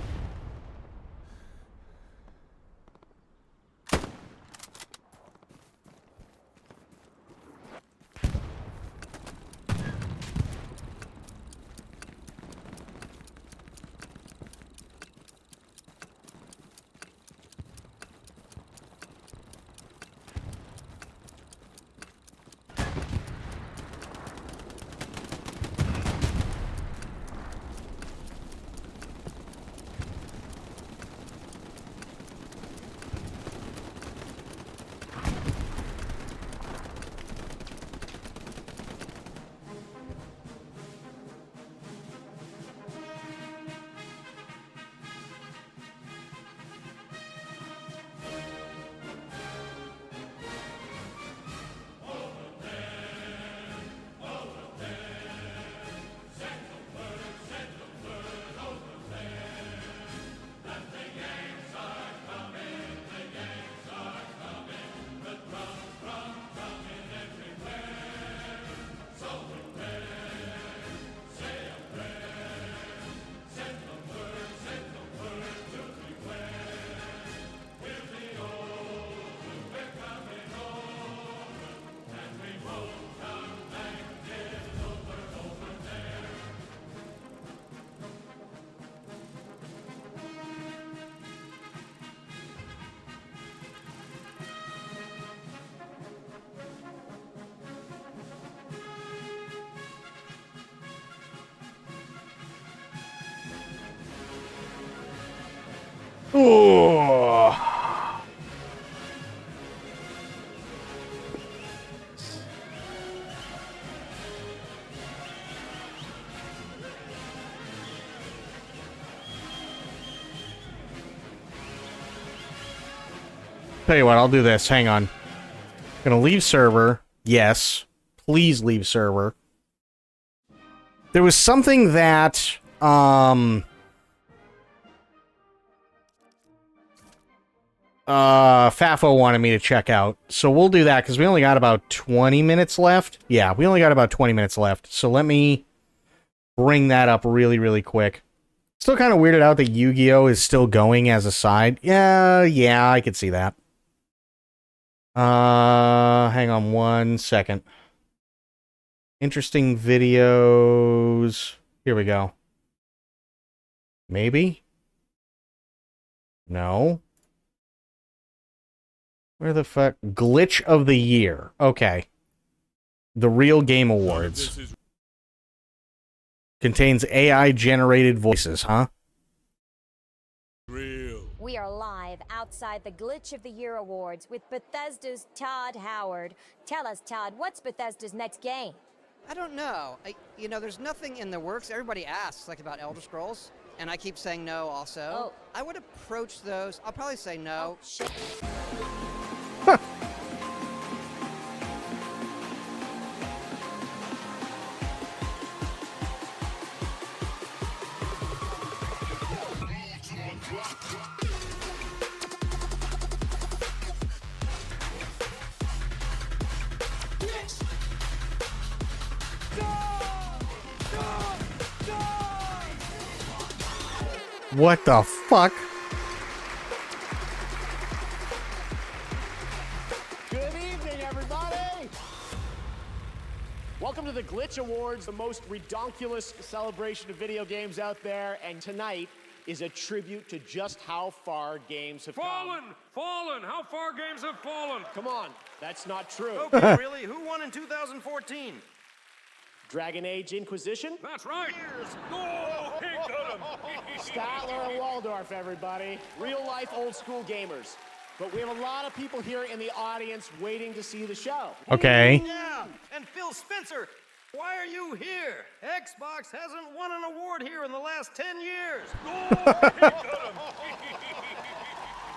Oh. Tell you what, I'll do this. Hang on. Gonna leave server. Yes. Please leave server. There was something that, Fafo wanted me to check out. So we'll do that, because we only got about 20 minutes left. Yeah, we only got about 20 minutes left. So let me bring that up really, really quick. Still kind of weirded out that Yu-Gi-Oh! Is still going as a side. Yeah, I could see that. Hang on one second. Interesting videos. Here we go. Maybe? No. Where the fuck? Glitch of the Year. Okay. The Real Game Awards. Contains AI-generated voices, huh? We are live outside the Glitch of the Year Awards with Bethesda's Todd Howard. Tell us, Todd, what's Bethesda's next game? I don't know. There's nothing in the works. Everybody asks, like, about Elder Scrolls, and I keep saying no also. Oh. I would approach those. I'll probably say no. Oh, shit. What the fuck? Good evening, everybody! Welcome to the Glitch Awards, the most redonkulous celebration of video games out there, and tonight is a tribute to just how far games have come. Fallen! How far games have fallen? Come on, that's not true. Okay, really? Who won in 2014? Dragon Age Inquisition? That's right! Oh, he got him! Statler and Waldorf, everybody. Real-life, old-school gamers. But we have a lot of people here in the audience waiting to see the show. Okay. Yeah, and Phil Spencer, why are you here? Xbox hasn't won an award here in the last 10 years. Oh, he got him!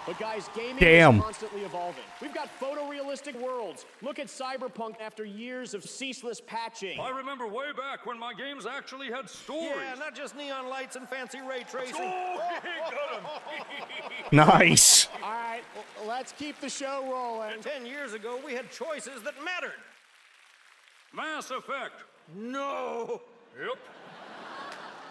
But guys, gaming Damn. is constantly evolving. We've got photorealistic worlds. Look at Cyberpunk after years of ceaseless patching. I remember way back when my games actually had stories. Yeah, not just neon lights and fancy ray tracing. Oh, he got him! Nice. All right, let's keep the show rolling. 10 years ago, we had choices that mattered. Mass Effect. No. Yep.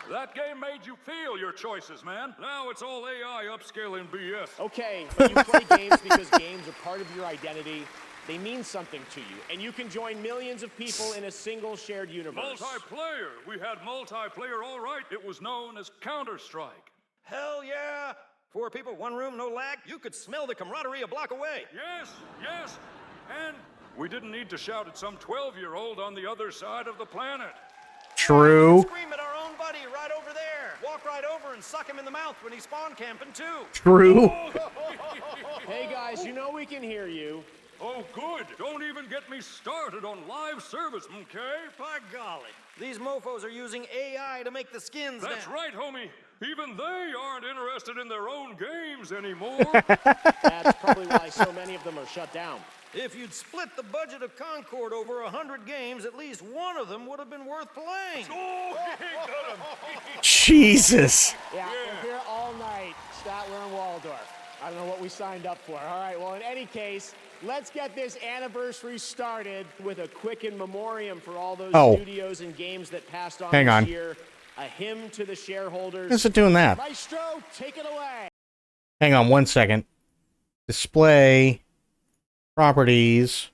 That game made you feel your choices, man. Now it's all AI upscaling BS. Okay, but you play games because games are part of your identity. They mean something to you, and you can join millions of people in a single shared universe. Multiplayer. We had multiplayer, all right. It was known as Counter-Strike. Hell yeah. 4 people, 1 room, no lag. You could smell the camaraderie a block away. Yes. And we didn't need to shout at some 12-year-old on the other side of the planet. True. Scream at our own buddy right over there. Walk right over and suck him in the mouth when he's spawn camping too. True. Hey guys, you know we can hear you. Oh, good. Don't even get me started on live service, okay? By golly. These mofos are using AI to make the skins. That's right, homie. Even they aren't interested in their own games anymore. That's probably why so many of them are shut down. If you'd split the budget of Concord over 100 games, at least one of them would have been worth playing. Oh, he got him. Jesus. Yeah, we're here all night, Statler and Waldorf. I don't know what we signed up for. All right, well, in any case, let's get this anniversary started with a quick in memoriam for all those studios and games that passed on this year. A hymn to the shareholders. What's it doing that? Maestro, take it away. Hang on one second. Display. Properties.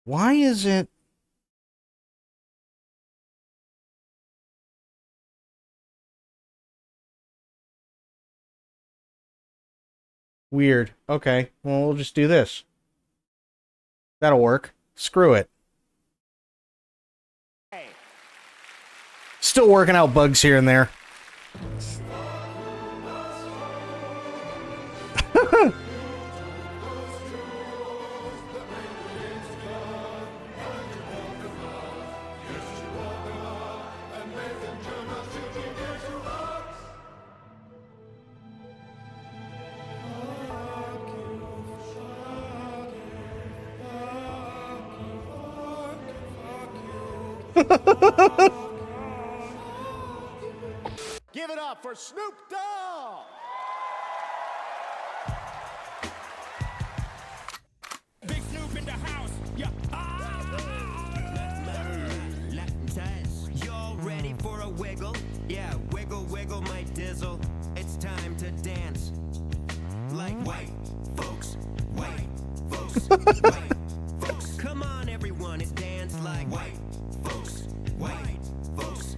Why is it? Weird. Okay, well, we'll just do this. That'll work. Screw it. Still working out bugs here and there. Give it up for Snoop Dogg! Big Snoop in the house. Yeah. Y'all ready for a wiggle? Yeah, wiggle, wiggle my dizzle. It's time to dance. Like white folks, white folks, white folks. Come on, everyone, it's dance like white folks, white folks.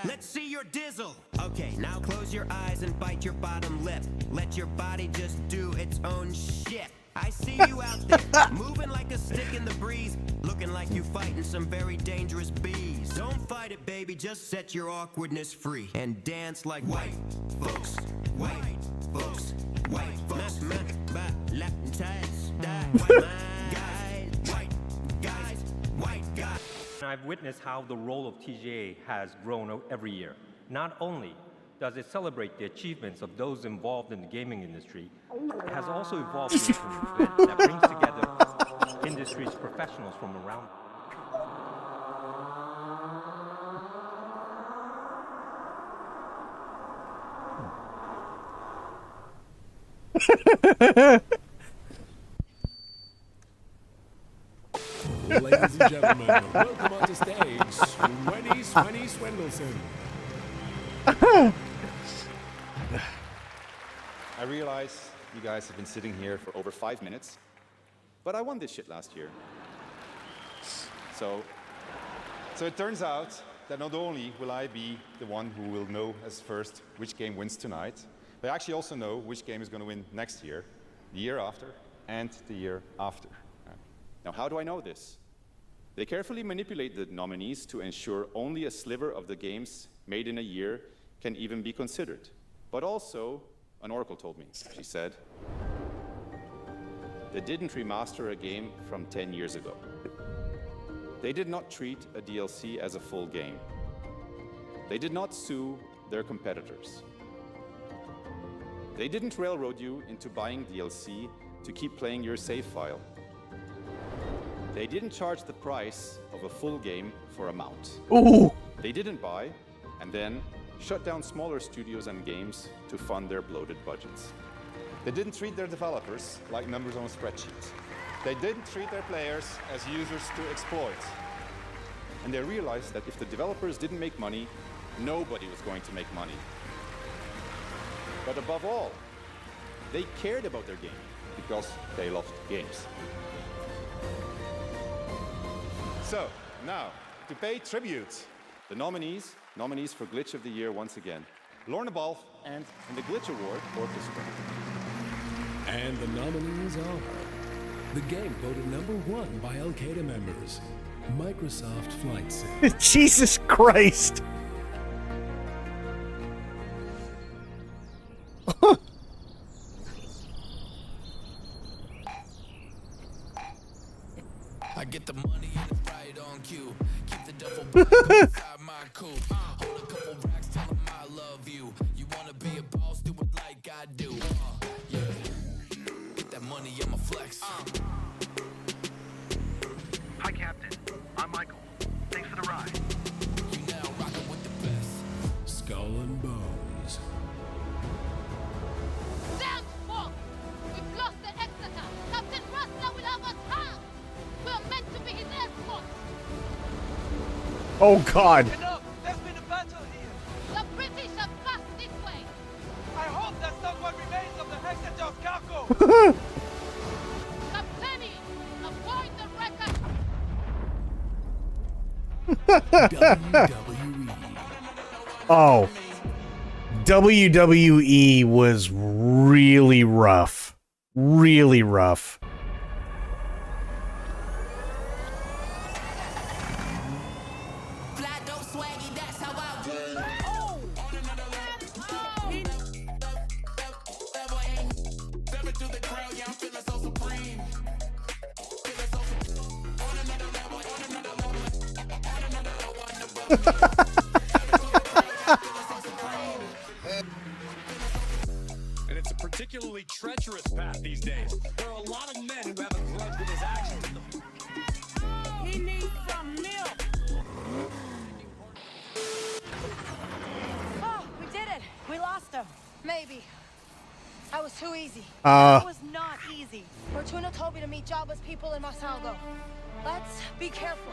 Let's see your dizzle. Okay, now close your eyes and bite your bottom lip. Let your body just do its own shit. I see you out there, moving like a stick in the breeze, looking like you fighting some very dangerous bees. Don't fight it, baby, just set your awkwardness free and dance like white folks, white folks, white folks. White guys. I've witnessed how the role of TGA has grown every year. Not only does it celebrate the achievements of those involved in the gaming industry, it has also evolved into an event that brings together industry's professionals from around. Ladies and gentlemen, welcome onto stage, Swenny Swindleson. I realize you guys have been sitting here for over 5 minutes, but I won this shit last year. So it turns out that not only will I be the one who will know as first which game wins tonight, but I actually also know which game is going to win next year, the year after, and the year after. Now, how do I know this? They carefully manipulate the nominees to ensure only a sliver of the games made in a year can even be considered. But also, an oracle told me. She said, they didn't remaster a game from 10 years ago. They did not treat a DLC as a full game. They did not sue their competitors. They didn't railroad you into buying DLC to keep playing your save file. They didn't charge the price of a full game for a mount. Ooh. They didn't buy and then shut down smaller studios and games to fund their bloated budgets. They didn't treat their developers like numbers on a spreadsheet. They didn't treat their players as users to exploit. And they realized that if the developers didn't make money, nobody was going to make money. But above all, they cared about their game because they loved games. So, now, to pay tribute, the nominees for Glitch of the Year once again, Lorna Balf and in the Glitch Award, Orchestra. And the nominees are the game voted #1 by Al-Qaeda members, Microsoft Flight Sim. Jesus Christ. I get the money and it's right on cue. Keep the duffel bag inside my coupe. Hold a couple racks, tell them I love you. You wanna be a boss, do it like I do. Yeah. Get that money, I'm a flex. Hi, Captain. I'm Michael. Thanks for the ride. You now rockin' with the best. Skull and Bones. Damn fault! We've lost the Exeter! Captain Rustler will have us hanged! We're meant to be his escort! Oh God. Enough! There's been a battle here! The British have passed this way! I hope that's not what remains of the Exeter's cargo! Captain, avoid the wreckage! WWE. Oh. WWE was really rough. Really rough. Flat swaggy, that's how I roll. Oh! On another level, ain't step into the crowd, yeah, I'm feeling so supreme. Feeling so supreme. On another level, on another level, on another level, one above me. Step into the crowd, yeah, I'm feeling so supreme. And it's a particularly treacherous path these days. There are a lot of men who have a grudge with his actions in them. He needs some milk. Oh, we did it. We lost him. Maybe. That was too easy. That was not easy. Fortuna told me to meet jobless people in Masango. Let's be careful.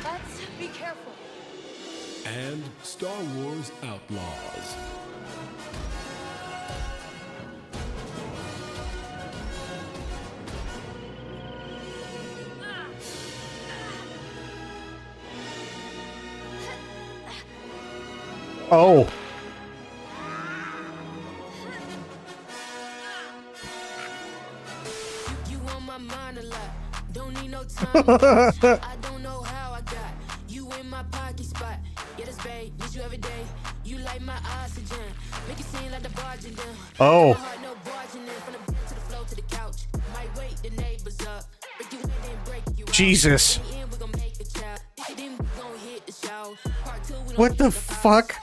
Let's be careful. And Star Wars Outlaws. Oh. You on my mind a lot. Don't need no time. I don't know how I got you in my pocket spot. Yeah, this babe, need you every day. You like my oxygen. Make it seem like the barging down. Oh. My heart, no barging in. From the bed to the floor to the couch. Might wake the neighbors up. Break you in, then break you out. Jesus. In the end, we gon' make a child. Then we gon' hit the show. Part 2, we don't What the hit fuck?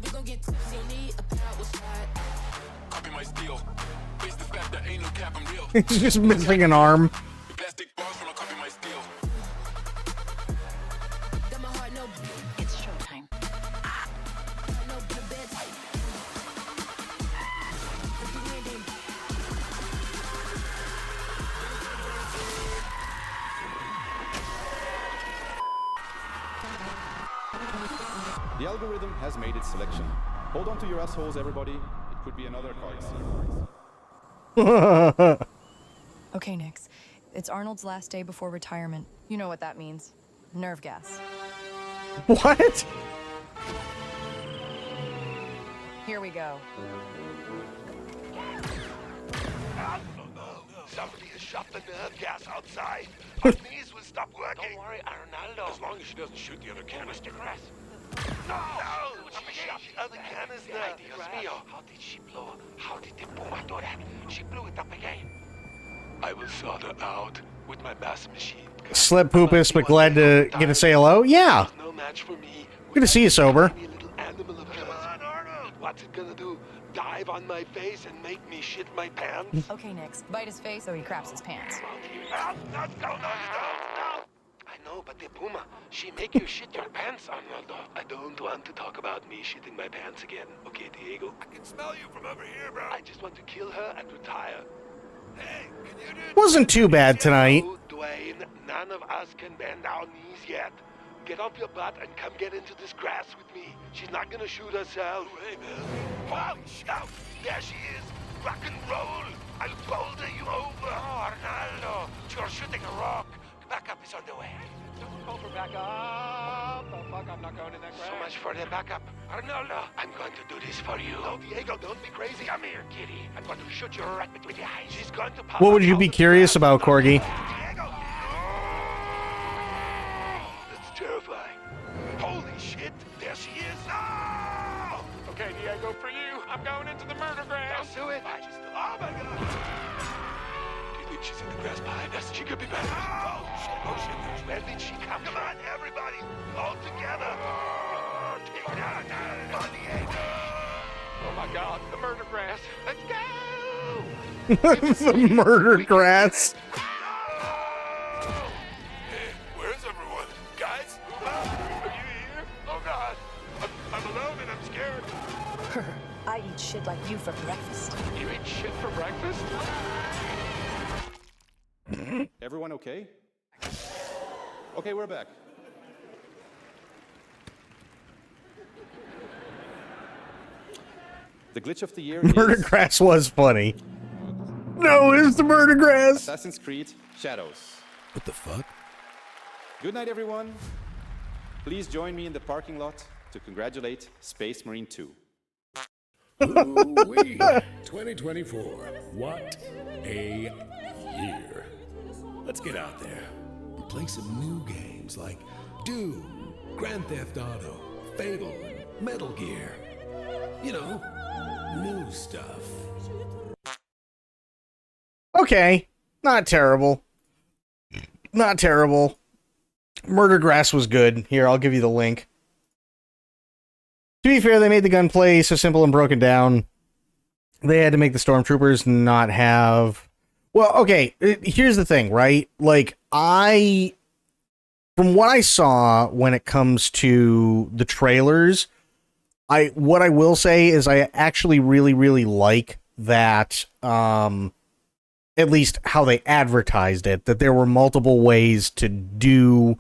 we gon' get tipsy. Don't need a power shot. Copy my steel. Face the fact that ain't no cap, I'm real. He's just missing an arm. Plastic bars when I copy my steel. Got my heart, no. It's showtime. No bed. The algorithm has made its selection. Hold on to your assholes, everybody. It could be another card. Okay, Nix. It's Arnold's last day before retirement. You know what that means. Nerve gas. What? Here we go. Somebody has shot the nerve gas outside. Our knees will stop working. Don't worry, Arnaldo. As long as she doesn't shoot the other canister. No! She shot the other canister. Dios mío. How did she blow? How did the Puma do that? She blew it up again. I will sort her out with my mass machine. Slip poopus, but glad to get to say hello. Yeah. No match for me. Good to see you, sober. Come on, Arnold. What's it gonna do? Dive on my face and make me shit my pants? Okay, Nix. Bite his face so he craps his pants. No. I know, but the Puma, she make you shit your pants, Arnaldo. I don't want to talk about me shitting my pants again. Okay, Diego? I can smell you from over here, bro. I just want to kill her and retire. Hey, can you do Wasn't too bad tonight. No, Dwayne, none of us can bend our knees yet. Get off your butt and come get into this grass with me. She's not gonna shoot herself. Hey, man. Oh, no. There she is. Rock and roll. I'll boulder you over. Oh, Arnaldo, you're shooting a rock. Backup is on the way. Call for backup. Oh, fuck, I'm not going in that So much for the backup. Arnaldo, I'm going to do this for you. No, Diego, don't be crazy. Come here, kitty. I'm going to shoot you right between the eyes. She's going to pop What would out you of be the curious grass. about, Corgi? Diego! That's terrifying. Holy shit, there she is. No! Okay, Diego, for you. I'm going into the murder grass. Don't do it. Oh my god. Do you think she's in the grass behind us? She could be back. Oh shit. Where did she come from? Come on, everybody. All together. Take down. Diego. Oh my god, the murder grass. Let's go. The murder grass. Hey, where's everyone? Guys? Are you here? Oh god. I'm alone and I'm scared. I eat shit like you for breakfast. You eat shit for breakfast? Everyone okay? Okay, we're back. The glitch of the year Murder is grass was funny. No, it's the murder grass. Assassin's Creed Shadows. What the fuck? Good night, everyone. Please join me in the parking lot to congratulate Space Marine 2. Ooh-wee. 2024. What a year. Let's get out there and play some new games like Doom, Grand Theft Auto, Fable, and Metal Gear. You know, new stuff. Okay, not terrible. Not terrible. Murder Grass was good. Here, I'll give you the link. To be fair, they made the gunplay so simple and broken down. They had to make the stormtroopers not have... Well, okay, here's the thing, right? Like, from what I saw when it comes to the trailers, what I will say is I actually really, really like that, at least how they advertised it, that there were multiple ways to do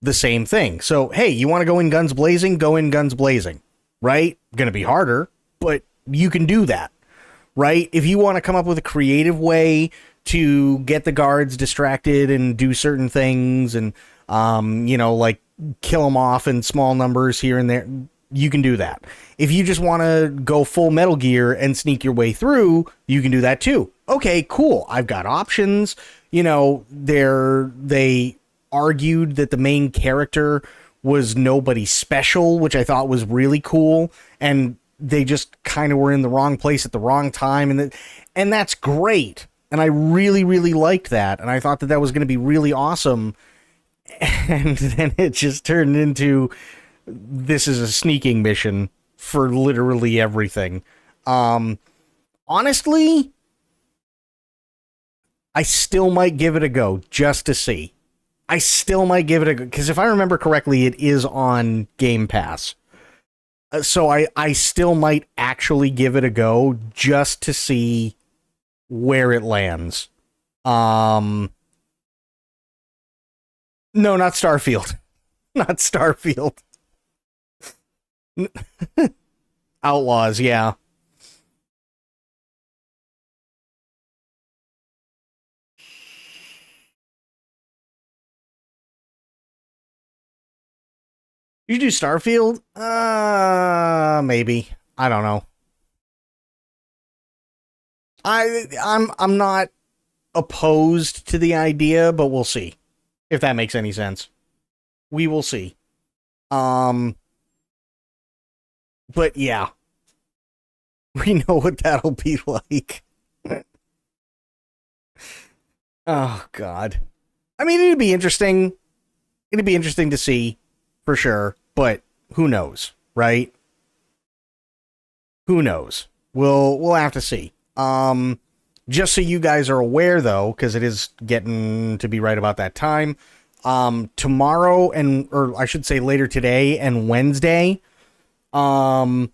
the same thing. So, hey, you want to go in guns blazing? Go in guns blazing, right? Going to be harder, but you can do that, right? If you want to come up with a creative way to get the guards distracted and do certain things and, like kill them off in small numbers here and there, you can do that. If you just want to go full Metal Gear and sneak your way through, you can do that too. Okay, cool. I've got options. They argued that the main character was nobody special, which I thought was really cool. And they just kind of were in the wrong place at the wrong time. And that's great. And I really, really liked that. And I thought that was going to be really awesome. And then it just turned into, this is a sneaking mission for literally everything. Honestly, I still might give it a go just to see. I still might give it a go, because if I remember correctly, it is on Game Pass. So I still might actually give it a go just to see where it lands. No, not Starfield. Not Starfield. Outlaws, yeah. You do Starfield? Maybe. I don't know. I'm not opposed to the idea, but we'll see if that makes any sense. We will see. But yeah. We know what that'll be like. Oh God. I mean, it'd be interesting. It'd be interesting to see for sure, but who knows, right? Who knows? We'll have to see. Just so you guys are aware, though, because it is getting to be right about that time. Tomorrow or I should say later today and Wednesday, I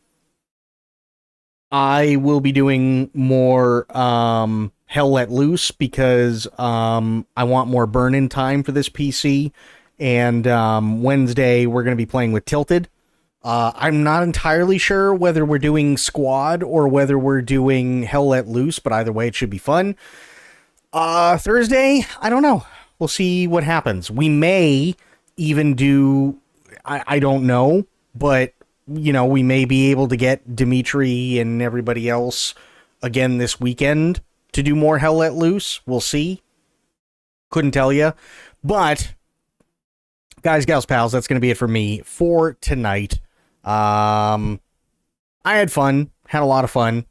will be doing more Hell Let Loose because I want more burn-in time for this PC. And Wednesday, we're going to be playing with Tilted. I'm not entirely sure whether we're doing Squad or whether we're doing Hell Let Loose, but either way, it should be fun. Thursday, I don't know. We'll see what happens. We may even do, I don't know, but, we may be able to get Dimitri and everybody else again this weekend to do more Hell Let Loose. We'll see. Couldn't tell you. But, guys, gals, pals, that's going to be it for me for tonight. I had fun. Had a lot of fun.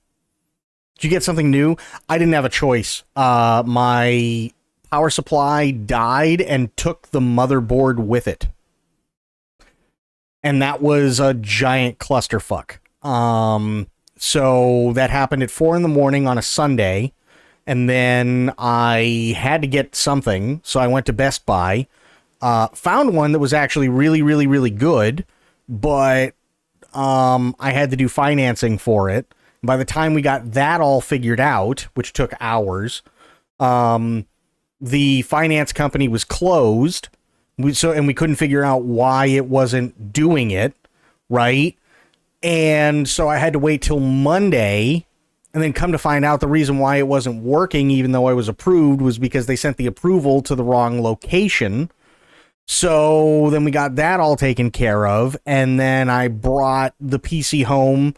Did you get something new? I didn't have a choice. My power supply died and took the motherboard with it. And that was a giant clusterfuck. So that happened at 4 a.m. on a Sunday. And then I had to get something. So I went to Best Buy. Found one that was actually really, really, really good. But I had to do financing for it. By the time we got that all figured out, which took hours, the finance company was closed. And we couldn't figure out why it wasn't doing it, right? And so I had to wait till Monday, and then come to find out the reason why it wasn't working, even though I was approved, was because they sent the approval to the wrong location. So then we got that all taken care of, and then I brought the PC home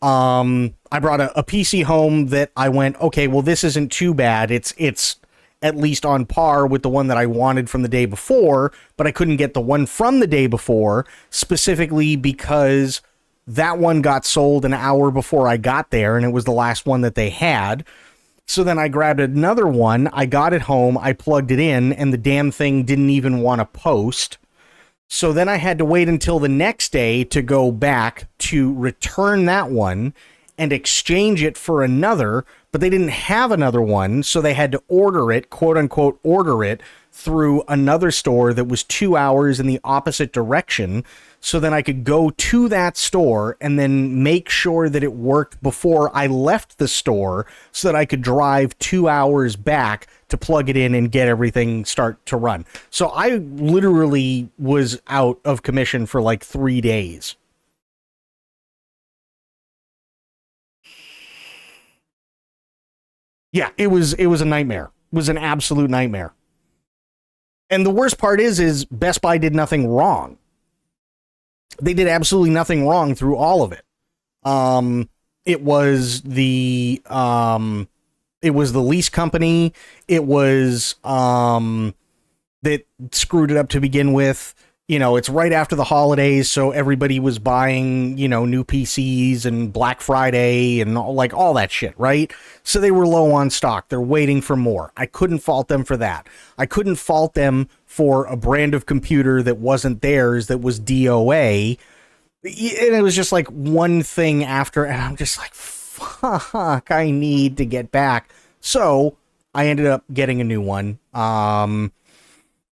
I brought a PC home that I went, okay, well, this isn't too bad. It's at least on par with the one that I wanted from the day before, but I couldn't get the one from the day before, specifically because that one got sold an hour before I got there, and it was the last one that they had. So then I grabbed another one, I got it home, I plugged it in, and the damn thing didn't even want to post. So then I had to wait until the next day to go back to return that one and exchange it for another, but they didn't have another one, so they had to order it, quote unquote, order it through another store that was 2 hours in the opposite direction. So then I could go to that store and then make sure that it worked before I left the store so that I could drive 2 hours back to plug it in and get everything start to run. So I literally was out of commission for like 3 days. Yeah, it was a nightmare. It was an absolute nightmare. And the worst part is Best Buy did nothing wrong. They did absolutely nothing wrong through all of it. It was the lease company. It was that screwed it up to begin with. You know, it's right after the holidays, so everybody was buying, you know, new PCs and Black Friday and all that shit, right? So they were low on stock. They're waiting for more. I couldn't fault them for that. I couldn't fault them for a brand of computer that wasn't theirs, that was DOA. And it was just like one thing after, and I'm just like, fuck, I need to get back. So I ended up getting a new one. i7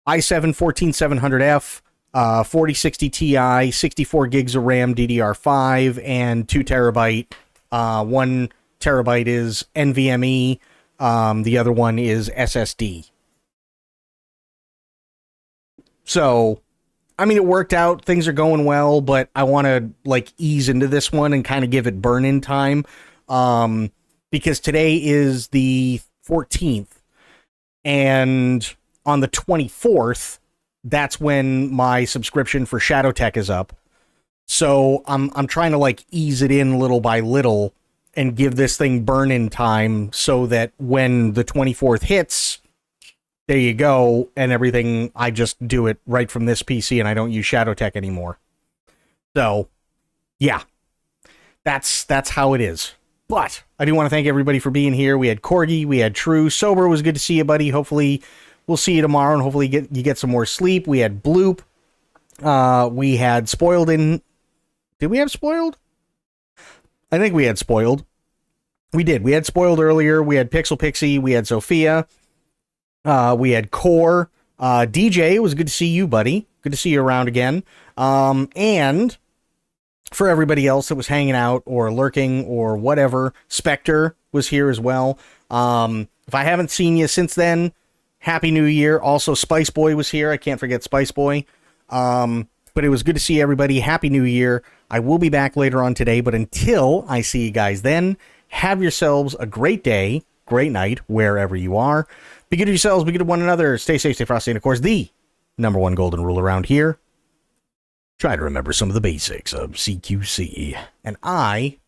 14700F. 4060 Ti, 64 gigs of RAM, DDR5, and 2 terabyte. 1 terabyte is NVMe. The other one is SSD. So, I mean, it worked out. Things are going well, but I want to ease into this one and kind of give it burn-in time. Because today is the 14th, and on the 24th, that's when my subscription for ShadowTech is up. So I'm trying to ease it in little by little and give this thing burn-in time so that when the 24th hits, there you go, and everything, I just do it right from this PC and I don't use ShadowTech anymore. So, yeah, that's how it is. But I do want to thank everybody for being here. We had Corgi, we had True. Sober, was good to see you, buddy. Hopefully we'll see you tomorrow, and hopefully you get some more sleep. We had Bloop. We had Spoiled in... Did we have Spoiled? I think we had Spoiled. We did. We had Spoiled earlier. We had Pixel Pixie. We had Sophia. We had Core. DJ, it was good to see you, buddy. Good to see you around again. And for everybody else that was hanging out or lurking or whatever, Spectre was here as well. If I haven't seen you since then, Happy New Year. Also, Spice Boy was here. I can't forget Spice Boy. But it was good to see everybody. Happy New Year. I will be back later on today, but until I see you guys then, have yourselves a great day, great night, wherever you are. Be good to yourselves, be good to one another. Stay safe, stay frosty, and of course, the number one golden rule around here: try to remember some of the basics of CQC. And I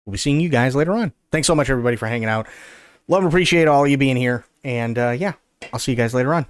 will be seeing you guys later on. Thanks so much, everybody, for hanging out. Love and appreciate all of you being here. And, yeah. I'll see you guys later on.